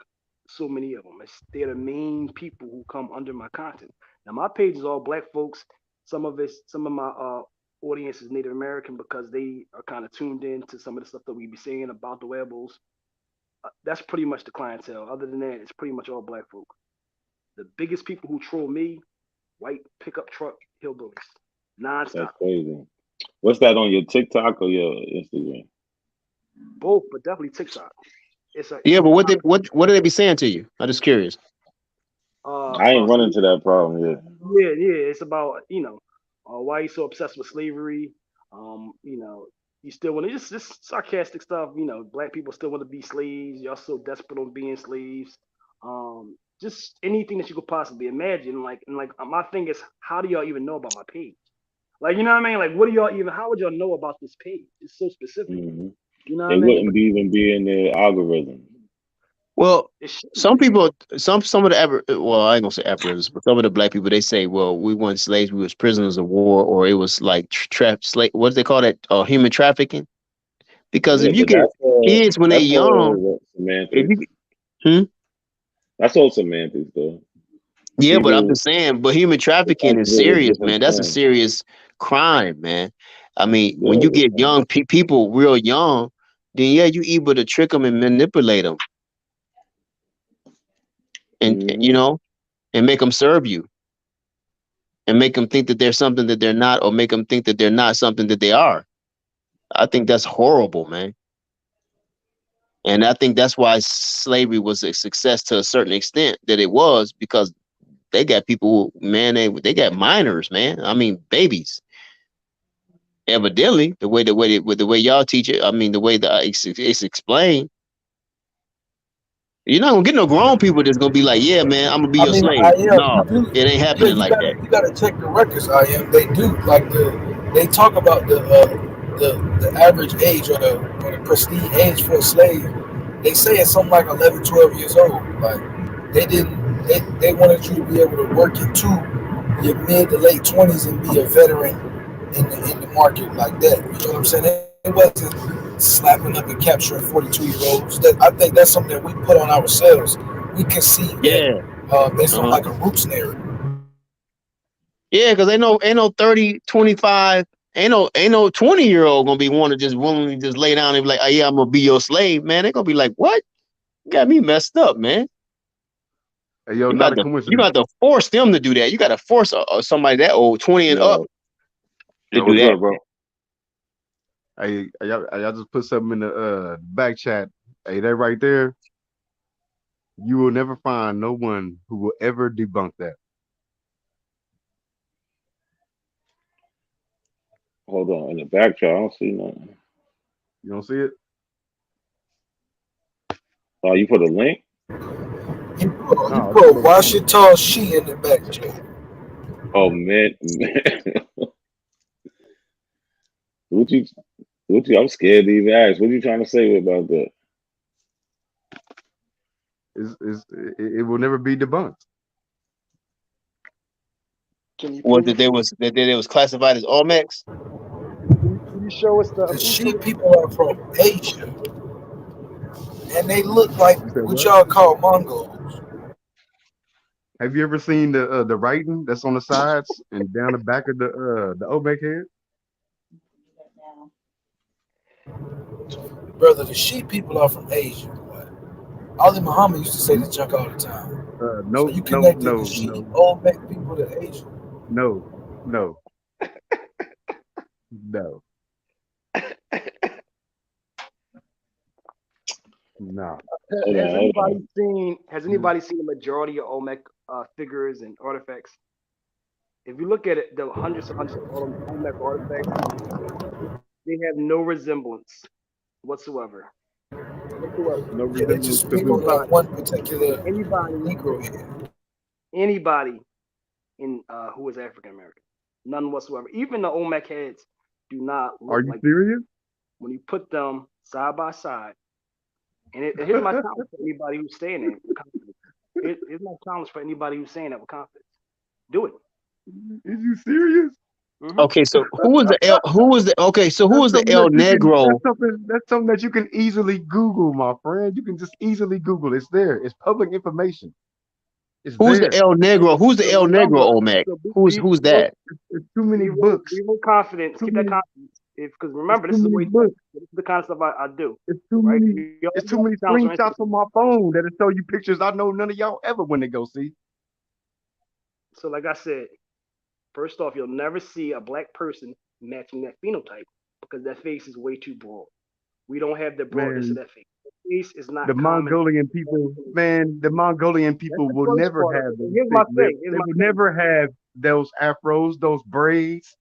so many of them. They're the main people who come under my content. Now my page is all black folks. Some of my audience is Native American because they are kind of tuned in to some of the stuff that we be saying about the wearables. That's pretty much the clientele. Other than that, it's pretty much all black folk. The biggest people who troll me, white pickup truck hillbillies, nonstop. That's crazy. What's that on your TikTok or your Instagram? Both, but definitely TikTok. Yeah, but what do they be saying to you? I'm just curious. I ain't run into that problem yet. Yeah. It's about why you so obsessed with slavery. You still want to just sarcastic stuff. Black people still want to be slaves. Y'all so desperate on being slaves. Just anything that you could possibly imagine. My thing is, how do y'all even know about my page? Like, you know what I mean? Like, what do y'all even? How would y'all know about this page? It's so specific. Mm-hmm. You know what It I mean? wouldn't even be in the algorithm. Well, some people, some of the well, I ain't gonna say aberrations, but some of the black people, they say, well, we weren't slaves, we was prisoners of war, or it was like what do they call that? Human trafficking. Because if you get kids when they're young, if you, that's all semantics, though. Yeah, but I'm just saying, but human trafficking is serious, man. That's a serious crime, man. I mean, when you get young people real young, then yeah, you able to trick them and manipulate them, and and make them serve you, and make them think that they're something that they're not, or make them think that they're not something that they are. I think that's horrible, man. And I think that's why slavery was a success to a certain extent that it was, because they got people, man, they got minors, man. I mean, babies. Evidently, the way y'all teach it, I mean, the way that it's explained, you're not gonna get no grown people that's gonna be like, yeah, man, I'm gonna be your slave. No, it ain't happening like that. You gotta check the records. They do they talk about the average age or the prestige age for a slave. They say it's something like 11, 12 years old. Like they wanted you to be able to work into your mid to late 20s and be a veteran in the market like that. You know what I'm saying? It wasn't slapping up and capturing 42-year-olds. I think that's something that we put on ourselves. We can see that based on like a roots narrative. Yeah, because ain't no 30, 25, ain't no 20-year-old gonna be wanting to just willingly just lay down and be like, oh yeah, I'm gonna be your slave, man. They're gonna be like, what? You got me messed up, man. Hey, yo, You not got a to coincidence. force them to do that. You got to force somebody that old, 20 and up, Yo, to yo, do what's that. good, bro? Hey, y'all just put something in the back chat. Hey, that right there, you will never find no one who will ever debunk that. Hold on, in the back chat, I don't see nothing. You don't see it? Oh, you put a link? You No, put Washington she in the back chat. Oh man, what you? I'm scared to even ask. What you trying to say about that? It will never be debunked. Can you What prove? that they was classified as Olmecs? Can you show us The sheep people are from Asia, and they look like You said what what? y'all call Mongols. Have you ever seen the writing that's on the sides and down the back of the Olmec head? Brother, the sheep people are from Asia. Ali Muhammad used to say this junk all the time. So No, you no, connected the no, sheep, no, Olmec people to Asia. no, no, no, no. Hold Has on, hold on. anybody seen? Has anybody seen the majority of Olmec figures and artifacts? If you look at it, the hundreds of Olmec artifacts, they have no resemblance whatsoever. Whatsoever. No Yeah, they resemblance just to speak on who? that one particular Anybody, Negro here. anybody in who is African American, none whatsoever. Even the Olmec heads do not Are look you like serious? when you put them side by side. And here's my challenge for anybody who's saying that with confidence. Here's my challenge for anybody who's saying that with confidence. Do it. Is you serious? Okay, so who was the El? Who was the? Okay, so who That's was the something El that you can. Negro? That's something that you can easily Google, my friend. You can just easily Google. It's there. It's public information. It's Who's the there. El Negro? Who's the So El Negro remember, Olmec? so Who's that? It's too many books. be real confidence. Too Keep that many. confidence. Because It's remember, too this is the many way books. this is the kind of stuff I do. It's too Right? many. You It's always too have many a challenge for screenshots on my phone that'll show you pictures I know none of y'all ever want to go see. So like I said, first off, you'll never see a black person matching that phenotype because that face is way too broad. We don't have the broadness of Man, that face. The face is not the common. Mongolian people, man, the Mongolian That's people the will first never part of have it. And those here's my thick lips. thing. Here's They my would thing. never have those afros, those braids.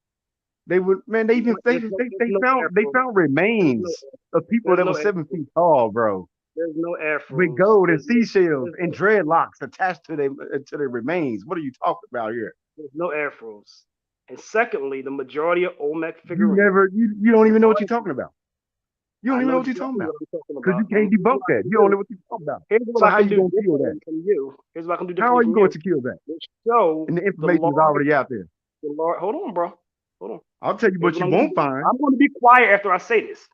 They would, man. They even There's no they afro. found remains of people There's that no were afro. 7 feet tall, bro, There's no with afros. gold and seashells and dreadlocks attached to their remains. What are you talking about here? There's no afros. And secondly, the majority of Olmec figurines. You don't even know what you're talking about. You don't I even know know what you're talking exactly about what I'm talking because you about. can't Here's debunk what I that. can You don't do. know what you're talking about. Here's what So I how can you do gonna kill that? differently from you. Here's what I can do How differently are from you going you. to kill that? Which show And the the information is large, already out there. hold on, bro. Hold on. I'll tell you Here's what what you I'm gonna won't do. find. I'm gonna be quiet after I say this.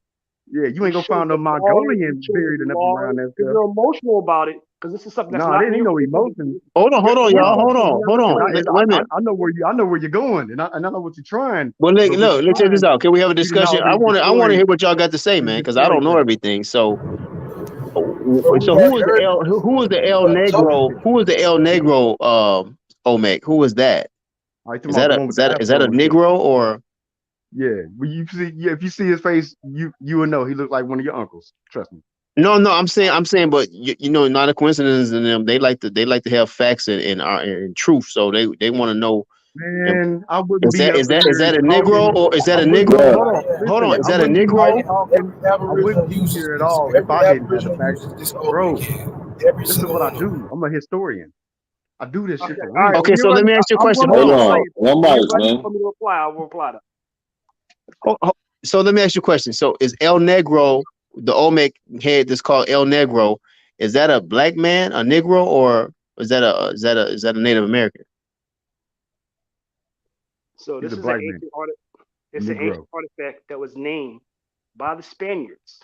Yeah, you We ain't gonna show find no the large, we Mongolian show buried the up large, around that because stuff. you're emotional about it, because this is something that's No, not there in ain't your no original. emotion. Hold on, Your y'all. emotions Hold never on. played. Wait a minute. I know where you're going, and I know what you're trying. Well, But what look, you're let's check this trying, out. Can we have a you didn't discussion? I already want to destroyed. hear what y'all got to say, You man, because I don't destroyed know that. everything. So So we who had was the heard El? Who was the El Tony. Negro? Who was the El Negro? Olmec. Who was that? All right, talking about the one with the Is that afro a and shit. Negro or? Yeah, when you see, yeah, if you see his face, you will know he looked like one of your uncles. Trust me. No, I'm saying, but you know, not a coincidence in them. They like to have facts and truth. So they want to know. Man, I wouldn't be up Is in that here a Negro talking. or is that I a wouldn't. Negro? Hold on, Hold on. listen. Is I that a wouldn't be Negro? talking. Every I wouldn't Aboriginal be uses here at this. all if Every I didn't have the Aboriginal facts, uses this bro. Olmec head. Every This is single what I one of them. do. I'm a historian. I do this shit Okay, for all right. real. When Okay, you're so let ready, me ask you a I'm question. gonna Hold Hold on. reply. on, one When you're mic, ready man. for me to reply, I will reply to. So let me ask you a question. So is El Negro, the Olmec head that's called El Negro, is that a black man, a Negro, or is that a Native American? So He's this a is an black man, ancient art. It's an ancient Negro, artifact that was named by the Spaniards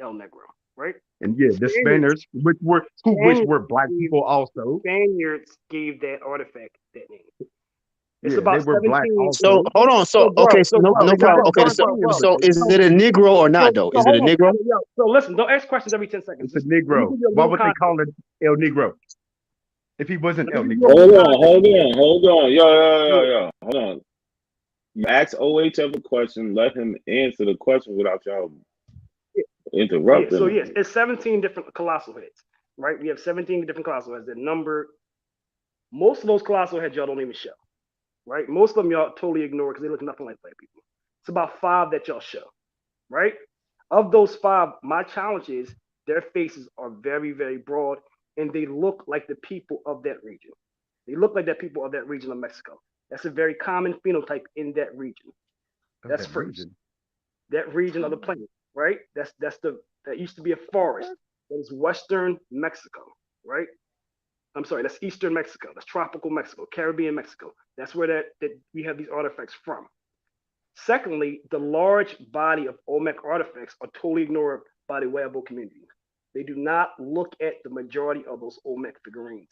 El Negro, right? and yeah, The the Spaniards, Spaniards, which were black people also. Spaniards gave that artifact that name. It's Yeah, they about were black 17. also. So hold on. So bro, okay, so no They got problem. the Okay, dark so skin, but is it a Negro or not though? Is it a hold on. Negro? Yo, so listen, don't ask questions every 10 seconds. it's a Let me Negro. give you a Why little would they context. call it El Negro if he wasn't El Let me give Negro? you a Hold little on, context. hold on. Yo. Hold on. Ask OH a question. Let him answer the question without y'all interrupting So him. yes, it's 17 different colossal heads, right? We have 17 different colossal heads that number. Most of those colossal heads y'all don't even show, right? Most of them y'all totally ignore because they look nothing like black people. It's about 5 that y'all show, right? Of those 5, my challenge is their faces are very, very broad and they look like the people of that region. They look like the people of that region of Mexico. That's a very common phenotype in that region. That's That first. region. That region of the planet, right? That used to be a forest. That is Western Mexico, right? I'm sorry, that's Eastern Mexico. That's tropical Mexico, Caribbean Mexico. That's where that we have these artifacts from. Secondly, the large body of Olmec artifacts are totally ignored by the Wearable community. They do not look at the majority of those Olmec figurines.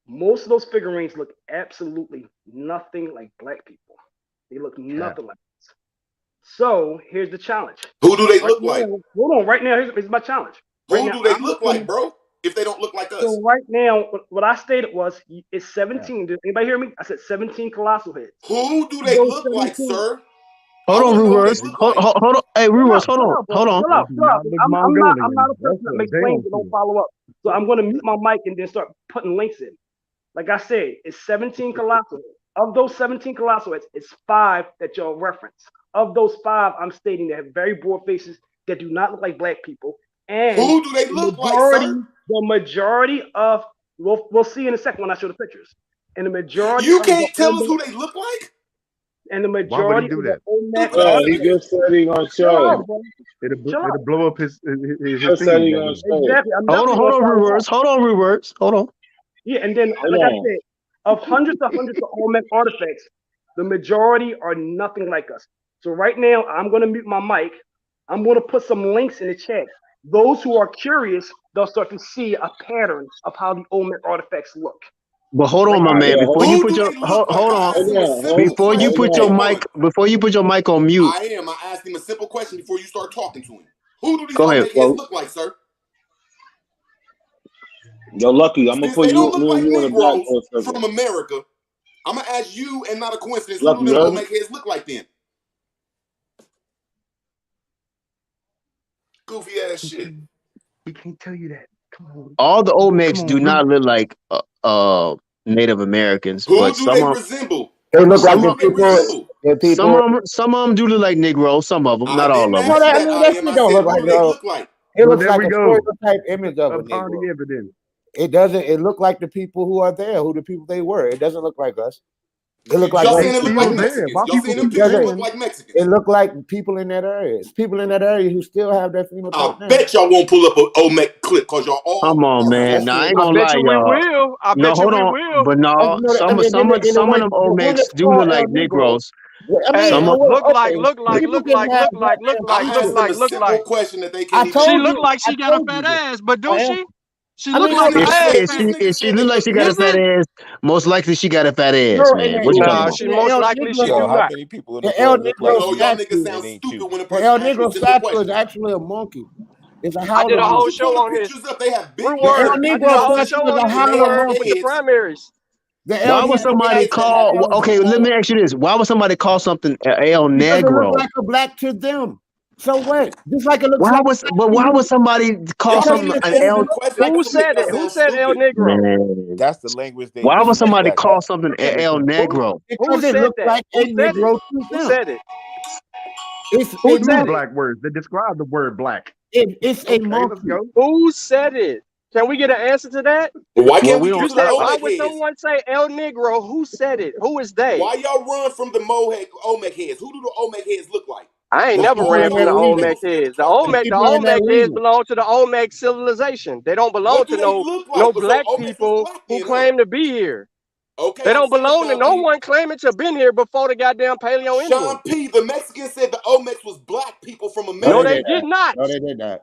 Most of those figurines look absolutely nothing like black people. They look nothing like us. So here's the challenge. Who do they look like? Hold on, right now, here's my challenge. Who do they look like, bro? If they don't look like us. So right now, what I stated was it's 17. Did anybody hear me? I said 17 colossal heads. Who do they look like, sir? Hold on, Reverse. Hold on. Hey, Reverse. Hold on. Chill out. I'm not a person that makes claims that don't follow up. So I'm going to mute my mic and then start putting links in. Like I said, it's 17 colossal heads. Of those 17 colossal heads, it's 5 that y'all reference. Of those 5, I'm stating they have very broad faces that do not look like black people. And who do they look like, sir? The majority of we'll see in a second when I show the pictures. And the majority you can't tell us who they look like. And the majority do that? He just said he gonna show. It'll blow up his Just said he feed. gonna show. Exactly. Hold on, Reverse. Hold on. Yeah, and then Hold like on. I said, of hundreds of Olmec artifacts, the majority are nothing like us. So right now, I'm going to mute my mic. I'm going to put some links in the chat. Those who are curious, they'll start to see a pattern of how the Olmec artifacts look. But hold on, my man. Before you put your hold on. Before you put your mic on mute. I asked him a simple question before you start talking to him. Who do these Go ahead. Olmec heads look like, sir? Yo, Lucky, I'm gonna put they you don't look like in the back Negroes for a second. from America. I'm gonna ask you, and not a coincidence. Lucky, Who do them right? Olmec heads look like then? Goofy ass shit. He can't tell you that. Come on. All the Olmecs do not look like Native Americans, Who but do they resemble? They look like Who the do they resemble? people. Some of them do look like Negroes. Some of them, I not all didn't of them. ask No, that. that shit don't look Who like do they look like? It Well, looks there like we a go. stereotype image of a Upon Negro. the evidence. It doesn't. It look like the people who are there, who the people they were. It doesn't look like us. It look like Y'all us. saying it look like Mexicans. Y'all saying them pictures look like Mexicans. It look like people in that area. It's people in that area who still have that phenotype now. I bet y'all won't pull up an Olmec clip because y'all all Come on, are man. Nah, I ain't I gonna bet lie, you we y'all. will. I No, bet you hold we on. will. But no, some of them Olmecs do look like Negroes. Hey, look like. I'm asking them a simple question that they can't even. She look like she got a fat ass, but do she? She look like an ass. If she look like she got a fat ass, most likely she got a fat ass, man. What you talking about? She most likely she Yo, do how not. many people in the The El world look like Negro you? Y'all niggas statue. sound stupid when a The person El asks you a Negro simple statue question. is actually a monkey. It's a I howler did a whole monkey. show on this. Pictures up, they have big The El Reword. I did a Negro whole statue show is on a this. howler Reword with the monkey. primaries. The El Why would Negro somebody statue call? Okay, let me ask you this: why would somebody call something El because it looks Negro? like a black to them. So what? Just like it looks Why like. would somebody call Y'all something can't even an answer El? the question. Who Y'all said it? Who sound said El stupid. Negro? Man, That's the language they why would use, somebody black call people. something El Negro? Who Because it said looks that? like Who a said it? Negro to Who them. said it? It's Who Two said it? black words that describe the word black. it's a Okay, let's monkey. go. Who said it? Can we get an answer to that? Why Well, can't we we don't. get You to the said, why Olmec would heads? someone say El Negro? Who said it? Who is they? Why y'all run from the Olmec heads? Who do the Olmec heads look like? I ain't The never People ran in from that the hardcore region. Olmec Negroes scared to heads. The talk to The me. people in that Olmec heads region. belong to the Olmec civilization. They don't belong What do to they no look like? So black Olmecs was people black who then, huh? claim to be here. Okay, They I'm don't saying, belong to Sean no P. one claiming to have been here before the goddamn Paleo Sean Indians. P. The Mexicans said the Olmecs was black people from No, No, they America. they did did not. not. No, they did not.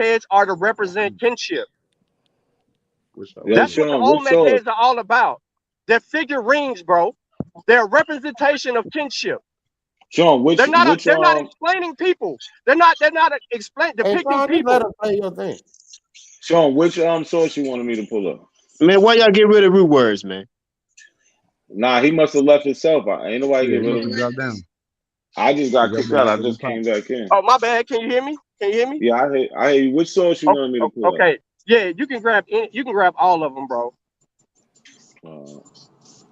heads are to represent kinship. Yo, That's what the Sean, which Olmec source? heads are all about. They're figurines, bro. They're a representation of kinship. Sean, They're not which explaining people. They're not depicting people. Play your thing. Sean, which source you wanted me to pull up? Man, why y'all get rid of root words, man? Nah, he must have left himself. Ain't nobody Yeah, get he rid must of have him. got down. I just got He kicked got out. I down. just came back in. Oh, my bad. Can you hear me? Can you hear me? Yeah, I hear you. Which source you wanted me to pull up? Okay. Yeah, you can grab all of them, bro.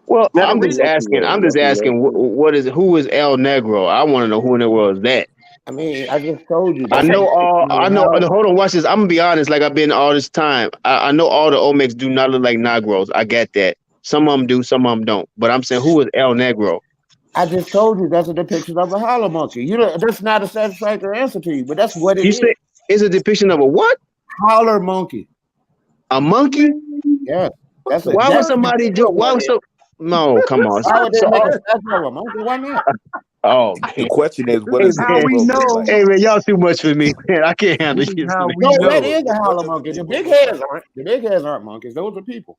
Well, Now, the I'm just reason asking. Who is El Negro? I want to know who in the world is that. I mean, I just told you. I That's know all. how- I know. Hold on, watch this. I'm gonna be honest. Like I've been all this time. I know all the Olmecs do not look like Negros. I get that. Some of them do. Some of them don't. But I'm saying, who is El Negro? I just told you that's a depiction of a howler monkey. You know, that's not a satisfactory answer to you, but that's what it You is. say it's a depiction of a what? Howler monkey. A monkey? Yeah. That's a. Why would That's somebody do? Why would so? No, come on. Why would they So, make a statue of a monkey? Why not? oh The man. question is, what Hey does the man, Negro look like? hey man, y'all too much for me, man. I can't handle This is this. how Man. we No, know. that is a howler monkey. The big heads aren't. The big heads aren't monkeys. Those are people.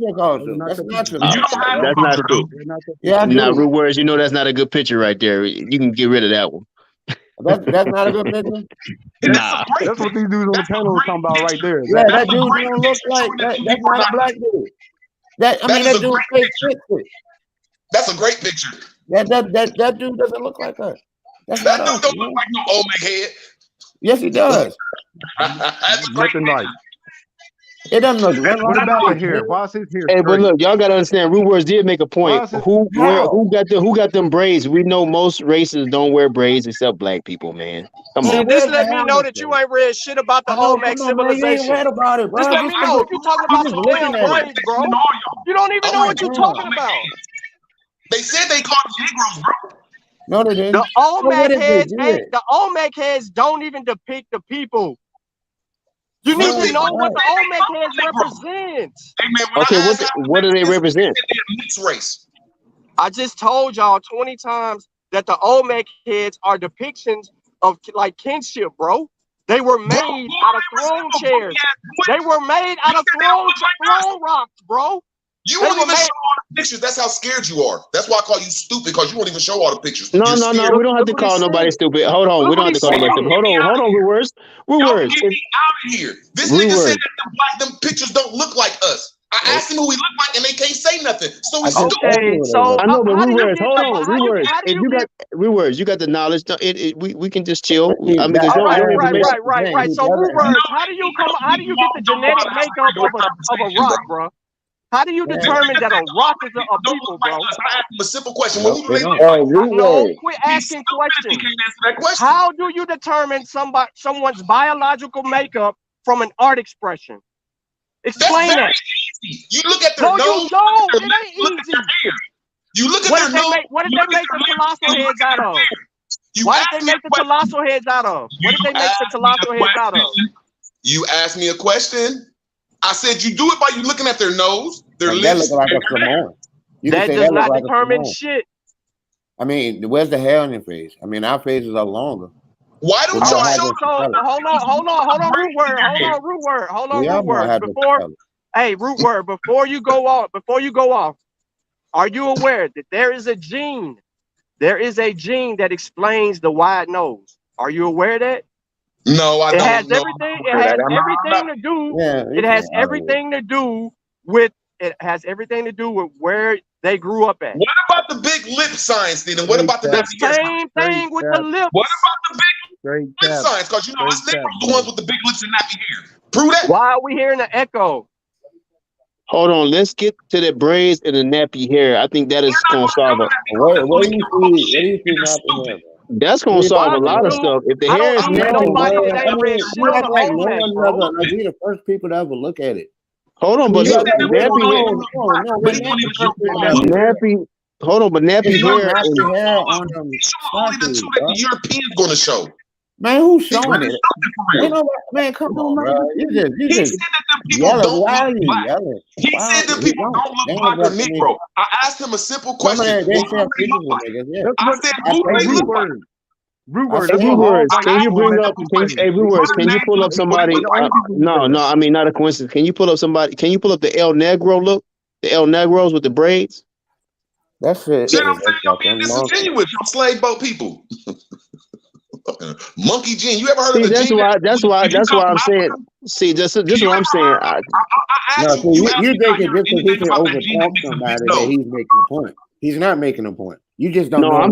natural culture. That's natural. That's not true. Yeah, I Nah, do. Rude Words, you know that's not a good picture right there. You can get rid of that one. That's not a good picture. Nah. That's what these dudes on the panel were talking about right there. Yeah, that dude don't look like that. That's not a black dude. That dude fake fixed it. That's a great picture. That dude doesn't look like that. That's That not dude us. don't look like no Olmec head. Yes, he does. That's a great Nothing like. It doesn't look right. What about the hair? Why is his hair Hey, but straight? look, y'all gotta understand. Rude Words did make a point. Who got them braids? We know most races don't wear braids except black people. Man, come See, on. this let me know that you ain't read shit about the Olmec civilization. You ain't read about it, bro. This let me know you talking about some damn braids, bro. You don't even know what you're talking about. They said they called them Negroes, bro. No, they didn't. The Olmec did they heads do ain't it? the Olmec heads don't even depict the people. You need to know what the Olmec heads represent. Hey man, Okay, what do they represent? they're a mixed race. I just told y'all 20 times that the Olmec heads are depictions of like kinship, bro. They were made out of throne chairs. They were made out of throne rocks, bro. You won't even show all the pictures. That's how scared you are. That's why I call you stupid, because you won't even show all the pictures. No, we don't have to call nobody stupid. Hold on, we don't have to call nobody stupid. Hold on, Root Words. Get me out of here. This nigga said that them pictures don't look like us. I asked him who he looked like, and they can't say nothing. So he's stupid. Okay, so I know, but Root Words, hold on, Root Words. If you got Root Words, you got the knowledge. We can just chill. I mean, there's no information. Right. So Root Words, how do you get the genetic makeup of a rock, bro? How do you determine that a rock is a people, bro? I asked him a simple question. When we No, quit asking questions. How do you determine someone's biological makeup from an art expression? Explain that. Easy. You look at their nose. No, it ain't easy. You look at their nose. What did they make the colossal heads out of? Why did they make the colossal heads out of? What did they make the colossal heads out of? You asked me a question. I said you do it by you looking at their nose, their lips. That look like a Samoan. That does not determine shit. I mean, where's the hair on your face? I mean, our faces are longer. Why don't y'all show? Hold on, Root Word. Root Word, before you go off, are you aware that there is a gene? There is a gene that explains the wide nose. Are you aware of that? No, I don't know. It has everything to do. It has everything to do with. It has everything to do with where they grew up at. What about the big lip signs, then? And what about the same thing with the lips? What about the big lip signs? Because you know us niggas are the ones with the big lips and nappy hair. Prove that. Why are we hearing the echo? Hold on, let's get to the braids and the nappy hair. I think that is gonna solve it. Where do you see nappy hair? That's gonna solve a lot of stuff. If the hair is we act like no one ever, like we the first people to ever look at it. Hold on, but look, nappy. Hold on, but nappy hair on them. Only the two that the Europeans gonna show. Man, who's showing it? You know, man, come on, bro. You just yelling. Why are you yelling? He said that people don't look like a Negro. I asked him a simple question. I said, who they look like? Root Words, can you bring up? Root Words, can you pull up somebody? No, I mean not a coincidence. Can you pull up somebody? Can you pull up the El Negro look? The El Negros with the braids. That's it. See, I'm saying y'all being disingenuous. Y'all slave boat people. Monkey gene. You ever heard of the gene? That's why I'm saying. See, this is what I'm saying. You think it just because he can overtalk somebody that he's making a point. He's not making a point. You just don't know. I'm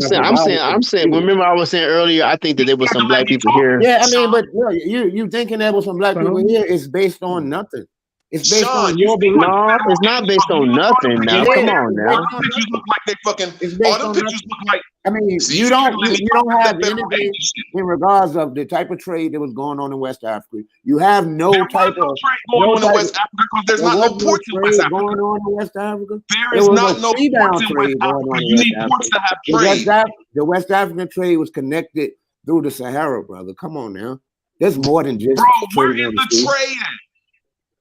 saying. Remember, I was saying earlier. I think that there was some black people here. Yeah, I mean, but you thinking there was some black people here is based on nothing. It's based on your belief. No, it's not based on nothing. Now, come on, now. All them pictures look like they fucking. All them pictures look like. I mean, you don't have anything in regards of the type of trade that was going on in West Africa. You have no type of trade going on in West Africa because there's not no ports in West Africa. Going on in West Africa. There is not no ports in West Africa. You need ports to have trade. The West African trade was connected through the Sahara, brother. Come on now. There's more than just. Bro, where is the trade at?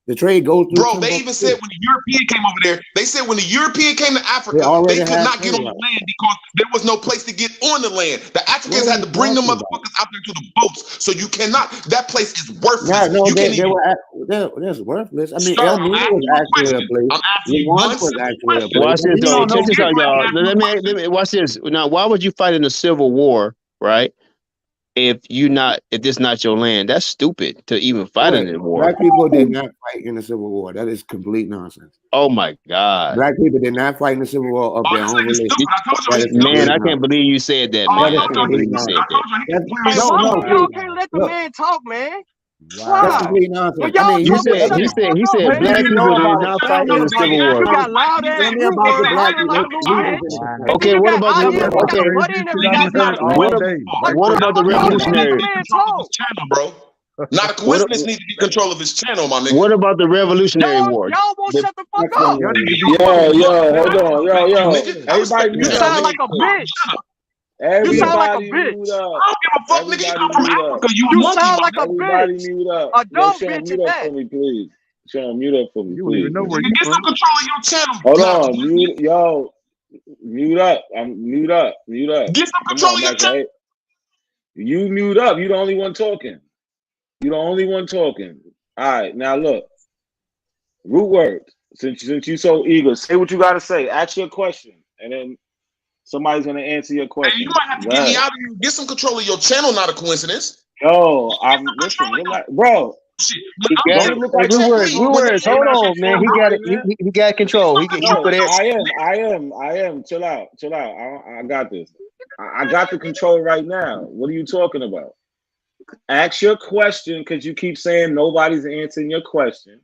The trade goes through. Bro, they even said when the European came over there, they said when the European came to Africa, they could not get on the land because there was no place to get on the land. The Africans had to bring the motherfuckers out there to the boats. So you cannot, that place is worthless. No, that's worthless. I mean, El Nido was actually a place. Watch this, though. Check this out, y'all. Let me watch this. Now, why would you fight in a civil war, right? If this not your land, that's stupid to even fight in a war. Black people did not fight in the Civil War. That is complete nonsense. Oh my God! Black people did not fight in the Civil War of their own religion. Man, I can't believe you said that, man. I can't believe you said that. Y'all can't let the man talk, man. That's complete nonsense. I mean, he said black people did not fight in the Civil War. You got loud ass. Tell me about the black people. Okay, what about the revolutionary? Bro. Not a coincidence needs to get control of his channel, my nigga. What about the Revolutionary War? Y'all won't shut the fuck up. Hold on. Everybody, you sound like a bitch. You sound like a bitch. I don't give a fuck, nigga. You come from Africa. You sound like a bitch. A dumb bitch at that. Please. Sean, mute up for me. You don't even know where you get some control of your channel. Hold on. Mute up. Mute up. Mute up. Get some Come control on, of your Max. channel. Right? You mute up. You the only one talking. You the only one talking. All right. Now look. Root word. Since you so eager, say what you gotta say. Ask your question, and then somebody's gonna answer your And question. you might have to get me out of here. Get some control of your channel. Not a coincidence. Yo, I'm listen, bro. He got it. Look Hey, like Root Word, hold on, right man. He got it. now. He got control. He No, put it. I am. Chill out. I got this. I got the control right now. What are you talking about? Ask your question because you keep saying nobody's answering your question.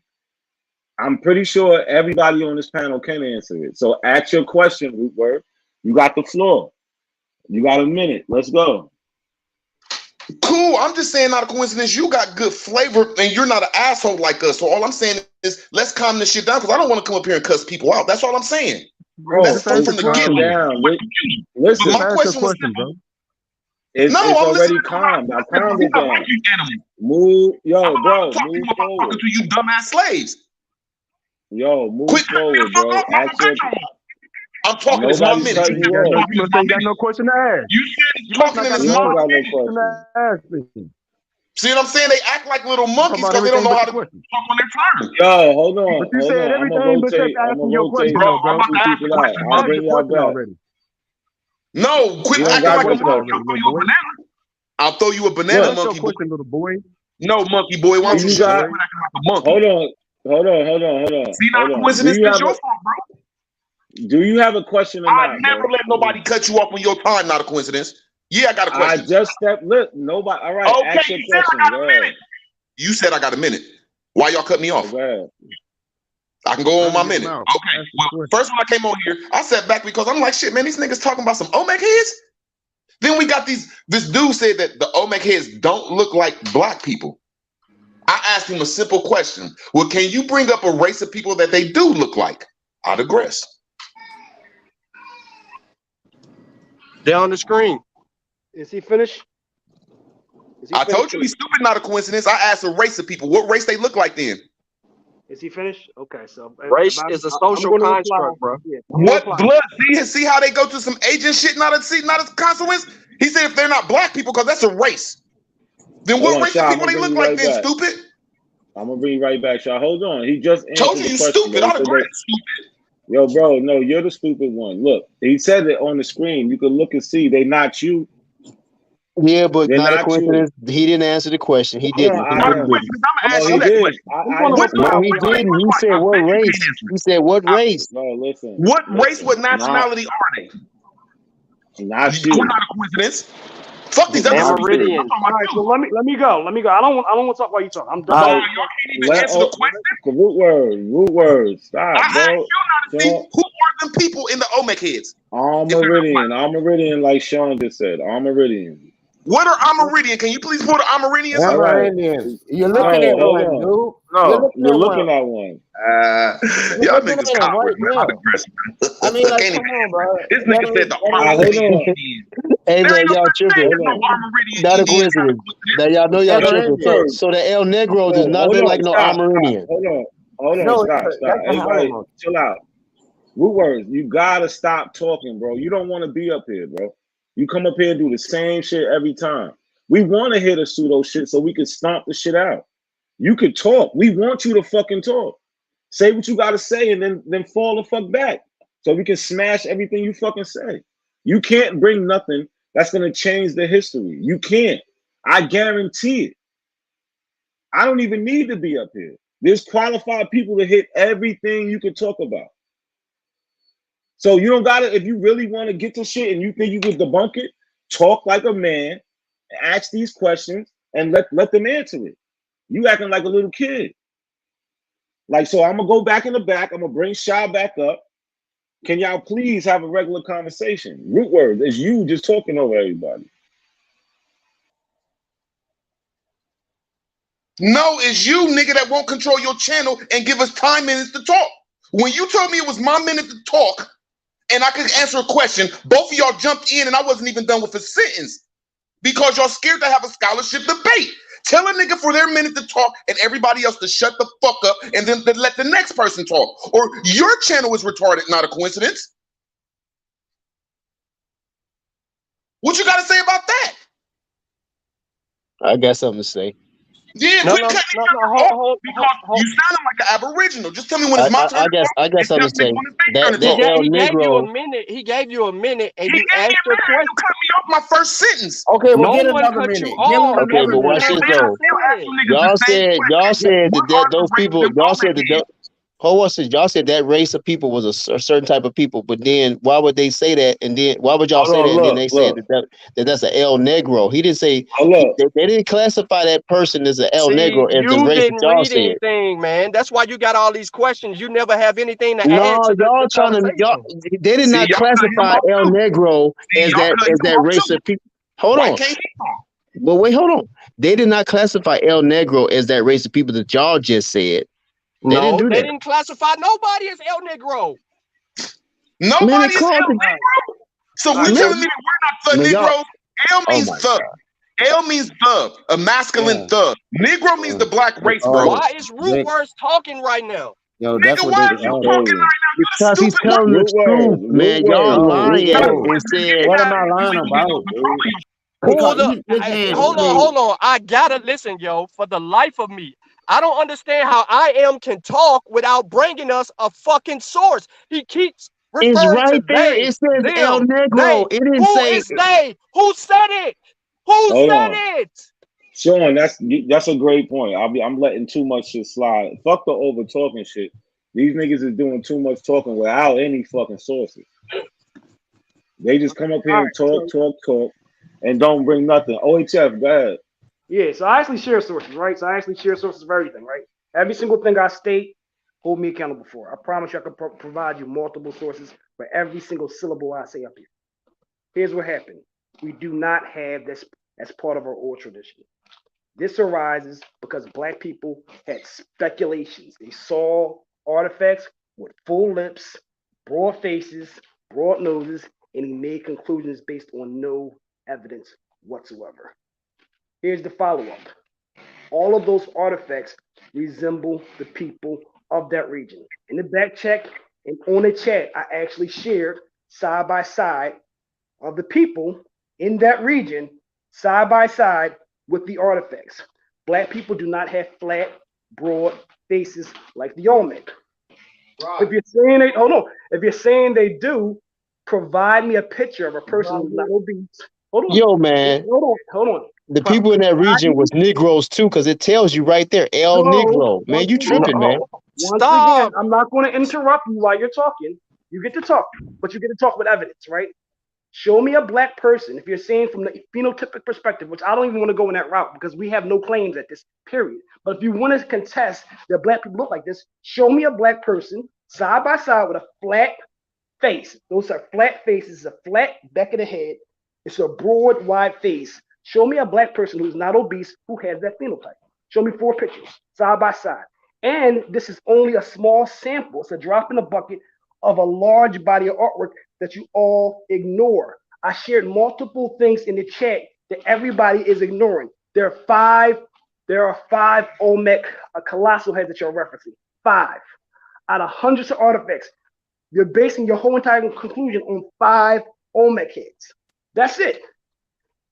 I'm pretty sure everybody on this panel can answer it. So ask your question, Root Word. You got the floor. You got a minute. Let's go. Cool. I'm just saying, not a coincidence. You got good flavor, and you're not an asshole like us. So all I'm saying is, let's calm this shit down because I don't want to come up here and cuss people out. That's all I'm saying. Bro, That's from the calm get-go. down. Listen, But my question was simple. bro. It's already calm. I calmed it down. Move, yo, bro. Move forward. To you dumbass slaves. Yo, move forward, bro. I'm talking. It's my Nobody's minute. cutting you off. You must ain't got no question to ask. You said it's talking in You this don't moment. got no question. See what I'm saying? They act like little monkeys because they don't know how to talk on their turn. Yo, hold on. But you said everything but just asking your question, Bro, bro. I'm about to ask a question. I'll bring y'all back. Already. No, quit You don't acting got like no a monkey. question. I'll throw you a banana. I'll throw you a banana, What's your monkey boy. question, little boy? No, monkey boy. Why don't you shut up and act like a monkey? Hold on. See, not a coincidence. It's your fault, bro. Do you have a question or not? I never let nobody cut you off on your time. Not a coincidence. Yeah, I got a question. I just stepped. Look, nobody. All right. Okay, ask your you said question. I got a minute. You said I got a minute. Why y'all cut me off? I can go on my minute. Okay. Well, first when I came on here, I sat back because I'm like, shit, man, these niggas talking about some Olmec heads. Then we got this dude said that the Olmec heads don't look like black people. I asked him a simple question. Well, can you bring up a race of people that they do look like? I digress. They're on the screen. Is he finished? I told you he's stupid, not a coincidence. I asked a race of people. What race they look like then? Is he finished? Okay, so Race is a social construct, bro. Yeah, what blood? See how they go to some agent shit, not a consequence? He said if they're not black people, because that's a race. Then what race of people they look like then, stupid? I'm gonna bring you right back, y'all. Hold on. He just answered Told you the you question. stupid. I'd agree. Stupid. Yo, bro, no, you're the stupid one. Look, he said it on the screen. You can look and see they not you. Yeah, but They're not a not coincidence. He didn't answer the question. He didn't. I He am. didn't. I'm No, he did. No, he didn't. He said what race? He said what race? No, listen. What race, what nationality are they? Not you. Not a coincidence. Fuck these other Amerindian. All right, so let me go. I don't want to talk while you talk. I'm done. All right. Y'all can't even answer the question. Root word. Stop, I asked bro. you not to see who are them people in the Olmec heads. Armoridian, like Sean just said. Armoridian. What are Amerindian? Can you please pull the Amerindians? Amerindians. You're looking at one, dude. No, you're looking at one. Y'all niggas cowards, man. I digress, man. I mean, like, come on, bro. This nigga said the Armerindian. Hey man, y'all tripping. Not a coincidence. Now y'all know y'all tripping. So the El Negro does not look like no Amerindian. Hold on, stop. Everybody, chill out. Root words, you gotta stop talking, bro. You don't want to be up here, bro. You come up here and do the same shit every time. We want to hear the pseudo shit so we can stomp the shit out. You could talk. We want you to fucking talk. Say what you gotta say and then fall the fuck back so we can smash everything you fucking say. You can't bring nothing that's gonna change the history. You can't. I guarantee it. I don't even need to be up here. There's qualified people to hit everything you can talk about. So you don't gotta, if you really want to get to shit and you think you can debunk it, talk like a man, ask these questions, and let them answer it. You acting like a little kid. Like, so I'm gonna go back in the back, I'm gonna bring Sha back up. Can y'all please have a regular conversation? Root word is you just talking over everybody. No, it's you, nigga, that won't control your channel and give us time minutes to talk. When you told me it was my minute to talk and I could answer a question, both of y'all jumped in and I wasn't even done with a sentence because y'all scared to have a scholarship debate. Tell a nigga for their minute to talk and everybody else to shut the fuck up and then let the next person talk. Or your channel is retarded, not a coincidence. What you got to say about that? I got something to say. Yeah, No, quit no, cutting no, each no. other off because you sounding like an Aboriginal. Just tell me when it's my turn to talk, I got and tell something to me say. when it's their turn to talk. He gave you a minute. He gave you a minute, and you asked your question. You cut me off my first sentence. Okay, well, No get one another cut minute. you Give him off. Okay, another but watch minute. this though. Y'all said that those people. Y'all said that race of people was a certain type of people, but then why would they say that? And then why would y'all Hold say on, that? And then they said look. that's an El Negro. He didn't say Look. they didn't classify that person as an El See, Negro as the you race that didn't y'all read said. anything, man. That's why you got all these questions. You never have anything to add No, to y'all the trying to conversation. they did not classify El Negro as that race of people. Hold on. But wait, hold on. They did not classify El Negro as that race of people that y'all just said. They didn't No, do they that. didn't classify nobody as El Negro. Nobody is El called Negro. So All we're right, telling me that we're not man, thug y'all- Negroes. El Oh means my thug. El means thug, a masculine thug. Negro means the black race, bro. Why is Root Words talking right now? Yo, that's Nigga, what why they is you call talking it. right now? You the Because he's stupid telling the truth, man. Y'all lying and said What am I lying about, dude? Pull Because the hold on. I gotta listen, yo. For the life of me, I don't understand how I am can talk without bringing us a fucking source. He keeps it's referring to right there. they, It says them, El Negro. they. It didn't Who say is they? Who said it? Who Hold said on. it? Sean, that's a great point. I'm letting too much shit slide. Fuck the over talking shit. These niggas is doing too much talking without any fucking sources. They just come up here and talk, and don't bring nothing. OHF, go ahead. Yeah, so I actually share sources, right? So I actually share sources for everything, right? Every single thing I state, hold me accountable for. I promise you I can provide you multiple sources for every single syllable I say up here. Here's what happened. We do not have this as part of our oral tradition. This arises because Black people had speculations. They saw artifacts with full lips, broad faces, broad noses, and he made conclusions based on no evidence whatsoever. Here's the follow-up. All of those artifacts resemble the people of that region. In the back check and on the chat, I actually shared side by side of the people in that region, side by side with the artifacts. Black people do not have flat, broad faces like the Olmec. Right. If you're saying they, if you're saying they do, provide me a picture of a person who's not obese. Hold on. Yo, man. Hold on. The people in that region was Negroes too, because it tells you right there, El Negro. Man, you tripping, man. Once again, I'm not going to interrupt you while you're talking. You get to talk, but you get to talk with evidence, right? Show me a Black person, if you're saying from the phenotypic perspective, which I don't even want to go in that route because we have no claims at this period. But if you want to contest that Black people look like this, show me a Black person side by side with a flat face. Those are flat faces, a flat back of the head. It's a broad, wide face. Show me a Black person who's not obese who has that phenotype. Show me 4 pictures side by side. And this is only a small sample. It's a drop in the bucket of a large body of artwork that you all ignore. I shared multiple things in the chat that everybody is ignoring. There are five Olmec colossal heads that you're referencing. 5 out of hundreds of artifacts. You're basing your whole entire conclusion on 5 Olmec heads. That's it.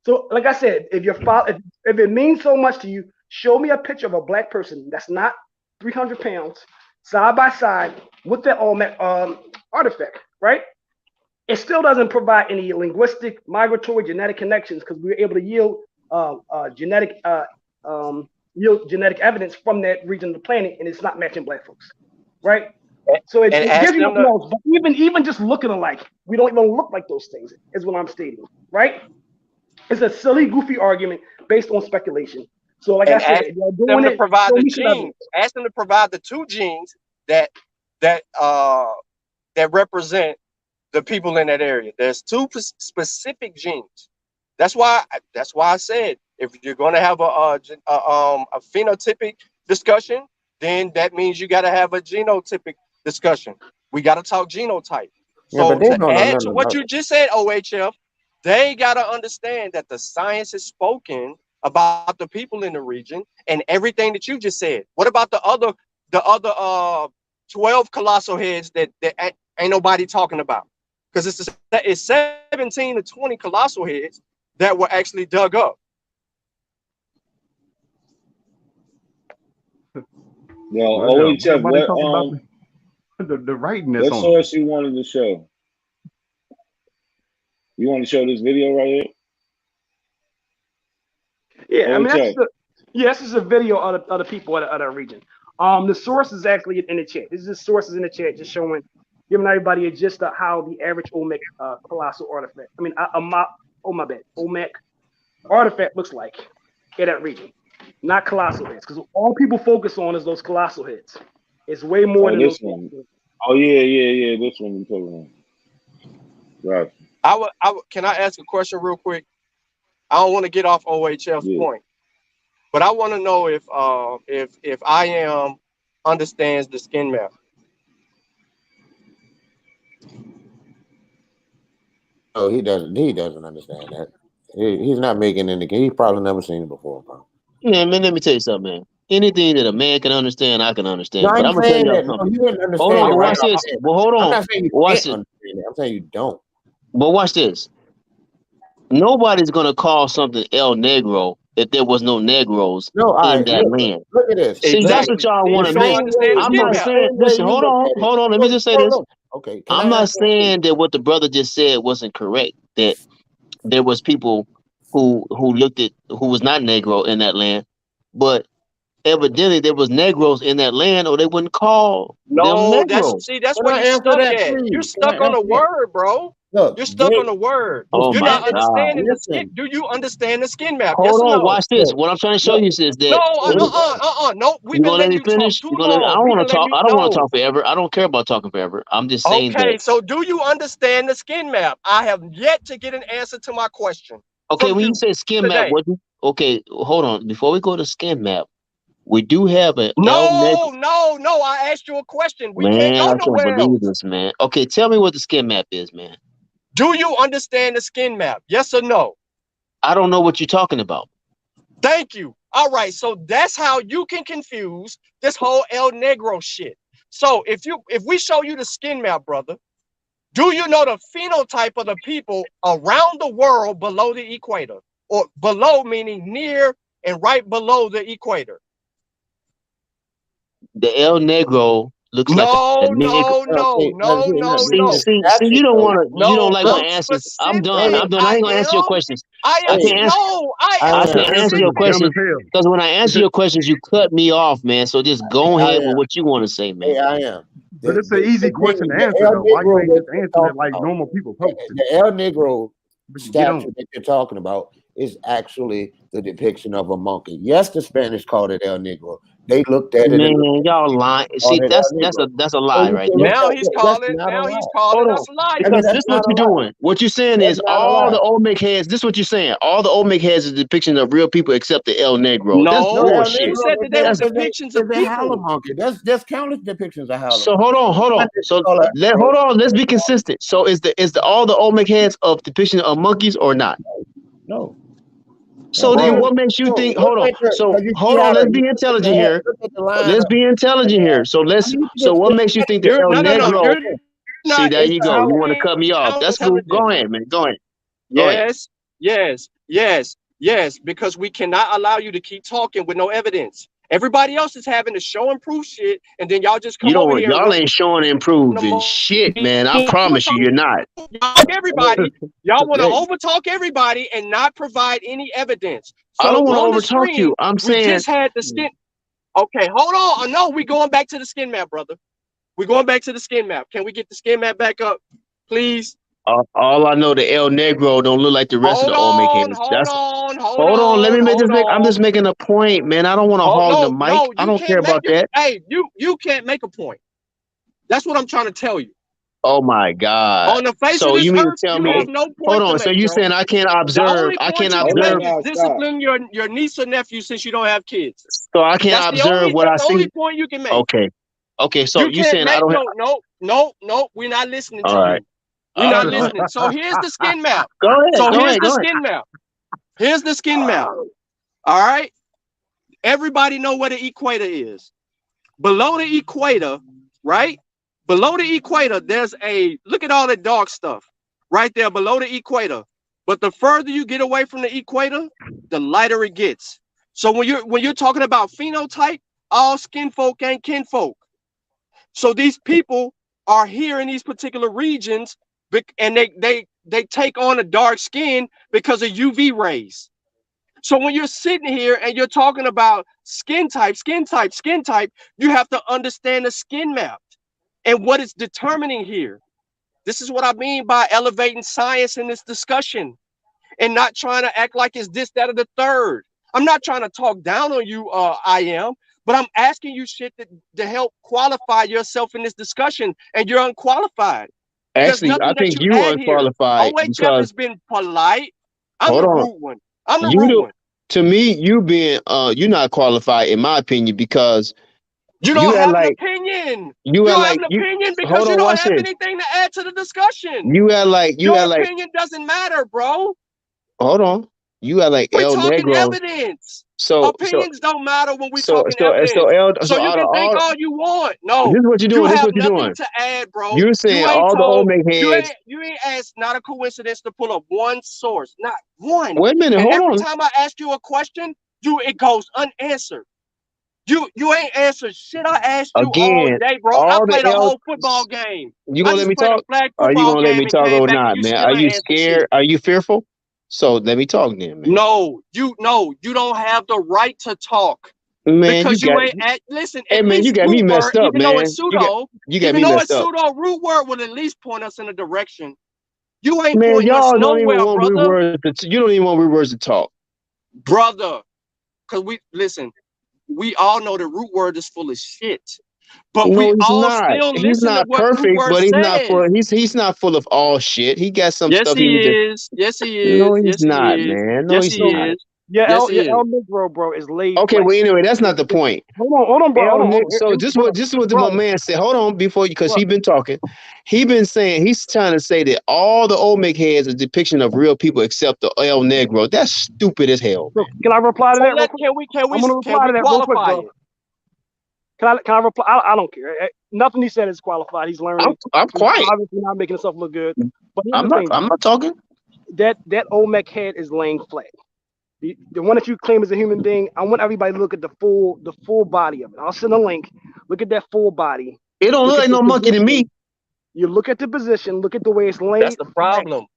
So, like I said, if it means so much to you, show me a picture of a Black person that's not 300 pounds, side by side with that Olmec artifact, right? It still doesn't provide any linguistic, migratory, genetic connections because we were able to yield genetic evidence from that region of the planet, and it's not matching Black folks, right? So it gives you nothing else. But even just looking alike, we don't even look like those things, is what I'm stating, right? It's a silly, goofy argument based on speculation. So, like I said, you're doing it. Provide the genes. Ask them to provide the 2 genes that represent the people in that area. There's 2 specific genes. That's why I said if you're going to have a phenotypic discussion, then that means you got to have a genotypic discussion. We got to talk genotype. So to add to what you just said, OHF, they got to understand that the science is spoken about the people in the region and everything that you just said. What about the other 12 colossal heads that ain't nobody talking about? because it's 17 to 20 colossal heads that were actually dug up. Yo, Well, OHF, nobody talking about the writing that's what on source you wanted to show? You want to show this video right here? Yeah, I mean OHF. this is a video of the people of the region. The source is actually in the chat. This is the sources in the chat just showing, giving everybody a gist of how the average Olmec colossal artifact, Olmec artifact looks like in that region. Not colossal heads, because all people focus on is those colossal heads. It's way more than this those. one. Oh yeah. This one you talking about. Right. Can I ask a question real quick? I don't want to get off OHF's point, but I want to know if I am understands the skin map. Oh, he doesn't. He doesn't understand that. He's not making any. He's probably never seen it before, bro. Yeah, man, let me tell you something, man. Anything that a man can understand, I can understand. No, but I'm I'm gonna tell saying y'all that. No, something. you didn't understand. Hold on, it but right watch off this. the bat. Well, hold I'm on. not saying you Watch can't it. understand it. I'm saying you don't. But watch this. Nobody's gonna call something El Negro if there was no Negroes No, all in right. that Look, land. look at this. See, that's what y'all want to miss. I'm not saying. Listen, hold on. Let me just say this. Okay. I'm not saying that what the brother just said wasn't correct. That there was people who looked at who was not Negro in that land, but evidently there was Negroes in that land, or they wouldn't call them No, Negroes. that's Can where I you answer stuck that, at. please? You're Can I stuck on the answer that? word, bro. Look, You're stuck on the word. Oh You're my not understanding the listen. skin. Do you understand the skin map? Hold Yes or on, no? watch this. What I'm trying to show you is that No. We've you been gonna let letting me you talk finish? too You gonna let me, I long. don't We've want been to letting talk. you I don't want to know. talk forever. I don't care about talking forever. I'm just saying Okay, that. so do you understand the skin map? I have yet to get an answer to my question. Okay, from when you say skin map, today. what? Okay, hold on. Before we go to skin map, we do have an El Negro. No. I asked you a question. We can't Man, go I can't nowhere believe else. this, man. Okay, tell me what the skin map is, man. Do you understand the skin map? Yes or no? I don't know what you're talking about. Thank you. All right, so that's how you can confuse this whole El Negro shit. So if we show you the skin map, brother, do you know the phenotype of the people around the world below the equator? Or below meaning near and right below the equator? The El Negro looks like a Negro. See, you don't want to. You don't like my answers. I'm done. I ain't gonna answer your questions. I can't answer your questions because when I answer your questions, you cut me off, man. So just go ahead with what you want to say, man. Hey, I am. But it's an easy question to answer, though. Why you ain't just answering it like normal people post it? The El Negro Get on. statue that you're talking about is actually the depiction of a monkey. Yes, the Spanish called it El Negro. They looked at it. Man, y'all lying. See, that's a lie right there. Now he's calling us liars. Because this is what you're doing. What you're saying is all the Olmec heads. This is what you're saying. All the Olmec heads is depictions of real people except the El Negro. That's bullshit. You said that they were depictions of people. Monkey. There's countless depictions of howler. So hold on. So hold on. Let's be consistent. So is all the Olmec heads of depiction of monkeys or not? No. So then what makes you think? Hold on. So hold on. Let's be intelligent here. Let's be intelligent here. So what makes you think the El Negro? See, there you go. You want to cut me off? That's cool. Go ahead, man. Go ahead. Yes. Because we cannot allow you to keep talking with no evidence. Everybody else is having to show and prove shit, and then y'all just come over here. Y'all ain't showing and proving shit, man. I promise you, you're not. Everybody, y'all want to overtalk everybody and not provide any evidence. So I don't want to overtalk screen, you. I'm saying we just had the skin. Okay, hold on. No, we're going back to the skin map, brother. We're going back to the skin map. Can we get the skin map back up, please? All I know, the El Negro don't look like the rest of the Olmec heads. Hold on. Let me make this. I'm just making a point, man. I don't want to hog the mic. I don't care about that. Hey, you can't make a point. That's what I'm trying to tell you. Oh my God! On the face so of this you mean earth, to tell you me? have no point Hold on. to So make, you bro. saying I can't observe? I can't observe. Discipline your niece or nephew since you don't have kids. So I can't observe what I see. That's the only point you can make. Okay. So you saying I don't have? No. We're not listening to you. We're not listening. So here's the skin map. Here's the skin map. Here's the skin map. All right. Everybody know where the equator is. Below the equator, right? Below the equator, there's a look at all that dark stuff right there below the equator. But the further you get away from the equator, the lighter it gets. So when you're talking about phenotype, all skin folk ain't kinfolk. So these people are here in these particular regions, and they take on a dark skin because of UV rays. So when you're sitting here and you're talking about skin type, you have to understand the skin map and what it's determining here. This is what I mean by elevating science in this discussion and not trying to act like it's this, that, or the third. I'm not trying to talk down on you, I am, but I'm asking you shit to help qualify yourself in this discussion, and you're unqualified. Actually, I think you unqualified OHF has been polite. I'm hold the on. rude one. I'm the You rude do, one. to me, you being you're not qualified in my opinion because You don't act have an like opinion. you You act don't like have an you opinion because hold you on, don't watch have this. anything to add to the discussion. You act like Your opinion doesn't matter, bro. hold on. You act like We're El talking Negro. evidence. So Opinions don't matter when we're so talking evidence. So you out of can think all all you want. this No, is what you're you doing. This is have what you're nothing doing. to add, bro. You're saying You ain't all the told. Olmec heads. You ain't asked. Not a coincidence to pull up one source, not one. Wait a minute, And hold every on. time I ask you a question, it goes unanswered. You ain't answered shit I asked you all Again, day, bro. I all the played a L. whole football game. You I gonna let just me played a talk? flag Are you football gonna let game me and talk came or back and not, you man? still Are ain't you answered scared? shit. Are you fearful? So let me talk then, man. No, you don't have the right to talk. Man, Because you ain't listen, hey at man, you least got me root word, messed up, even though it's man. pseudo, You got me messed up. root word will at least point us in a direction. You ain't Man, pointing us y'all don't even nowhere, want weird brother. words. You don't even want weird words to talk. Brother, because we all know the root word is full of shit. But No, we he's all not. still He's listen to not what root perfect, word but says. he's not full of all shit. He got some Yes, stuff he he needs to. is. Yes, he No, is. he's Yes, he not, is. man. No, Yes, he's he not. is. Yes, he is. El Negro, bro, is laid Okay, flat. well, anyway, that's not the point. Hold on, bro. Hold on. So this is what my man said. Hold on, because he been talking. He been saying he's trying to say that all the Olmec heads are a depiction of real people except the El Negro. That's stupid as hell, man. Can I reply to that real quick? I'm gonna qualify it? Can I reply? I don't care. Nothing he said is qualified. He's learning. I'm quiet. He's obviously not making himself look good. But here's I'm the thing. not talking. That Olmec head is laying flat. The one that you claim is a human being, I want everybody to look at the full body of it. I'll send a link. Look at that full body. It don't look like no monkey to me. You look at the position, look at the way it's laid. That's the problem.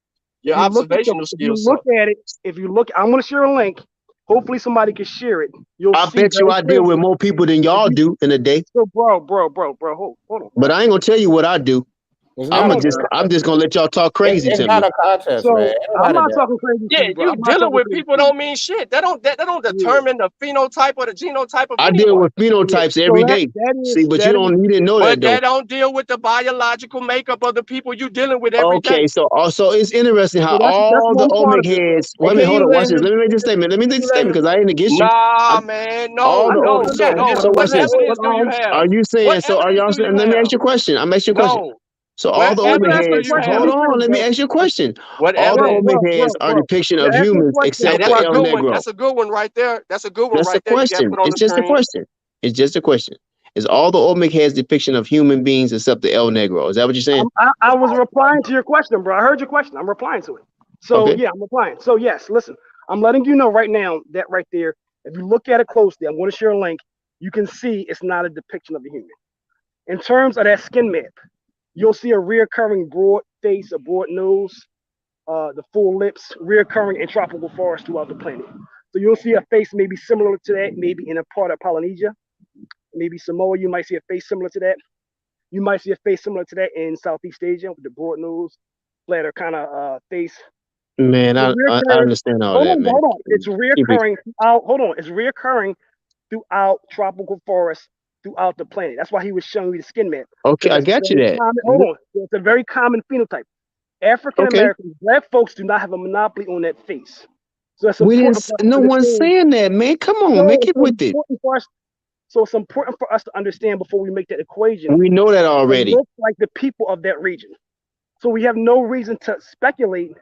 Your observational skills. If you look, I'm gonna share a link. Hopefully somebody can share it. I bet you I deal with more people than y'all do in a day. So bro, hold on. But I ain't gonna tell you what I do. I'm just gonna let y'all talk crazy to me. It's not a contest, So man. I'm not talking crazy to you, bro. You dealing with people don't mean shit. That don't determine the phenotype or the genotype of I anyone. deal with phenotypes every day. See, but you didn't know that But though. that don't deal with the biological makeup of the people you dealing with every day. Okay, so also it's interesting how all the Olmec heads. Wait a minute, hold on, watch this. Let me make this statement. Because I ain't against you. Man, no, All the no, so no. watch What this. evidence do you have? Are you saying What so? Are y'all evidence do saying? you Let me have? ask you a question. I'm asking you a question. No. So all the Olmec heads. Hold on, let me ask you a question. What All the evidence? Olmec heads are depiction of humans except That's for a El good one. Negro. That's a good one right there. That's a good one That's right a there. You got to question. put on It's the just a screen. question. It's just a question. Is all the Olmec heads depiction of human beings except the El Negro? Is that what you're saying? I was replying to your question, bro. I heard your question. I'm replying to it. So Okay. yeah, I'm replying. So yes, listen, I'm letting you know right now that right there, if you look at it closely, I'm going to share a link. You can see it's not a depiction of a human. In terms of that skin map, you'll see a reoccurring broad face, a broad nose, the full lips, reoccurring in tropical forests throughout the planet. So you'll see a face maybe similar to that, maybe in a part of Polynesia, maybe Samoa. You might see a face similar to that. You might see a face similar to that in Southeast Asia with the broad nose, flatter kind of face. Man, I understand all that, man. Hold on. It's reoccurring throughout. Hold on. It's reoccurring throughout tropical forests throughout the planet. That's why he was showing you the skin map. Okay, I got you that. Hold on. It's a very common phenotype. African Americans, black folks do not have a monopoly on that face. So it's important for us no to one's understand. saying that, man. Come on, make it with it. So it's important for us to understand before we make that equation. We know that already. It looks like the people of that region. So we have no reason to speculate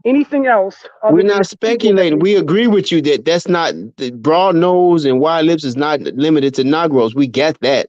anything else. We're not speculating. We agree with you that that's not the broad nose and wide lips is not limited to Negroes. We get that.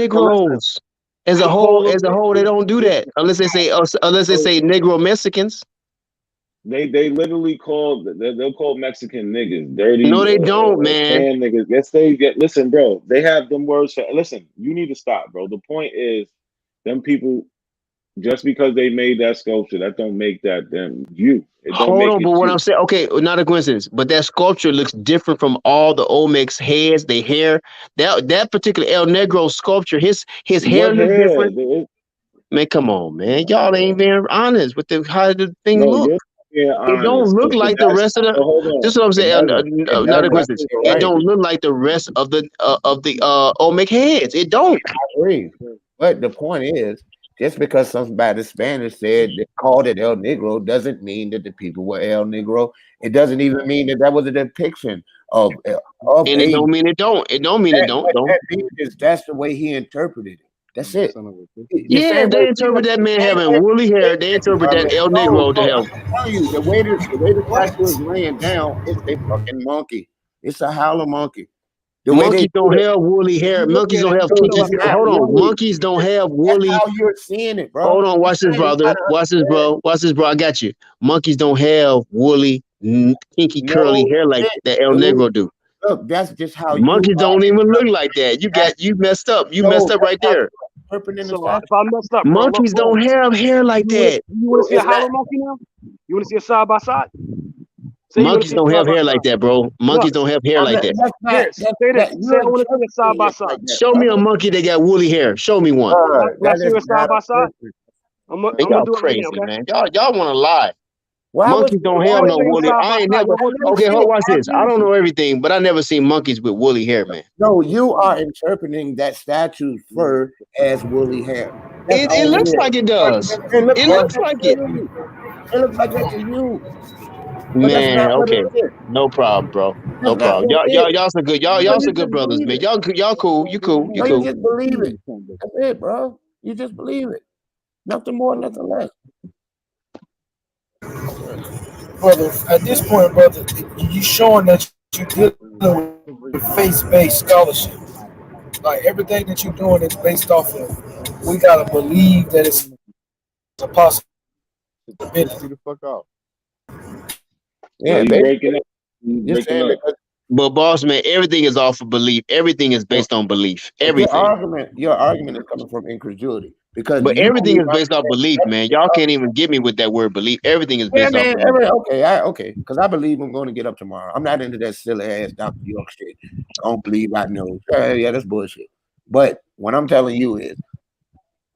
Negroes. As a whole, they don't do that unless they say Negro Mexicans. They literally call they'll call Mexican niggas dirty. No, they don't, man. Tan niggas. Listen, bro. They have them words for. Listen, you need to stop, bro. The point is, them people. Just because they made that sculpture, that don't make that them you. It don't Hold make on, it but what you. I'm saying, okay, not a coincidence, but that sculpture looks different from all the Olmecs heads, their hair. That particular El Negro sculpture, his hair What looks hair? different. Man, come on, man. Y'all ain't being honest with how the thing No, look. you're being It don't honest. look like the rest of the. Hold on. This is what I'm It saying. doesn't. It Not a doesn't. coincidence. You're It right. don't look like the rest of the Olmec heads. It don't. I agree. But the point is, just because somebody Spanish said they called it El Negro doesn't mean that the people were El Negro. It doesn't even mean that was a depiction of And it don't mean it don't. It don't mean it don't. What that means is that's the way he interpreted it. That's it. Yeah, they interpret that man having woolly hair. They interpret that El Negro to have. I'm telling you, the way the statue is laying down, it's a fucking monkey. It's a howler monkey. The way Monkeys don't have woolly hair. Monkeys don't have kinky. Hold on. Monkeys don't have woolly. That's how you're seeing it, bro. Hold on. Watch this, brother. Watch this, bro. Watch this, bro. I got you. Monkeys don't have woolly, kinky, curly hair like that El Negro do. Look, that's just how monkeys don't even look like that. You messed up. You messed up right there. So if I messed up, bro, Monkeys don't have hair like that. You want to see a hollow monkey now? You want to see a side by side? Monkeys don't have hair like that, bro. Monkeys don't have hair like that. Say I want to see a side by side. Show me a monkey that got woolly hair. Show me one. Let's see a side by side. I'm gonna do crazy, it again, man. Y'all want to lie. Monkeys don't have no woolly. I ain't never. Okay, hold watch this. I don't know everything, but I never seen monkeys with woolly hair, man. No, you are interpreting that statue's fur as woolly hair. It looks like it does. It looks like it. It looks like that to you. Man, okay, no problem, bro. No problem. Y'all some good. Y'all some good brothers, man. Y'all cool. You cool. You cool. You just believe it. That's it, bro. You just believe it. Nothing more, nothing less. Brother, at this point, brother, you showing that you're dealing with faith-based scholarship. Like everything that you're doing is based off of. We gotta believe that it's a possibility. the fuck out. Yeah, you breaking up. Breaking up. But boss man, everything is off of belief. Everything is based on belief. Everything. Your argument is coming from incredulity. But everything is based off belief, man. Y'all can't even get me with that word belief. Everything is based off belief. Okay, because I believe I'm going to get up tomorrow. I'm not into that silly ass Dr. York shit. I don't believe I know. Yeah, that's bullshit. But what I'm telling you is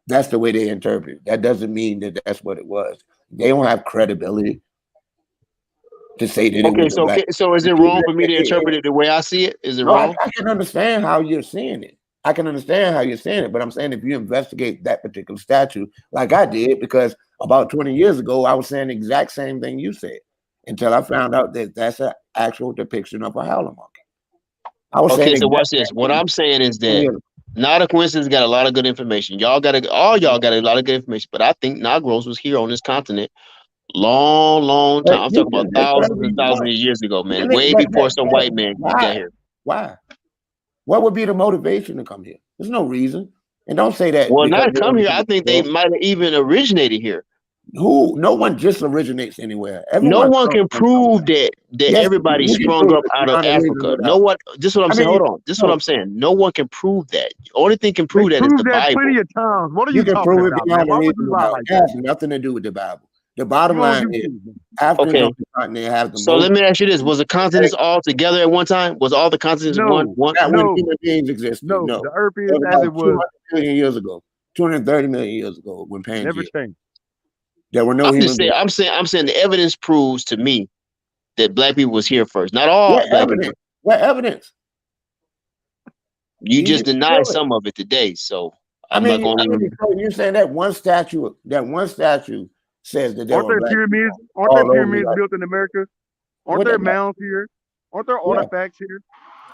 that's the way they interpret it. That doesn't mean that that's what it was. They don't have credibility to say that. Okay, so is it wrong for me to interpret it the way I see it? Is it wrong? I can understand how you're seeing it. I can understand how you're saying it, but I'm saying if you investigate that particular statue, like I did, because about 20 years ago, I was saying the exact same thing you said until I found out that that's an actual depiction of a howler monkey. I was saying so watch this. What I'm saying is that Not a Coincidence got a lot of good information. All y'all got a lot of good information, but I think Negroes was here on this continent long time. I'm talking about thousands and thousands of years ago, man. Way before some white man got here. Why? What would be the motivation to come here? There's no reason. And don't say that. Well, not come here. I think they might have even originated here. Who? No one just originates anywhere. No one can prove that everybody sprung up out of Africa. No one. This is what I'm saying. Hold on. This is what I'm saying. No one can prove that. The only thing can prove that is the Bible. Plenty of times. What are you talking about, man? Why would you lie like that? It has nothing to do with the Bible. The bottom line is Africans on the continent have the So let me ask you this: was the continents all together at one time? Was all the continents one? When human beings existed. No, the earth is as it was 200 million years ago, 230 million years ago when Pangea. Never changed. There were no. I'm saying the evidence proves to me that black people was here first. Not all black people. What evidence? You just denied some of it today, so I'm not going to even. You're saying that one statue says that there aren't there pyramids? Aren't there pyramids built in America? Aren't there mounds here? Aren't there artifacts here?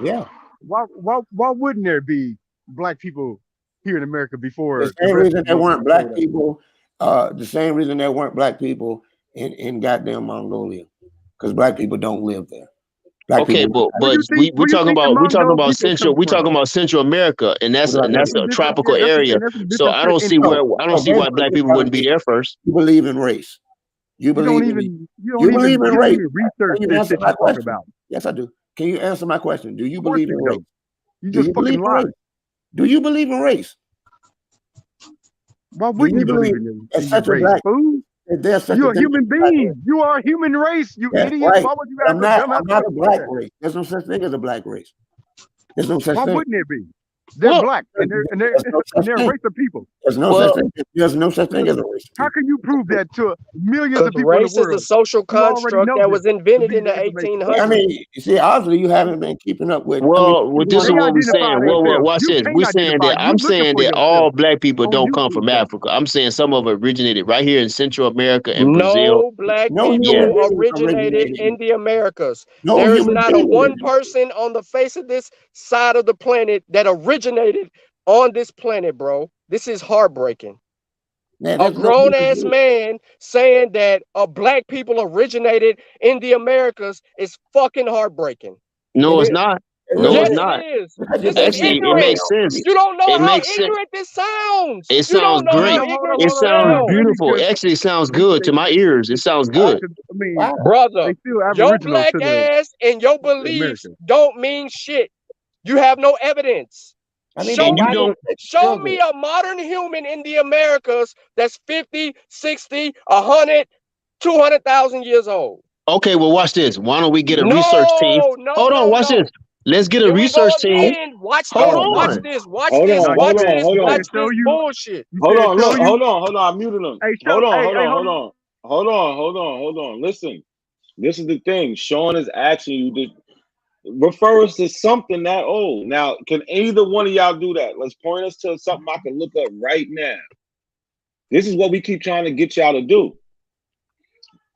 Yeah. Why wouldn't there be black people here in America before? The same reason there weren't black people. The same reason there weren't black people in goddamn Mongolia, because black people don't live there. Black Okay, people. but we're talking about Central America, and that's What do I a mean? tropical area. So I don't see why black people wouldn't be there first. You believe in race. You believe in race. research Can you this answer shit my you talk question? about. Yes, I do. Can you answer my question? Do you Of course believe in you race? don't. You Do just you fucking believe in lie. race? Do you believe in race? Why Do wouldn't you you believe believe in it's your such a race, black? fool? There's such You're a a thing as human a black being. race. You are a human race, you That's idiot. right. Why would you But ask a dumbass I'm not a question like black that? race. There's no such thing as a black race. There's no such Why thing. wouldn't there be? They're black and they're There's no such a thing. race of people. There's no such thing. There's no such thing as a race. How can you prove that to millions Because of people in the race is a world? social You already construct know that this was to invented be in the the information. 1800s. I mean, you see, obviously you haven't been keeping up with. Well, this is They what we're identify saying. Well, themselves. watch You this. can't We're saying identify. that You I'm looking saying for that yourself all black people on don't come YouTube. from Africa. I'm saying some of it originated right here in Central America and Brazil. No black No people human Yeah. being originated in the Americas. No There is human not a being one originated. person on the face of this side of the planet that originated on this planet, bro. This is heartbreaking. Man, A there's no grown human ass being. man saying that black people originated in the Americas is fucking heartbreaking. No, It it's is. not. It No, really it's Yes, is. it not. is. I This just is said Actually, it ignorant. makes sense. You don't know It how makes sense. ignorant this sounds. It You don't sounds know how great. ignorant It this sounds sounds. beautiful. Actually, it sounds good to my ears. It sounds good. I mean, Wow. Brother, they still your aboriginal black ass and your to beliefs America. don't mean shit. You have no evidence. I mean, but And you why don't. Show me a modern human in the Americas that's 50, 60, 100, 200,000 years old. Okay, well, watch this. Why don't we get a research team? No, no, Hold on, no, watch no. this. Let's get a Here we go research team. again. Watch Hold this. Watch on. this. Watch Hold this. on, Watch hold on, this. hold on. Watch this bullshit. Hold on, show look, you. hold on. I muted him. Hey, Hold on, hey, hold hey, on, hold on. Listen, this is the thing. Sean is asking you to refer us to something that old. Now, can either one of y'all do that? Let's point us to something I can look up right now. This is what we keep trying to get y'all to do.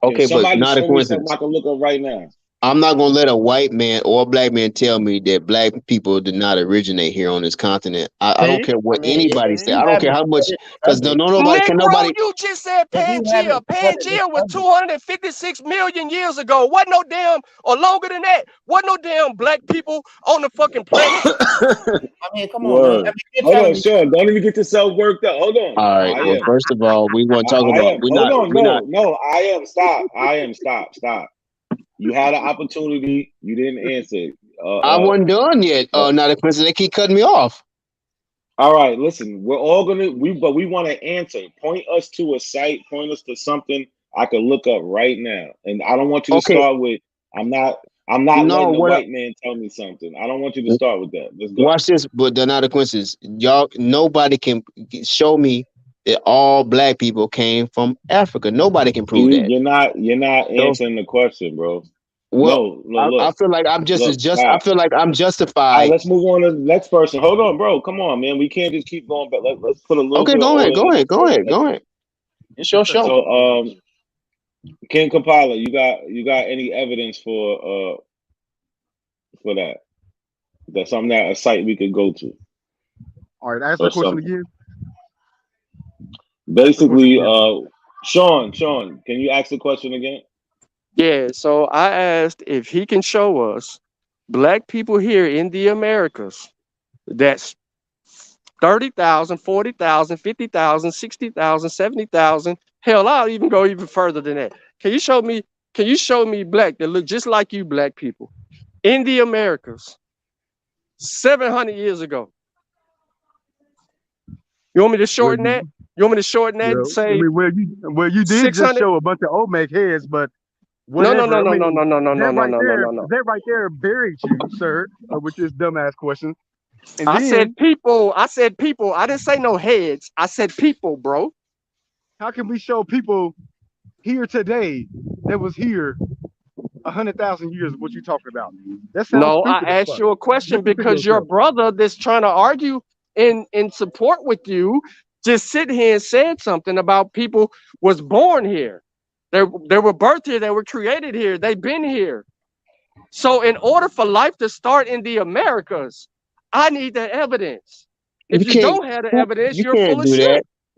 Okay, Can somebody but not a show me something coincidence. I can look up right now? I'm not gonna let a white man or a black man tell me that black people did not originate here on this continent. I don't See? care what I mean, anybody if say. you I don't care haven't how much, studied because the subject, Negro, you just said if you haven't Pangea. studied the Pangea was subject, 256 million years ago. Wasn't no damn, or longer than that. Wasn't no damn black people on the fucking planet. I mean, come on, man. I Word. mean, you're Hold telling on, me. Sean. Don't even get yourself worked up. Hold on. all right. Well, first of all, we want to talk I about am. Hold on. we're not. No. I am. Stop. Stop. You had an opportunity. You didn't answer. I wasn't done yet. Not a coincidence. They keep cutting me off. All right. Listen, we're all gonna. But we want to answer. Point us to a site. Point us to something I could look up right now. And I don't want you to Okay. start with. I'm not No, letting a what? white man tell me something. I don't want you to start with that. Let's go. Watch this, but they're not a coincidence. Y'all, nobody can show me that all black people came from Africa. Nobody can prove that. You're not So, answering the question, bro. well, No, I look. feel like I'm just as Look, just. I stop. feel like I'm All right, justified. let's move on to the next person. Hold on, bro. Come on, man. We can't just keep going, but let's put a little Okay, bit of go ahead, order in go the ahead, go ahead, conversation. go ahead. It's your show. So, King Kampala, you got any evidence for that? That's something that a site we could go to All right, ask or the question something. again. Basically, Sean, can you ask the question again? Yeah, so I asked if he can show us black people here in the Americas that's 30,000, 40,000, 50,000, 60,000, 70,000. Hell, I'll even go even further than that. Can you show me black that look just like you black people in the Americas 700 years ago? You want me to shorten that? You want me to shorten that and say you did 600? just show a bunch of Olmec heads, but No. That right there buried you, sir, with this dumbass question. And I then, said people. I didn't say no heads. I said people, bro. how can we show people here today that was here 100,000 years of what you talking about? That sounds No, I stupid as asked fuck. you a question Listen to because your yourself. brother that's trying to argue in support with you just sit here and said something about people was born here. They were birthed here. They were created here. They've been here. So in order for life to start in the Americas, I need the evidence. If you don't have the evidence, You you're full can't of do shit. that.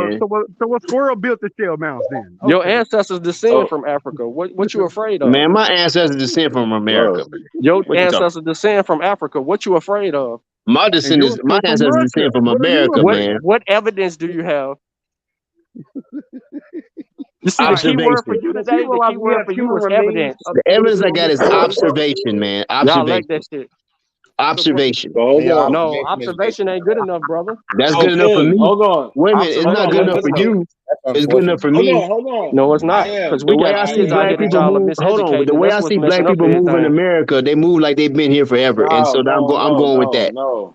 man. So a squirrel built the shell mouse then. Your Okay. ancestors descend from Africa. What you afraid of? Man, my ancestors descend from America, man. Your What you talking? ancestors descend from Africa. What you afraid of? My And descendants, yours my come from ancestors Russia. descend from What are you America, afraid man. of? What evidence do you have? You see, the key word for Observation. you Does he today, the realize key we word have for you human was remains evidence of The the evidence I individual got is missing. observation, man. Y'all like Observation. that shit. Observation. So hold Yeah, on. No, observation is observation ain't good enough, brother. That's So good enough for King, me. hold on. Wait a minute, it's not Observation good ain't enough good for enough. you. that's It's good enough unfortunate. for Hold me. on, hold on. No, it's not. I am. Because The we way got I see kids out black here that people y'all are move, hold on. miseducating, The and way that's I what's see messing black up people move in everything. America, they move like they've been here forever, and No, so no, I'm no, going with no, that. no.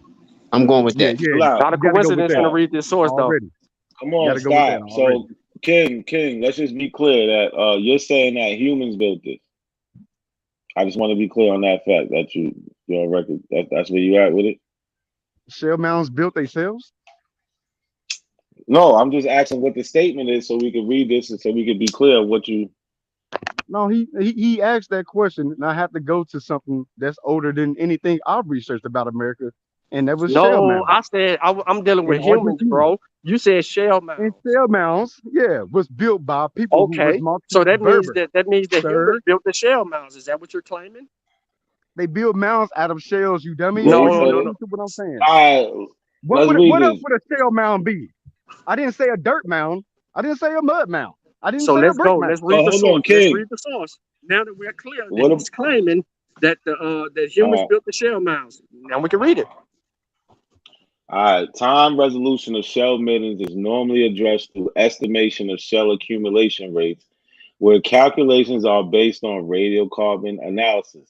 I'm going with Yeah, that. yeah. Chill out. Not a You got to go with coincidence that finna Stop. read this source, though. already. Come You got on, to go with that stop. already. So King, let's just be clear that you're saying that humans built this. I just want to be clear on that fact that you're on record. That's where you at with it. Shell mounds built themselves. No, I'm just asking what the statement is so we can read this and so we can be clear on what you. No, he asked that question, and I have to go to something that's older than anything I've researched about America, and that was shell No, mounds I said I'm dealing in with humans, Argentina. bro. You said shell And mounds. shell mounds, yeah, was built by people who was Okay, so that means Berber, that humans sir. built the shell mounds. Is that what you're claiming? They build mounds out of shells, you dummy. So, Or you No, not no, no. listening to what I'm saying? all right, let's read What else this. would a shell mound be? I didn't say a dirt mound. I didn't say a mud mound. I didn't So say a let's brick go. mound. Let's So read the hold on, source. Let's King. read the source. Now that we're clear that What? he's claiming that that humans All built the shell mounds. Now we can read it. right. Time resolution of shell middens is normally addressed through estimation of shell accumulation rates, where calculations are based on radiocarbon analysis.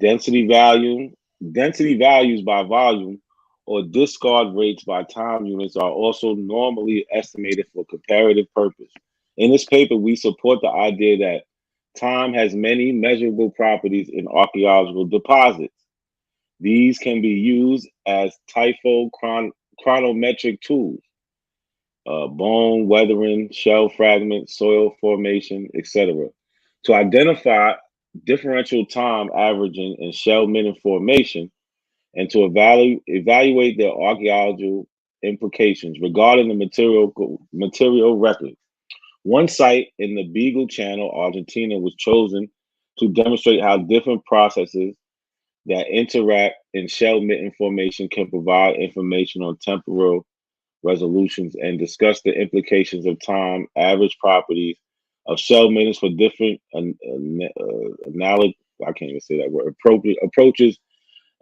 Density value, density values by volume, or discard rates by time units are also normally estimated for comparative purpose. In this paper, we support the idea that time has many measurable properties in archaeological deposits. These can be used as chronometric tools, bone weathering, shell fragments, soil formation, etc., to identify differential time averaging in shell midden formation and to evaluate their archaeological implications regarding the material record. One site in the Beagle Channel, Argentina, was chosen to demonstrate how different processes that interact in shell mitten formation can provide information on temporal resolutions and discuss the implications of time average properties of shell mittens for different analog. I can't even say that word. Approaches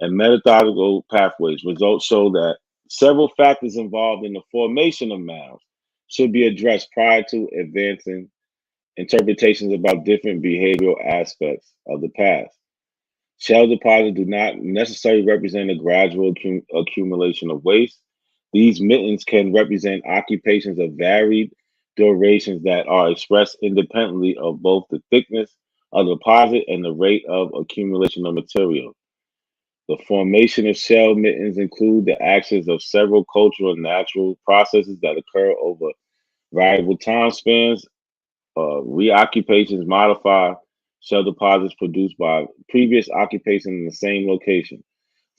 and methodological pathways. Results show that several factors involved in the formation of mounds should be addressed prior to advancing interpretations about different behavioral aspects of the past. Shell deposits do not necessarily represent a gradual accumulation of waste. These mittens can represent occupations of varied durations that are expressed independently of both the thickness of the deposit and the rate of accumulation of material. The formation of shell mittens include the actions of several cultural and natural processes that occur over variable time spans. Reoccupations modify shell deposits produced by previous occupation in the same location.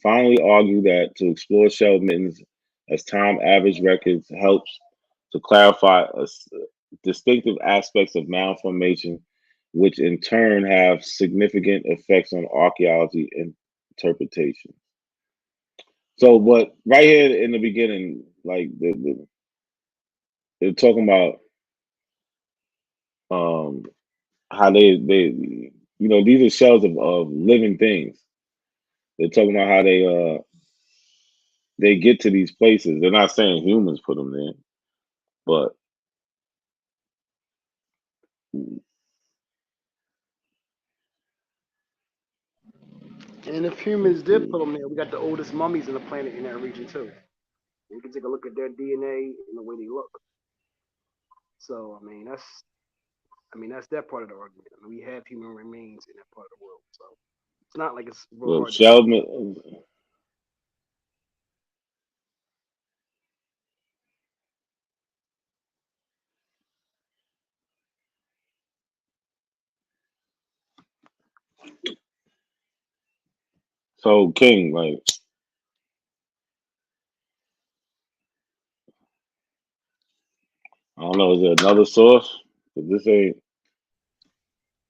Finally, argue that to explore shell mittens as time average records helps to clarify distinctive aspects of mound formation, which in turn have significant effects on archaeology interpretation. So, but right here in the beginning, like they're talking about um how these are shells of living things. They're talking about how they get to these places. They're not saying humans put them there, but And if humans did put them there, we got the oldest mummies in the planet in that region too. You can take a look at their DNA and the way they look. So I mean that's that part of the argument. I mean, we have human remains in that part of the world, so it's not like it's real look, hard to see. so King, like I don't know, is there another source? 'Cause this ain't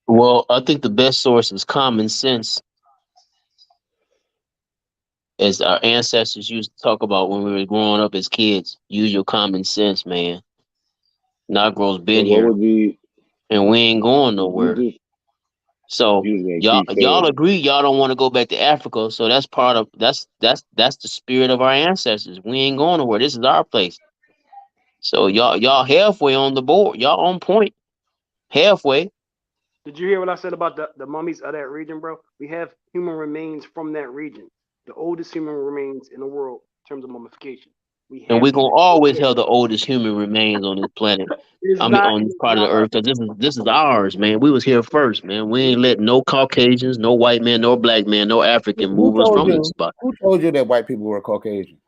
Well, I think the best source is common sense, as our ancestors used to talk about when we were growing up as kids. Use your common sense, man. Negroes so. been What here. would be? and we ain't going nowhere. So y'all agree y'all don't want to go back to Africa. So that's part of that's the spirit of our ancestors. We ain't going nowhere. This is our place. So y'all halfway on the board. Y'all on point. Halfway. Did you hear what I said about the mummies of that region, bro? We have human remains from that region. The oldest human remains in the world in terms of mummification. And we're gonna always have the oldest human remains on this planet. On this part of the earth, because this is ours, man. We was here first, man. We ain't let no Caucasians, no white man, no black man, no African move us from this spot. Who told you that white people were Caucasian?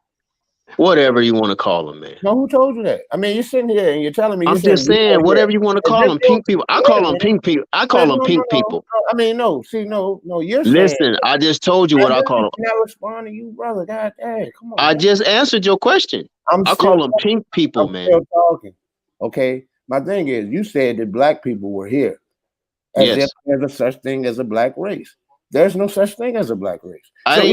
Whatever you want to call them, man. No, who told you that? I mean, you're sitting here and you're telling me. I'm just saying, whatever you want to call them, pink people. I call them pink people. I call them pink people. I mean, no. See, no. You're Listen, saying. I just told you what I call them. I'm not responding to you, brother. God dang, come on. I just answered your question. I call them pink people, man. Still talking. Okay. My thing is, you said that black people were here, as if there's a such thing as a black race. There's no such thing as a black race. I'm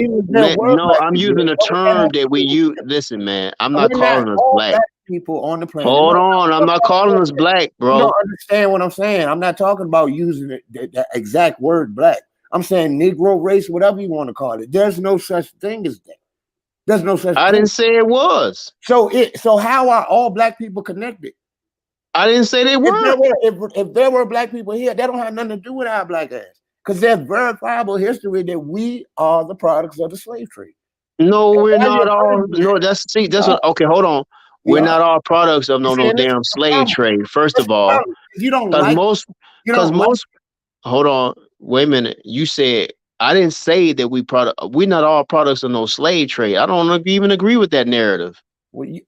using a term that we use. Listen, man, I'm not calling us black people on the planet. Hold on, I'm not calling us black, bro. You don't understand what I'm saying. I'm not talking about using the exact word black. I'm saying Negro race, whatever you want to call it. There's no such thing as that. There's no such. I didn't say it was. So how are all black people connected? I didn't say they were. If there were black people here, that don't have nothing to do with our black ass. Because there's verifiable history that we are the products of the slave trade. No, we're not all. No, that's what. Okay, hold on. We're not all products of no damn slave trade. First of all, you don't most. Hold on, wait a minute. You said I didn't say that we're not all products of no slave trade. I don't even agree with that narrative.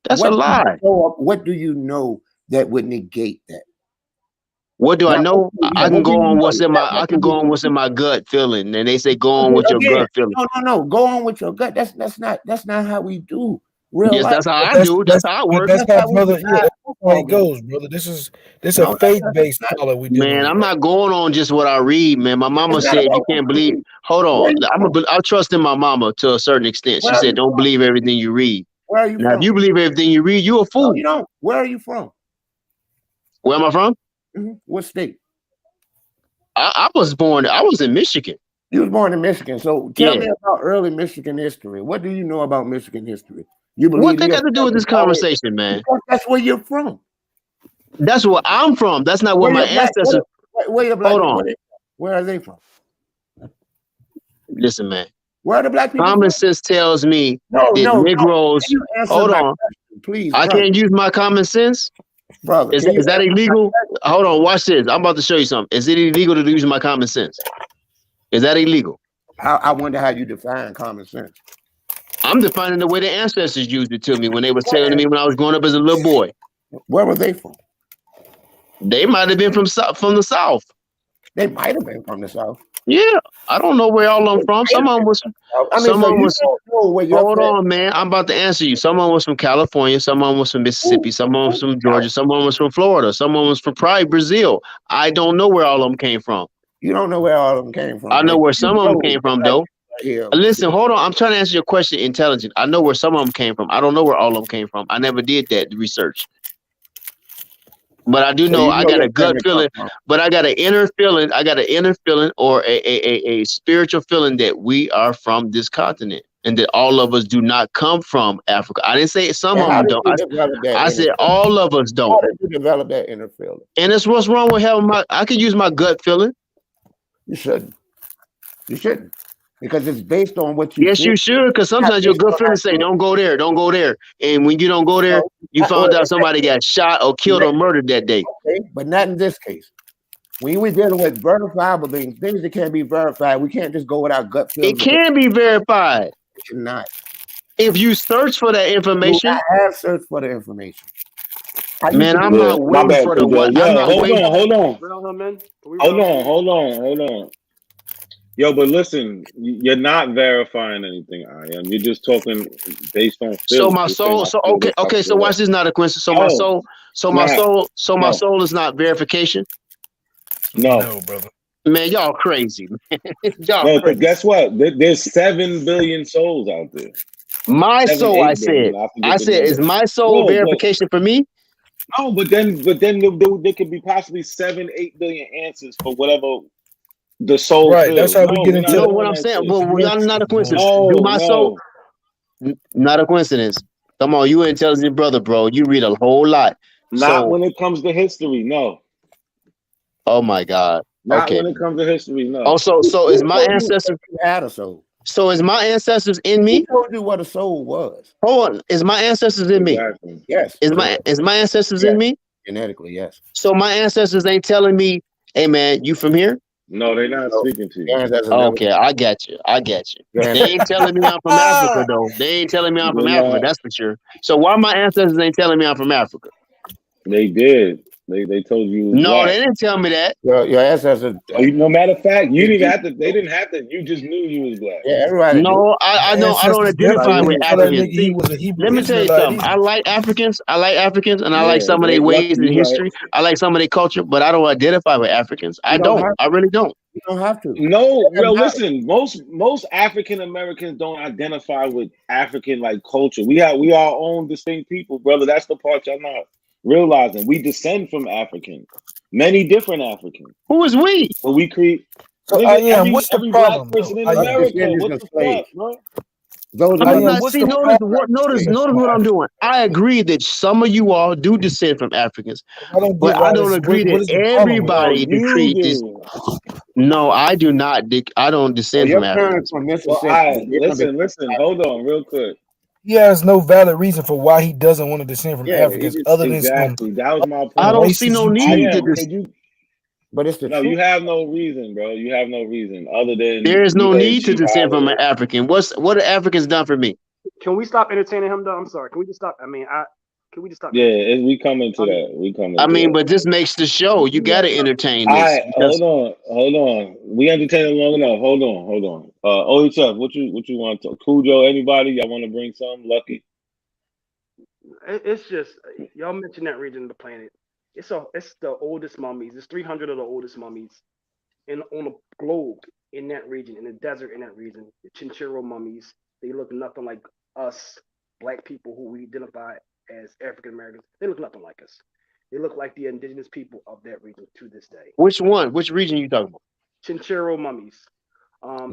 That's a lie. What do you know that would negate that? What do I know? I can go on what's in my gut feeling, and they say go on with your gut feeling. No. Go on with your gut. That's not how we do. Yes, that's how I do. That's how it works. That's how, brother. Yeah, that's how it goes, brother. This is a faith-based color we do. Man, I'm not going on just what I read, man. My mama said you can't believe. Hold on, I trust in my mama to a certain extent. She said don't believe everything you read. Where are you now, from? if you believe everything you read, you a fool. No, you don't. Where are you from? Where am I from? What state? I was in Michigan. You was born in Michigan. So tell me about early Michigan history. What do you know about Michigan history? You believe what they got to do with this conversation, man? Because that's where you're from. That's where I'm from. That's not where my ancestors. Hold on. Where are they from? Listen, man. Where are the black people? Common sense tells me that Negroes. Hold on, please. I can't use my common sense, brother. Is that illegal? Hold on, watch this. I'm about to show you something. Is it illegal to use my common sense? Is that illegal? I wonder how you define common sense. I'm defining the way the ancestors used it to me when they were telling me when I was growing up as a little boy. Where were they from? They might have been from the South. They might have been from the South. Yeah, I don't know where all of them from. Some of them was. Hold on, man. I'm about to answer you. Some of them was from California. Some of them was from Mississippi. Some of them was from Georgia. Some of them was from Florida. Some of them was from probably Brazil. I don't know where all of them came from. You don't know where all of them came from. I know where some of them came from, though. Listen, hold on. I'm trying to answer your question intelligent. I know where some of them came from. I don't know where all of them came from. I never did that research. But I do know I got a gut feeling, but I got an inner feeling. I got an inner feeling or a spiritual feeling that we are from this continent and that all of us do not come from Africa. I didn't say some of them don't. I said all of us don't. How did you develop that inner feeling? And that's what's wrong with having I can use my gut feeling. You shouldn't. You shouldn't. Because it's based on what you Yes, you should, because sometimes your gut feeling say, don't go there, don't go there. And when you don't go there, you found out somebody got shot or killed or murdered that day. Okay, but not in this case. When we're dealing with verifiable things that can't be verified, we can't just go with our gut feeling. It can be verified. It cannot. If you search for that information. I have searched for the information. Man, I'm not waiting for the one. Hold on. Yo, but listen, you're not verifying anything, I am. You're just talking based on so my soul. So okay. So watch this. Not a coincidence. So my soul. So my soul. So my soul is not verification. No, brother. Man, y'all crazy, man. No, because guess what? There's 7 billion souls out there. My soul, I said, is my soul verification for me? No, but then there could be possibly 7-8 billion answers for whatever the soul Right. That's feels. how No, we get we're into not the No, what doing I'm that saying, shit. well, not a coincidence. No, Do my soul? no. Not a coincidence. Come on, you an intelligent brother, bro. You read a whole lot. Not So, when it comes to history, no. oh my God. Not Okay. when it comes to history, no. Oh, so is Who my told you ancestors? you had a soul? So is my ancestors in Who me? told you what a soul was? Hold on. Is my ancestors in me? Exactly. Yes. Is my ancestors in me? Genetically, yes. So my ancestors ain't telling me, hey man, you from here? No, they're not So, speaking to you. your ancestors never. Okay, I got you. I got you. Your They ain't telling me I'm from Africa though. They ain't telling me I'm from They're Africa, not. that's for sure. So why my ancestors ain't telling me I'm from Africa? They did. They told you was No, black. they didn't tell me that. Your ancestors. No matter of fact, you didn't even have to. They didn't have to. You just knew you was black. Yeah, everybody. No, I don't Ancestors identify definitely with didn't tell that Africans. nigga he See, was a Hebrew let me tell you Israelite something. either. I like Africans, and I Yeah, like some of they their lucky ways in you right. history. I like some of their culture, but I don't identify with Africans. I You don't don't. have. I really don't. You don't have to. No, It yo, doesn't matter. listen. Most African Americans don't identify with African like culture. We are our own distinct people, brother. That's the part y'all not realizing. We descend from Africans, many different Africans. Who is we? But we create, So nigga, I am. What's the every black problem, person though? in I Us am. America. descendants What of the slaves. fuck, bro? Those I'm of I us. am. not What's see. the Notice problem? what. Notice Descend from what I'm Africa. doing. I agree that some of you all do descend from Africans, I don't but get I why don't this. agree What that is the problem with No, that? everybody that you create this. do. No, I do not. I don't Oh, descend your from parents Africans. from Well, Mississippi. They're gonna be. listen. Hold on, real quick. He has no valid reason for why he doesn't want to descend from Yeah, it Africans is. other than Exactly. That was my I point. don't see races no you I need to. choose. am. Could you? But it's the No, truth. you have no reason, bro. You have no reason other than There is no need to you descend have from an it. African. What have Africans done for me? Can we stop entertaining him though? I'm sorry. Can we just stop? I mean, can we just stop Yeah, entertaining him? we coming to that. We coming I to mean, that. but this makes the show. You got to entertain All this right, because hold on. We entertained long enough. Hold on. OHF, what you want to Cujo? Anybody? Y'all want to bring some? Lucky. It's just y'all mentioned that region of the planet. It's the oldest mummies. It's 300 of the oldest mummies on the globe in that region, in the desert in that region. The Chinchorro mummies. They look nothing like us, black people who we identify as African Americans. They look nothing like us. They look like the indigenous people of that region to this day. which one? Which region you talking about? Chinchorro mummies.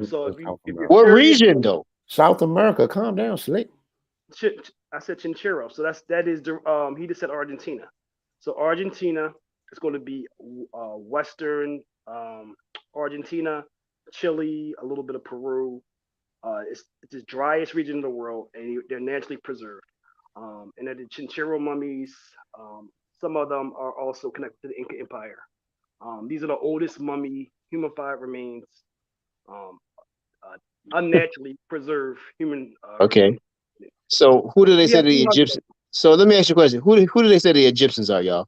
So if you're What curious, region though? South America, calm down, slick. I said Chinchorro. So that is the he just said Argentina. So Argentina is going to be Western Argentina, Chile, a little bit of Peru. It's the driest region in the world, and they're naturally preserved. And then the Chinchorro mummies, some of them are also connected to the Inca Empire. These are the oldest mummy humified remains, unnaturally preserved human Okay. remains. So who do they say Yeah, the 300. Egyptians? So let me ask you a question. Who do they say the Egyptians are, y'all?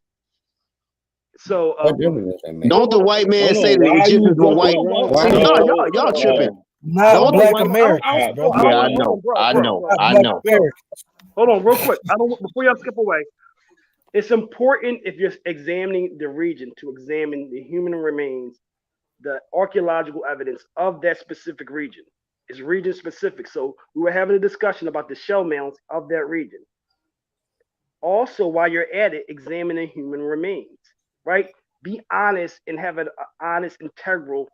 So What difference does that make? Don't the white man Hold say on. the Why are you Egyptians were jumping white? around? Why See, are y'all hold tripping. on. Not Don't the black white? Americans, brother. Yeah, I hold know. on, bro, I bro, know. bro, I Not black know. Americans. Hold on, real quick. Before y'all skip away. It's important if you're examining the region to examine the human remains, the archaeological evidence of that specific region. It's region specific. So we were having a discussion about the shell mounds of that region. Also, while you're at it, examine the human remains, right? Be honest and have an honest, integral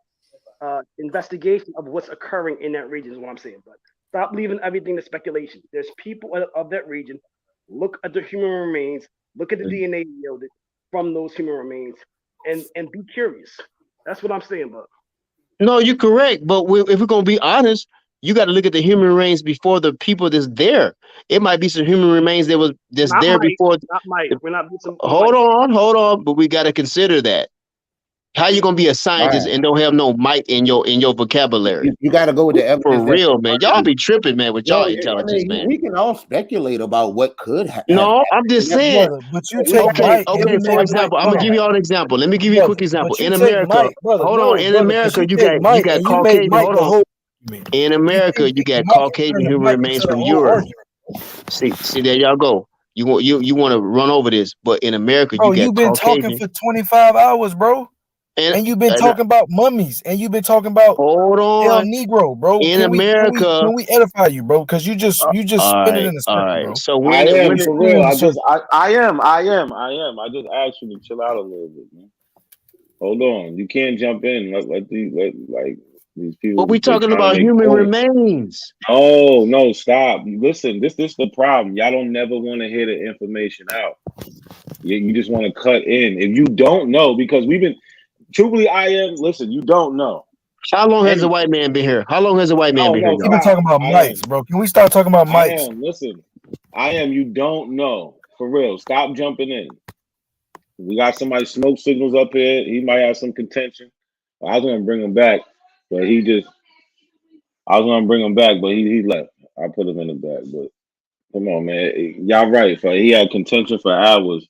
investigation of what's occurring in that region is what I'm saying. But stop leaving everything to speculation. There's people of that region. Look at the human remains. Look at the DNA yielded from those human remains, and be curious. That's what I'm saying, bud. No, you're correct. But if we're gonna be honest, you got to look at the human remains before the people that's there. It might be some human remains that's Not there might, before. not might. We're not some. Hold on. But we got to consider that. How you gonna be a scientist Right. and don't have no might in your vocabulary? You got to go with the For evidence. real, man. Y'all be tripping, man, with y'all I intelligence, mean, man. we can all speculate about what could have No, I'm just saying. Brother, but you take Okay, Mike and okay. you For make Mike. example, I'm Hold gonna on, give you all an example. Let me give you a brother. quick example. But you In take America, Mike, brother. hold No, on. In brother, because America, you you take got Mike and you make Caucasian. Mike Hold the on. whole argument. In You America, take you got Mike and Caucasian turn the human Mike remains into the from whole Europe. argument. See, there y'all go. You want to run over this, but in America, Bro, you got you've been talking Caucasian. for 25 hours, bro. And you've been talking about mummies, and you've been talking about hold El on. Negro, bro. In Can we America, edify you, bro? Because you just all spin it in a circle, right. bro. So I when am it, for real. I am. I just asked you to chill out a little bit, man. Hold on. You can't jump in. Let these people. but we They talking trying to about make human points. remains. Oh no, stop. Listen, this the problem. Y'all don't never want to hear the information out. You just want to cut in. If you don't know, because we've been truthfully, I am. Listen, you don't know. How long has a And white man been here? How long has a white man been here, no, We've y'all? been stop. talking about I mics, am. bro. Can we start talking about I mics? am. Listen, I am. You don't know. For real. Stop jumping in. We got somebody smoke signals up here. He might have some contention. I was gonna bring him back, but I was gonna bring him back, but he left. I put him in the back. But come on, man. Y'all right. He had contention for hours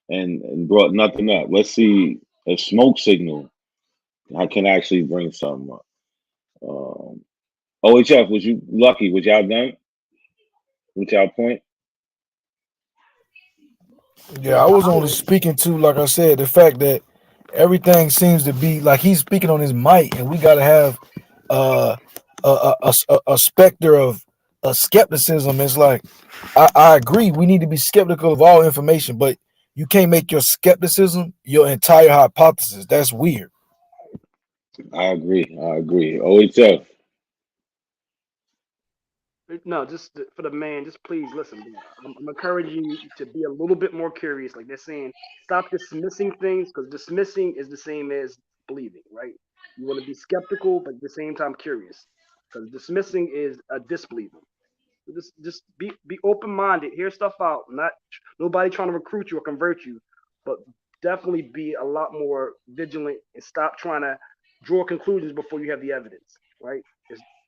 and brought nothing up. Let's see if smoke signal I can actually bring something up. OHF, was you lucky? Was y'all done? With y'all point? Yeah, I was only speaking to, like I said, the fact that everything seems to be like he's speaking on his mic, and we got to have uh, a specter of skepticism. It's like I agree, we need to be skeptical of all information, but you can't make your skepticism your entire hypothesis. That's weird. I agree. OHF. No, just for the man, just please listen. Bro. I'm encouraging you to be a little bit more curious. Like they're saying, stop dismissing things because dismissing is the same as believing, right? You want to be skeptical, but at the same time curious, because dismissing is a disbelieving. So just be open minded, hear stuff out. Not nobody trying to recruit you or convert you, but definitely be a lot more vigilant and stop trying to draw conclusions before you have the evidence, right?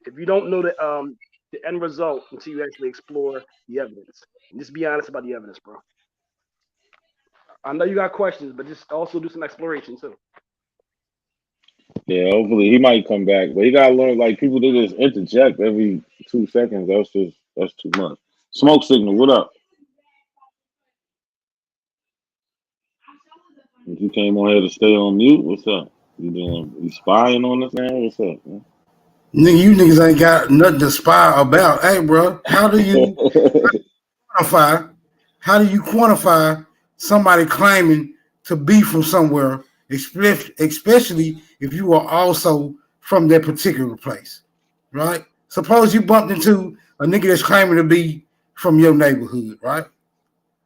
If you don't know the end result until you actually explore the evidence. And just be honest about the evidence, bro. I know you got questions, but just also do some exploration too. Yeah, hopefully he might come back, but he gotta learn. Like people, they just interject every 2 seconds. That's too much. Smoke signal, what up? If you came on here to stay on mute, what's up? You spying on us now? What's up, man? Nigga, you niggas ain't got nothing to spy about. Hey, bro, how do you quantify somebody claiming to be from somewhere, especially if you are also from that particular place, right? Suppose you bumped into a nigga that's claiming to be from your neighborhood, right?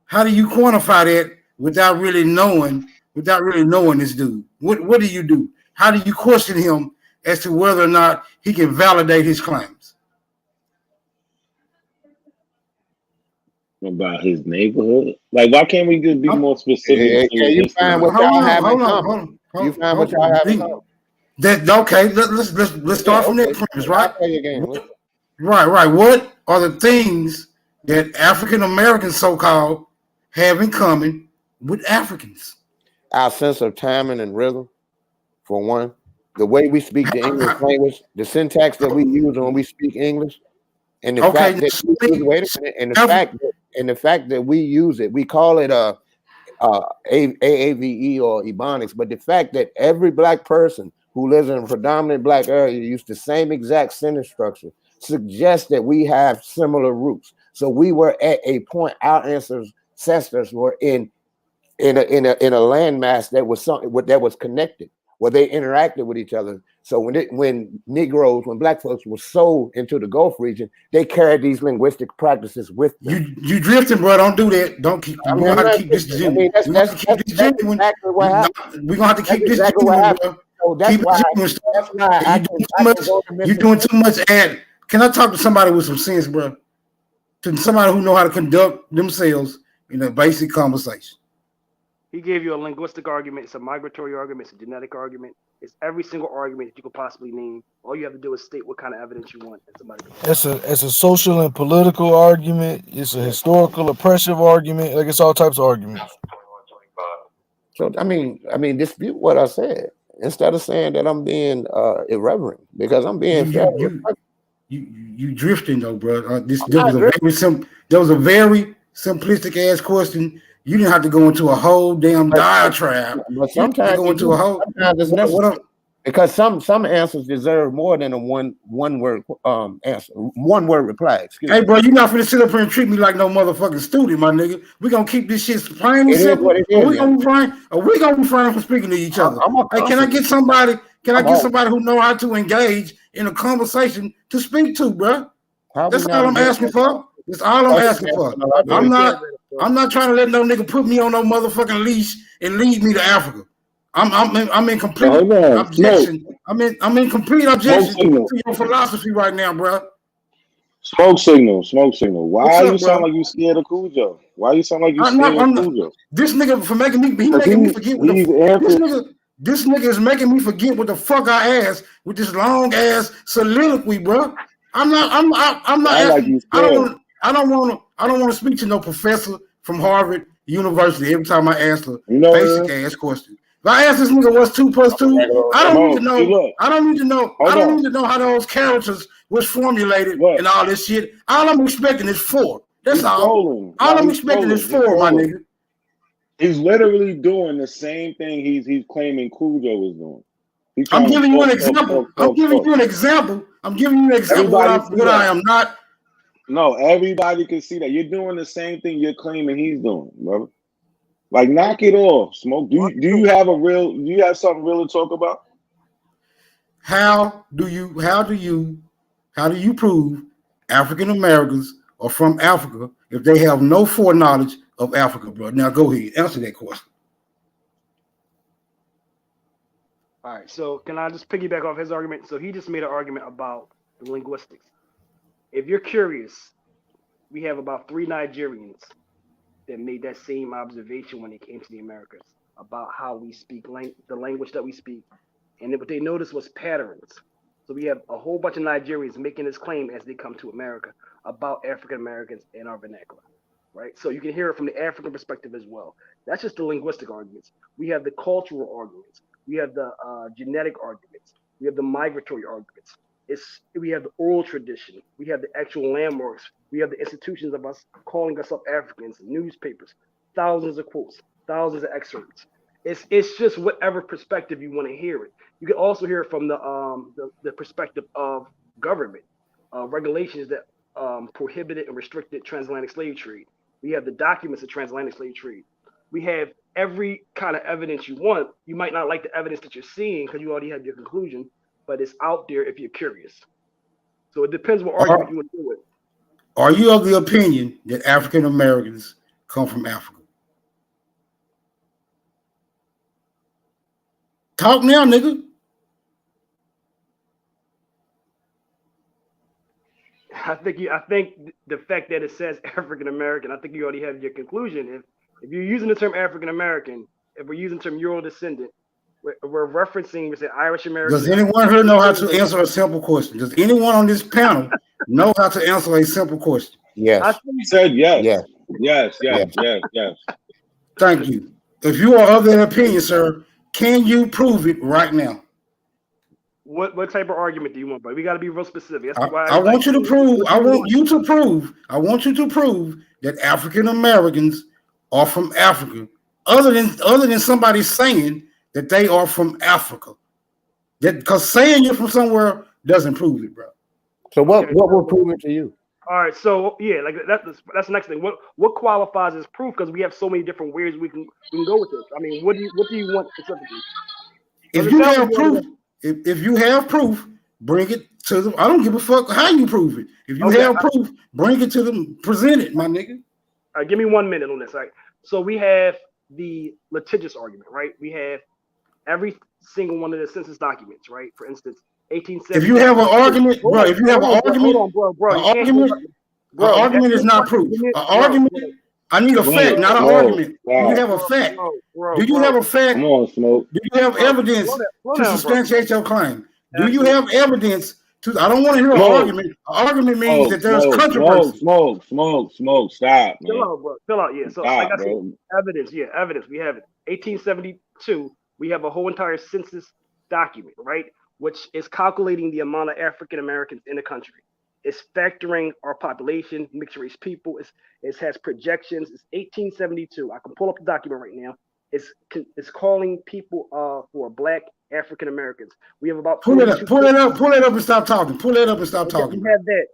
How do you quantify that without really knowing this dude? What do you do? How do you question him as to whether or not he can validate his claims? About his neighborhood? Like, why can't we just be more specific to Yeah, his you history? find what y'all have in common. You find what y'all have in common. That okay? Let's start from that premise, right? I'll play your game. Right. What are the things that African Americans, so-called, have in common with Africans? Our sense of timing and rhythm, for one. The way we speak the English language, the syntax that we use when we speak English, and the fact that wait a minute, and the fact that we use it, we call it AAVE or Ebonics, but the fact that every black person who lives in a predominant black area use the same exact sentence structure suggests that we have similar roots. So we were at a point, our ancestors were in a landmass that was connected, where they interacted with each other. So when black folks were sold into the Gulf region, they carried these linguistic practices with them. You drifting, bro. Don't do that. Don't keep. We're gonna have to keep this genuine. I mean, that's exactly what happened. We're gonna have to keep this exactly genuine, bro. So that's Keep why. it That's why you're doing too much ad. Can I talk to somebody with some sense, bro? To somebody who know how to conduct themselves in a basic conversation. He gave you a linguistic argument, it's a migratory argument, it's a genetic argument, it's every single argument that you could possibly name. All you have to do is state what kind of evidence you want, and somebody can It's a social and political argument. It's a historical oppressive argument. Like it's all types of arguments. So I mean, dispute what I said instead of saying that I'm being irreverent, because I'm being you drifting though, bro. There was a very simplistic ass question You didn't have to go into a whole damn diatribe. But You didn't have to sometimes go you into do. a whole. Sometimes it's necessary. Because some answers deserve more than a one word answer, one word reply. Excuse Hey, me. bro, you're not finna sit up here and treat me like no motherfucking student, my nigga. We gonna keep this shit plain and It is simple, what it or is, we man. gonna refrain from speaking to each other. I'm a Hey, can I get somebody? Can I I'm get all- somebody who know how to engage in a conversation to speak to, bro? How we That's all I'm navigate asking that? for. That's all I'm asking for. I'm not trying to let no nigga put me on no motherfucking leash and lead me to Africa. I'm in complete Hold on, objection. I'm in complete objection signal. to your philosophy right now, bro. Smoke signal, smoke signal. What's Why up, you sound bro? like you scared of Cujo? Why you sound like you I'm scared of not. Cujo? This nigga for making me. He 'Cause making me forget what he's the answered. this nigga is making me forget what the fuck I asked with this long ass soliloquy, bro. I'm not Sound like asking. you scared. I don't want to speak to no professor from Harvard University every time I ask a You know basic what? ass question. If I ask this nigga what's 2 + 2, I don't need to Smoke. See, know. look. I don't need to know. I Hold don't on. need to know how those characters was formulated Look. and all this shit. All I'm expecting is 4. That's He's all. trolling. All No, I'm he's expecting is trolling. 4, my nigga. He's literally doing the same thing he's claiming Cujo is doing. He's I'm trying to giving you an talk. example. I'm giving you an example. I'm giving you an example Everybody see what I that. am not. No, everybody can see that. You're doing the same thing you're claiming he's doing, brother. Like, knock it off, Smoke. Do you have something real to talk about? How do you prove African Americans are from Africa if they have no foreknowledge of Africa, bro? Now go ahead, answer that question. All right, so can I just piggyback off his argument? So he just made an argument about the linguistics. If you're curious, we have about 3 Nigerians that made that same observation when they came to the Americas about how we speak the language that we speak, and what they noticed was patterns. So we have a whole bunch of Nigerians making this claim as they come to America about African Americans and our vernacular, right? So you can hear it from the African perspective as well. That's just the linguistic arguments. We have the cultural arguments. We have the genetic arguments. We have the migratory arguments. We have the oral tradition. We have the actual landmarks. We have the institutions of us calling us up Africans, newspapers, thousands of quotes, thousands of excerpts. It's just whatever perspective you want to hear it. You can also hear it from the perspective of government regulations that prohibited and restricted transatlantic slave trade. We have the documents of transatlantic slave trade. We have every kind of evidence you want. You might not like the evidence that you're seeing because you already have your conclusion, but it's out there if you're curious. So it depends what argument you want to do with. Are you of the opinion that African Americans come from Africa? Talk now, nigga. I think the fact that it says African American, I think you already have your conclusion. If you're using the term African American, if we're using the term Euro descendant, we're referencing, we say Irish American. Does anyone here know how to answer a simple question? Does anyone on this panel know how to answer a simple question? Yes. He said yes. Yes. Yes. Thank you. If you are of that opinion, sir, can you prove it right now? What type of argument do you want, but we got to be real specific. I want you to prove. I want you to prove that African Americans are from Africa, other than somebody saying that they are from Africa. That because saying you're from somewhere doesn't prove it, bro. So what will prove it to you? All right, so yeah, like that's the next thing. What qualifies as proof? Because we have so many different ways we can go with this. I mean, what do you want specifically? If you have proof, if you have proof, bring it to them. I don't give a fuck how you prove it. If you have proof, bring it to them. Present it, my nigga. All right, give me 1 minute on this. All right, so we have the litigious argument, right? We have every single one of the census documents, right? For instance, 1870. If you have an argument, bro, if you have an argument, an argument is not proof. An argument, I need a fact, not an argument. Do you have a fact? Do you have a fact? Come on, Smoke. Do you have evidence to substantiate your claim? Do you have evidence to? I don't want to hear an argument. An argument means that there's controversy. Smoke. Stop, man. Chill out, bro. Chill out. Yeah. So, like I said, evidence. Yeah, evidence. We have it. 1872. We have a whole entire census document, right? Which is calculating the amount of African Americans in the country. It's factoring our population, mixed race people. It has projections. It's 1872. I can pull up the document right now. It's calling people for Black African Americans. We have about pull it up, pull it up, pull it up and stop talking. Pull it up and stop talking. We have that.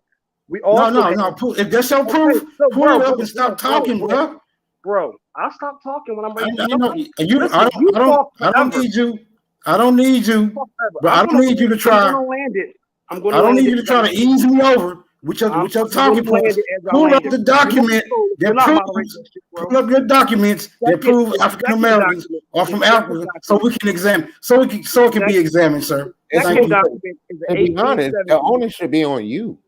We also if that's your proof, pull it up and stop talking, bro. Bro, I'll stop talking when I'm ready. I don't need you. I don't need you. But I don't need you to try. I'm gonna land it. I don't need you to try to ease me over with your talking points. Pull up the document that proves. Pull up your documents that prove African Americans are from Africa, so we can examine. So it can be examined, sir. To be honest, the onus should be on you,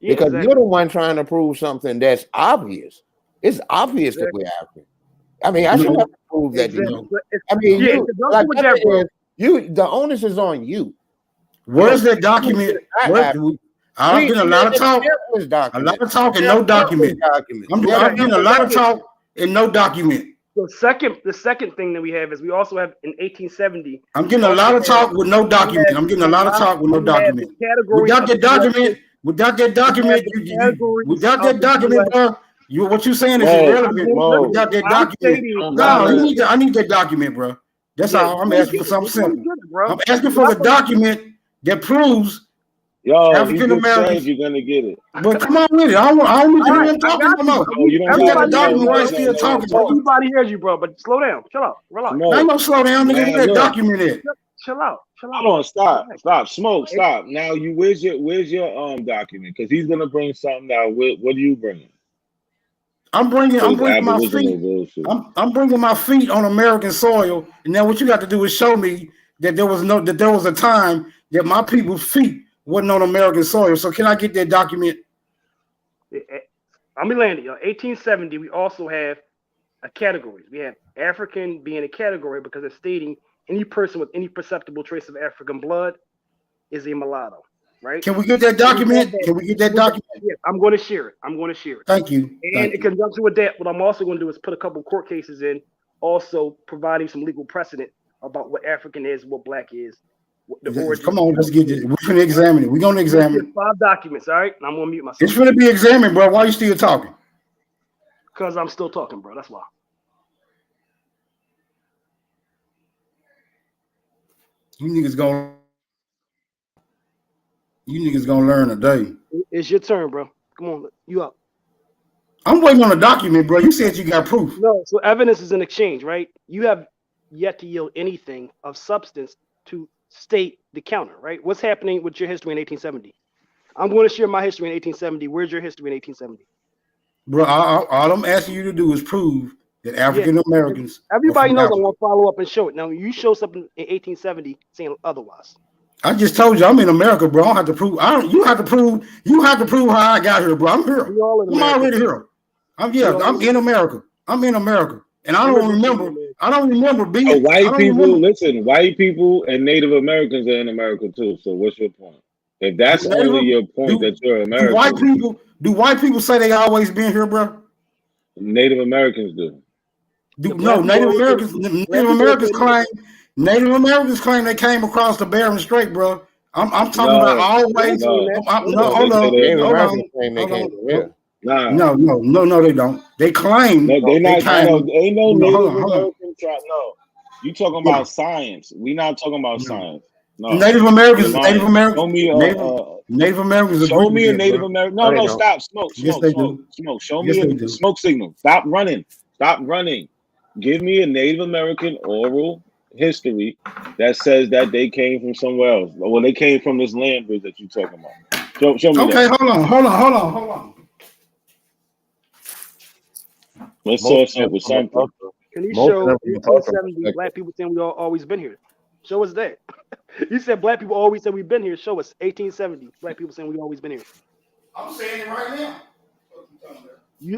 because you're the one trying to prove something that's obvious. It's obvious that we're African. I mean, I should have to prove that. I mean, the onus is on you. Where's that document? I'm getting a lot of talk. A lot of talk and no document. I'm getting a lot of talk and no document. The second thing that we have is we also have in 1870. I'm getting a lot of talk with no document. I'm getting a lot of talk with no document. Without that document, without that document, bro. What you saying is irrelevant. Without that document, I need that document, bro. That's all. I'm asking for something simple. I'm asking for the document that proves African Americans. You're gonna get it. But come on with it. I don't need to hear him talking no more. You got the document right still talking. Everybody hears you, bro. But slow down. Chill out. Relax. I ain't gonna slow down, nigga. Get that document in. Chill out. Hold on. Stop. Smoke. Stop. Now where's your document? Because he's gonna bring something out. What are you bringing? I'm bringing my feet. I'm bringing my feet on American soil, and now what you got to do is show me that there was a time that my people's feet wasn't on American soil. So can I get that document? I'm landing. 1870. We also have a categories. We have African being a category because it's stating any person with any perceptible trace of African blood is a mulatto. Right? Can we get that document? Yes, I'm going to share it. Thank you. And in conjunction with that, what I'm also going to do is put a couple court cases in, also providing some legal precedent about what African is, what Black is, what the origin. Come on, let's get it. We're going to examine it. We're going to examine it. 5 documents, all right? And I'm going to mute myself. It's going to be examined, bro. Why are you still talking? Because I'm still talking, bro. That's why. You niggas gonna learn today. It's your turn, bro. Come on, you up. I'm waiting on a document, bro. You said you got proof. No, so evidence is an exchange, right? You have yet to yield anything of substance to state the counter, right? What's happening with your history in 1870? I'm going to share my history in 1870. Where's your history in 1870? Bro, all I'm asking you to do is prove that African Americans. Everybody knows I'm going to follow up and show it. Now, you show something in 1870 saying otherwise. I just told you I'm in America, bro. I don't have to prove. You have to prove how I got here, bro. I'm here. I'm already here. I'm in America. I'm in America, and I don't remember being. White people and Native Americans are in America too. So what's your point? If that's only your point that you're American, do white people say they always been here, bro? Native Americans do. Native Americans claim they came across the Bering Strait, bro. I'm talking about always. Hold on. No, they don't. They claim. No, they're not. Ain't no Native American tribe. No, you talking about science. We not talking about science. No. Native Americans. Show me Native Americans. Show me a Native American. No, stop. Smoke. Show me a smoke signal. Stop running. Give me a Native American oral history that says that they came from somewhere else. Well, they came from this land bridge that you're talking about. Show me. Okay, that. hold on. Let's source up with something. Can you show 1870 Black people saying we always been here? Show us that. You said Black people always said we've been here. Show us 1870 Black people saying we always been here. I'm saying it right now.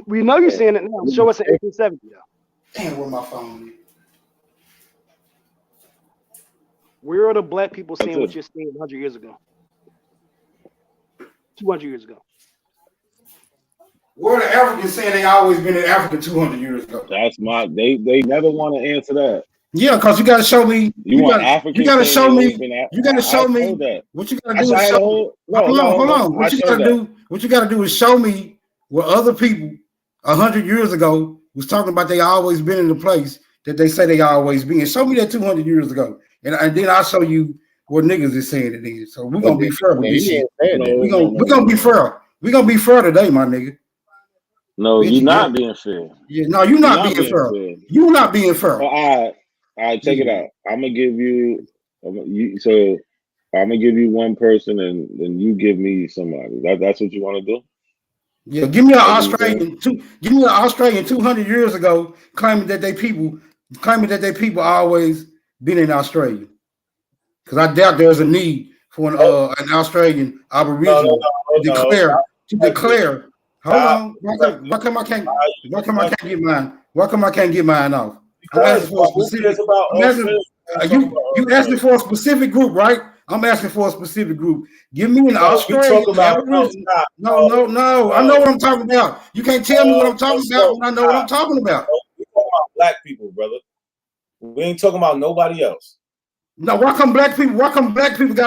We know you're saying it now. Show us in 1870. Damn, where my phone is. Where are the Black people saying what you're saying 100 years ago? 200 years ago. Where are the Africans saying they always been in Africa 200 years ago? That's they never want to answer that. Yeah, because you gotta show me. You want Africans gotta saying show they me. always been You gotta show I me showed that. what you gotta I do is had show a me. whole Hold on. I What you showed gotta that. do? What you gotta do is show me what other people 100 years ago was talking about. They always been in the place that they say they always been. Show me that 200 years ago, and then I'll show you what niggas is saying it is. So we're gonna be fair with this shit. We're gonna be fair. We're gonna be fair today, my nigga. No, Bitch, you're yeah. not being fair. Yeah, no, you're not being fair. You're not being fair. So, all right, check it out. I'm gonna give you. So I'm gonna give you one person, and then you give me somebody. That's what you want to do. Yeah, give me an Australian. Give me an Australian 200 years ago claiming that they people always been in Australia. Because I doubt there's a need for an Australian Aboriginal to declare. Hold on. Why come I can't get mine? Why come I can't get mine off? I'm asking for a specific. You asking for a specific group, right? I'm asking for a specific group. Give me an Australian Aboriginal. No. I know what I'm talking about. You can't tell me what I'm talking about when I know what I'm talking about. We talking about black people, brother. We ain't talking about nobody else. No, why come black people got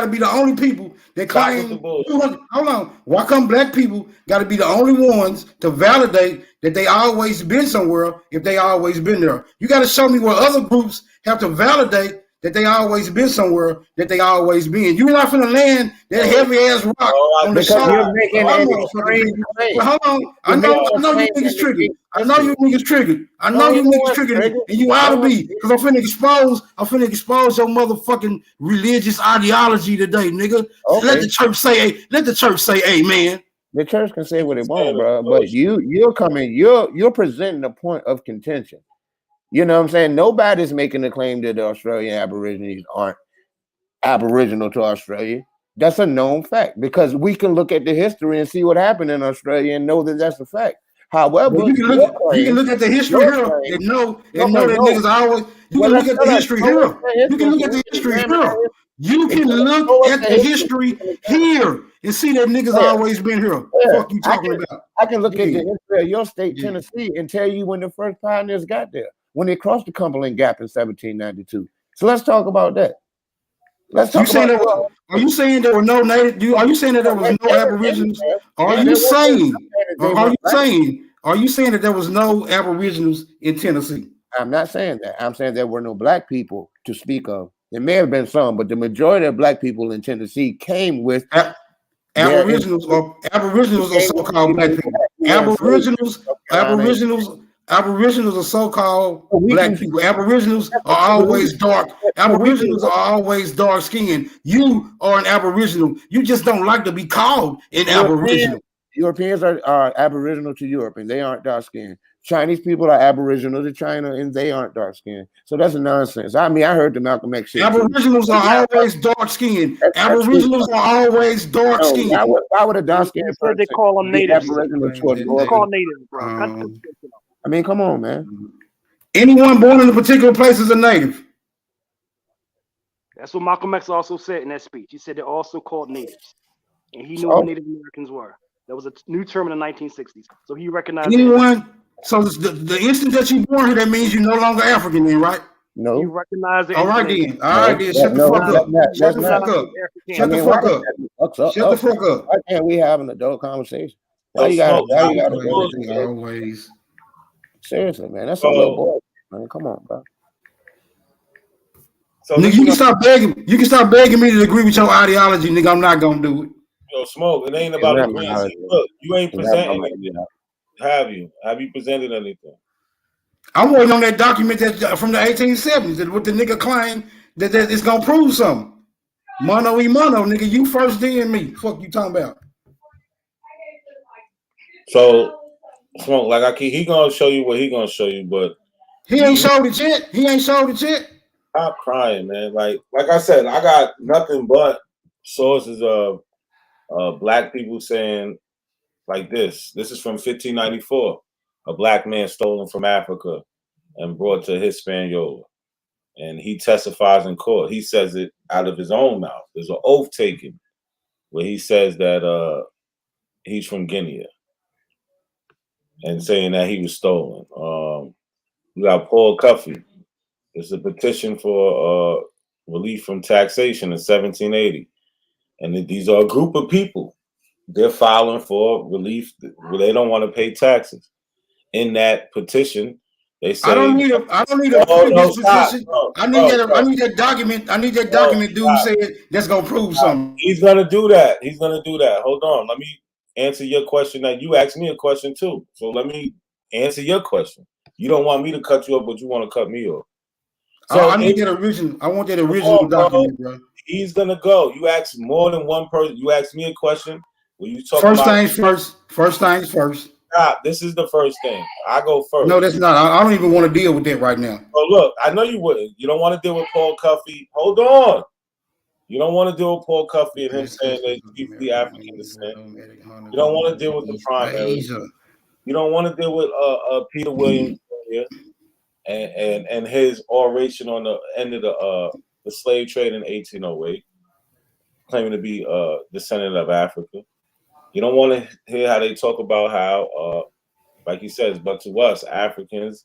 to be the only people that claim? Hold on. Why come black people got to be the only ones to validate that they always been somewhere if they always been there? You got to show me where other groups have to validate that they always been somewhere that they always been. You're not finna land that heavy ass rock on the because shore. you're making an extreme claim. Hold on. I know you niggas triggered. I know you niggas triggered. And you ought to be, because I'm finna expose your motherfucking religious ideology today, nigga. Okay. Let the church say amen. The church can say what it wants, bro. But you're presenting a point of contention. You know what I'm saying? Nobody's making the claim that the Australian Aborigines aren't aboriginal to Australia. That's a known fact because we can look at the history and see what happened in Australia and know that that's a fact. However, you can look at the history here and know that niggas always. You can look at the history here. You can look at the history here. You can look at the history here and see that niggas always been here. Fuck you talking about? I can look at the history of your state, Tennessee, and tell you when the first pioneers got there, when they crossed the Cumberland Gap in 1792. So let's talk about that. Are you saying there were no native? Are you saying that there was no Aboriginals? Are you saying that there was no Aboriginals in Tennessee? I'm not saying that. I'm saying there were no black people to speak of. There may have been some, but the majority of black people in Tennessee came with Aboriginals or so-called black people. Aboriginals are so-called black people. Aboriginals are always dark. Aboriginals are always dark-skinned. You are an Aboriginal. You just don't like to be called an Aboriginal. Europeans are Aboriginal to Europe, and they aren't dark-skinned. Chinese people are Aboriginal to China, and they aren't dark-skinned. So that's nonsense. I mean, I heard the Malcolm X shit. Aboriginals are always dark-skinned. Aboriginals are always dark-skinned. Why would a dark-skinned person they call them natives? They call natives, bro. I mean, come on, man. Anyone born in a particular place is a native. That's what Malcolm X also said in that speech. He said they're also called natives, and he knew what Native Americans were. That was a new term in the 1960s. So he recognized anyone. So the instant that you born here, that means you're no longer African, then, right? No. You recognize it. All right, then. Shut the fuck up. Shut the fuck up. Shut the fuck up. Shut the fuck up. Why can't we have an adult conversation? Why you gotta always? Seriously, man. That's a little boy. Man, come on, bro. So nigga, you can stop begging me to agree with your ideology, nigga. I'm not gonna do it. Yo, Smoke, it ain't about agreeing. Look, you ain't presenting anything. Have you presented anything? I'm waiting on that document that from the 1870s that what the nigga claimed that it's gonna prove something. Mono e mono, nigga. You first, then me. Fuck you talking about? So, Smoke, like he gonna show you what he gonna show you, but he ain't showed it yet. He ain't showed it yet. Stop crying, man. Like I said, I got nothing but sources of black people saying like this. This is from 1594. A black man stolen from Africa and brought to Hispaniola. And he testifies in court. He says it out of his own mouth. There's an oath taken where he says that he's from Guinea and saying that he was stolen. We got Paul Cuffey It's a petition for relief from taxation in 1780, and these are a group of people. They're filing for relief. They don't want to pay taxes. In that petition, they say, I don't need a oh, no, previous stop, petition. bro, I need bro. that document. I need that Bro, document. Dude stop. said that's gonna prove something. He's gonna do that. He's gonna do that. Hold on. Let me answer your question. That you asked me a question too. So let me answer your question. You don't want me to cut you off, but you want to cut me off. So I need that original. I want that original document, bro. He's gonna go. You asked more than one person. You asked me a question. When you talk First about things first. First things first. Stop. This is the first thing. I go first. No, that's not. I don't even want to deal with that right now. Oh, look, I know you wouldn't. You don't want to deal with Paul Cuffey. Hold on. You don't want to deal with Paul Cuffey and him saying that he's deeply African descent. You don't want to deal with the primary. You don't want to deal with Peter Williams here and his oration on the end of the slave trade in 1808, claiming to be a descendant of Africa. You don't want to hear how they talk about how, like he says, but to us, Africans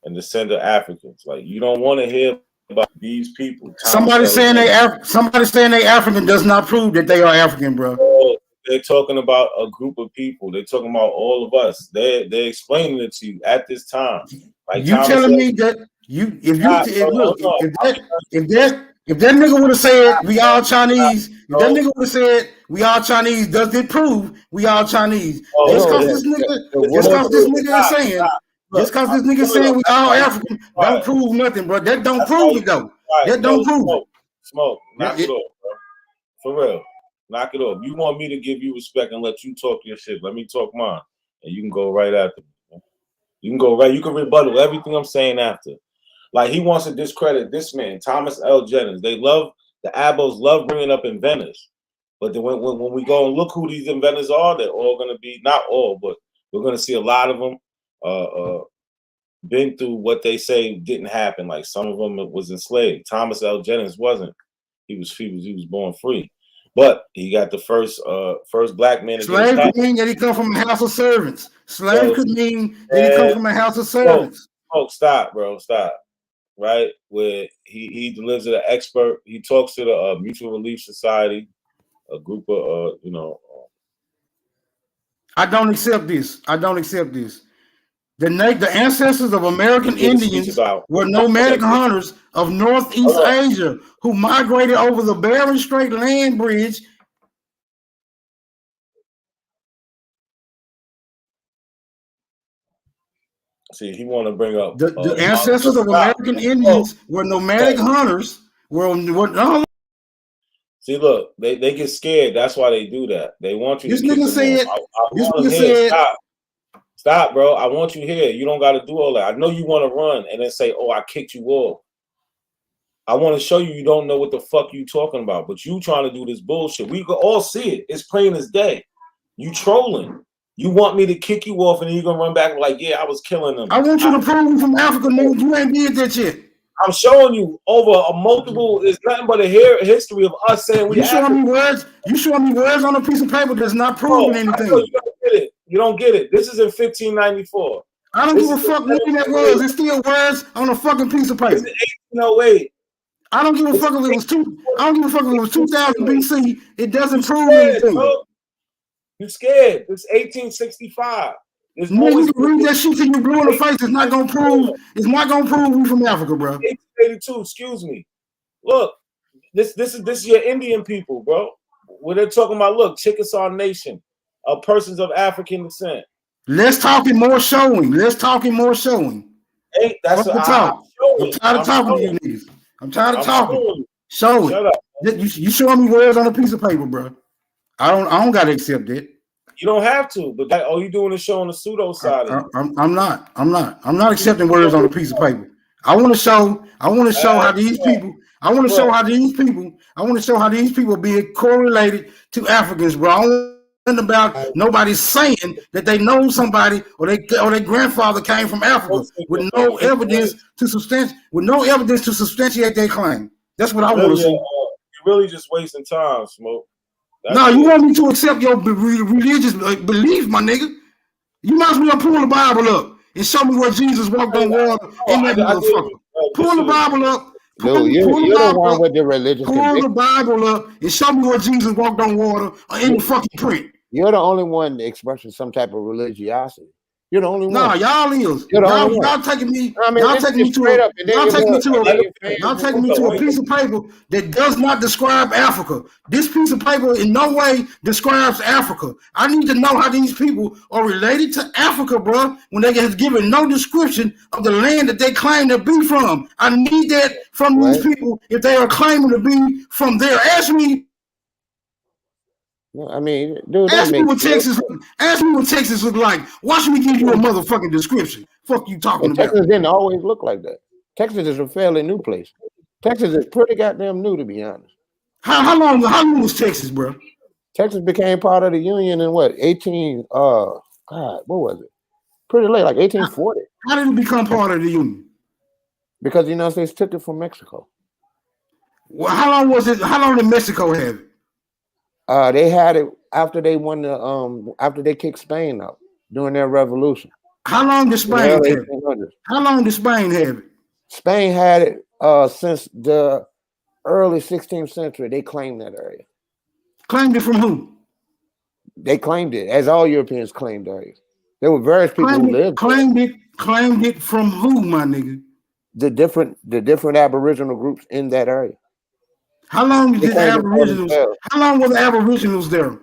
and descendant Africans. Like, you don't want to hear about these people. Somebody saying they African does not prove that they are African, bro. They're talking about a group of people. They're talking about all of us. They're explaining it to you at this time. Like you telling me that if that nigga would have said we all Chinese, if that nigga would have said we all Chinese, does it prove we all Chinese? Just because this nigga is saying we all African, don't prove nothing, bro. That don't prove it though. That don't prove it. Smoke, knock it off, bro. For real. Knock it off. You want me to give you respect and let you talk your shit. Let me talk mine. And you can go right after me. You can go right. You can rebuttal everything I'm saying after. Like, he wants to discredit this man, Thomas L. Jennings. The Abos love bringing up inventors. But then when we go and look who these inventors are, they're all going to be, not all, but we're going to see a lot of them been through what they say didn't happen. Like, some of them was enslaved. Thomas L. Jennings wasn't. He was born free. But he got the first black man. Slave could mean that he come from a house of servants. Slave could mean that he come from a house of servants. Oh, stop, bro, stop. Right, where he delivers an expert. He talks to the Mutual Relief Society, a group of I don't accept this. The ancestors of American Indians were nomadic hunters of Northeast Asia who migrated over the Bering Strait land bridge. See, he want to bring up the ancestors of American Indians were nomadic hunters. See, look, they get scared. That's why they do that. They want you. This to nigga said. This nigga said. Stop, bro. I want you here. You don't got to do all that. I know you want to run and then say, "Oh, I kicked you off." I want to show you don't know what the fuck you talking about, but you trying to do this bullshit. We can all see it. It's plain as day. You trolling. You want me to kick you off and then you gonna run back like, yeah, I was killing them. I want you to prove you from Africa, nigga. You ain't did that shit. I'm showing you over a multiple. It's nothing but a history of us saying we. You showing me words. You showing me words on a piece of paper that's not proving anything. You don't get it. You don't get it. This is in 1594. I don't give a fuck what that was. It's still words on a fucking piece of paper. It's 1808. I don't give a fuck if it was 2000 BC. It doesn't prove anything. You scared? It's 1865. Man, you can read that shit till you blue in the face. It's not gonna prove. It's not gonna prove we from Africa, bro. 1882. Excuse me. Look, this is your Indian people, bro. Where they're talking about, look, Chickasaw Nation, persons of African descent. Let's talk it more showing. Hey, that's what I'm tired of talking to you niggas. I'm tired of talking. Show it. Shut up. You showing me words on a piece of paper, bro. I don't gotta accept it. You don't have to, but all you doing is showing the pseudo side. I'm not accepting words on a piece of paper. I want to show how these people. I want to show how these people be correlated to Africans, bro. I don't want about nobody saying that they know somebody or their grandfather came from Africa with no evidence to substantiate their claim. That's what I want to see. You're really just wasting time, Smoke. No, you want me to accept your religious belief, my nigga? You might as well pull the Bible up and show me where Jesus walked on water in that motherfucker. Pull the Bible up. Dude, you're the one with the religious Pull conviction. the Bible up and show me where Jesus walked on water or any fucking print. You're the only one expressing some type of religiosity. You're the only one. Nah, y'all is. You're the only one. Y'all taking me. I mean, Y'all taking me to a. Y'all taking me to a. Y'all taking me to a Wait. piece of paper that does not describe Africa. This piece of paper in no way describes Africa. I need to know how these people are related to Africa, bro. When they have given no description of the land that they claim to be from. I need that from these people if they are claiming to be from there. Ask me. No, I mean, dude, Ask me what Texas. Ask me what Texas look like. Watch me give you a motherfucking description. Fuck you talking about? Texas didn't always look like that. Texas is a fairly new place. Texas is pretty goddamn new, to be honest. How long was Texas, bro? Texas became part of the Union in what? God, what was it? Pretty late, like 1840. How did it become part of the Union? Because the United States took it from Mexico. Well, how long was it? How long did Mexico have it? They had it after they won the after they kicked Spain out during their revolution. How long did Spain have it? How long did Spain have it? Spain had it since the early 16th century. They claimed that area. Claimed it from who? They claimed it, as all Europeans claimed areas. There were various people who lived there. Claimed it from who, my nigga? The different Aboriginal groups in that area. How long did the Aboriginals? How long were the Aboriginals there?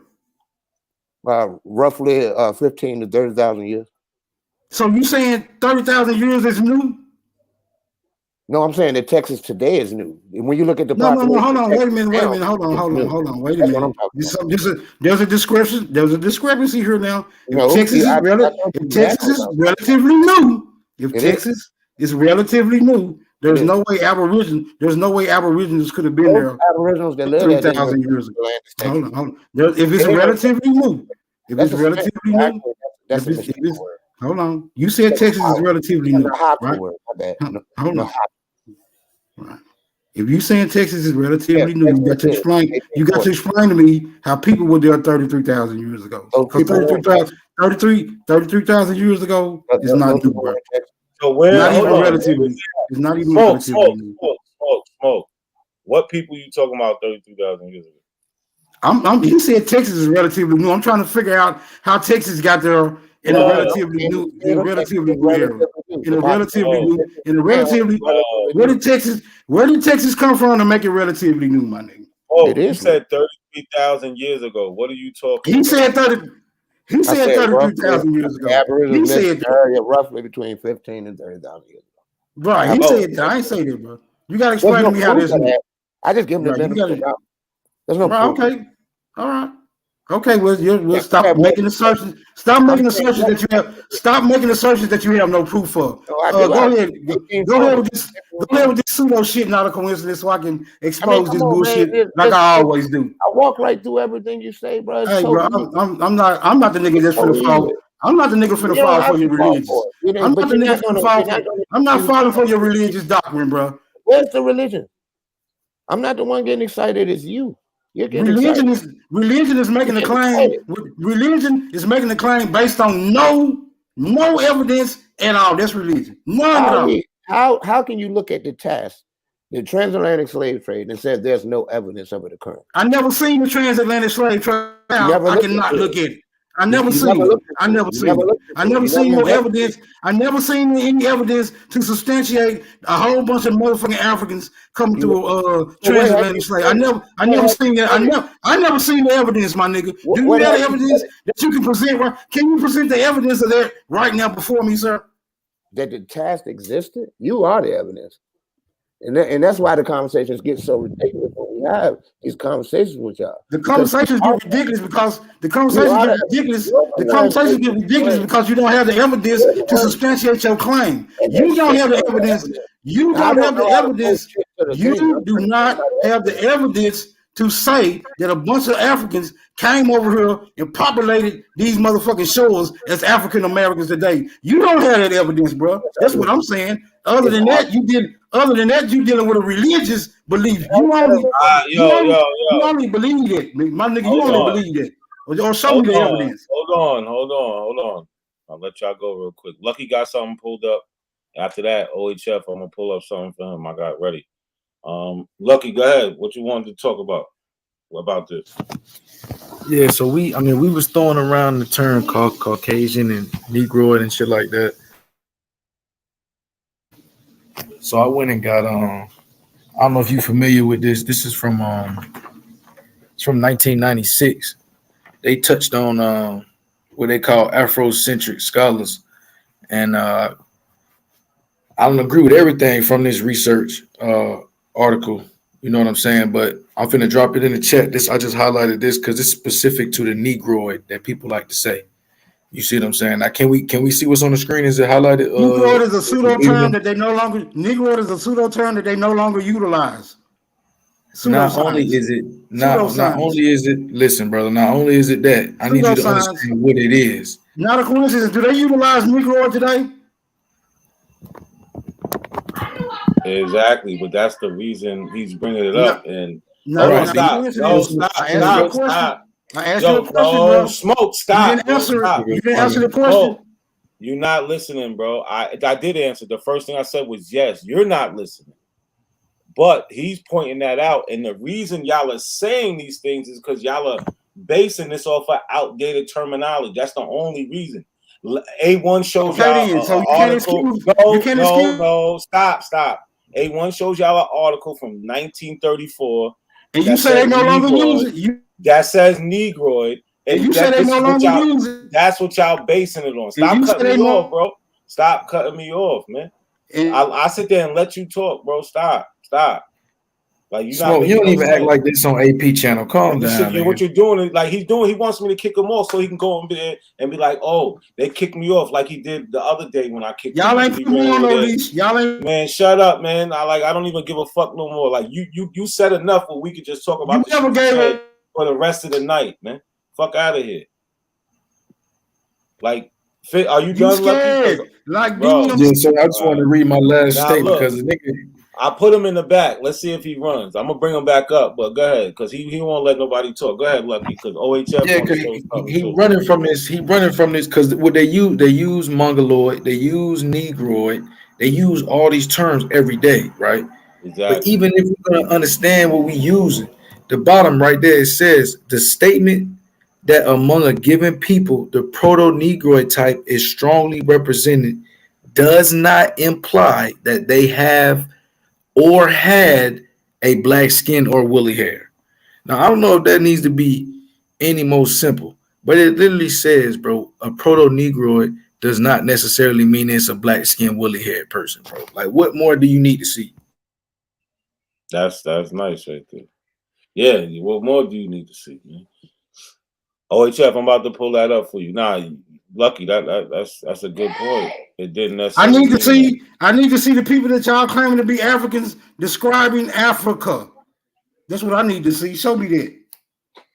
Roughly 15 to 30,000 years. So you saying 30,000 years is new? No, I'm saying that Texas today is new. When you look at the No, hold on, wait a minute, hold on, wait a minute. There's a discrepancy here now. If Texas is relatively new, there's no way Aboriginals could have been there. Aboriginals that live 3,000 years ago. Hold on. If it's relatively new, hold on. You said Texas is relatively new, right? Hold on. Right. If you saying Texas is relatively new, you got to explain. You got to explain to me how people were there 33,000 years ago. Because 33,000 years ago is not new. So where? Not even relatively. It's not even relatively new. Smoke. What people you talking about 33,000 years ago? He said Texas is relatively new. I'm trying to figure out how Texas got there in a relatively new era. Where did Texas come from to make it relatively new, my nigga? Oh, you said 33,000 years ago. What are you talking? He said 33,000 years ago. He said area roughly between 15 and 30,000 years ago. Right. He said that. I ain't say that, bro. You gotta explain to me how this is. I just give him the benefit. There's no proof. Okay. All right. Okay, we'll stop making assertions. Stop making assertions that you have. Stop making assertions that you have no proof for. Go ahead with this pseudo shit, not a coincidence, so I can expose this bullshit like I always do. I walk right through everything you say, bro. Hey, bro, I'm not the nigga that's finna fall. I'm not the nigga finna fall for your religious. I'm not the nigga finna fall for. I'm not falling for your religious doctrine, bro. Where's the religion? I'm not the one getting excited. It's you. Religion is making a claim. Religion is making a claim based on no evidence at all. That's religion. None at all. How can you look at the task, the transatlantic slave trade, and say there's no evidence of it occurring? I never seen the transatlantic slave trade. I cannot look at it. I never seen it. I never seen no evidence. I never seen any evidence to substantiate a whole bunch of motherfucking Africans coming to transatlantic slave. I never seen that. I never seen the evidence, my nigga. Do you have evidence that you can present? Can you present the evidence of that right now before me, sir? That the task existed? You are the evidence. And that's why the conversations get so ridiculous when we have these conversations with y'all. The conversations get ridiculous because you don't have the evidence to substantiate your claim. You don't have the evidence. You don't have the evidence. You do not have the evidence to say that a bunch of Africans came over here and populated these motherfucking shores as African Americans today. You don't have that evidence, bro. That's what I'm saying. Other than that, you dealing with a religious belief. You only believe it, my nigga. You only believe it. Or show me the evidence. Hold on. I'll let y'all go real quick. Lucky got something pulled up. After that, OHF, I'm gonna pull up something for him. I got ready. Lucky, go ahead. What you wanted to talk about this? Yeah, so we was throwing around the term Caucasian and Negroid and shit like that. So I went and got I don't know if you're familiar with this. This is from it's from 1996. They touched on what they call Afrocentric scholars, and I don't agree with everything from this research article. You know what I'm saying? But I'm finna drop it in the chat. I just highlighted this because it's specific to the Negroid that people like to say. You see what I'm saying? Now, can we see what's on the screen? Is it highlighted? Negroid is a pseudo term that they no longer. Negroid is a pseudo term that they no longer utilize. Not only is it listen, brother. Not only is it that I need you to understand what it is. Not a coincidence. Do they utilize Negroid today? Exactly, but that's the reason he's bringing it up. And stop. I asked you a question, bro. Smoke, stop. You didn't answer. You didn't answer the question. You're not listening, bro. I did answer. The first thing I said was yes. You're not listening. But he's pointing that out, and the reason y'all are saying these things is because y'all are basing this off of outdated terminology. That's the only reason. A1 shows y'all so an article. No, stop. A1 shows y'all an article from 1934. And you say they no longer use it. That says Negroid. And you say they no longer use it. That's what y'all basing it on. Stop cutting me off, bro. Stop cutting me off, man. I sit there and let you talk, bro. Stop. Like you don't even act like this on AP channel. Calm down. What you're doing is like he wants me to kick him off so he can go and be like, oh, they kicked me off like he did the other day when I kicked him. Y'all ain't on no leash. Y'all ain't. Man, shut up, man. I don't even give a fuck no more. Like you said enough where we could just talk about this for the rest of the night, man. Fuck out of here. Like, are you done, Lucky? Like, bro. Yeah, so I just want to read my last statement because the nigga. I put him in the back. Let's see if he runs. I'm gonna bring him back up, but go ahead, because he won't let nobody talk. Go ahead, Lucky, because OHF. Yeah, because he running from this. He running from this because what they use Mongoloid, they use Negroid, they use all these terms every day, right? Exactly. But even if we're gonna understand what we using, the bottom right there it says the statement that among a given people the Proto-Negroid type is strongly represented does not imply that they have or had a black skin or woolly hair. Now, I don't know if that needs to be any more simple, but it literally says, bro, a proto-Negroid does not necessarily mean it's a black skin, woolly haired person, bro. Like, what more do you need to see? That's nice right there. Yeah, what more do you need to see, man? OHF, I'm about to pull that up for you. Nah, Lucky, that's a good point. It didn't necessarily. I need to see the people that y'all claiming to be Africans describing Africa. That's what I need to see. Show me that.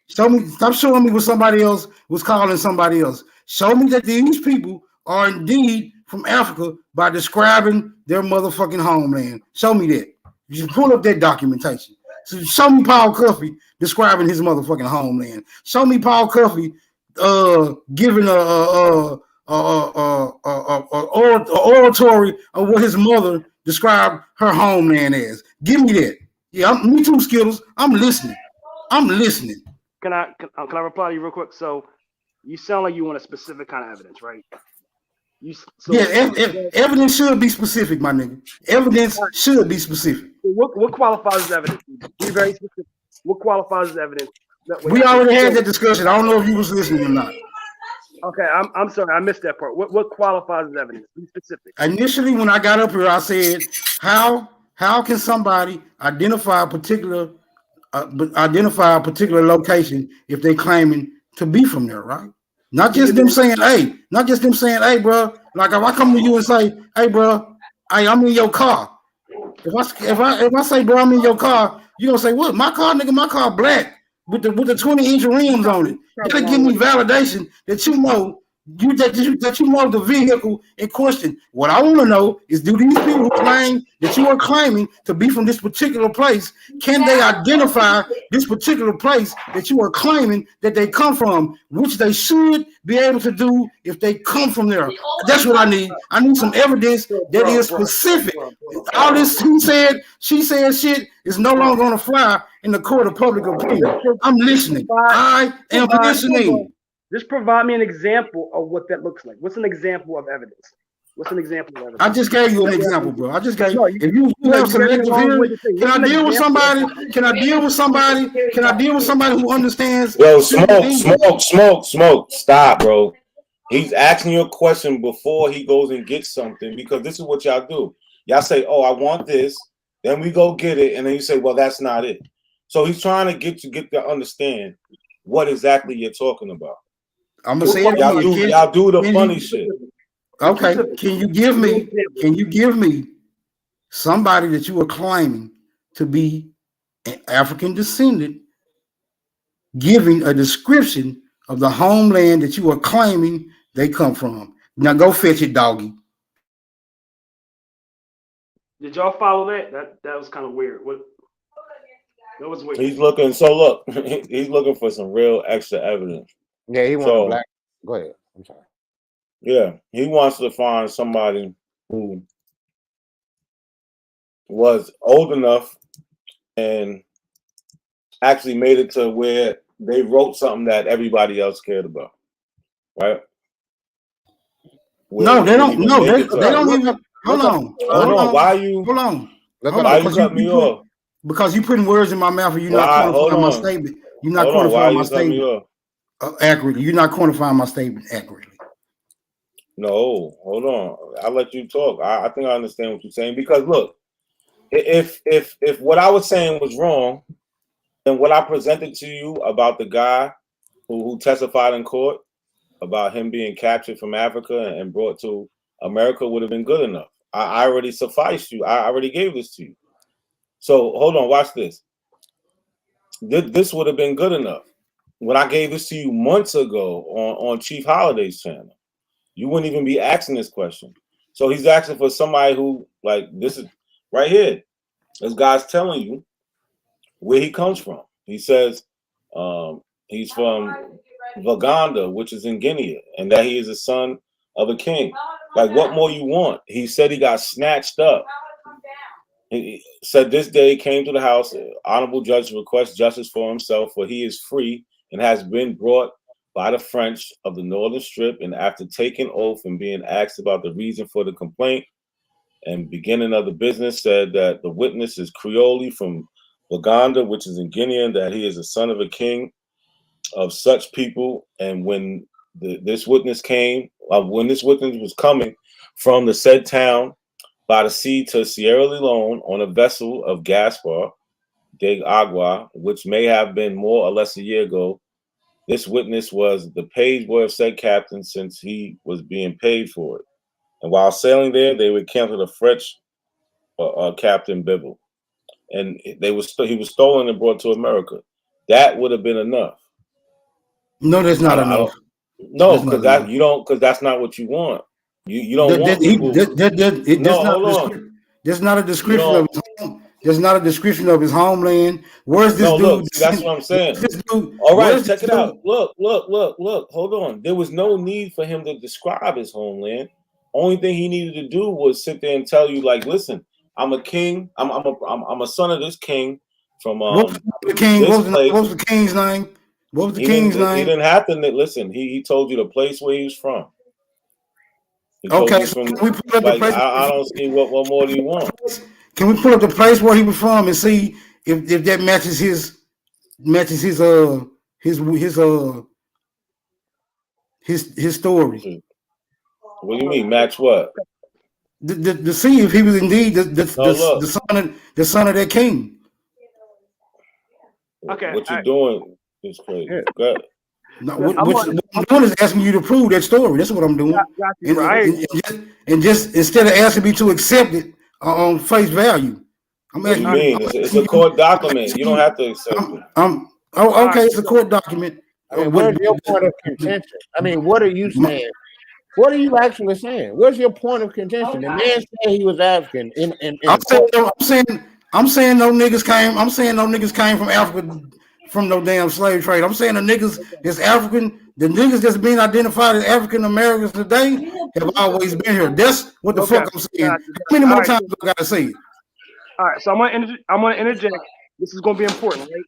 Show me. Stop showing me what somebody else was calling somebody else. Show me that these people are indeed from Africa by describing their motherfucking homeland. Show me that. You pull up that documentation. So show me Paul Cuffey describing his motherfucking homeland. Show me Paul Cuffey giving a oratory of what his mother described her homeland as. Give me that. Yeah, me too, Skittles. I'm listening. Can I reply to you real quick? So you sound like you want a specific kind of evidence, right? Evidence should be specific, my nigga. Evidence should be specific. What qualifies as evidence? Be very specific. What qualifies as evidence? We already had that discussion. I don't know if you was listening or not. Okay, I'm sorry, I missed that part. What qualifies as evidence? Be specific. Initially, when I got up here, I said, how can somebody identify a particular location if they claiming to be from there, right? Not just them saying, hey, bro. Like if I come to you and say, hey, bro, I'm in your car. If I say, bro, I'm in your car, you gonna say, what? My car, nigga, my car black with the 20-inch rims on it. You gotta give me validation that you know that you want the vehicle in question. What I want to know is, do these people who claim that you are claiming to be from this particular place, can they identify this particular place that you are claiming that they come from, which they should be able to do if they come from there? That's what I need. I need some evidence that is specific. All this he said, she said shit is no longer going to fly in the court of public opinion. I'm listening. I am listening. Just provide me an example of what that looks like. What's an example of evidence? What's an example of evidence? I just gave you an example, bro. I just gave you. If you have selective hearing, can I deal with somebody? Can I deal with somebody? Can I deal with somebody who understands? Yo, smoke. Stop, bro. He's asking you a question before he goes and gets something, because this is what y'all do. Y'all say, "Oh, I want this," then we go get it, and then you say, "Well, that's not it." So he's trying to get to understand what exactly you're talking about. I'm gonna say it. Y'all do the funny shit. Okay, can you give me somebody that you are claiming to be an African descendant, giving a description of the homeland that you are claiming they come from? Now go fetch it, doggy. Did y'all follow that? That was kind of weird. What? That was weird. He's looking. So look, he's looking for some real extra evidence. Yeah, he wants black. Go ahead. I'm sorry. Yeah, he wants to find somebody who was old enough and actually made it to where they wrote something that everybody else cared about, right? No, they don't. No, they don't even. Hold on. Why are you? Hold on. Why you cut me off? Because you putting words in my mouth and you're not quantifying my statement. You're not quantifying my statement accurately. You're not quantifying my statement accurately. No, hold on. I'll let you talk. I think I understand what you're saying, because look, if what I was saying was wrong, then what I presented to you about the guy who testified in court about him being captured from Africa and brought to America would have been good enough. I already sufficed you. I already gave this to you. So hold on, watch this. This would have been good enough. When I gave this to you months ago on Chief Holiday's channel, you wouldn't even be asking this question. So he's asking for somebody who, like, this is right here. This guy's telling you where he comes from. He says he's from Vaganda, which is in Guinea, and that he is the son of a king. Like, what more you want? He said he got snatched up. He said this day he came to the house. Honorable judge requests justice for himself, for he is free and has been brought by the French of the Northern Strip, and after taking oath and being asked about the reason for the complaint and beginning of the business, said that the witness is Creole from Uganda, which is in Guinea, and that he is the son of a king of such people. And when this witness was coming from the said town by the sea to Sierra Leone on a vessel of Gaspar de Agua, which may have been more or less a year ago, this witness was the page boy of said captain, since he was being paid for it. And while sailing there, they encountered a French Captain Bibble, and he was stolen and brought to America. That would have been enough. No, that's not enough. No, because that's not what you want. You don't want people. There's not a description of his home. There's not a description of his homeland. Where's this dude? Look, that's what I'm saying. All right, check it out. Look. Hold on. There was no need for him to describe his homeland. Only thing he needed to do was sit there and tell you, like, listen, I'm a king. I'm a son of this king from what was the king's name? What was the king's name? He didn't have to listen. He told you the place where he was from. Okay, so can we put up the place? I don't see what more do you want. Can we pull up the place where he was from and see if that matches his story? What do you mean, match what? To see if he was indeed the son of that king. Okay. What you're doing is crazy. Go ahead. No, what I'm doing is asking you to prove that story. That's what I'm doing. And just instead of asking me to accept it on face value, I'm asking. What do you mean? It's a court document. You don't have to accept it. Okay, it's a court document. I mean, where's your point of contention? I mean, what are you saying? What are you actually saying? Where's your point of contention? The man said he was African. I'm saying no niggas came. I'm saying no niggas came from Africa from no damn slave trade. I'm saying the niggas is African. The niggas that's being identified as African Americans today have always been here. That's what the fuck I'm saying. How many more times do I gotta say it? All right, so I'm gonna interject. This is gonna be important, right?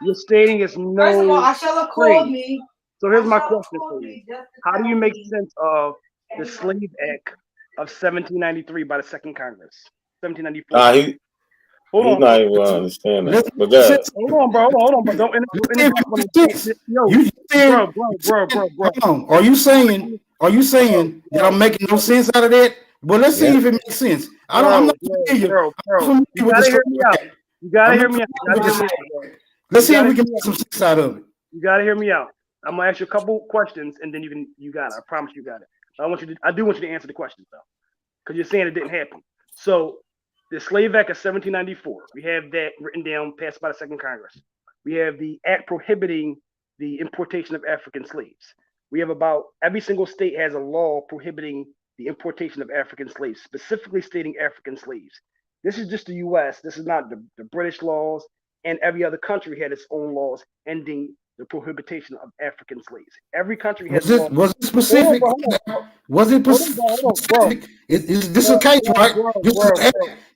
You're stating it's no. First of all, Ashella called me. So here's my question for you: how do you make sense of the Slave Act of 1793 by the Second Congress? 1794. Hold on. Not even understand that. But that. Hold on, bro. Hold on, but don't interrupt. Bro. Hold on. Are you saying that I'm making no sense out of that? Well, let's see if it makes sense. I'm not familiar. You gotta hear me out. You gotta hear me out. Let's see if we can make some sense out of it. You gotta hear me out. I'm gonna ask you a couple questions, and then you got it. I promise you got it. I do want you to answer the questions though, because you're saying it didn't happen. So the Slave Act of 1794, we have that written down, passed by the Second Congress. We have the act prohibiting the importation of African slaves. We have about every single state has a law prohibiting the importation of African slaves, specifically stating African slaves. This is just the U.S. This is not the British laws, and every other country had its own laws ending the prohibition of African slaves. Every country has. Was it specific? Was it specific? Is this a case, right?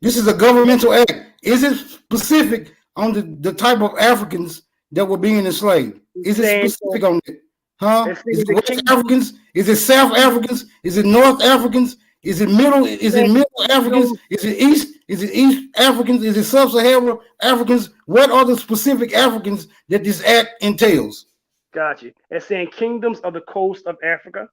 This is a governmental act. Is it specific on the type of Africans that were being enslaved? Is it specific on it? Huh? Is it West Africans? Is it South Africans? Is it North Africans? Is it middle? Is it middle Africans? Is it East? Is it East Africans? Is it Sub-Saharan Africans? What are the specific Africans that this act entails? Gotcha. It's saying kingdoms of the coast of Africa.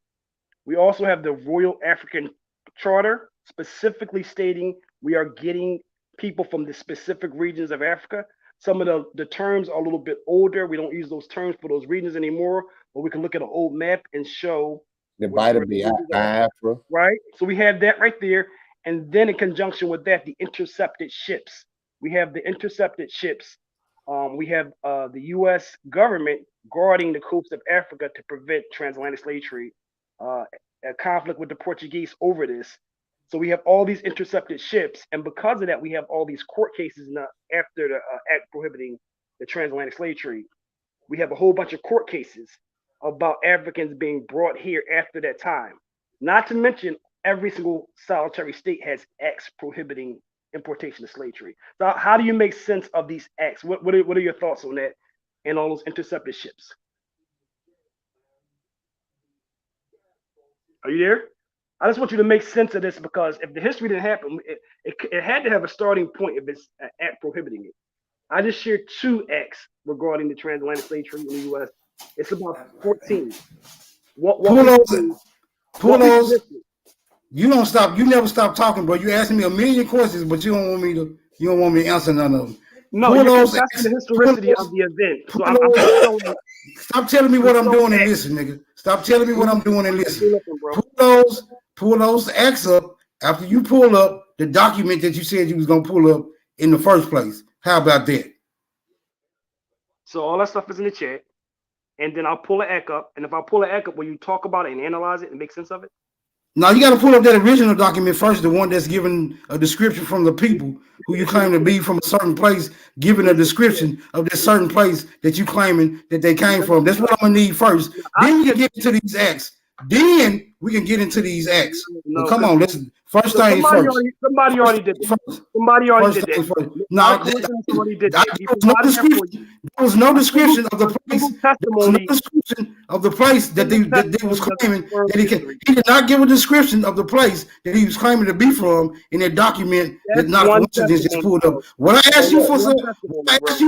We also have the Royal African Charter, specifically stating we are getting people from the specific regions of Africa. Some of the terms are a little bit older. We don't use those terms for those regions anymore, but we can look at an old map and show the Biafra. Right. So we have that right there. And then in conjunction with that, the intercepted ships. We have the intercepted ships. We have the U.S. government guarding the coast of Africa to prevent transatlantic slave trade, a conflict with the Portuguese over this. So we have all these intercepted ships. And because of that, we have all these court cases after the act prohibiting the transatlantic slave trade. We have a whole bunch of court cases about Africans being brought here after that time. Not to mention, every single solitary state has acts prohibiting importation of slave trade. So how do you make sense of these acts? What are your thoughts on that and all those intercepted ships? Are you there? I just want you to make sense of this, because if the history didn't happen, it had to have a starting point if it's an act prohibiting it. I just shared 2 acts regarding the transatlantic slave trade in the U.S. It's about 14. Pull those. You don't stop. You never stop talking, bro. You asking me a million questions, but you don't want me to. You don't want me to answer none of them. No, you're asking the historicity of the event. So stop telling me what I'm doing and listen, nigga. Stop telling me what I'm doing and listen. Pull those acts up after you pull up the document that you said you was gonna pull up in the first place. How about that? So all that stuff is in the chat, and then I'll pull an act up. And if I pull an act up, will you talk about it and analyze it and make sense of it? Now you got to pull up that original document first, the one that's given a description from the people who you claim to be from a certain place, giving a description of that certain place that you claiming that they came from. That's what I'm gonna need first. Then we can get into these acts. Then we can get into these acts. Well, come on, listen. First thing first. Somebody already did that. Somebody already did that. No, there was no description of the place. There was no description of the place that they was claiming that he did not give a description of the place that he was claiming to be from in that document that not a coincidence just pulled up. What I asked you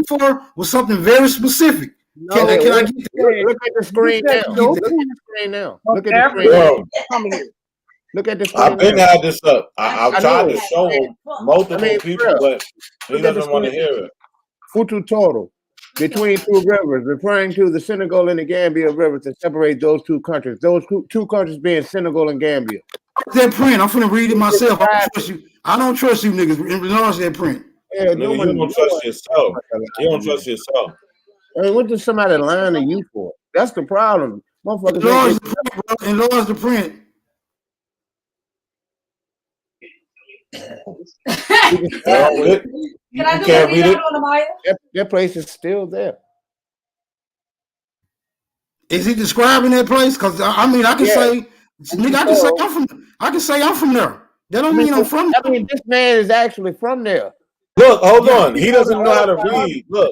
for was something very specific. Can I get that? Look at the screen now. Look at the screen now. Look at the screen. Look at the screen. I've been had this up. I've tried to show him multiple people, but he doesn't want to hear it. Futu Toro, between 2 rivers, referring to the Senegal and the Gambia rivers to separate those 2 countries. Those 2 countries being Senegal and Gambia. That print, I'm finna read it myself. I don't trust you niggas. Regards that print. Yeah, you don't trust yourself. You don't trust yourself. I mean, what does somebody lying to you for? That's the problem. Motherfuckers Enlarge ain't the print, bro. Enlarge the print. Can I do a read on the Maya? That place is still there. Is he describing that place? Because I mean, I can say, nigga, I can say I'm from there. That don't mean I'm from there. I mean, this man is actually from there. Look, hold on. He doesn't know how to read. Look,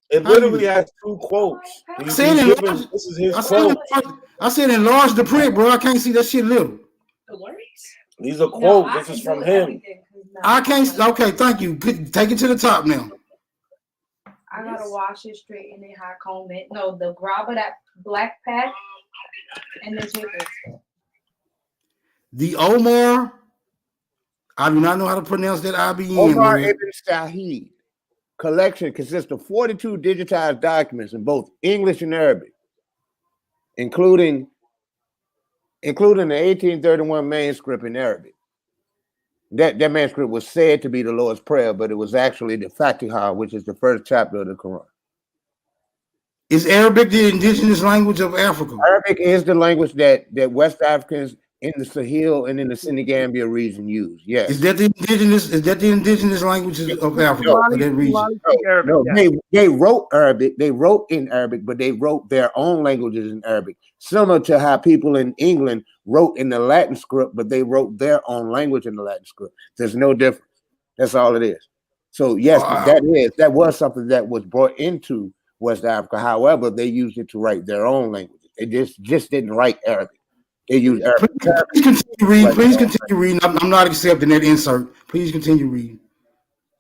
it literally has 2 quotes. I said enlarge. This is his quote. I said enlarge the print, bro. I can't see that shit little. These are quotes. This is from him. I can't. Okay, thank you. Good. Take it to the top now. I gotta wash it, straighten it, hot comb it. No, the grabber, that black pack, and the zippers. The Omar. I do not know how to pronounce that IBN. Omar Ibn Said collection consists of 42 digitized documents in both English and Arabic, including the 1831 manuscript in Arabic. That manuscript was said to be the Lord's Prayer, but it was actually the Fatiha, which is the first chapter of the Quran. Is Arabic the indigenous language of Africa? Arabic is the language that West Africans in the Sahel and in the Senegambia region use. Yes. Is that the indigenous languages of Africa? Of that region? No, they wrote Arabic. They wrote in Arabic, but they wrote their own languages in Arabic, similar to how people in England wrote in the Latin script, but they wrote their own language in the Latin script. There's no difference. That's all it is. So yes, that was something that was brought into West Africa. However, they used it to write their own languages. They just didn't write Arabic. They used Arabic. Please continue reading. Please continue reading. I'm not accepting that insert. Please continue reading.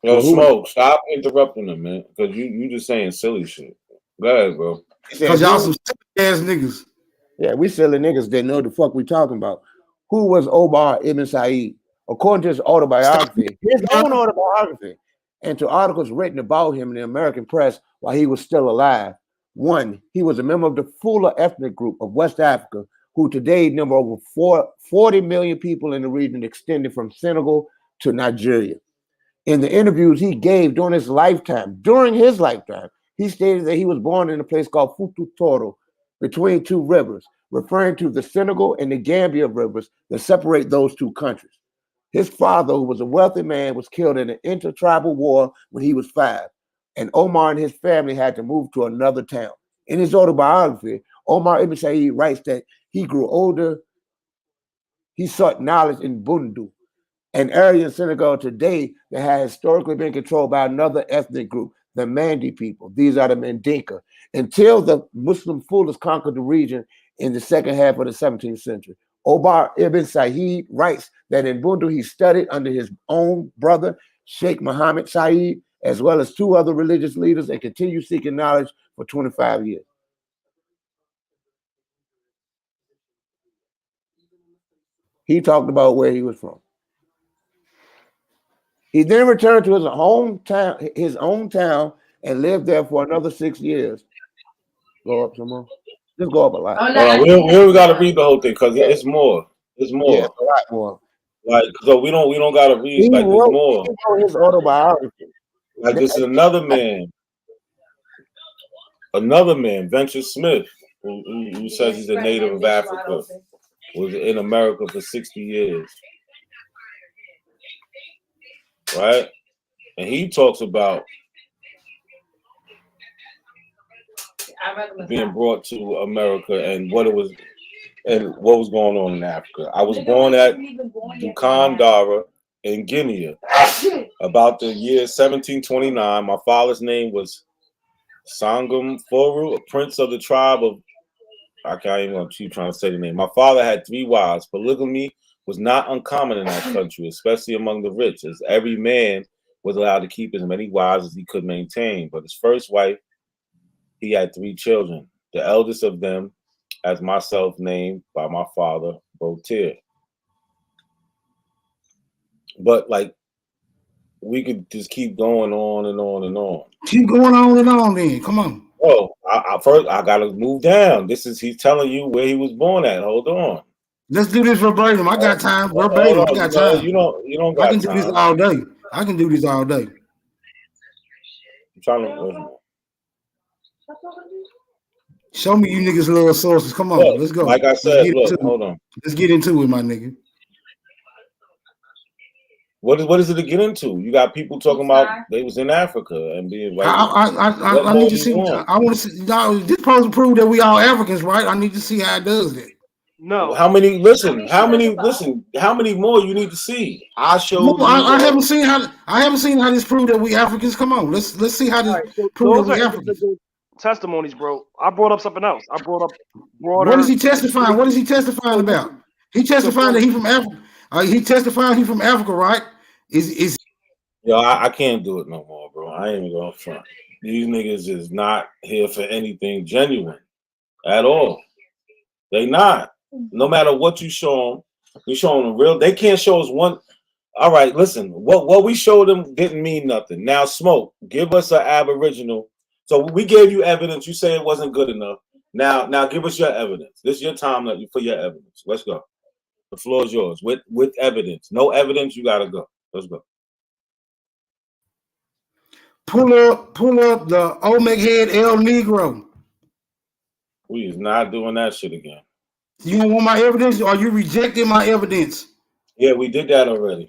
Yo, Smoke, stop interrupting him, man. Because you just saying silly shit. Go ahead, bro. Because y'all some silly ass niggas. Yeah, we silly niggas that know the fuck we talking about. Who was Omar Ibn Said? According to his autobiography, his own autobiography, and to articles written about him in the American press while he was still alive. 1, he was a member of the Fula ethnic group of West Africa, who today number over 40 million people in the region, extended from Senegal to Nigeria. In the interviews he gave during his lifetime, he stated that he was born in a place called Futu Toro, between 2 rivers, referring to the Senegal and the Gambia rivers that separate those 2 countries. His father, who was a wealthy man, was killed in an intertribal war when he was 5, and Omar and his family had to move to another town. In his autobiography, Omar Ibn Said writes that he grew older. He sought knowledge in Bundu, an area in Senegal today that has historically been controlled by another ethnic group, the Mandi people. These are the Mandinka, until the Muslim Fulas conquered the region in the second half of the 17th century. Omar Ibn Said writes that in Bundu he studied under his own brother, Sheikh Muhammad Said, as well as 2 other religious leaders, and continued seeking knowledge for 25 years. He talked about where he was from. He then returned to his own town, and lived there for another 6 years. Go up some more. Just go up a lot. We don't got to read the whole thing because it's more. It's more. Yeah, it's a lot more. Like, so we don't got to read. Like, there's more. He wrote his autobiography. Like, this is another man, Venture Smith, who says he's a native of Africa, was in America for 60 years. Right? And he talks about being brought to America and what was going on in Africa. I was born at Dukan Dara in Guinea about the year 1729. My father's name was Sangam Foru, a prince of the tribe of, I can't even keep trying to say the name. My father had 3 wives. Polygamy was not uncommon in that country, especially among the rich, as every man was allowed to keep as many wives as he could maintain. But his first wife, he had 3 children. The eldest of them, as myself, named by my father, Botir. But like, we could just keep going on and on and on. Keep going on and on, then. Come on. Oh, first I gotta move down. He's telling you where he was born at. Hold on. Let's do this verbatim. I got time. Verbatim. I got time. You don't got I can do this all day. I can do this all day. I'm trying to. Show me you niggas little sources. Come on, Look, let's go. like I Let's said, get look, into hold it. on. Let's get into it, my nigga. What is it to get into? You got people talking about they was in Africa and being like, what I more need do to see. you want? I want to see. No, this supposed to prove that we all Africans, right? I need to see how it does that. No. How many? Listen, how many? Listen, how many more you need to see? I No, showed you. I haven't seen how. I haven't seen how this prove that we Africans. Come on, let's see how this All right, so prove that those are we Africans. individual testimonies, bro. I brought up something else. I brought up broader. What is he testifying? What is he testifying about? He testifying that he from Africa. He testifying he from Africa, right? Is Yo, I can't do it no more, bro. I ain't even going front. These niggas is not here for anything genuine at all. They not. No matter what you show them, you showing them real. They can't show us one. All right, listen. What we showed them didn't mean nothing. Now, Smoke, give us an Aboriginal. So we gave you evidence. You say it wasn't good enough. Now give us your evidence. This is your time for your evidence. Let's go. The floor is yours with evidence. No evidence, you gotta go. Let's go. pull up the Omega Head El Negro. We is not doing that shit again. You don't want my evidence, or you rejecting my evidence? Yeah, we did that already.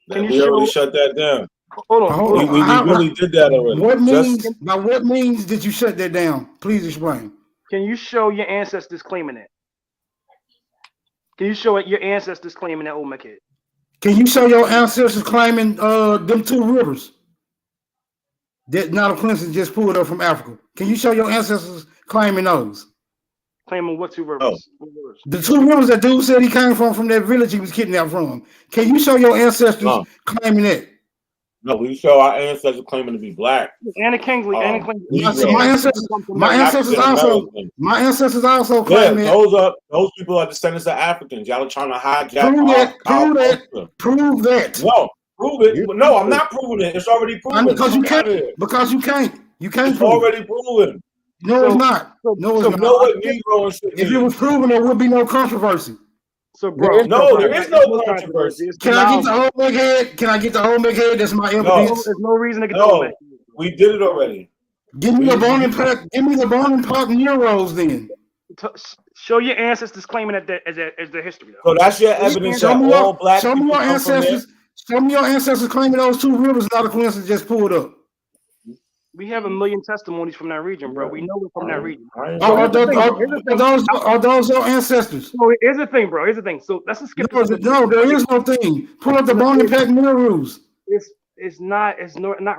We already shut that down. Hold on. We really did that already. What means? By what means did you shut that down? Please explain. Can you show your ancestors claiming that? Can you show your ancestors claiming that Omega Head? Can you show your ancestors claiming them two rivers that Nile Clemson just pulled up from Africa? Can you show your ancestors claiming those? Claiming what two rivers? Oh. What rivers? The two rivers that dude said he came from that village he was kidnapped from. Can you show your ancestors claiming that? No, we show our ancestors claiming to be black. Anna Kingsley. My ancestors also claim that. Those people are descendants of Africans. Y'all are trying to hijack Prove that. No, prove it. No, I'm not proving it. It's already proven. Because you can't. It's already proven. No, it's not. No, it's not. Know what Negro and shit if it was proven, there would be no controversy. So, bro, there is no controversy. Can I get the whole big head? Can I get the whole big head? That's my evidence. There's no reason to get the whole big head. We did it already. Give me the bone and pack. Give me the bone and pack Neros then. Show your ancestors claiming that as the history. So that's your evidence that all black people come from there? Show me your ancestors claiming those two rivers not a coincidence just pulled up. We have a million testimonies from that region, bro. We know we're from that region. Are those your ancestors? So here's the thing, bro. Here's the thing. So let's just skip. No, there is no thing. Pull up the bone and pack Neros. It's not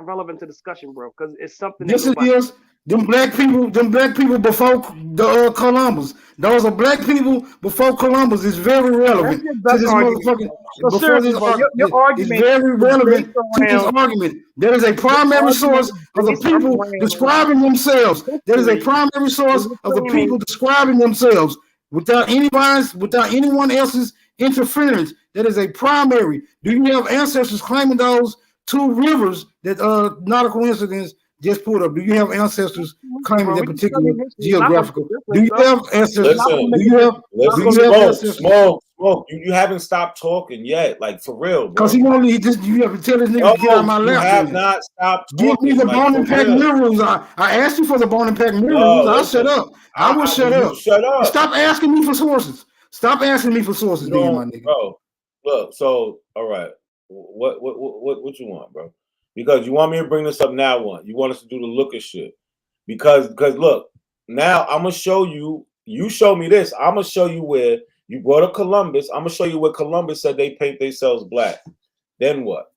relevant to discussion, bro, because it's something. Yes, it is. Them black people before the Columbus. Those are black people before Columbus. It's very relevant to this motherfucking. Your argument is very relevant to this argument. There is a primary source of the people describing themselves. There is a primary source of the people describing themselves without anyone else's interference. That is a primary. Do you have ancestors claiming those two rivers that not a coincidence just pulled up? Do you have ancestors claiming that particular geographical? Do you have ancestors? Smoke. You haven't stopped talking yet, like for real, bro. Because you have to tell this nigga to get out of my lap. You have not stopped talking. Give me the bone and pack mirrors. I asked you for the bone and pack mirrors. I'll shut up. I will shut up. Shut up. Stop asking me for sources. Stop asking me for sources, then, my nigga. Bro, look. So, all right. What you want, bro? Because you want me to bring this up now. You want us to do the looker shit? Because look, now I'm gonna show you. You show me this. I'm gonna show you where you brought up Columbus. I'm gonna show you where Columbus said they paint themselves black. Then what?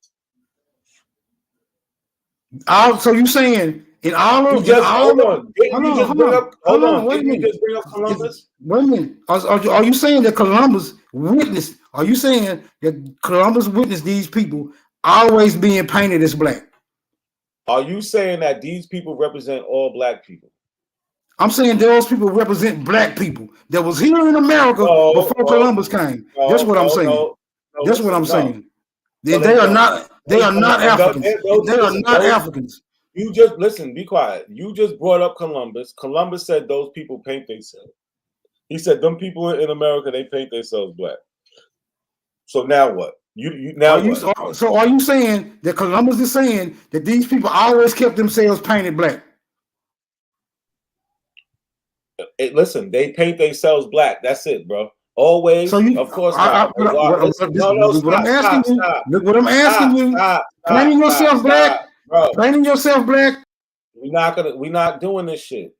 So you saying in all of hold on. Didn't you just bring up Columbus? Wait a minute. Are you saying that Columbus witnessed? Are you saying that Columbus witnessed these people always being painted as black? Are you saying that these people represent all black people? I'm saying those people represent black people that was here in America before Columbus came. That's what I'm saying. That's what I'm saying. They are not Africans. They are not Africans. You just listen, be quiet. You just brought up Columbus. Columbus said those people paint themselves. He said them people in America, they paint themselves black. So now what? So are you saying that Columbus is saying that these people always kept themselves painted black? Listen, they paint themselves black. That's it, bro. Always, So you, of course not. Listen, no, what I'm asking you. stop. Look what I'm asking you. Painting yourself black, bro. painting yourself black. We're not doing this shit.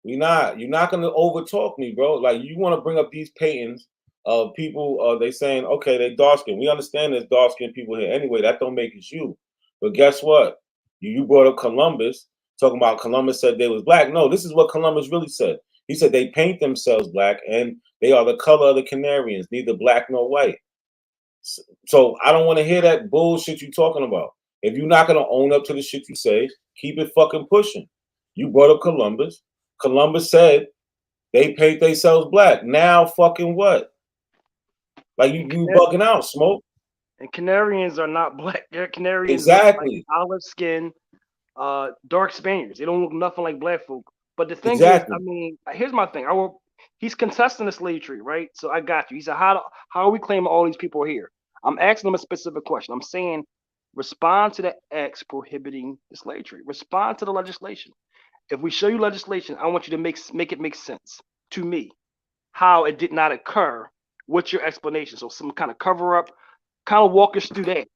You're not gonna overtalk me, bro. Like, you want to bring up these paintings of people, they saying, okay, they dark skin. We understand there's dark skinned people here anyway. That don't make it you. But guess what? You brought up Columbus, talking about Columbus said they was black. No, this is what Columbus really said. He said they paint themselves black and they are the color of the Canarians, neither black nor white. So I don't want to hear that bullshit you talking about. If you're not gonna own up to the shit you say, keep it fucking pushing. You brought up Columbus. Columbus said they paint themselves black. Now fucking what? Like, you bugging out, Smoke. And Canarians are not black. They're Canarians. Exactly. Like olive skin, dark Spaniards. They don't look nothing like black folk. But the thing Exactly. is, I mean, here's my thing. He's contesting the slave trade, right? So I got you. He said, how are we claiming all these people are here? I'm asking him a specific question. I'm saying, respond to the acts prohibiting the slave trade. Respond to the legislation. If we show you legislation, I want you to make it make sense to me how it did not occur. What's your explanation? So some kind of cover up, kind of walk us through that.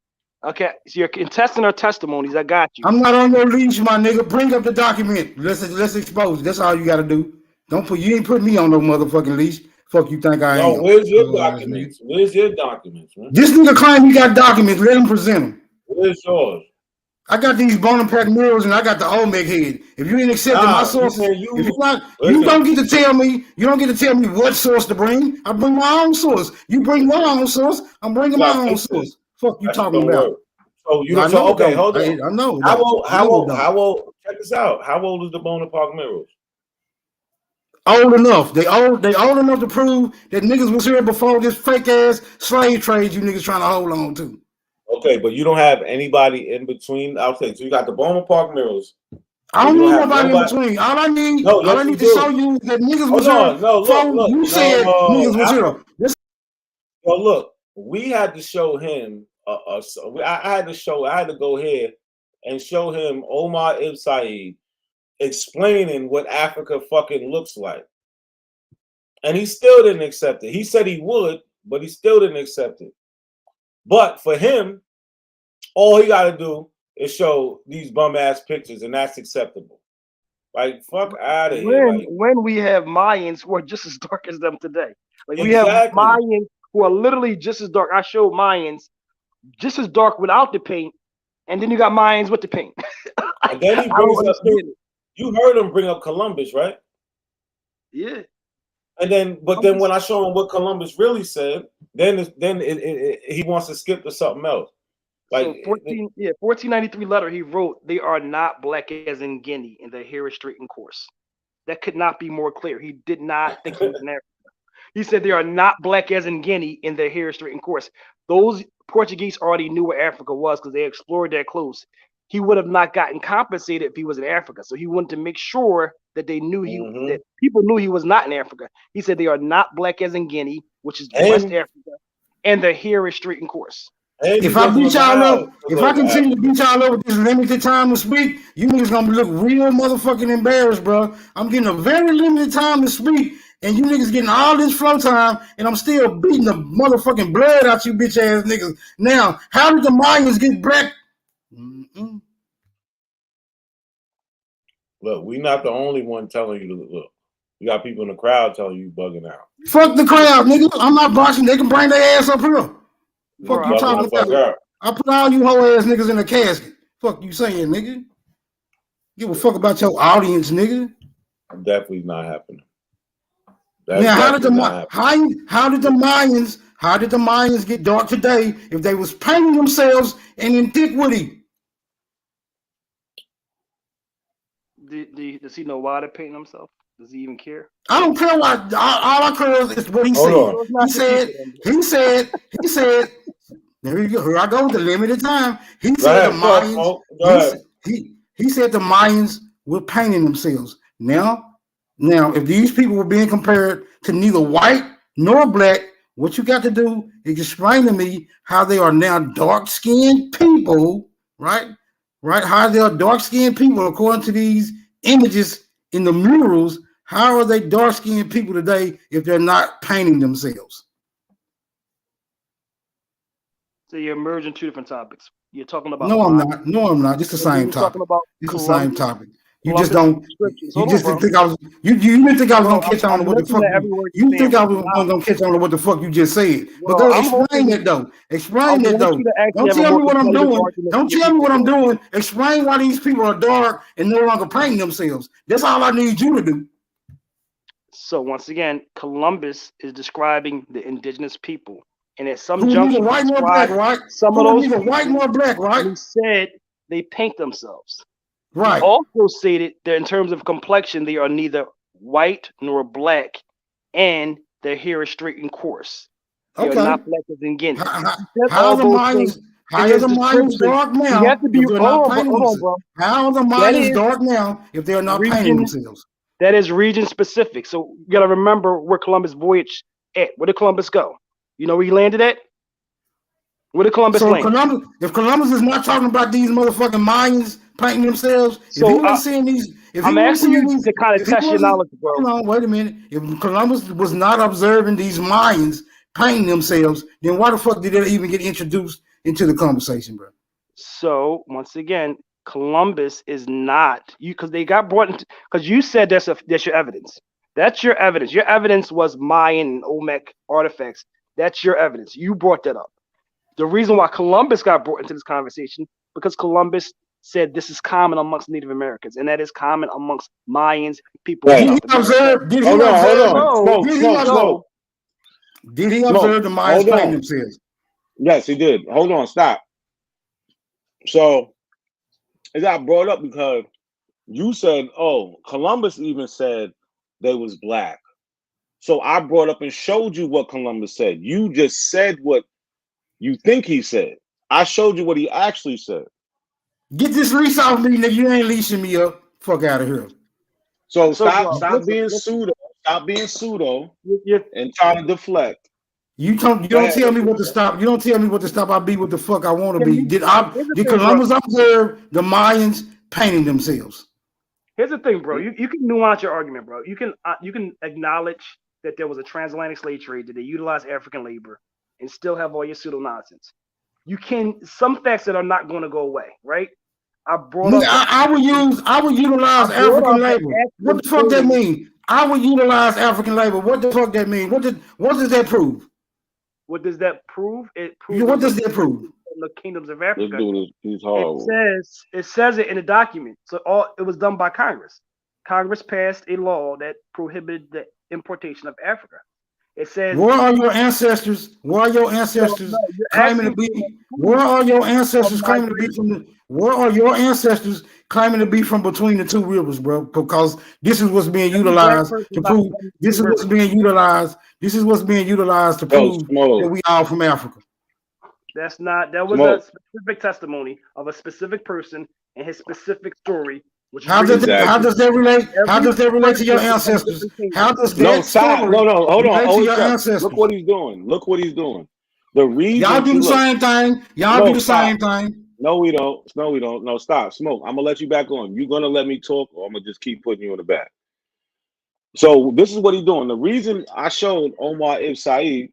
Okay, so you're contesting our testimonies. I got you. I'm not on your leash, my nigga. Bring up the document. Let's expose. That's all you got to do. You ain't put me on no motherfucking leash. Fuck you think I am? No, where's your documents? Where's your documents, man? This nigga claim he got documents. Let him present them. Where's yours? I got these Bonaparte murals and I got the Olmec head. If you ain't accepting my sources, you don't get to tell me. You don't get to tell me what source to bring. I bring my own source. You bring your own source. I'm bringing my own source. Fuck you talking about? So you don't. So okay, hold on. I know. How old? Check this out. How old is the Bonaparte murals? Old enough. They old enough to prove that niggas was here before this fake ass slave trade you niggas trying to hold on to. Okay, but you don't have anybody in between. I'll say so. You got the Bonaparte murals. I don't need nobody in between. All I need to show you that niggas was here. Look. You said niggas was here. Well, look, we had to show him. I had to go here and show him Omar Ibn Said explaining what Africa fucking looks like, and he still didn't accept it. He said he would, but he still didn't accept it. But for him, all he got to do is show these bum ass pictures, and that's acceptable. Like, fuck out of here. When we have Mayans who are just as dark as them today, like we have Mayans who are literally just as dark. I showed Mayans just as dark without the paint, and then you got Mayans with the paint. And then he brings up. You heard him bring up Columbus, right? Yeah. And then, but then when I show him what Columbus really said, then he wants to skip to something else. Like 1493 letter he wrote, they are not black as in Guinea in the Harris Strait and course. That could not be more clear. He did not think he was in Africa. He said they are not black as in Guinea in the Harris Strait and course. Those Portuguese already knew where Africa was because they explored that close. He would have not gotten compensated if he was in Africa. So he wanted to make sure that they knew that people knew he was not in Africa. He said they are not black as in Guinea, which is West Africa, and the Harris Strait and course. If I beat y'all up, if I continue to beat y'all up with this limited time to speak, you niggas gonna look real motherfucking embarrassed, bro. I'm getting a very limited time to speak, and you niggas getting all this flow time, and I'm still beating the motherfucking blood out you bitch ass niggas. Now, how did the Mayans get black? Look, we're not the only one telling you to look. You got people in the crowd telling you bugging out. Fuck the crowd, nigga. I'm not boxing. They can bring their ass up here. Fuck you talking about? I put all you hoe ass niggas in a casket. Fuck you saying, nigga? Give a fuck about your audience, nigga. Definitely not happening. Now, how did the Mayans get dark today if they was painting themselves in antiquity? Does he know why they're painting himself? Does he even care? I don't care why. All I care is what he said. He said. There you go. Here I go with the limited time. He said the Mayans. He said the Mayans were painting themselves. Now, if these people were being compared to neither white nor black, what you got to do is explain to me how they are now dark-skinned people, right? Right? How they are dark-skinned people according to these images in the murals. How are they dark-skinned people today if they're not painting themselves? So you're merging two different topics. You're talking about No, I'm mind, not. No, I'm not. It's the and then same you're talking topic. about It's the same Columbus. topic. You just Columbus don't. descriptions. You Hold on, just bro. didn't think I was. You didn't think I was Bro, gonna catch on to I'm what the listening fuck to every word you you're think saying I right was now. gonna catch on to what the fuck you just said. But Well, go I'm explain hoping that though. I Explain that want though. you to actually Don't have a tell more me what I'm competitive doing. argument Don't to your tell me people, what I'm bro. doing. Explain why these people are dark and no longer painting themselves. That's all I need you to do. So once again, Columbus is describing the indigenous people, and at some Who neither junction, he white nor described black, right? some of Who those neither white people, nor black, right? and he said they paint themselves. He Right. also stated that in terms of complexion, they are neither white nor black, and their hair is straight and coarse. They are Okay. not black as in Guinea. He said How all are the those things Mayans? How in are his the Mayans description. dark You have now to be if they're not painting hold on, themselves? bro. How are the That Mayans is dark now if they're not painting region. themselves? That is region specific. So you gotta remember where Columbus voyaged at. Where did Columbus go? You know where he landed at? Where did Columbus So land? if Columbus is not talking about these motherfucking Mayans painting themselves, if he So wasn't seeing these, if he I'm wasn't asking seeing you these, to kind of if he test your wasn't, knowledge, bro. hold on, wait a minute. If Columbus was not observing these Mayans painting themselves, then why the fuck did they even get introduced into the conversation, bro? So once again, Columbus is not you because they got brought into because you said that's your evidence. That's your evidence. Your evidence was Mayan and Olmec artifacts. That's your evidence. You brought that up. The reason why Columbus got brought into this conversation because Columbus said this is common amongst Native Americans, and that is common amongst Mayans, people in Did he South America. observe? Did he Hold on, hold observe? on. So, Did he observe? Did he observe the Mayans Hold painting on. themselves? Yes, he did. Hold on, stop. So it got brought up because you said, oh, Columbus even said they was black. So I brought up and showed you what Columbus said. You just said what you think he said. I showed you what he actually said. Get this lease off me, nigga. You ain't leasing me up. Fuck out of here. So bro, stop listen, being pseudo. Stop being pseudo you and try to deflect. You don't tell me what to stop. You don't tell me what to stop. I'll be what the fuck I want to be. Did Columbus observe the Mayans painting themselves? Here's the thing, bro. You can nuance your argument, bro. You can acknowledge that there was a transatlantic slave trade, that they utilized African labor, and still have all your pseudo nonsense. You can some facts that are not going to go away, right? I brought up. I would utilize African labor. What the fuck that mean? I would utilize African labor. What the fuck that mean? What does that prove? What does that prove? It proves. What does that prove? The kingdoms of Africa. He's horrible. It says it in the document. So it was done by Congress. Congress passed a law that prohibited the importation of Africa. It says. Where are your ancestors? Where are your ancestors claiming to be? Where are your ancestors claiming to be from? Where are your ancestors claiming to be from between the two rivers, bro? Because this is what's being utilized to prove. This is what's being utilized. This is what's being utilized to prove that we all from Africa. That's not. That was a specific testimony of a specific person and his specific story. How does that relate? How does that relate to your ancestors? How does that story hold on. relate to your ancestors? Look what he's doing. Look what he's doing. The reason y'all do the same thing. Y'all do the same thing. No, we don't. No, we don't. No, stop. Smoke. I'm gonna let you back on. You're gonna let me talk, or I'm gonna just keep putting you in the back. So this is what he's doing. The reason I showed Omar Ibn Said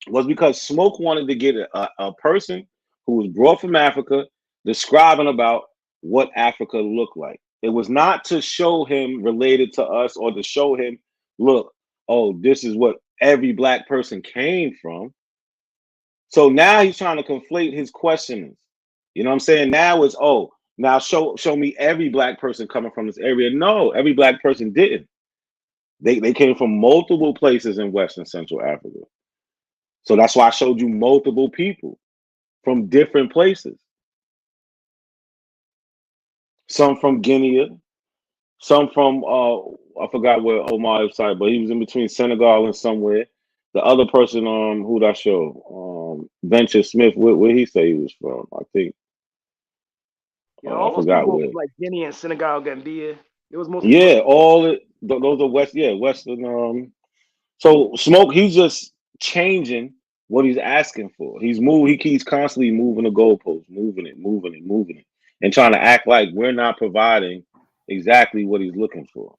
was because Smoke wanted to get a person who was brought from Africa describing about what Africa looked like. It was not to show him related to us or to show him, look, oh, this is what every black person came from. So now he's trying to conflate his questionings. You know what I'm saying? Now it's, oh, now show me every black person coming from this area. No, every black person didn't. They came from multiple places in West and Central Africa. So that's why I showed you multiple people from different places. Some from Guinea, some from I forgot where Omar is side, but he was in between Senegal and somewhere. The other person, who'd I show? Venture Smith, where he say he was from? I think. I forgot where. Like Guinea and Senegal, Gambia. It was mostly. Yeah, those are Western. So Smoke, he's just changing what he's asking for. He keeps constantly moving the goalpost, moving it, and trying to act like we're not providing exactly what he's looking for.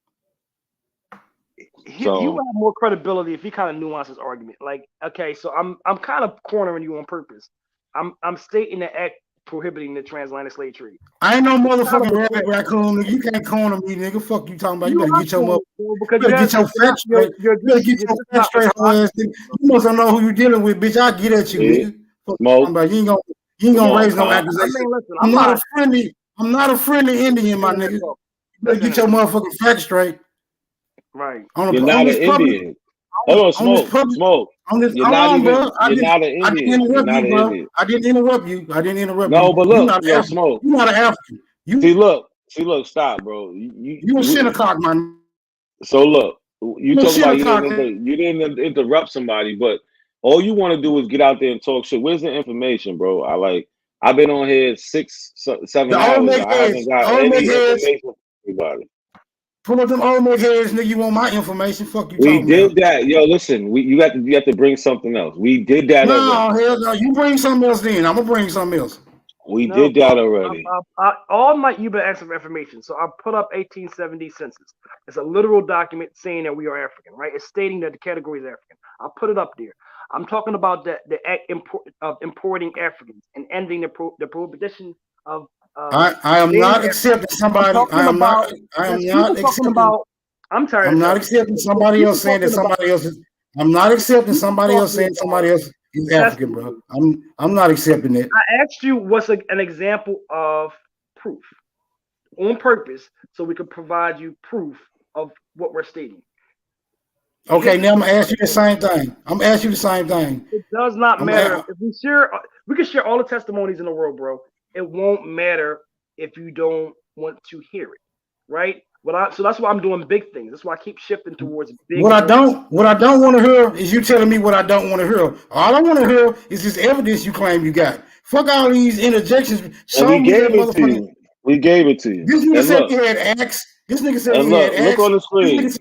You would So have more credibility if he kind of nuanced his argument. Like, okay, so I'm kind of cornering you on purpose. I'm stating the act prohibiting the transatlantic slave trade. I ain't no It's kind of motherfucking a rabbit corner. raccoon, nigga. You can't corner me, nigga. Fuck you talking about. You You better are get your cornered, mother. bro, You because better get your facts straight. You better get you're your just facts not straight, whole ass responding. nigga. You must don't know who you dealing with, bitch. I get at you, see, nigga. Fuck you smoke. talking about. You ain't Come gonna on, raise no Con. I accusation. mean, listen, I'm not not. a friendly. I'm not a friendly Indian, my nigga. You better Listen, get your motherfucking facts straight. right. You're not an Indian. Hold on, smoke. You're Hold not on, even. bro. You're not an I didn't Indian. You're interrupt not you, an bro. Indian. I didn't interrupt you. I didn't interrupt No, you. but You look, not yo, African. smoke. You not an African. See, look, stop, bro. You a Shinnecock, man. So look, you You a talk about Shinnecock. you didn't interrupt somebody, but all you want to do is get out there and talk shit. Where's the information, bro? I've been on here 7 The hours. Olmec I heads. haven't got The Olmec any heads. information from anybody. Pull up them Olmec heads, nigga. You want my information? Fuck you We talking did about. that. Yo, listen, you have to bring something else. We did that No, already. hell no. You bring something else then. I'm gonna bring something else. We No, did that bro. already. All night you've been asking for information. So I put up 1870 census. It's a literal document saying that we are African, right? It's stating that the category is African. I put it up there. I'm talking about the act of importing Africans and ending the prohibition of I am being not African. accepting I'm somebody. talking about I am there's not people talking accepting. about. I'm tired I'm of not telling you. accepting There's somebody people else saying that talking about. somebody else is. I'm not accepting People somebody else talking saying somebody about else is African, bro. testimony. I'm not accepting that. I asked you what's an example of proof on purpose so we could provide you proof of what we're stating. Okay, now I'm gonna ask you the same thing. I'm gonna ask you the same thing. It does not matter if we can share all the testimonies in the world, bro. It won't matter if you don't want to hear it, right? So that's why I'm doing big things. That's why I keep shifting towards big. What I don't want to hear is you telling me what I don't want to hear. All I want to hear is this evidence you claim you got. Fuck all these interjections. And Show we me that gave it to motherfucking. you. We gave it to you. This nigga And said look, he had acts. This nigga said and he had look acts. on the screen. This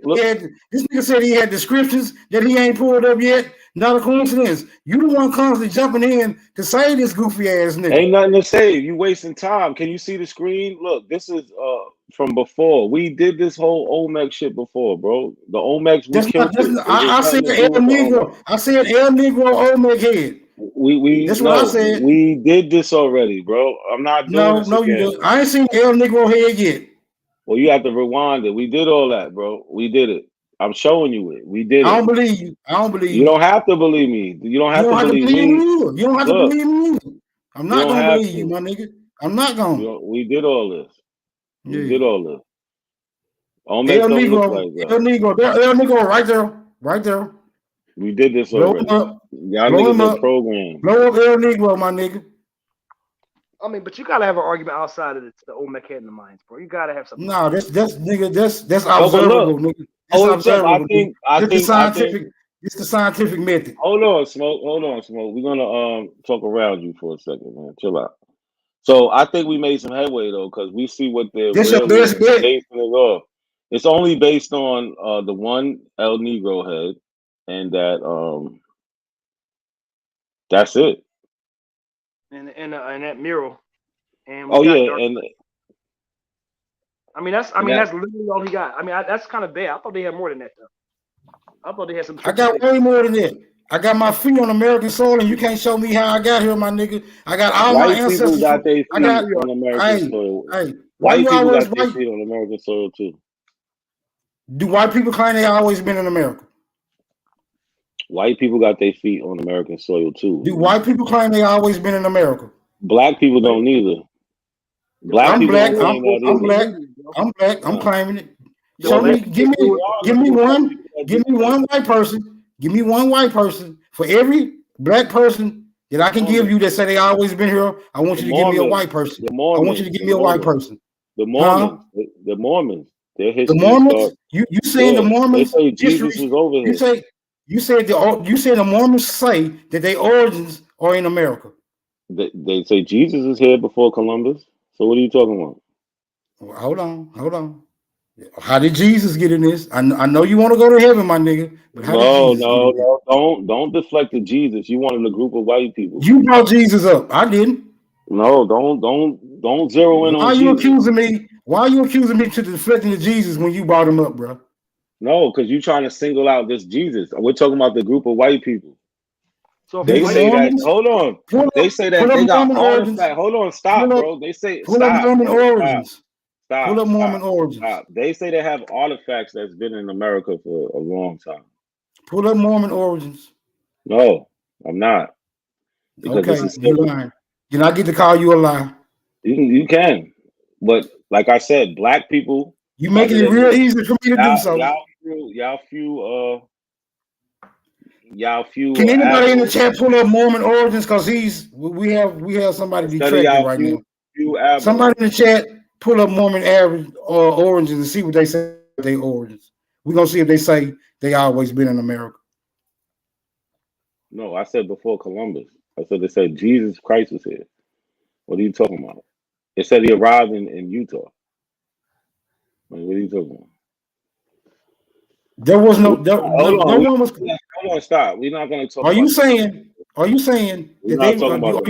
nigga said he had descriptions that he ain't pulled up yet. Not a coincidence. You the one constantly jumping in to say this goofy ass nigga. Ain't nothing to say. You wasting time. Can you see the screen? Look, this is from before. We did this whole Olmec shit before, bro. The Olmecs, we killed it. I said El Negro. I said El Negro Olmec head. That's what I said. We did this already, bro. I'm not doing this No, again. you didn't. I ain't seen El Negro head yet. Well, you have to rewind it. We did all that, bro. We did it. I'm showing you it. We did it. I don't believe you. I don't believe you. Don't have to believe me. You don't have to believe me. You don't have to believe me either. I'm not gonna believe you, my nigga. I'm not gonna. We did all this. We did all this. El Negro, El Negro, right there, right there. We did this Blow already. him up. Y'all Blow niggas him are up. programmed. Blow up El Negro, my nigga. I mean, but you gotta have an argument outside of the Olmec head in the minds, bro. You gotta have something. No, that's observable, nigga. That's observable. It's the scientific method. Hold on, Smoke. We're gonna talk around you for a second, man. Chill out. So I think we made some headway though, because we see what they're really basing it off. It's only based on the one El Negro head, and that's it. And that mural. And and I mean that's literally all he got. I mean that's kind of bad. I thought they had more than that though. I thought they had some. I got way more than that. I got my feet on American soil, and you can't show me how I got here, my nigga. I got all my ancestors. White people got their feet on American soil. White people got their feet on American soil too. Do white people claim they always been in America? White people got their feet on American soil too. Do white people claim they always been in America? Black people don't either. I'm black. I'm black. I'm claiming it. Show me. Give me one white person. Give me one white person for every black person that I can give you that say they always been here. I want you to give me a white person. I want you to give me a white person. The Mormons. The Mormons. Their history. The Mormons. You saying the Mormons? They say Jesus is over here. You said the Mormons say that their origins are in America. They say Jesus is here before Columbus. So what are you talking about? Well, hold on. How did Jesus get in this? I know you want to go to heaven, my nigga. But Don't deflect to Jesus. You wanted a group of white people. You brought Jesus up. I didn't. No, don't zero in on Jesus. Why are you accusing me to deflecting to Jesus when you brought him up, bro? No, because you're trying to single out this Jesus. We're talking about the group of white people. So They white say that. people, Hold on. They say Pull that up they got Mormon origins. artifacts. Hold on. Stop, bro. They say Pull up stop, Mormon bro. Stop. origins. Stop. Pull up Mormon Stop. origins. Stop. They say they have artifacts that's been in America for a long time. Pull up Mormon origins. No, I'm not. Because Okay, this is you're simple. lying. Then I get to call you a lie. You can. But like I said, black people. You making it real easy for me to do so. Y'all few. Can anybody in the Abel. chat pull up Mormon origins? Because we have somebody Study detracted y'all right now. few Abel. Somebody in the chat pull up Mormon average origins and see what they say about their origins. We're gonna see if they say they always been in America. No, I said before Columbus. I said they said Jesus Christ was here. What are you talking about? It said he arrived in Utah. Like, what are you talking about? There was no Hold no on. one was. Hold on, stop. We're not going to talk Are about you this. saying We're that not they talking about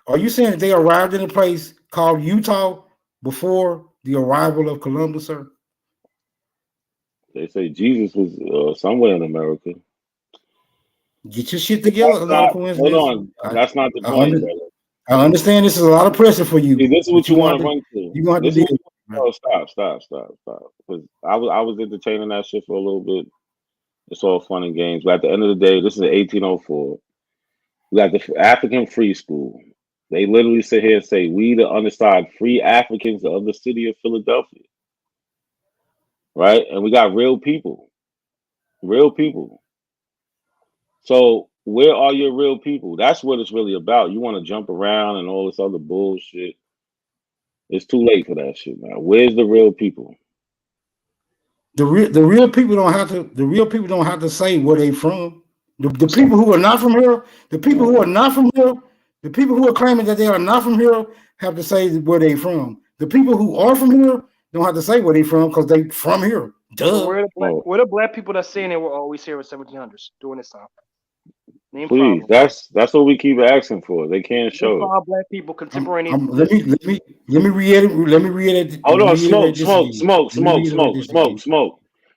are you saying that they arrived in a place called Utah before the arrival of Columbus, sir? They say Jesus was somewhere in America. Get your shit together. A lot of coincidences. Hold on. That's not the point, brother. I understand this is a lot of pressure for you. See, this is what you want to run to. You're going to have to deal. Oh, stop. Because I was entertaining that shit for a little bit. It's all fun and games. But at the end of the day, this is 1804. We got the African Free School. They literally sit here and say, "We, the undersized free Africans of the city of Philadelphia." Right? And we got real people. Real people. So where are your real people? That's what it's really about. You want to jump around and all this other bullshit. It's too late for that shit now. Where's the real people? The real people don't have to say where they from. The people who are not from here, the people who are claiming that they are not from here have to say where they from. The people who are from here don't have to say where they from because they from here. Duh. So where the black people that's saying they were always here in 1700s during this time? Name Please, that's what we keep asking for. They can't show it. 5 black people contemporaneous. Let me reiterate. Hold on, smoke.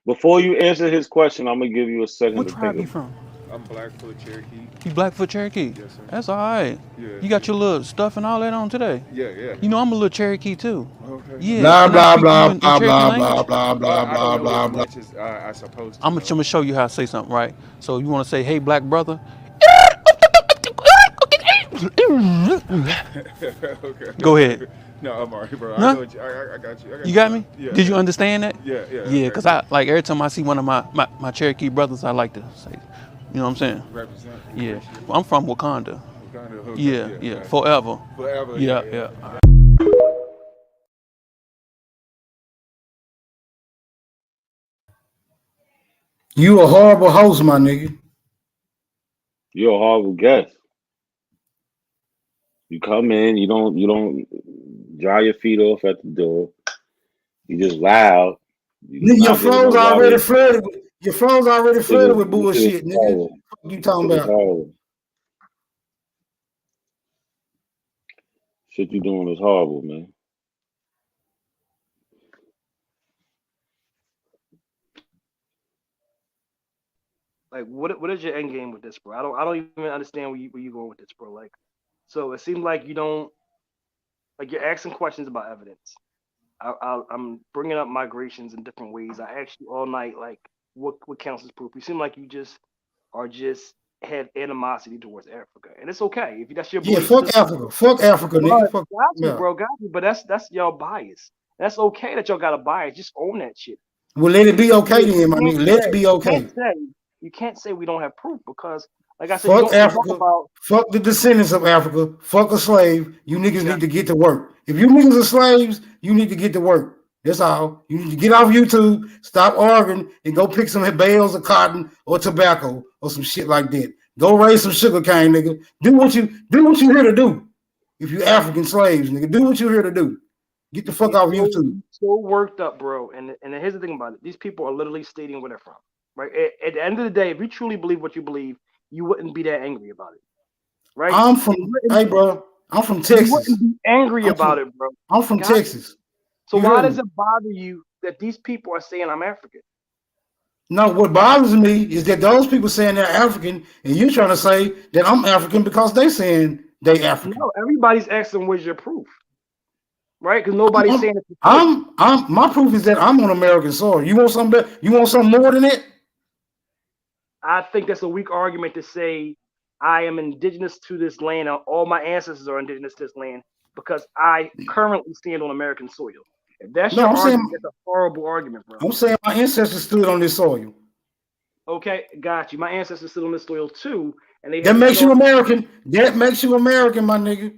Before you answer his question, I'm gonna give you a second What to tribe think you from? I'm Blackfoot Cherokee. You Blackfoot Cherokee? Yes, sir. That's all right. Yeah. You got your little stuff and all that on today? Yeah. You know I'm a little Cherokee too. Okay. Yeah. Blah Can I blah speak to blah you in blah Cherokee blah language? blah blah I don't know blah as blah. much as I supposed to. I'm gonna show you how to say something, right? So you want to say, "Hey, black brother." Okay. Go ahead. No, I'm alright, bro. Huh? I got you. You got me? Yeah. Did you understand that? Yeah. Yeah, because I like every time I see one of my Cherokee brothers, I like to say, you know what I'm saying? Represent. Yeah. Well, I'm from Wakanda. Wakanda, okay. Yeah. Forever. Forever. Yeah. You a horrible host, my nigga. You're a horrible guest. You come in, you don't dry your feet off at the door. You just loud. Your flow's already flooded. Your flow's already flooded with bullshit, nigga. What you talking about? Shit you doing is horrible, man. Like, what is your end game with this, bro? I don't even understand where you going with this, bro. Like, so it seems like you don't, like, you're asking questions about evidence. I'm bringing up migrations in different ways. I asked you all night, like, what counts as proof? You seem like you just have animosity towards Africa, and it's okay if that's your belief. Fuck Africa, nigga. Fuck, got you, but that's y'all bias. That's okay that y'all got a bias. Just own that shit. Well, let it be okay then, my nigga. Let it be okay. You can't say we don't have proof because, like I said, fuck Africa. Fuck the descendants of Africa. Fuck a slave. You niggas need to get to work. If you niggas are slaves, you need to get to work. That's all. You need to get off YouTube, stop arguing, and go pick some bales of cotton or tobacco or some shit like that. Go raise some sugar cane, nigga. Do what you here to do. If you African slaves, nigga, do what you're here to do. Get the fuck off YouTube. So worked up, bro. And here's the thing about it: these people are literally stating where they're from. Right. At the end of the day, if you truly believe what you believe, you wouldn't be that angry about it. Right? I'm from Texas. You wouldn't be angry about it, bro. I'm from Texas. So why does it bother you that these people are saying I'm African? No, what bothers me is that those people saying they're African, and you're trying to say that I'm African because they saying they African. No, everybody's asking, "Where's your proof?" Right? Because nobody's saying it's My proof is that I'm on American soil. You want something? You want something more than it? I think that's a weak argument to say I am indigenous to this land. All my ancestors are indigenous to this land because I currently stand on American soil. If that's No, your I'm saying argument, that's a horrible argument, bro. I'm saying my ancestors stood on this soil. Okay, got you. My ancestors stood on this soil too, and they That had makes you American. That makes you American, my nigga.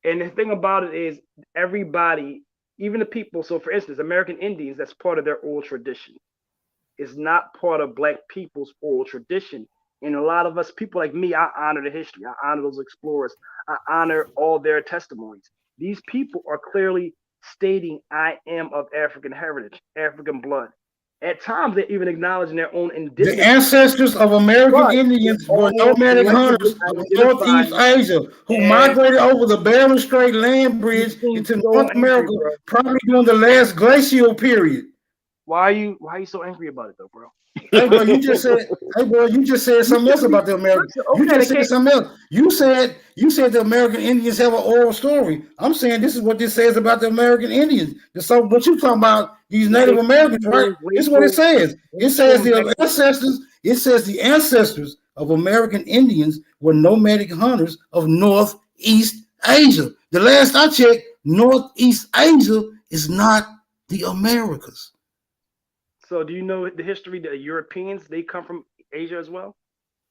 And the thing about it is, everybody, even the people. So, for instance, American Indians, that's part of their oral tradition. It's not part of Black people's oral tradition. And a lot of us, people like me, I honor the history. I honor those explorers. I honor all their testimonies. These people are clearly stating, I am of African heritage, African blood. At times, they're even acknowledging their own indigenous. The ancestors of American Indians were nomadic hunters of Northeast Asia who migrated over the Bering Strait land bridge into North America, probably during the last glacial period. Why are you so angry about it though, bro? Hey bro, you just said something else about the Americans. You just said something else. You said the American Indians have an oral story. I'm saying this is what this says about the American Indians. So what you talking about these Native Americans, right? This is what it says. It says the ancestors of American Indians were nomadic hunters of Northeast Asia. The last I checked, Northeast Asia is not the Americas. So do you know the history? The Europeans, they come from Asia as well,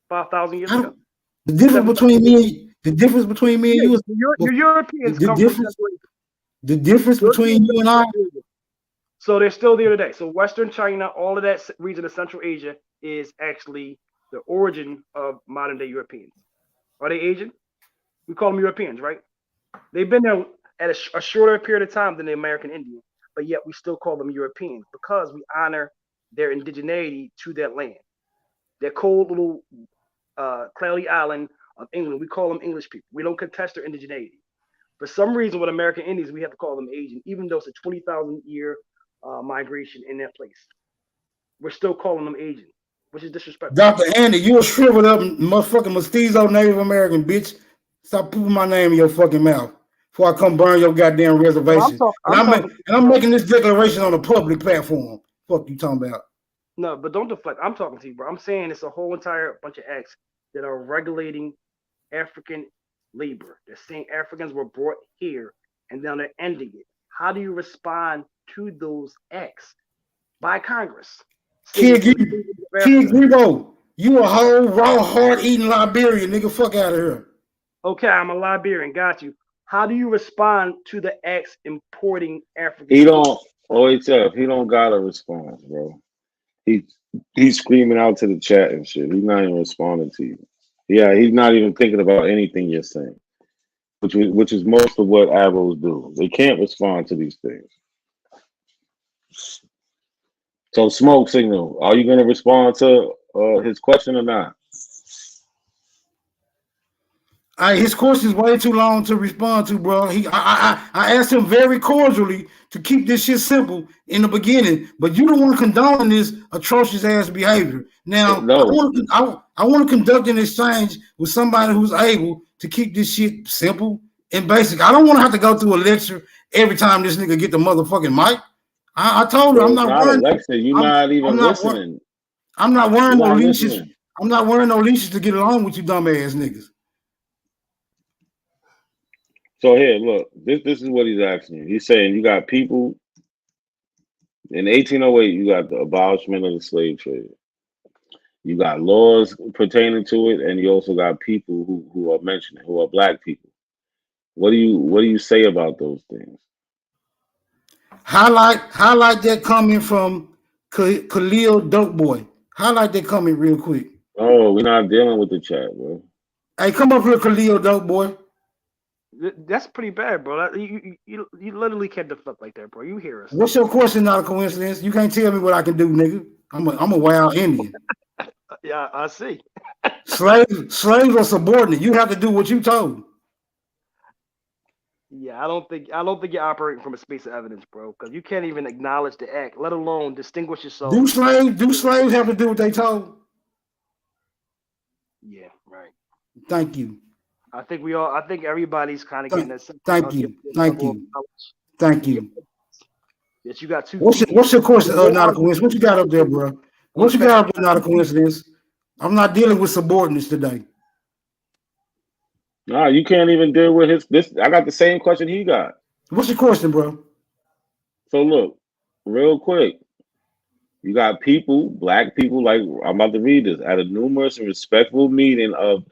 5,000 years ago. The difference between me and you is your Europeans come from the difference between you and I. So they're still there today. So Western China, all of that region of Central Asia is actually the origin of modern day Europeans. Are they Asian? We call them Europeans, right? They've been there at a shorter period of time than the American Indians, but yet we still call them Europeans because we honor their indigeneity to that land. Their cold little cloudy island of England, we call them English people. We don't contest their indigeneity. For some reason, with American Indians, we have to call them Asian, even though it's a 20,000 year migration in that place. We're still calling them Asian, which is disrespectful. Dr. Andy, you a shriveled up motherfucking mestizo Native American bitch. Stop putting my name in your fucking mouth before I come burn your goddamn reservation. I'm making this declaration on a public platform. Fuck you talking about? No, but don't deflect. I'm talking to you, bro. I'm saying it's a whole entire bunch of acts that are regulating African labor. They're saying Africans were brought here and now they're ending it. How do you respond to those acts by Congress? Kid Grebo, you a whole raw heart eating Liberian nigga. Fuck out of here. Okay, I'm a Liberian. Got you. How do you respond to the acts importing African? He don't got a response, bro. He's screaming out to the chat and shit. He's not even responding to you. Yeah, he's not even thinking about anything you're saying, which is most of what Avos do. They can't respond to these things. So, Smoke Signal, are you going to respond to his question or not? His question is way too long to respond to, bro. I asked him very cordially to keep this shit simple in the beginning, but you don't want to condone this atrocious ass behavior. Now, no. I want to conduct an exchange with somebody who's able to keep this shit simple and basic. I don't want to have to go through a lecture every time this nigga get the motherfucking mic. I told her I'm not worrying. You're not even listening. I'm not wearing no leashes. I'm not wearing no leashes to get along with you dumbass niggas. So here, look, this is what he's asking you. He's saying you got people in 1808, you got the abolishment of the slave trade. You got laws pertaining to it, and you also got people who are mentioning, who are black people. What do you say about those things? Highlight that comment from Khalil Dope Boy. Highlight that comment real quick. Oh, we're not dealing with the chat, bro. Hey, come up here, Khalil Dope Boy. That's pretty bad, bro. You literally can't deflect like that, bro. You hear us. What's your question? Not a coincidence. You can't tell me what I can do, nigga. I'm a wild Indian. Yeah, I see. Slaves are subordinate. You have to do what you told. Yeah, I don't think you're operating from a space of evidence, bro. Because you can't even acknowledge the act, let alone distinguish yourself. Do slaves have to do what they told? Yeah, right. Thank you. I think everybody's kind of getting that same Thank you. Thank level of you. knowledge. Thank you. Yes, you got 2 What's feet. your question? Not a coincidence. What you got up there, bro? What you got up there? Not a coincidence. I'm not dealing with subordinates today. Nah, you can't even deal with this. I got the same question he got. What's your question, bro? So look, real quick. You got people, black people, like I'm about to read this, at a numerous and respectful meeting of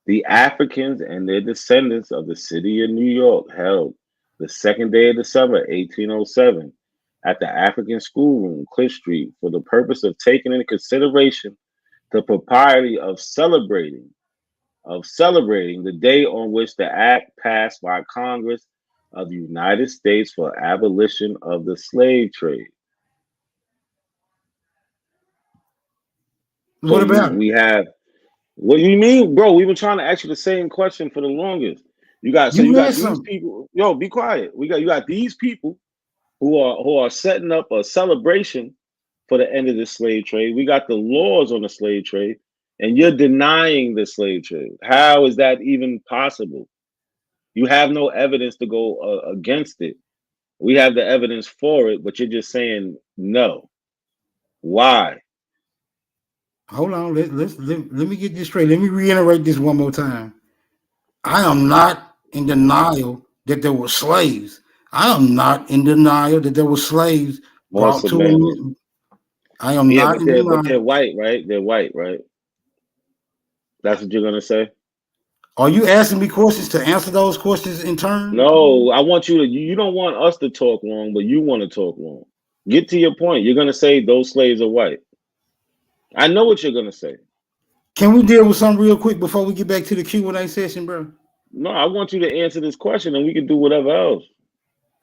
the Africans and their descendants of the city of New York held the second day of December, 1807, at the African schoolroom, Cliff Street, for the purpose of taking into consideration the propriety of celebrating the day on which the act passed by Congress of the United States for abolition of the slave trade. So What about it? we have. What do you mean, bro? We've been trying to ask you the same question for the longest. You got missed these something. people. Yo, be quiet. You got these people who are setting up a celebration for the end of the slave trade. We got the laws on the slave trade, and you're denying the slave trade. How is that even possible? You have no evidence to go against it. We have the evidence for it, but you're just saying no. Why? Hold on. Let me get this straight. Let me reiterate this one more time. I am not in denial that there were slaves. I am not in denial that there were slaves brought to men. I am Yeah, not in denial. but they're white, right? They're white, right? That's what you're gonna say? Are you asking me questions to answer those questions in turn? No, I want you to. You don't want us to talk long, but you want to talk long. Get to your point. You're gonna say those slaves are white. I know what you're gonna say. Can we deal with something real quick before we get back to the Q&A session, bro? No, I want you to answer this question, and we can do whatever else.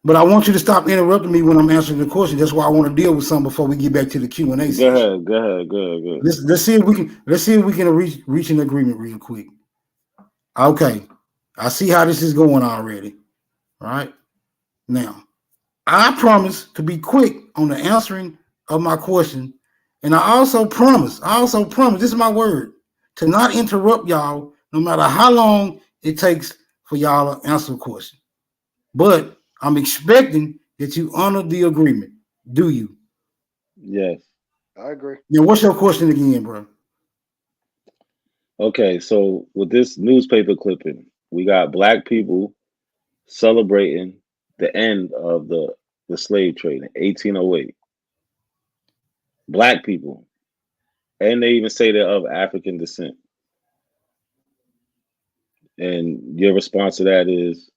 But I want you to stop interrupting me when I'm answering the question. That's why I want to deal with something before we get back to the Q&A session. Go ahead. Let's see if we can reach an agreement real quick. Okay, I see how this is going already. All right, now I promise to be quick on the answering of my question, and I also promise. This is my word to not interrupt y'all, no matter how long it takes for y'all to answer a question. But I'm expecting that you honor the agreement. Do you? Yes. I agree. Now, what's your question again, bro? Okay, so with this newspaper clipping, we got black people celebrating the end of the slave trade in 1808. Black people, and they even say they're of African descent. And your response to that is?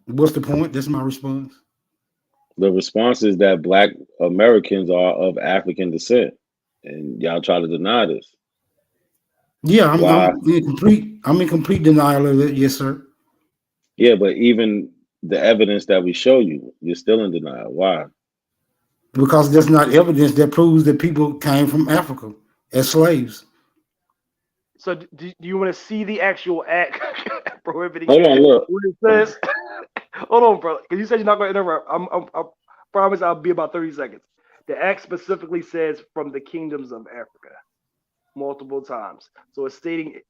What's the point? That's my response. The response is that Black Americans are of African descent, and y'all try to deny this. Yeah, I'm in complete denial of it. Yes, sir. Yeah, but even the evidence that we show you, you're still in denial. Why? Because there's not evidence that proves that people came from Africa as slaves. So do you want to see the actual act prohibiting? Hold on, look. What it says? Hold on, bro. Because you said you're not going to interrupt. I promise I'll be about 30 seconds. The act specifically says from the kingdoms of Africa multiple times. So it's stating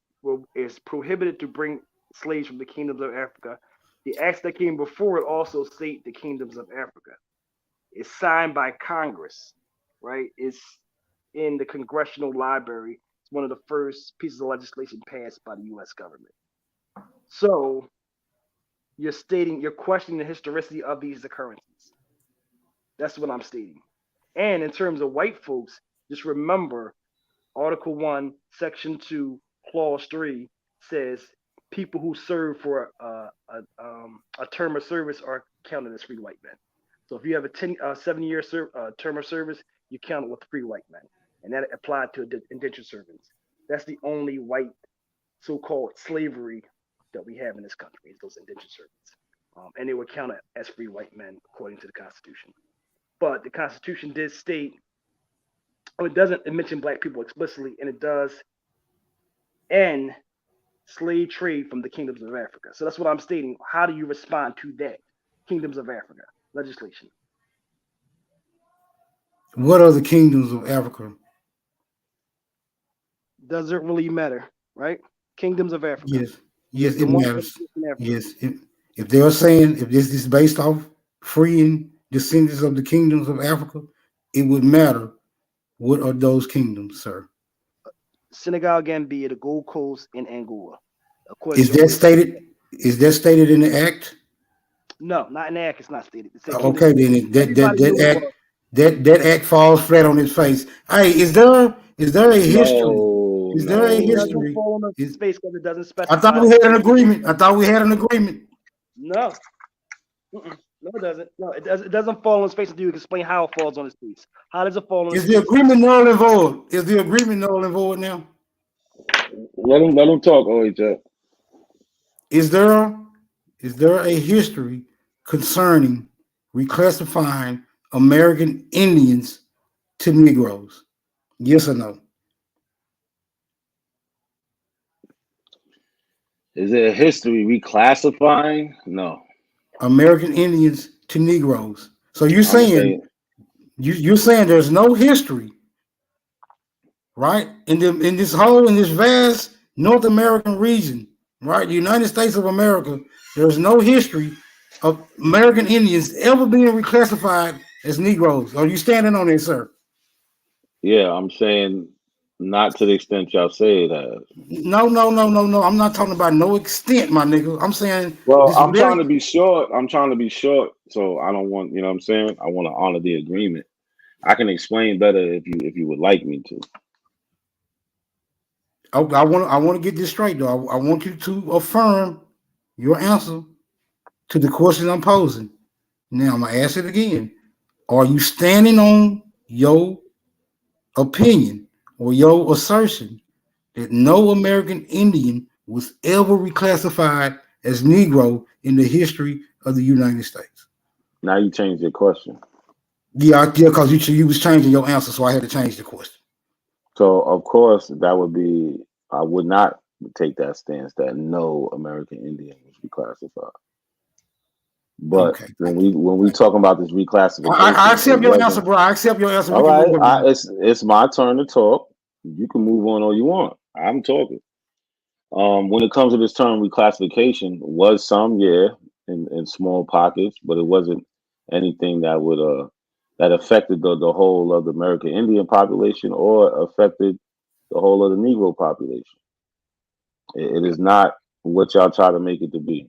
it's prohibited to bring slaves from the kingdoms of Africa. The acts that came before it also state the kingdoms of Africa. It's signed by Congress, right? It's in the Congressional Library. It's one of the first pieces of legislation passed by the U.S. government. So you're questioning the historicity of these occurrences. That's what I'm stating. And in terms of white folks, just remember Article 1, Section 2, Clause 3 says people who serve for a term of service are counted as free white men. So if you have a 7-year term of service, you count it with free white men. And that applied to indentured servants. That's the only white so-called slavery that we have in this country, is those indentured servants. And they were counted as free white men according to the Constitution. But the Constitution did state, it doesn't mention black people explicitly, and it does. And slave trade from the kingdoms of Africa. So that's what I'm stating. How do you respond to that kingdoms of Africa legislation? What are the kingdoms of Africa? Doesn't really matter, right? Kingdoms of Africa. Yes, yes, The it ones that matters. exist in Africa. Yes, if they are saying if this is based off freeing descendants of the kingdoms of Africa, it would matter. What are those kingdoms, sir? Senegal, Gambia, the Gold Coast, and Angola. According Is to that stated? Is that stated in the act? No, not in the act. It's not stated. It said Okay, kingdoms. then Everybody knew it was. that act falls flat on its face. Hey, is there a history? No, Is there a It doesn't history? fall on the space because it doesn't I thought specify. we had an agreement. I thought we had an agreement. No. No, it doesn't. No, it doesn't fall on space until you explain how it falls on its face. How does it fall on Is its the face? agreement null and void? Is the agreement null and void now? Let him talk, OHF. Is there a history concerning reclassifying American Indians to Negroes? Yes or no? Is there a history reclassifying? No. American Indians to Negroes. So you're I'm saying you're saying there's no history, right? In this vast North American region, right? The United States of America, there's no history of American Indians ever being reclassified as Negroes. Are you standing on it, sir? Yeah, I'm saying not to the extent y'all say it has. No. I'm not talking about no extent, my nigga. I'm saying Well, I'm trying to be short. So I don't want, you know what I'm saying? I want to honor the agreement. I can explain better if you would like me to. I want to get this straight though. I want you to affirm your answer to the question I'm posing. Now I'm gonna ask it again. Are you standing on your opinion or your assertion that no American Indian was ever reclassified as Negro in the history of the United States? Now you changed your question. Yeah, because you was changing your answer, so I had to change the question. So of course that would be, I would not take that stance that no American Indian was reclassified. But when we talking about this reclassification, I accept your answer, bro. I accept your answer. All right, it's my turn to talk. You can move on all you want. I'm talking. When it comes to this term reclassification, was some, yeah, in small pockets, but it wasn't anything that would that affected the whole of the American Indian population or affected the whole of the Negro population. It is not what y'all try to make it to be.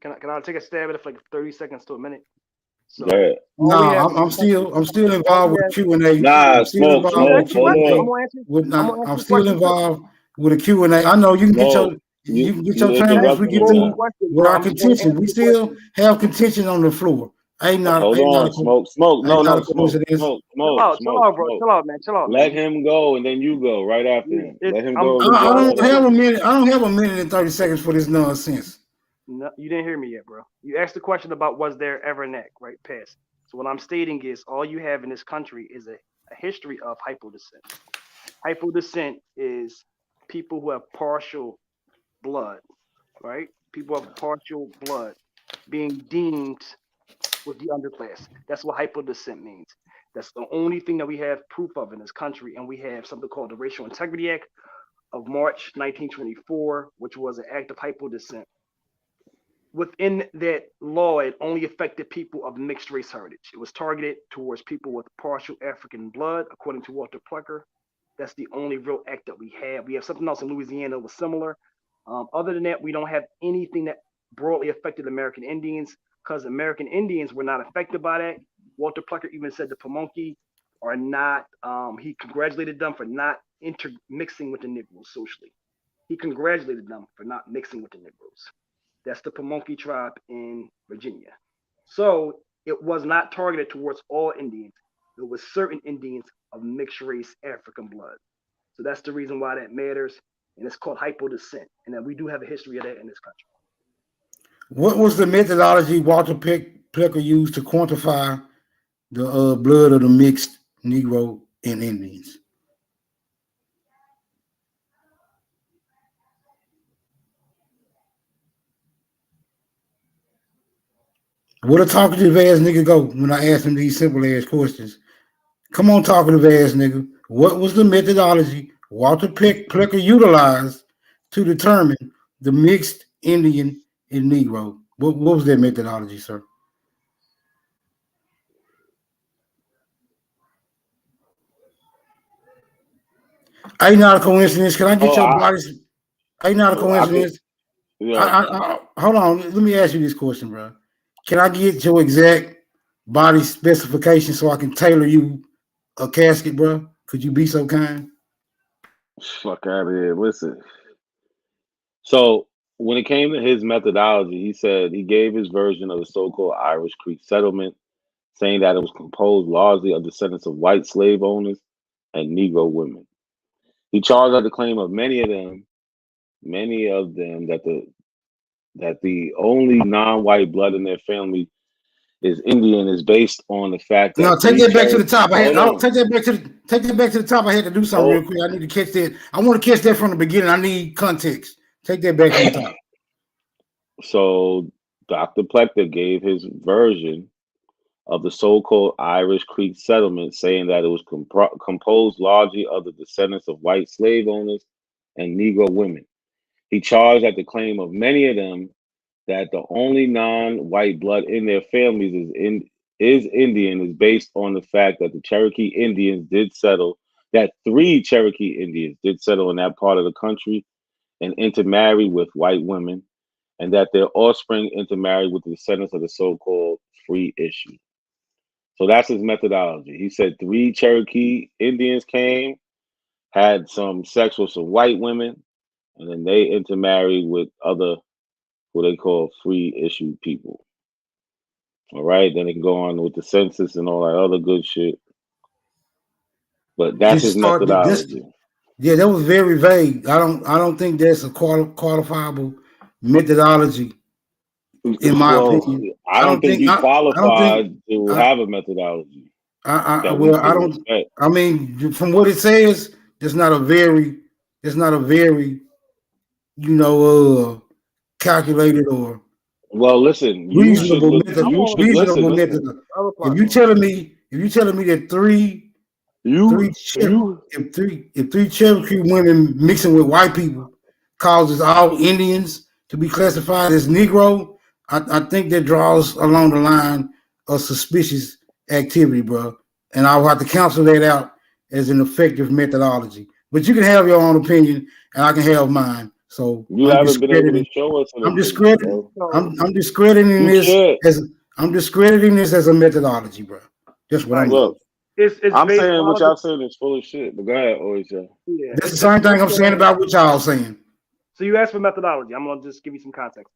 Can I take a stab at it for like 30 seconds to a minute? So Go ahead. No, I'm still involved with Q&A. Nah, I'm still smoke. involved with Hold Q&A. on. I'm still involved with a Q&A. I know you can get your turn once we get through with our contention. We still have contention on the floor. Hold on, smoke. No, coincidence. smoke. Chill out, bro. Chill out, man. Chill out. Let him go, and then you go right after him. Let him go. I don't have a minute. I don't have a minute and 30 seconds for this nonsense. No, you didn't hear me yet, bro. You asked the question about was there ever an NAC, right? Past. So what I'm stating is all you have in this country is a history of hypodescent. Hypodescent is people who have partial blood, right? People have partial blood being deemed with the underclass. That's what hypodescent means. That's the only thing that we have proof of in this country, and we have something called the Racial Integrity Act of March 1924, which was an act of hypodescent. Within that law, it only affected people of mixed race heritage. It was targeted towards people with partial African blood, according to Walter Plucker. That's the only real act that we have. We have something else in Louisiana that was similar. Other than that, we don't have anything that broadly affected American Indians because American Indians were not affected by that. Walter Plucker even said the Pamunkey are not, he congratulated them for not intermixing with the Negroes socially. He congratulated them for not mixing with the Negroes. That's the Pamunkey tribe in Virginia. So it was not targeted towards all Indians. It was certain Indians of mixed race African blood. So that's the reason why that matters. And it's called hypodescent. And that we do have a history of that in this country. What was the methodology Walter Plucker used to quantify the blood of the mixed Negro and Indians? Where the talkative ass nigga go when I ask him these simple ass questions? Come on, talkative ass nigga. What was the methodology Walter Plecker utilized to determine the mixed Indian and Negro? What was that methodology, sir? Ain't not a coincidence. Can I get your bodies? Ain't not a coincidence. Hold on. Let me ask you this question, bro. Can I get your exact body specification so I can tailor you a casket, bro? Could you be so kind? Fuck out of here. Listen. So when it came to his methodology, he said he gave his version of the so-called Irish Creek settlement, saying that it was composed largely of descendants of white slave owners and Negro women. He charged out the claim of many of them that the only non-white blood in their family is Indian is based on the fact No, that take that back to the top. hold Take that back to the top. I had to do something real quick. I need to catch that. I want to catch that from the beginning. I need context. Take that back from the top. So Dr. Plecker gave his version of the so-called Irish Creek settlement, saying that it was composed largely of the descendants of white slave owners and Negro women. He charged at the claim of many of them that the only non-white blood in their families is Indian is based on the fact that that 3 Cherokee Indians did settle in that part of the country and intermarry with white women, and that their offspring intermarried with the descendants of the so-called free issue. So that's his methodology. He said 3 Cherokee Indians came, had some sex with some white women, and then they intermarried with other who they call free issue people. All right, then it can go on with the census and all that other good shit. But that's his methodology. Yeah, that was very vague. I don't think that's a qualifiable methodology, in my opinion. I don't think you qualified to have a methodology. I don't. Respect. I mean, from what it says, it's not a very, calculated or listen. Reasonable method. Listen. If you telling me that if three Cherokee women mixing with white people causes all Indians to be classified as Negro, I think that draws along the line of suspicious activity, bro. And I'll have to cancel that out as an effective methodology. But you can have your own opinion, and I can have mine. So you haven't been able to show us. I'm discrediting this as a methodology, bro. That's what I'm look. I'm based saying what y'all saying is full of shit. But go ahead, Oisha. Yeah, that's the same thing I'm saying about what y'all saying. So you asked for methodology. I'm gonna just give you some context.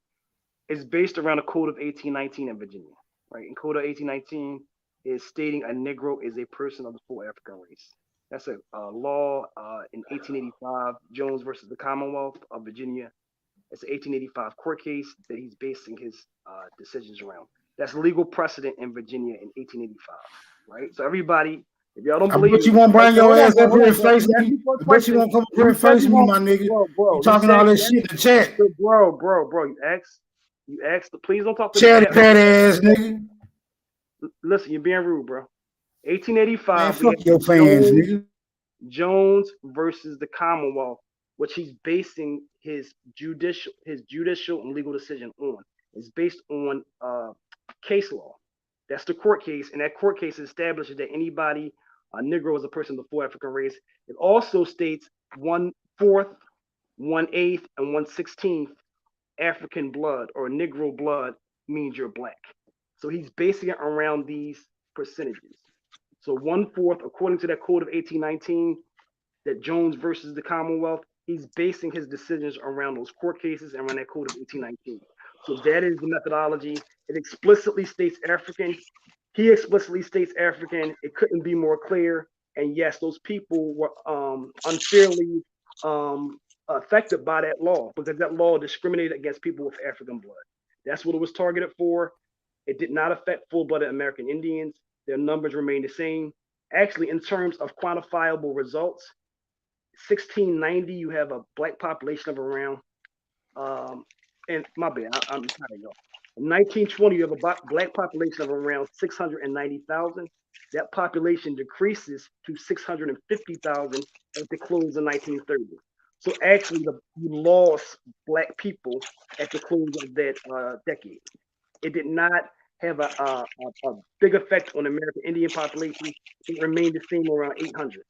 It's based around the Code of 1819 in Virginia, right? And Code of 1819 is stating a Negro is a person of the full African race. That's a law in 1885, Jones versus the Commonwealth of Virginia. It's an 1885 court case that he's basing his decisions around. That's legal precedent in Virginia in 1885, right? So everybody, if y'all don't believe, I bet you won't bring your ass up here and face me. I bet you won't come up here and face me, my nigga. You talking all this shit in the chat. Bro, you asked, please don't talk to chatty patty ass nigga. Listen, you're being rude, bro. 1885. Man, fuck your fans, nigga. Jones versus the Commonwealth, which he's basing his judicial and legal decision on. It's based on case law. That's the court case, and that court case establishes that anybody, a Negro, is a person of the full African race. It also states 1/4, 1/8, and 1/16 African blood or Negro blood means you're black. So he's basing it around these percentages. So 1/4, according to that Code of 1819, that Jones versus the Commonwealth, he's basing his decisions around those court cases and around that Code of 1819. So that is the methodology. It explicitly states African. He explicitly states African. It couldn't be more clear. And yes, those people were unfairly affected by that law because that law discriminated against people with African blood. That's what it was targeted for. It did not affect full-blooded American Indians. Their numbers remain the same. Actually, in terms of quantifiable results, 1690, you have a black population of around, and my bad, I'm trying to go. In 1920, you have a black population of around 690,000. That population decreases to 650,000 at the close of 1930. So actually, you lost black people at the close of that decade. It did not have a big effect on the American Indian population. It remained the same around 800.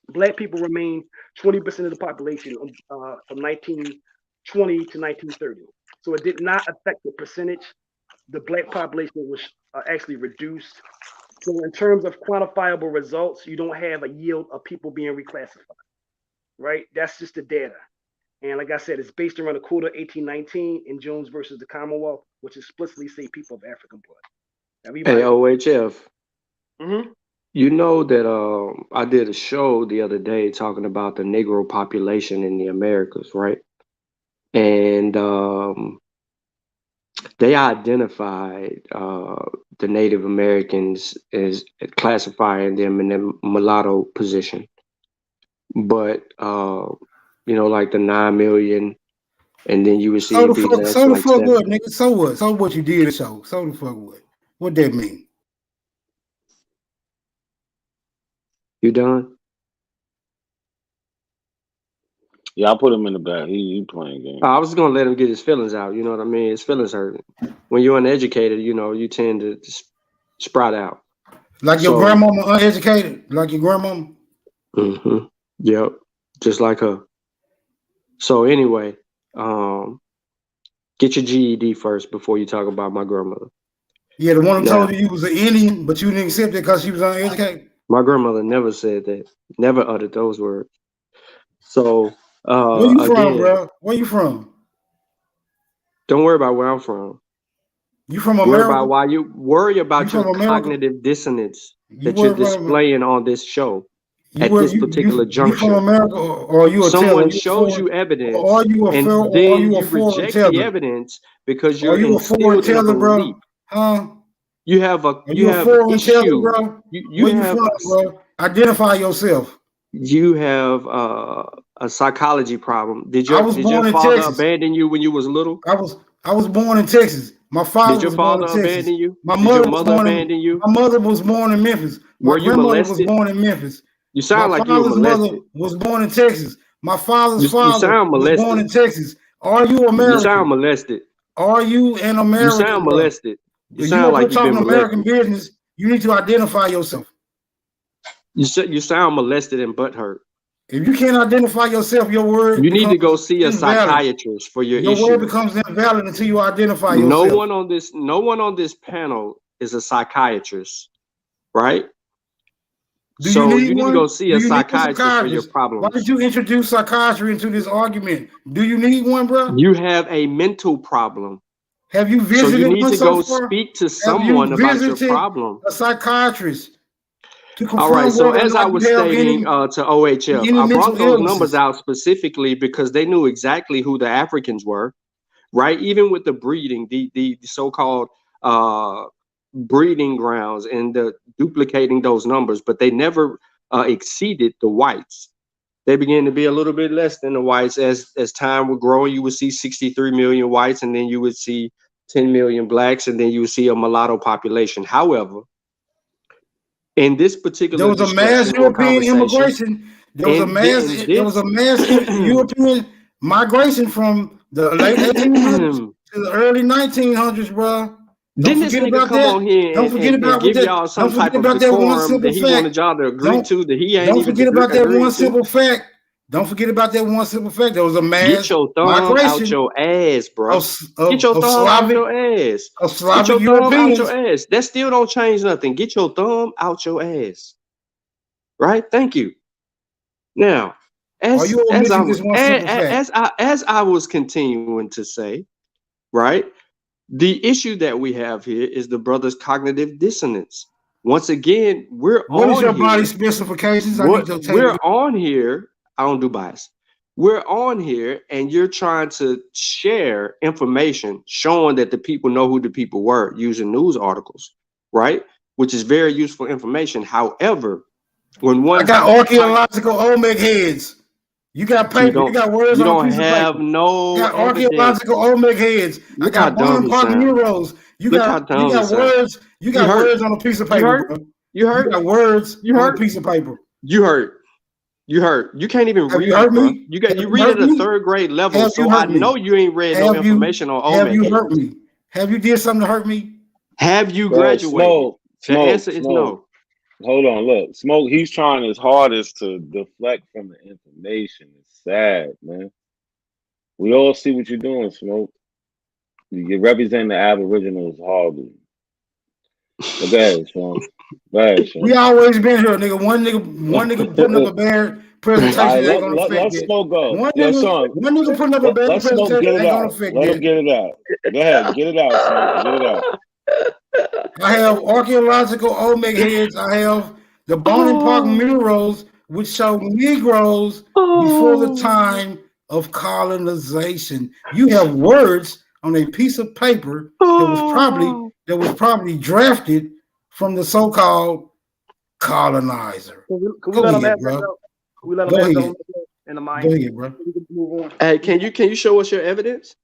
Black people remained 20% of the population from 1920 to 1930. So it did not affect the percentage. The black population was actually reduced. So in terms of quantifiable results, you don't have a yield of people being reclassified, right? That's just the data. And like I said, it's based around the Code of 1819 in Jones versus the Commonwealth, which explicitly say people of African blood. Hey, OHF. Mm-hmm. You know that I did a show the other day talking about the Negro population in the Americas, right? And they identified the Native Americans as classifying them in the mulatto position. But, you know, like the 9 million, and then you would see it be less So the like fuck 7. what, nigga? So what? So what you did the show? So the fuck what? What that mean? You done? Yeah, I put him in the back. He playing games. I was gonna let him get his feelings out. You know what I mean? His feelings hurt. When you're uneducated, you know, you tend to sprout out. Like your grandmama uneducated? Like your grandmama? Mm-hmm. Yep. Just like her. So anyway, get your GED first before you talk about my grandmother. Yeah, the one who told you was an Indian, but you didn't accept it because she was uneducated. My grandmother never said that. Never uttered those words. So where you from, again, bro? Where you from? Don't worry about where I'm from. You from Worry America? about why you worry about You your from America? cognitive dissonance You that you're worry about displaying on this show You at were this particular you juncture. from America, or are you a Someone teller? shows you evidence, or are you a and or are then you a you foreign reject the teller? evidence because Are you're you a foreign instilled in a teller, belief. bro? Huh? You have Are you a an foreign teller, issue. bro? You Where you have from, bro? Identify yourself. you have a psychology problem. Did I your was did your born in father Texas. abandon you when you was little? I was born in Texas. My father Did your was born in father Texas. abandon you? My Did your mother was mother born in abandon you? my mother was born in Memphis. My Were you grandmother was molested? born in Memphis. You My sound like you were father's mother molested. was born in Texas. My father's You father sound was born molested. in Texas. Are you You American? sound molested. Are you an You American, sound bro? molested. You If you sound up here like you've been talking American molested. business, you need to identify yourself. You sound molested and butthurt. If you can't identify yourself, your word You need to becomes go see a invalid. psychiatrist for your Your word issues. becomes invalid until you identify No yourself. one on this panel is a psychiatrist, right? So you need to go see Do a you need a psychiatrist for your psychiatrist? Why problems. did you introduce psychiatry into this argument? Do you need one, bro? You have a mental problem. Have you So you visited need one to so go far? speak to Have you someone about your visited problem. a psychiatrist to All right. confirm So whether or as I not you was have stating to OHF, any I brought mental those numbers illnesses? out specifically because they knew exactly who the Africans were, right? Even with the breeding, the so-called breeding grounds and the duplicating those numbers, but they never exceeded the whites. They began to be a little bit less than the whites as time would grow. You would see 63 million whites, and then you would see 10 million blacks, and then you would see a mulatto population. However, in this particular There was a mass discussion or European conversation, immigration. There was a mass European migration from the late 1800s to the early 1900s, bro. Don't Didn't this forget nigga about come that. on here Don't forget and about what give that. y'all some Don't type forget of about that one decorum simple that he fact. wanted y'all to agree to that he ain't Don't even forget about that one agreed to? simple fact. Don't forget about that one simple fact. There was a Get mass your thumb out migration your ass, bro. Get your of thumb out Slavic your ass. of Get Slavic your thumb out your Europeans. ass. That still don't change nothing. Get your thumb out your ass. Right? Thank you. Now, Are you omitting this one simple fact? as I was continuing to say, right? The issue that we have here is the brother's cognitive dissonance. Once again, we're What is on your here. body specifications? I need What to take we're on here, I don't do bias. We're on here, and you're trying to share information showing that the people know who the people were using news articles, right? Which is very useful information. However, when one I got archaeological Olmec heads. You got You paper. You got words you on a don't piece of have paper. no You got evidence. archaeological Olmec heads. I Look how got dumb Bonham he Park sounds. murals. You Look how got dumb he sounds. words. You You got hurt. words on a piece of You paper, hurt. bro. You You hurt. got words You on a hurt. piece of paper. You hurt. You hurt. You can't even Have you read, hurt bro. me? You Have you read hurt at a me? third grade level, Have so you I hurt me? know you ain't read no Have you information on have Olmec you heads. hurt me? Have you did something to hurt me? Have you Bro, graduated? The answer is smoke. no. Hold on, look, smoke. He's trying his hardest to deflect from the information. It's sad, man. We all see what you're doing, smoke. You represent the Aboriginals horribly. But go ahead, Sean. Go ahead, Sean. We always been here, nigga. One nigga putting up a bad presentation All right, ain't gonna affect let that. smoke go. One Yo, Sean, nigga putting up a bad let smoke get presentation it ain't gonna out. affect Let him that. get it out. Go ahead, get it out, smoke. Get it out. I have archaeological Olmec heads. I have the Bonham Park murals, which show Negroes before the time of colonization. You have words on a piece of paper that was probably drafted from the so-called colonizer. Can we Go let him ahead, ask that bro. though? We let him Go ask ahead. in the mind. Go ahead, bro. We can move on. Hey, can you show us your evidence?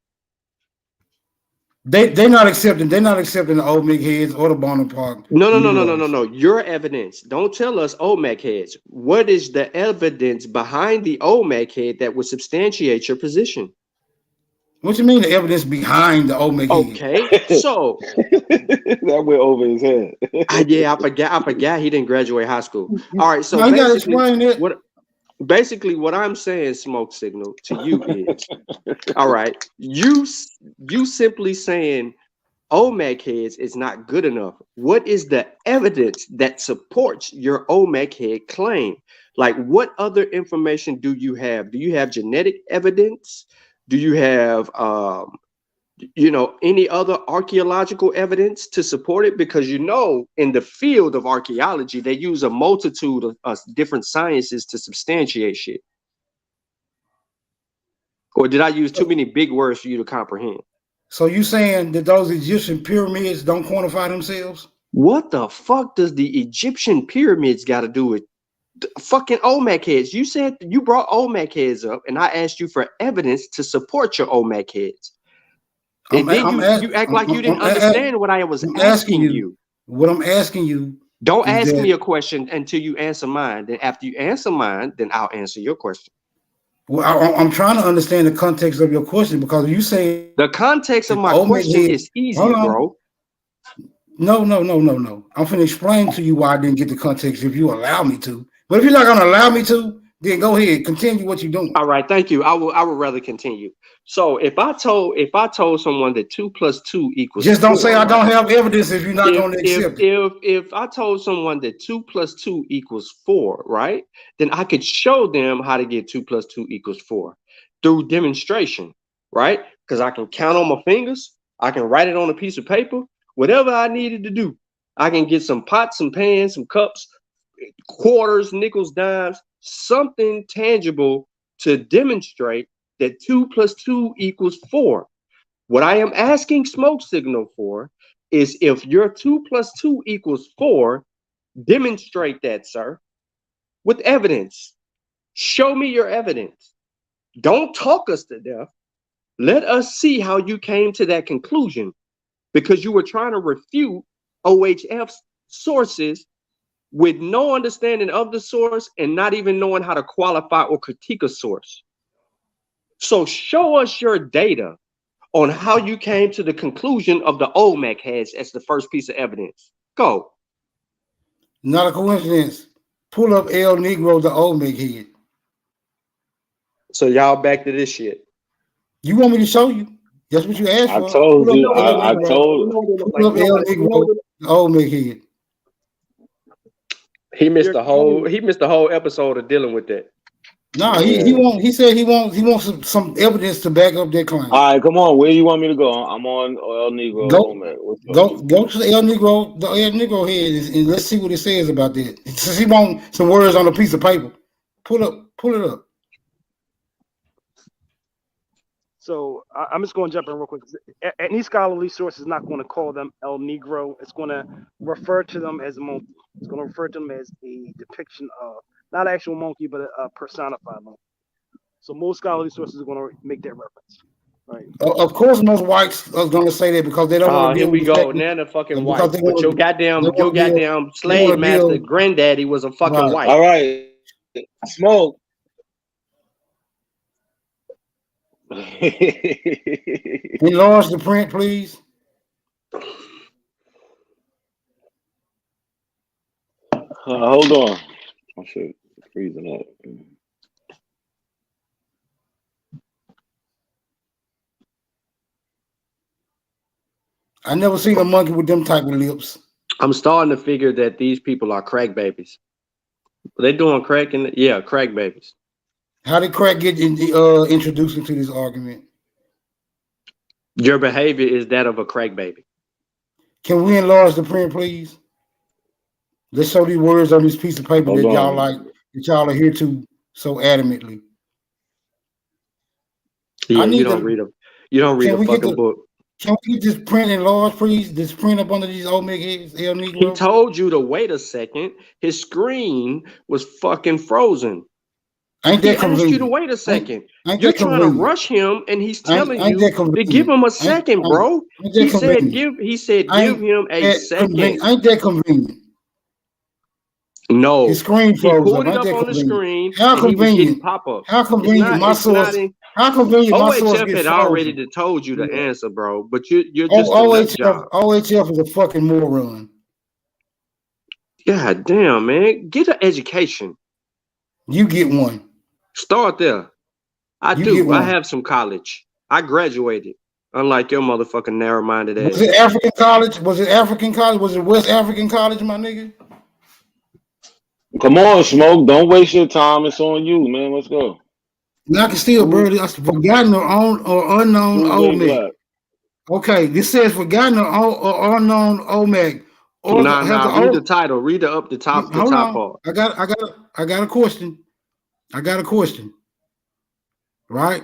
They're not accepting the Olmec heads or the Bonham Park. No. Your evidence. Don't tell us Olmec heads. What is the evidence behind the Olmec head that would substantiate your position? What you mean the evidence behind the Olmec head? Okay, so that went over his head. yeah, I forgot he didn't graduate high school. All right, so No, you gotta explain it. What I'm saying, smoke signal to you is, all right, you simply saying Olmec heads is not good enough. What is the evidence that supports your Olmec head claim? Like, what other information do you have? Do you have genetic evidence? Do you have any other archaeological evidence to support it? Because in the field of archaeology, they use a multitude of different sciences to substantiate shit. Or did I use too many big words for you to comprehend? So you saying that those Egyptian pyramids don't quantify themselves? What the fuck does the Egyptian pyramids got to do with fucking Olmec heads? You said you brought Olmec heads up, and I asked you for evidence to support your Olmec heads. And then you act like you didn't understand what I was asking you. What I'm asking you. Don't ask me a question until you answer mine. Then after you answer mine, then I'll answer your question. Well, I'm trying to understand the context of your question, because you say the context of my question is easy, bro. No. I'm finna explain to you why I didn't get the context if you allow me to. But if you're not gonna allow me to, then go ahead, continue what you're doing. All right, thank you. I would rather continue. So if I told someone that 2 + 2 equals just don't 4, say I don't have evidence if you're not going to accept it. If I told someone that 2 + 2 equals 4, right? Then I could show them how to get 2 + 2 equals 4 through demonstration, right? Because I can count on my fingers, I can write it on a piece of paper, whatever I needed to do. I can get some pots, some pans, some cups, quarters, nickels, dimes, something tangible to demonstrate that 2 + 2 equals 4. What I am asking Smoke Signal for is, if your 2 + 2 equals 4, demonstrate that, sir, with evidence. Show me your evidence. Don't talk us to death. Let us see how you came to that conclusion, because you were trying to refute OHF's sources with no understanding of the source and not even knowing how to qualify or critique a source. So show us your data on how you came to the conclusion of the Olmec heads as the first piece of evidence. Go. Not a coincidence. Pull up El Negro, the Olmec head. So y'all back to this shit. You want me to show you? That's what you asked for. I told you. I told. Pull up El Negro, the Olmec head. He missed the whole episode of dealing with that. No, he said he wants some evidence to back up that claim. All right, come on. Where you want me to go? I'm on El Negro. Go to the El Negro head and let's see what it says about that. Since he wants some words on a piece of paper, pull it up. So I'm just going to jump in real quick. Any scholarly source is not going to call them El Negro. It's going to refer to them as a monkey. It's going to refer to them as a depiction of not actual monkey, but a personified monkey. So most scholarly sources are going to make that reference. Right. Of course, most whites are going to say that because they don't want to Here deal we with the go. fact Now the fucking because whites. But your goddamn they slave want to master deal granddaddy was a fucking right. white. All right, smoke. Enlarge the print, please. Hold on. Oh shit, it's freezing up. I never seen a monkey with them type of lips. I'm starting to figure that these people are crack babies. They doing crack crack babies. How did crack get introduced into this argument? Your behavior is that of a crack baby. Can we enlarge the print, please? Let's show these words on this piece of paper Hold that y'all on. like, that y'all are here to so adamantly. Yeah, you don't read a fucking book. Can we get this print enlarged, please? This print up under these Omega heads, El Negro? He told you to wait a second. His screen was fucking frozen. Ain't that he asked you to convenient? wait a second. Ain't You're that trying to convenient? rush him, and he's telling Ain't you that to convenient? give him a second, bro. Ain't that He said convenient? give him a second. Ain't that convenient? No, His screen he froze pulled up. it Ain't up that on the convenient? screen, How and he was getting convenient? pop-ups. How convenient my source? How convenient my source OHF gets had frozen? already told you the answer, bro. But you're just a nut job. OHF is a fucking moron. God damn, man. Get an education. You get one. Start there. I You do. get I one. have some college. I graduated. Unlike your motherfucking narrow-minded ass. Was it African college? Was it African college? Was it West African college, my nigga? Come on, smoke. Don't waste your time. It's on you, man. Let's go. Now I can still, bro. That's forgotten or unknown Who's Olmec. black? Okay, this says forgotten or unknown Olmec. Or Read the title. Read the top Hold on. part. I got a question. I got a question. Right?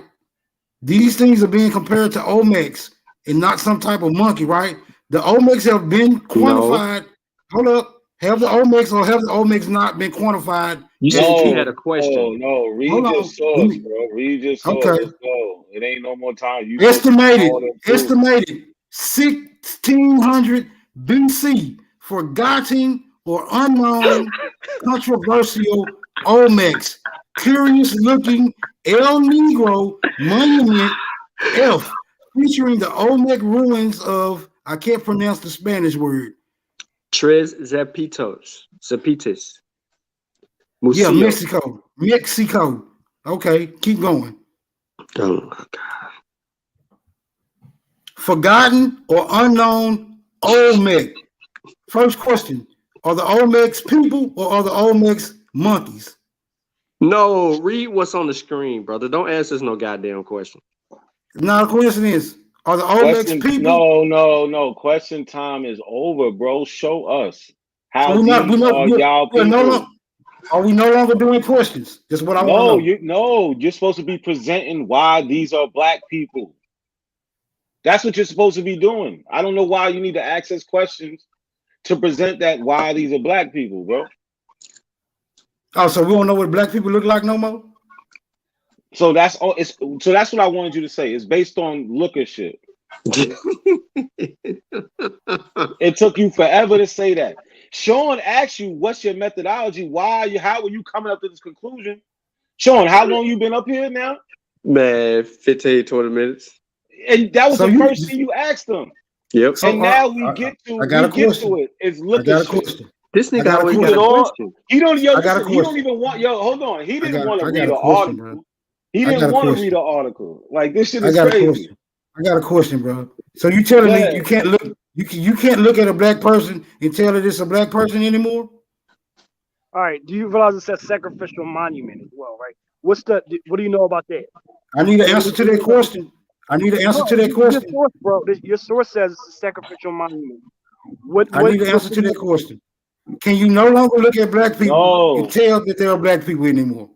These things are being compared to Olmecs and not some type of monkey, right? The Olmecs have been quantified. No. Hold up. Have the Olmecs or have the Olmecs not been quantified? You said you had a question. No. Read your source, bro. Read your source. Okay. Let's go. It ain't no more time. You estimated 1600 BC. Forgotten or unknown controversial Olmecs. Curious looking El Negro monument F featuring the Olmec ruins of, I can't pronounce the Spanish word. Tres Zapitos. Yeah, Mexico. Okay, keep going. Oh my God. Forgotten or unknown Olmec. First question: are the Olmecs people or are the Olmecs monkeys? No, read what's on the screen, brother. Don't ask us no goddamn question. Not a coincidence. Are the Olmecs people? No. Question time is over, bro. Show us how So y'all people. Are we no longer doing questions? That's what I want to know. You're supposed to be presenting why these are black people. That's what you're supposed to be doing. I don't know why you need to ask us questions to present that why these are black people, bro. Oh, so we don't know what black people look like no more? So that's all. So that's what I wanted you to say. It's based on lookership. It took you forever to say that. Sean asked you, "What's your methodology? How are you coming up to this conclusion?" Sean, how long you been up here now? Man, 15, 20 minutes. And that was the first thing you asked them. Yep. And now we get to it. It's lookership. This nigga always got a question. He don't even want. Hold on. He didn't want to read an article. He didn't want to read an article. Like, this shit is crazy. I got a question, bro. So you telling me you can't look? You can't look at a black person and tell that it's a black person anymore? All right. Do you realize it says sacrificial monument as well, right? What do you know about that? I need an answer to that question. Your source, bro. Your source says it's a sacrificial monument. I need an answer to that question. Can you no longer look at black people and tell that they are black people anymore?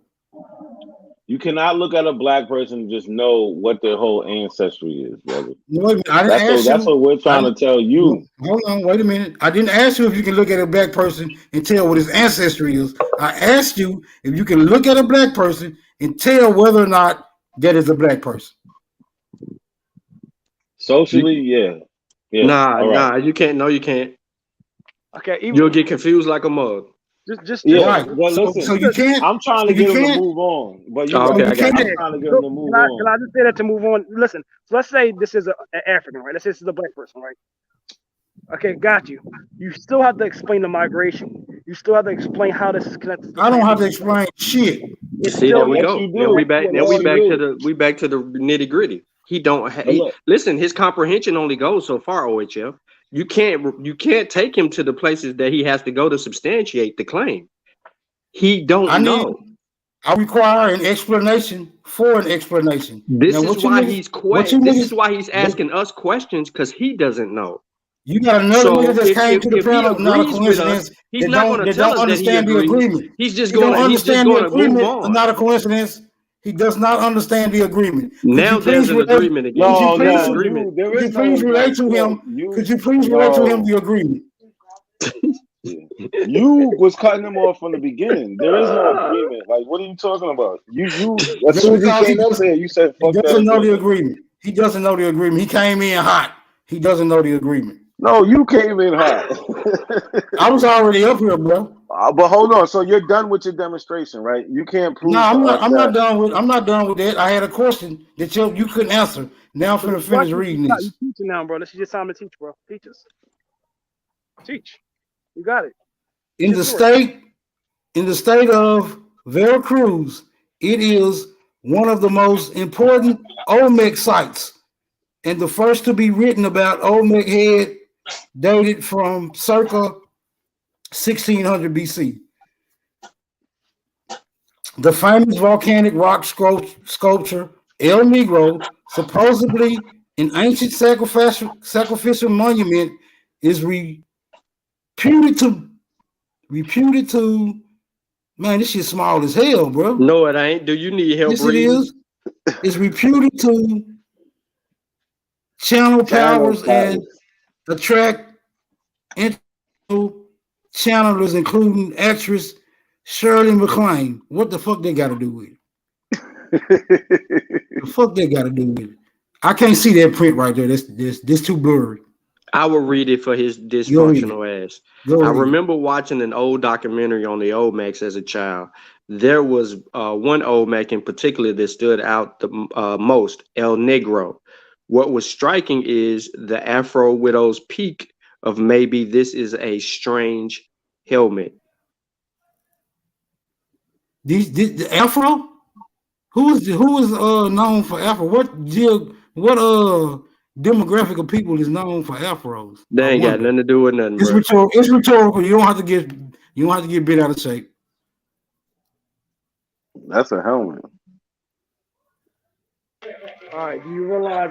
You cannot look at a black person and just know what their whole ancestry is, brother. No, wait a minute. I didn't ask you. That's what we're trying to tell you. Hold on, wait a minute. I didn't ask you if you can look at a black person and tell what his ancestry is. I asked you if you can look at a black person and tell whether or not that is a black person. Socially, yeah. Nah, you can't. No, you can't. Okay, You'll get confused like a mug. Just right. Well, listen, so you can't. I'm trying to get him to move on, but you're Okay, right. I got I'm you. trying to get him to move Can on. I just say that to move on? Listen, so let's say this is an African, right? Let's say this is a black person, right? Okay, got you. You still have to explain the migration. You still have to explain how this is connected. I don't have to explain shit. It's See, still there we Yes, go. you Now we do. back. Now Yes, we you back do. to the nitty gritty. He don't. But look, Listen. His comprehension only goes so far. OHF. You can't take him to the places that he has to go to substantiate the claim. He don't know. I require an explanation for an explanation. This Now, is why he's This is why he's asking us questions because he doesn't know. You got another So nigga that came to the if he panel, not a agrees with us, coincidence. he's that not don't going to that tell don't us that he understand the agrees. agreement. He's just He don't going to understand the move agreement. on. Not a coincidence. He does not understand the agreement. Now there's an agreement again. no, There's no, an agreement. there Could is you no please relate agreement. to him? Could you please relate to him the agreement? You was cutting him off from the beginning. There is no agreement. Like, what are you talking about? You as soon as he came up there, you said, He fuck that doesn't know the agreement. agreement. He doesn't know the agreement. He came in hot. He doesn't know the agreement. No, you came in hot. I was already up here, bro. But hold on. So you're done with your demonstration, right? You can't prove No, to I'm not. us I'm that. not done with. I'm not done with that. I had a question that you couldn't answer. Now I'm finna finish reading You this. teaching now, bro. This is your time to teach, bro. Teach us. Teach. You got it. In the state of Veracruz, it is one of the most important Olmec sites, and the first to be written about Olmec head dated from circa 1600 BC. The famous volcanic rock sculpture El Negro, supposedly an ancient sacrificial monument, is reputed to man, this shit small as hell, bro. No, it ain't. Do you need help Yes, reading? it is. It's reputed to channel powers and attract international channelers, including actress Shirley MacLaine. What the fuck they got to do with it? The fuck they got to do with it? I can't see that print right there. This too blurry. I will read it for his dysfunctional ass. I remember watching an old documentary on the Olmecs as a child. There was one Olmec in particular that stood out the most, El Negro. What was striking is the Afro Widow's peak of maybe this is a strange helmet. The Afro? Who is known for Afro? What demographic of people is known for afros? They ain't got nothing to do with nothing, It's bro. rhetorical. It's rhetorical. You don't have to get bit out of shape. That's a helmet. All right. Do you realize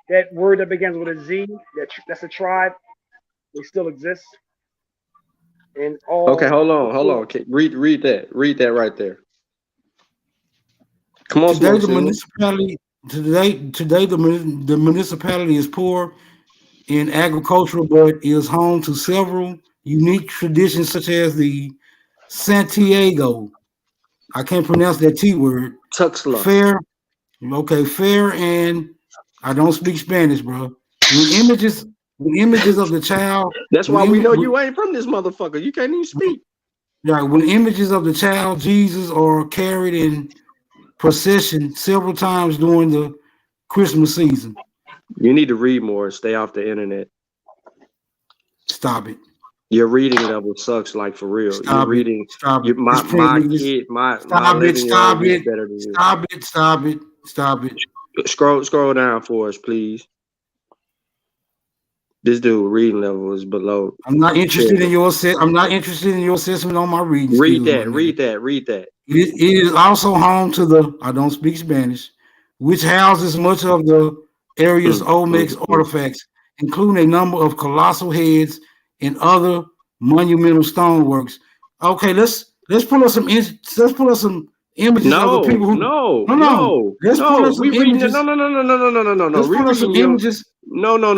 that word that begins with a Z? That's a tribe. They still exist. And all. Okay, hold on. Okay, read that. Read that right there. Come on, Today the municipality is poor in agriculture, but is home to several unique traditions such as the Santiago. I can't pronounce that T word. Tuxla. Fair, and I don't speak Spanish, bro. When images of the child. That's why we know you ain't from this motherfucker. You can't even speak. Yeah, when images of the child Jesus are carried in procession several times during the Christmas season. You need to read more. Stay off the internet. Stop it. Your reading level sucks, like for real. Stop You're reading. Stop it. My 11-year-old is better than you. Stop it. Scroll down for us, please. This dude reading level is below. I'm not interested in your assessment on my reading. Read skills, that. It is also home to the I don't speak Spanish, which houses much of the area's Olmec artifacts, including a number of colossal heads and other monumental stoneworks. Okay, let's pull up some images of the people who No. Let's pull up some images. No. Let's pull up some images. No. He don't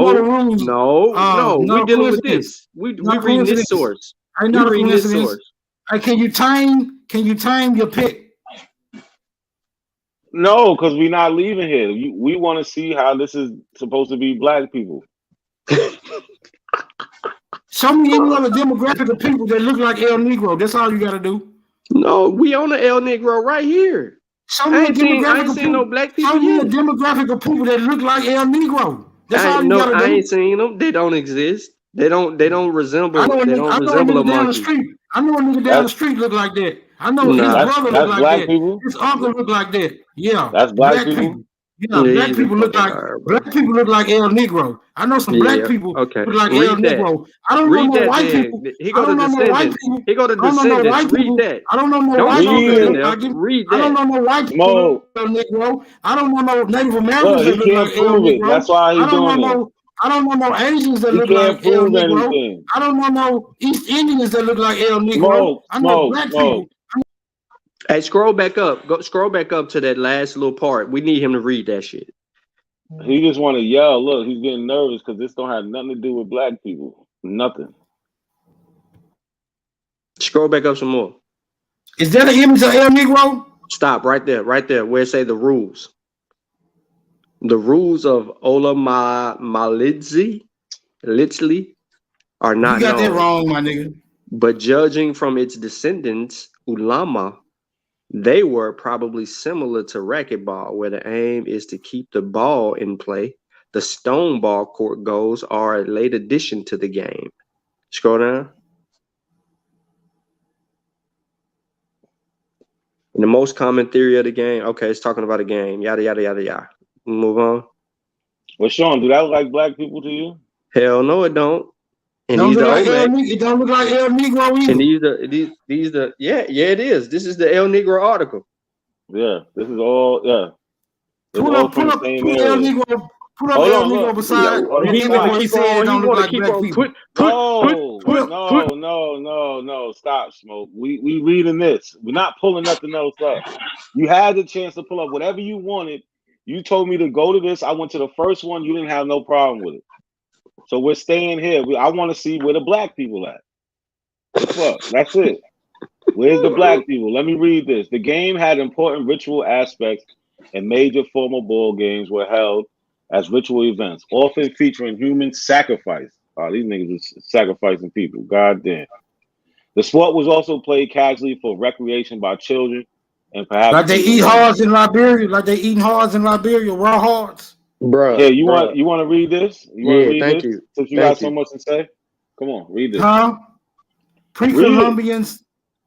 know the rules. No. We're dealing with this. We reading this source. Ain't not a coincidence. Can you time your pick? No, because we're not leaving here. We want to see how this is supposed to be black people. Show me any other demographic of people that look like El Negro. That's all you got to do. No, we on the El Negro right here. Show me a demographic I ain't of seen people. no black people Show me yet. a demographic of people that look like El Negro. That's all you got to do. I ain't seen them. They don't exist. They don't resemble. I know a resemble a nigga down the monkey. street. I know a nigga down the street look like that. I know his brother look like black that. people? His uncle look like that. Yeah, That's black people? Yeah, black people look like El Negro. I know some black people look like El Negro. I don't know no white people. He go to Descendants. He go to Descendants. Read that. I don't know no Don't white scroll people down that look there. like him. Read I don't that. know no white people El Negro. I don't know no Native Americans that look like El Negro. That's why he's doing it. I don't know no Asians that He look can't like El prove Negro. anything. I don't know no East Indians that look like El Negro. I know black people. Hey, scroll back up. Scroll back up to that last little part. We need him to read that shit. He just want to yell. Look, he's getting nervous because this don't have nothing to do with black people. Nothing. Scroll back up some more. Is that an image of El Negro? Stop right there, where it say the rules. The rules of Ola Malitzli are not You got that known. wrong, my nigga. But judging from its descendants, ulama, they were probably similar to racquetball, where the aim is to keep the ball in play. The stone ball court goals are a late addition to the game. Scroll down. And the most common theory of the game. Okay, it's talking about a game. Yada, yada, yada, yada. Move on. Well, Sean, do that look like black people to you? Hell no, it don't. And Don't these look are like El Olmecs. Negro. It don't look like El Negro either. And these it is. This is the El Negro article. Yeah, this is all, yeah. It's Pull all up from the same El area. Negro. Put up Hold El on, Negro look. beside the He image want where to he keep said it on. He don't look want to like keep black on. people. No. Stop, Smoke. We reading this. We're not pulling nothing else up. You had the chance to pull up whatever you wanted. You told me to go to this. I went to the first one. You didn't have no problem with it. So we're staying here. I want to see where the black people at. Fuck, that's it. Where's the black people? Let me read this. The game had important ritual aspects, and major formal ball games were held as ritual events, often featuring human sacrifice. Oh, these niggas are sacrificing people. God damn. The sport was also played casually for recreation by children and perhaps Like they eat hearts in Liberia. Like they eating hearts in Liberia, raw hearts. Bruh. Yeah, you want to read this? You want to read thank this? you. Since you got so much to say? Come on, read this. Huh? Pre-Columbians.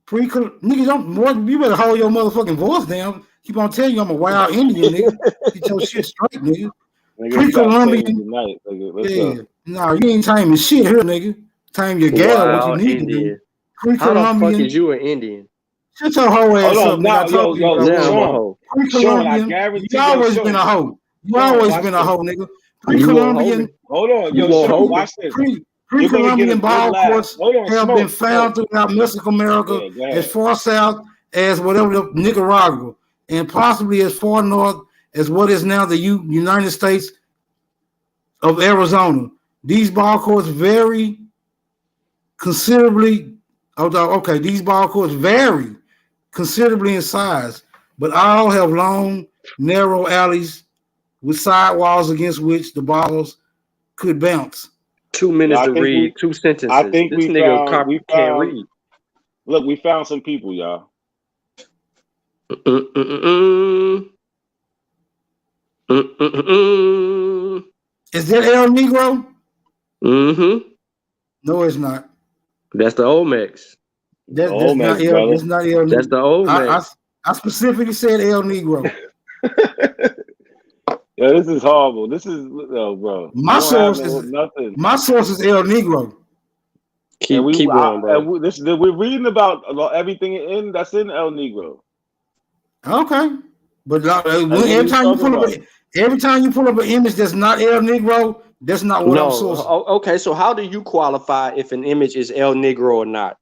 Nigga, you better hold your motherfucking voice down. Keep on telling you I'm a wild Indian, nigga. Get your shit straight, nigga. Pre-Columbian. Yeah. No, you ain't timing shit here, nigga. Time your gal what you need to do. How the fuck is you an Indian? Shut your hoe ass up, nigga. I told you, Sean, I Pre-Columbian. guarantee You always been a hoe. You always been a hoe, nigga. Pre-Columbian. Hold on, Sean, watch this. Pre-Columbian ball courts have been found throughout Mexico, America, as far south as whatever Nicaragua, and possibly as far north as what is now the United States of Arizona. These ball courts vary considerably. These ball courts vary considerably in size, but all have long, narrow alleys with sidewalls against which the balls could bounce. 2 minutes to read 2 sentences. I think this we nigga can't read. Look, we found some people, y'all. Is that El Negro? Mm-hmm. No, it's not. That's the Olmecs. That's not El. That's not El Negro. That's the Olmecs. I specifically said El Negro. Yeah, this is horrible. This is bro. My source is nothing. My source is El Negro. Keep going, bro. We're reading about everything that's in El Negro. Okay, but every time you pull up an image that's not El Negro, that's not what I'm sourcing. Okay, so how do you qualify if an image is El Negro or not?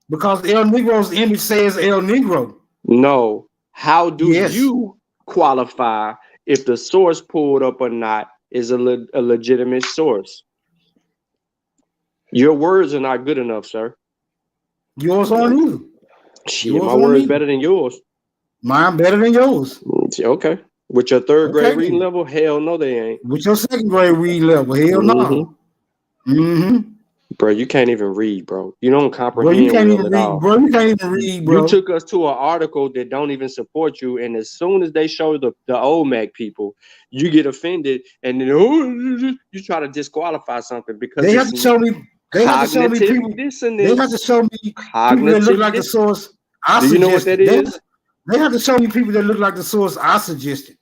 Because El Negro's image says El Negro. No. How do you qualify if the source pulled up or not is a legitimate source? Your words are not good enough, sir. Yours aren't either. Shit, Yours my on word's me. better than yours. Mine better than yours. Okay. With your third grade Okay, reading then. level, hell no, they ain't. With your second grade read level, hell no. Bro, you can't even read, bro. You don't Bro, comprehend you can't well even at read, all. bro. You can't even read, bro. You took us to an article that don't even support you, and as soon as they show the old Mac people, you get offended, and then you try to disqualify something because They have it's to show me. They have to show me cognitive people. dissonance. They have to show me people that Cognitive look like the dissonance. source I Do you know what that suggested. is? They have to show me people that look like the source I suggested.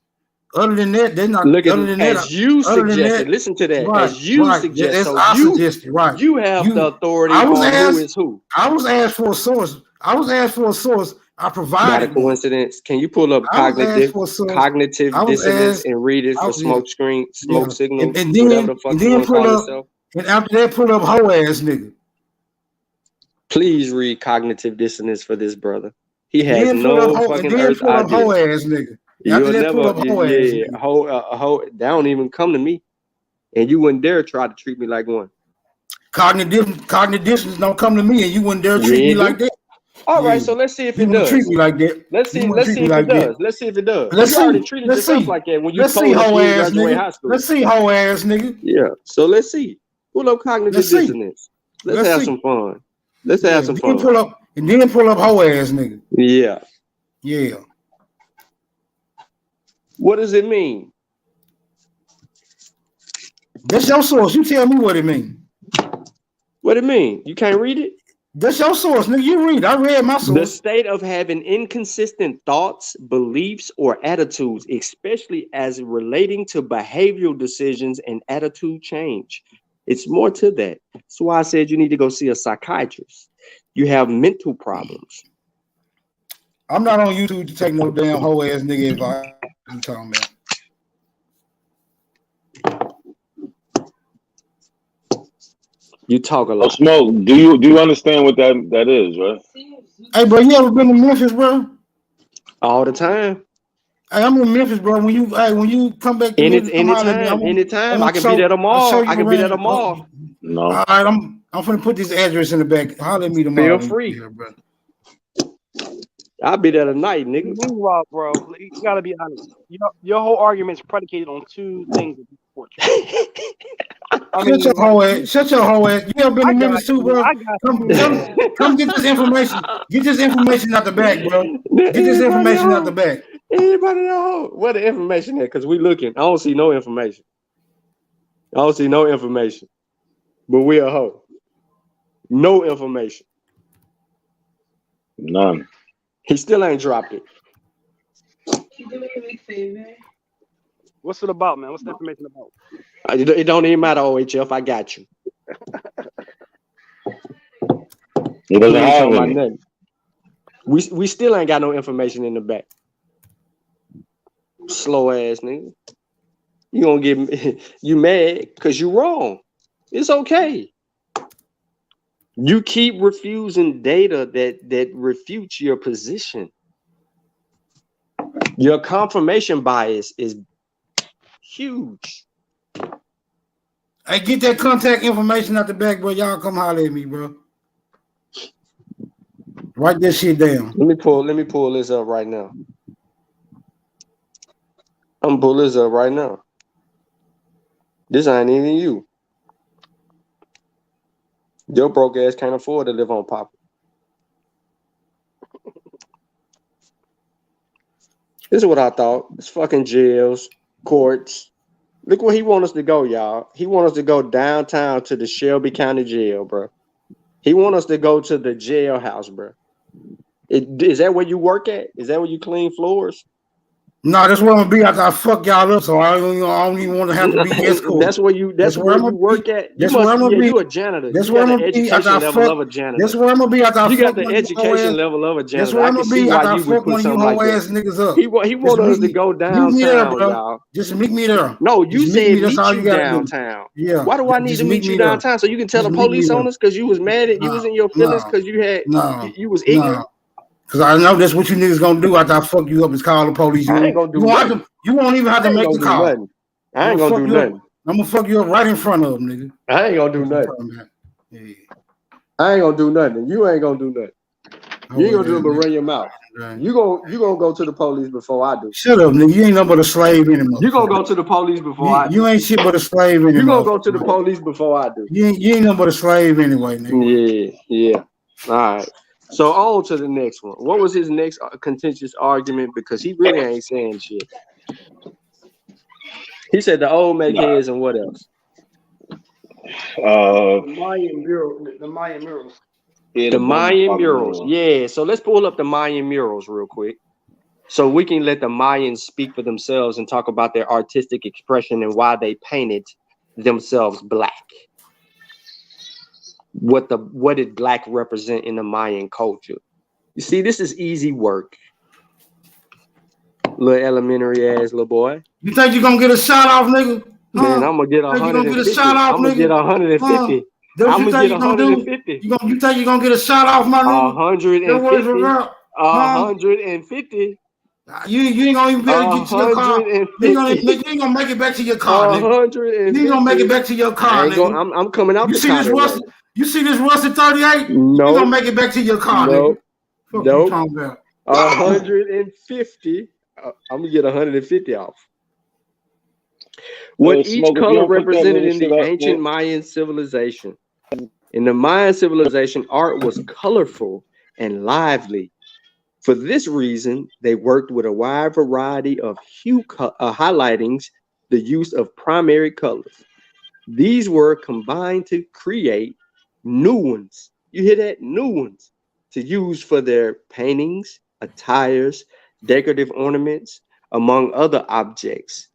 Other than that, they're not. Look at Other than that, as you other than suggested. that, Listen to that. right, As you right. suggest. That's So I you suggested, right. you have the authority I was on asked. who is who. I was asked for a source. I was asked for a source. I Not a provided one. coincidence. Can you pull up I was asked for a source. cognitive I was dissonance asked. and read it for smoke signals, And whatever the fuck you want to pull call up. yourself? And after that, pull up hoe ass nigga. Please read cognitive dissonance for this brother. He has Then pull no up hoe. And fucking then earth pull up hoe idea. ass nigga. You'll After that, pull never, up hoe ass nigga. hoe, that don't even come to me. And you wouldn't dare try to treat me like one. Cognitive don't come to me, and you wouldn't dare treat me like that. All right, so let's see if You it wouldn't does. treat me like that. Let's see You wouldn't treat if me it like that. does. Let's see if it does. Let's You already see. treated Let's yourself see. like that when you Let's told see, us you hoe didn't ass graduate nigga. high school. Let's see, hoe ass nigga. Yeah. So let's see. Pull up cognitive Let's see. dissonance. Let's Let's have see. some fun. Let's Yeah, have some then fun. pull up hoe ass nigga. Yeah. Yeah. What does it mean? That's your source. You tell me what it means. What it mean? You can't read it? That's your source, nigga. You read. I read my The source. state of having inconsistent thoughts, beliefs, or attitudes, especially as relating to behavioral decisions and attitude change. It's more to that. That's why I said you need to go see a psychiatrist. You have mental problems. I'm not on YouTube to take no damn hoe ass nigga advice. What you talking about? You talk a lot. Smoke. Do you understand what that is, right? Hey, bro, you ever been to Memphis, bro? All the time. Hey, I'm in Memphis, bro. When you come back to Memphis, come holler at me. Anytime. I can be there tomorrow. I can be there tomorrow. No. All right, I'm finna put this address in the back. Holler at me tomorrow. Feel free. Here, bro. I'll be there tonight, nigga. Meanwhile, bro, you gotta be honest. Your whole argument's predicated on two things that support you. Shut your hoe ass. Shut your hoe ass. You ever been to Memphis too, bro? Come get this information. Get this information out the back, bro. Get this information out the back. Anybody know where the information at? Because we looking. I don't see no information. I don't see no information. But we a hoe. No information. None. He still ain't dropped it. Can you do me a big favor? What's it about, man? What's the information about? It don't even matter, OHF. I got you. He doesn't have any. Nothing. We still ain't got no information in the back. Slow ass nigga. You gonna get you mad because you wrong. It's okay. You keep refusing data that refutes your position. Your confirmation bias is huge. Hey, get that contact information out the back, bro. Y'all come holler at me, bro. Write that shit down. Let me pull this up right now. I'm gonna pull this up right now. This ain't even you. Your broke ass can't afford to live on Papa. This is what I thought. It's fucking jails, courts. Look where he want us to go, y'all. He want us to go downtown to the Shelby County Jail, bro. He want us to go to the jailhouse, bro. Is that where you work at? Is that where you clean floors? No, that's where I'm gonna be after I fuck y'all up. So I don't even want to have to be escorted. That's where you work at. That's where I'm gonna be. You a janitor. That's You where I'm got gonna the be after education I level fuck. of a janitor. That's where I'm gonna be after I You fuck. got the education level of a janitor. That's where I'm gonna be after I fuck one of you hoe ass niggas up. He want us to go downtown, meet me there, bro. y'all. Just meet me there. No, you Just said That's meet all you gotta do. downtown. Yeah. Why do I need Just to meet you there. downtown so you can tell Just the meet me police on there. us because you was mad at you was in your feelings because you had you was ignorant? Because I know that's what you niggas gonna do after I fuck you up is call the police. I ain't gonna do nothing. You won't even have to make the call. I ain't gonna do nothing. I'm gonna fuck you up right in front of them, nigga. I ain't gonna do nothing. I ain't gonna do nothing. You ain't gonna do nothing. You ain't gonna do nothing but run your mouth. You gonna go to the police before I do. Shut up, nigga. You ain't nothing but a slave anymore. You gonna go to the police before I do. You ain't shit but a slave anymore. You gonna go to the police before I do. You ain't nothing but a slave anyway, nigga. Yeah. All right. So on to the next one. What was his next contentious argument? Because he really ain't saying shit. He said the old make heads and what else? The Mayan murals. The Mayan murals. Yeah. So let's pull up the Mayan murals real quick, so we can let the Mayans speak for themselves and talk about their artistic expression and why they painted themselves black. What did black represent in the Mayan culture? You see, this is easy work. Little elementary ass little boy. You think you're gonna get a shot off, nigga? Man, I'm gonna get 150. I'm gonna get 150. I'm gonna get 150. You think you're gonna get a shot off, my nigga? 150. 150. You ain't gonna even be able to get to your car. You ain't gonna make it back to your car, nigga. 150. You ain't gonna make it back to your car, nigga. I'm coming out. You see this rusty? You see this rusty 38? No. You gonna make it back to your car, nigga. What you talking about? 150. I'm gonna get 150 off. What each color represented in the ancient Mayan civilization. In the Mayan civilization, art was colorful and lively. For this reason, they worked with a wide variety of hue highlightings the use of primary colors. These were combined to create new ones. You hear that? New ones to use for their paintings, attires, decorative ornaments, among other objects.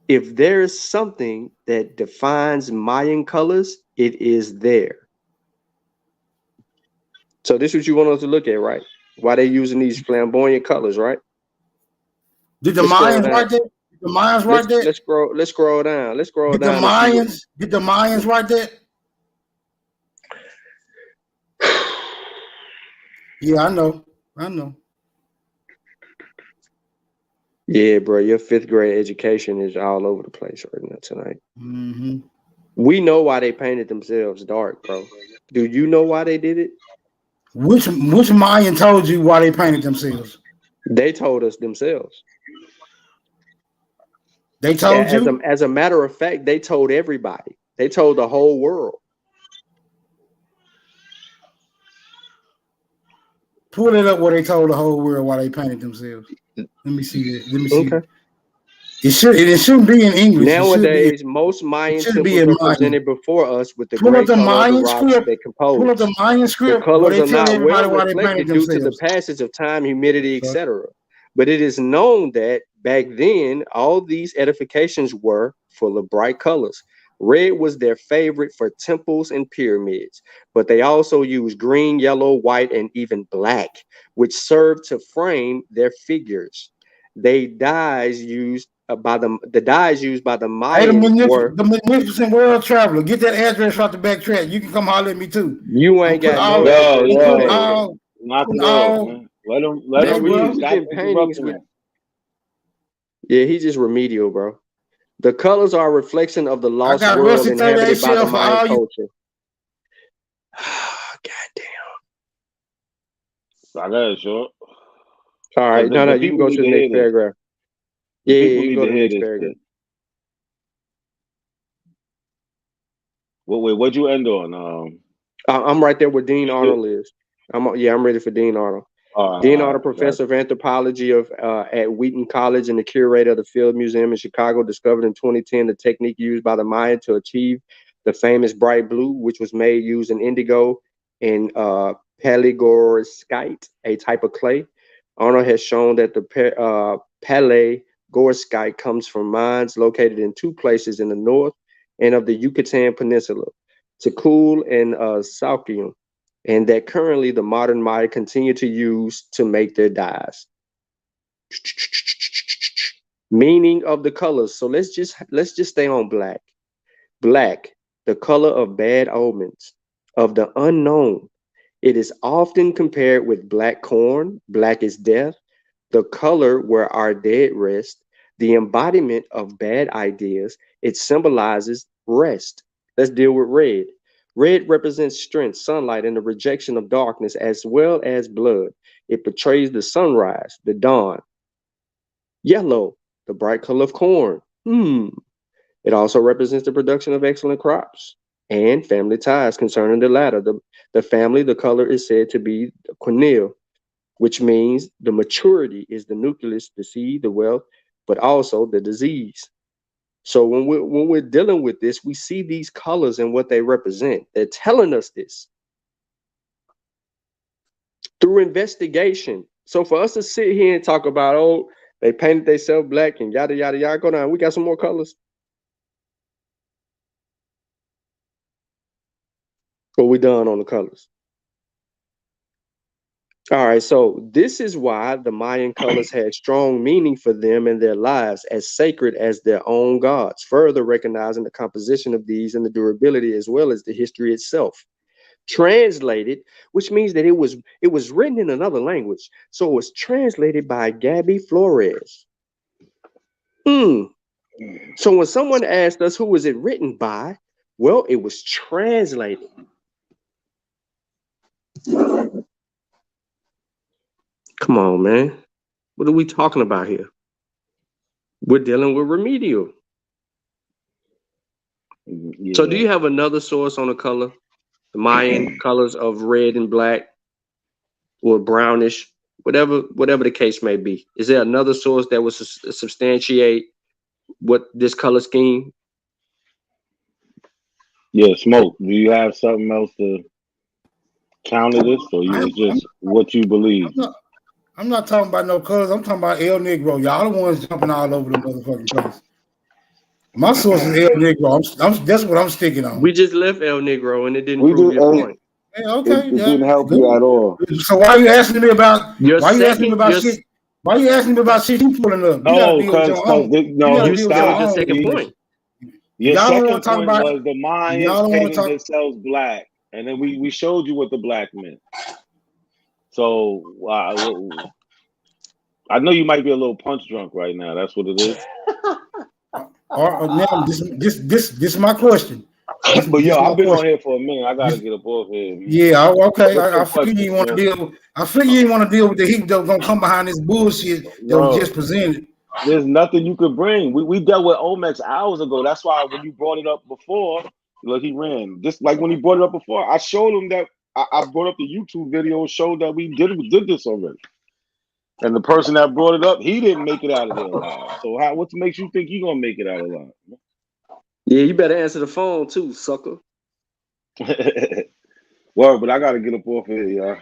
If there is something that defines Mayan colors, it is there. So this is what you want us to look at, right? Why they using these flamboyant colors, right? Did the Mayans right there? The Mayans right there? Let's scroll down. Let's scroll down. Did the Mayans right there? Yeah, I know. Yeah, bro, your 5th grade education is all over the place right now tonight. Mm-hmm. We know why they painted themselves dark, bro. Do you know why they did it? Which Mayan told you why they painted themselves? They told us themselves. They told you? As a matter of fact, they told everybody. They told the whole world. Pull it up where they told the whole world why they painted themselves. Let me see that. Let me see. Okay. It shouldn't be in English. Nowadays, most Mayan temples are presented before us with the great color of the rocks they compose. Pull up the Mayan script. The colors are not well reflected due to the passage of time, humidity, etc. But it is known that back then, all these edifications were full of bright colors. Red was their favorite for temples and pyramids, but they also used green, yellow, white, and even black, which served to frame their figures. The dyes used by the Mayans were the Magnificent World Traveler. Get that address off the backtrack. You can come holler at me too. You ain't got no. Not the man. Let him read. Stop paintings with. Yeah, he's just remedial, bro. The colors are a reflection of the lost world inhabited by the Mayan culture. I got it, sure. All right, no, you can go to the next paragraph. Yeah, you can go to the next paragraph. What'd you end on? I'm right there where Dean Arnold is. I'm ready for Dean Arnold. Dean Arnold, professor of anthropology at Wheaton College and the curator of the Field Museum in Chicago, discovered in 2010 the technique used by the Maya to achieve the famous bright blue, which was made using indigo and palygorskite, a type of clay. Arnold has shown that the palygorskite comes from mines located in 2 places in the north and of the Yucatan Peninsula, Tikul and Salkium, and that currently the modern Maya continue to use to make their dyes. Meaning of the colors. So let's just stay on black. Black, the color of bad omens, of the unknown. It is often compared with black corn. Black is death, the color where our dead rest, the embodiment of bad ideas. It symbolizes rest. Let's deal with red. Red represents strength, sunlight, and the rejection of darkness, as well as blood. It portrays the sunrise, the dawn. Yellow, the bright color of corn. It also represents the production of excellent crops and family ties concerning the latter. The family, the color is said to be quenelle, which means the maturity is the nucleus, the seed, the wealth, but also the disease. So when we're dealing with this, we see these colors and what they represent. They're telling us this through investigation. So for us to sit here and talk about, oh, they painted themselves black and yada, yada, yada, go down. We got some more colors. Or we done on the colors? All right, so this is why the Mayan colors had strong meaning for them and their lives, as sacred as their own gods, further recognizing the composition of these and the durability as well as the history itself. Translated, which means that it was written in another language. So it was translated by Gabby Flores. So when someone asked us who was it written by, well, it was translated. Come on, man. What are we talking about here? We're dealing with remedial. Yeah. So do you have another source on the color? The Mayan colors of red and black or brownish, whatever the case may be. Is there another source that would substantiate what this color scheme? Yeah, Smoke. Do you have something else to counter this, or you just what you believe? I'm not talking about no colors. I'm talking about El Negro. Y'all the ones jumping all over the motherfucking place. My source is El Negro. That's what I'm sticking on. We just left El Negro and it didn't prove your point. Hey, okay, it didn't help you at all. So why are you asking me about shit? Why are you asking me about shit you pulling up? No, you stopped. Your second point. Your Y'all second wanna talk point about- was the Mayans painted themselves black, and then we showed you what the black meant. So I know you might be a little punch drunk right now. That's what it is. Now this is my question. But yo, I've been on here for a minute. I gotta get up off here. Man. Yeah, okay. I figured you want to deal. I figured you want to deal with the heat that was gonna come behind this bullshit that was just presented. There's nothing you could bring. We dealt with Omex hours ago. That's why when you brought it up before, look, he ran. Just like when he brought it up before, I showed him that I brought up the YouTube video, showed that we did this already. And the person that brought it up, he didn't make it out of there alive. So what makes you think he gonna make it out alive? Yeah, you better answer the phone too, sucker. Well, but I gotta get up off here, y'all.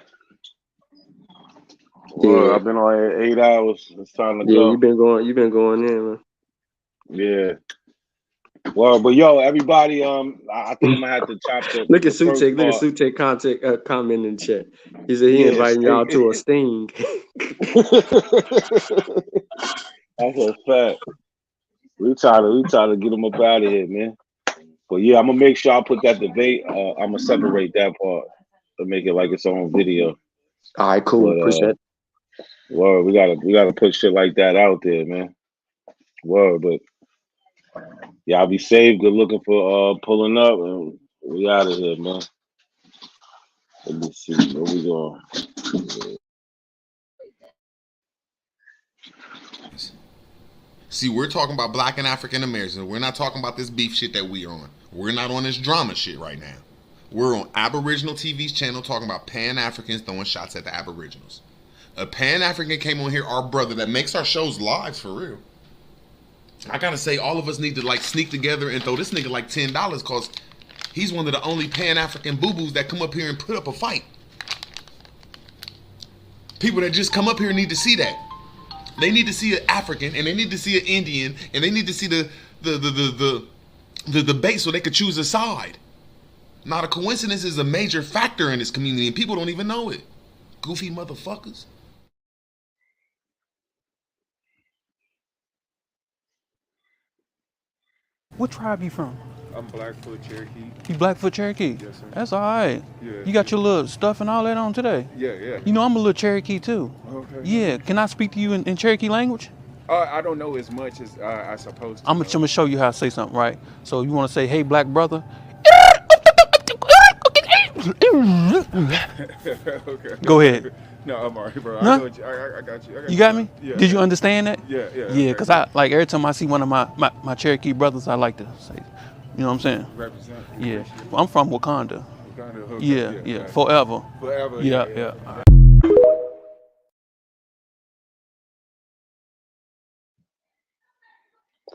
Well, Yeah. I've been on here 8 hours. It's time to Yeah, go. you've been going in, man. Yeah. Well, but yo, everybody, I think I'm gonna have to chop the. Look at the first Sutek. Look at part. Sutek comment in the chat. He said he inviting y'all to a sting. That's a fact. We try to get them up out of here, man. But yeah, I'm gonna make sure I put that debate. I'm gonna separate that part to make it like its own video. All right, cool. Appreciate it. Word, we gotta put shit like that out there, man. Word, but y'all be safe. Good looking for pulling up, and we out of here, man. Let me see where we going. See, we're talking about Black and African Americans. We're not talking about this beef shit that we're on. We're not on this drama shit right now. We're on Aboriginal TV's channel talking about Pan-Africans throwing shots at the Aboriginals. A Pan-African came on here, our brother, that makes our shows live for real. I gotta say, all of us need to like sneak together and throw this nigga like $10 because he's one of the only Pan-African boo-boos that come up here and put up a fight. People that just come up here need to see that. They need to see an African, and they need to see an Indian, and they need to see the debate so they could choose a side. Not a coincidence is a major factor in this community, and people don't even know it. Goofy motherfuckers. What tribe you from? I'm Blackfoot Cherokee. You Blackfoot Cherokee? Yes, sir. That's all right. Yeah. You got your little stuff and all that on today? Yeah. You know I'm a little Cherokee too. Okay. Yeah. Can I speak to you in Cherokee language? I don't know as much as I supposed to. I'm gonna show you how to say something, right? So you want to say, "Hey, black brother." Okay. Go ahead. No, I'm alright, bro. I Huh? know what you, I got you. You got me? Yeah. Did you understand that? Yeah. Yeah, Okay. because I like every time I see one of my Cherokee brothers, I like to say, you know what I'm saying? Represent. Yeah. Well, I'm from Wakanda. Wakanda, okay, Yeah, yeah, yeah. Forever. Forever. Yeah, Yeah. yeah.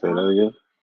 Say that again.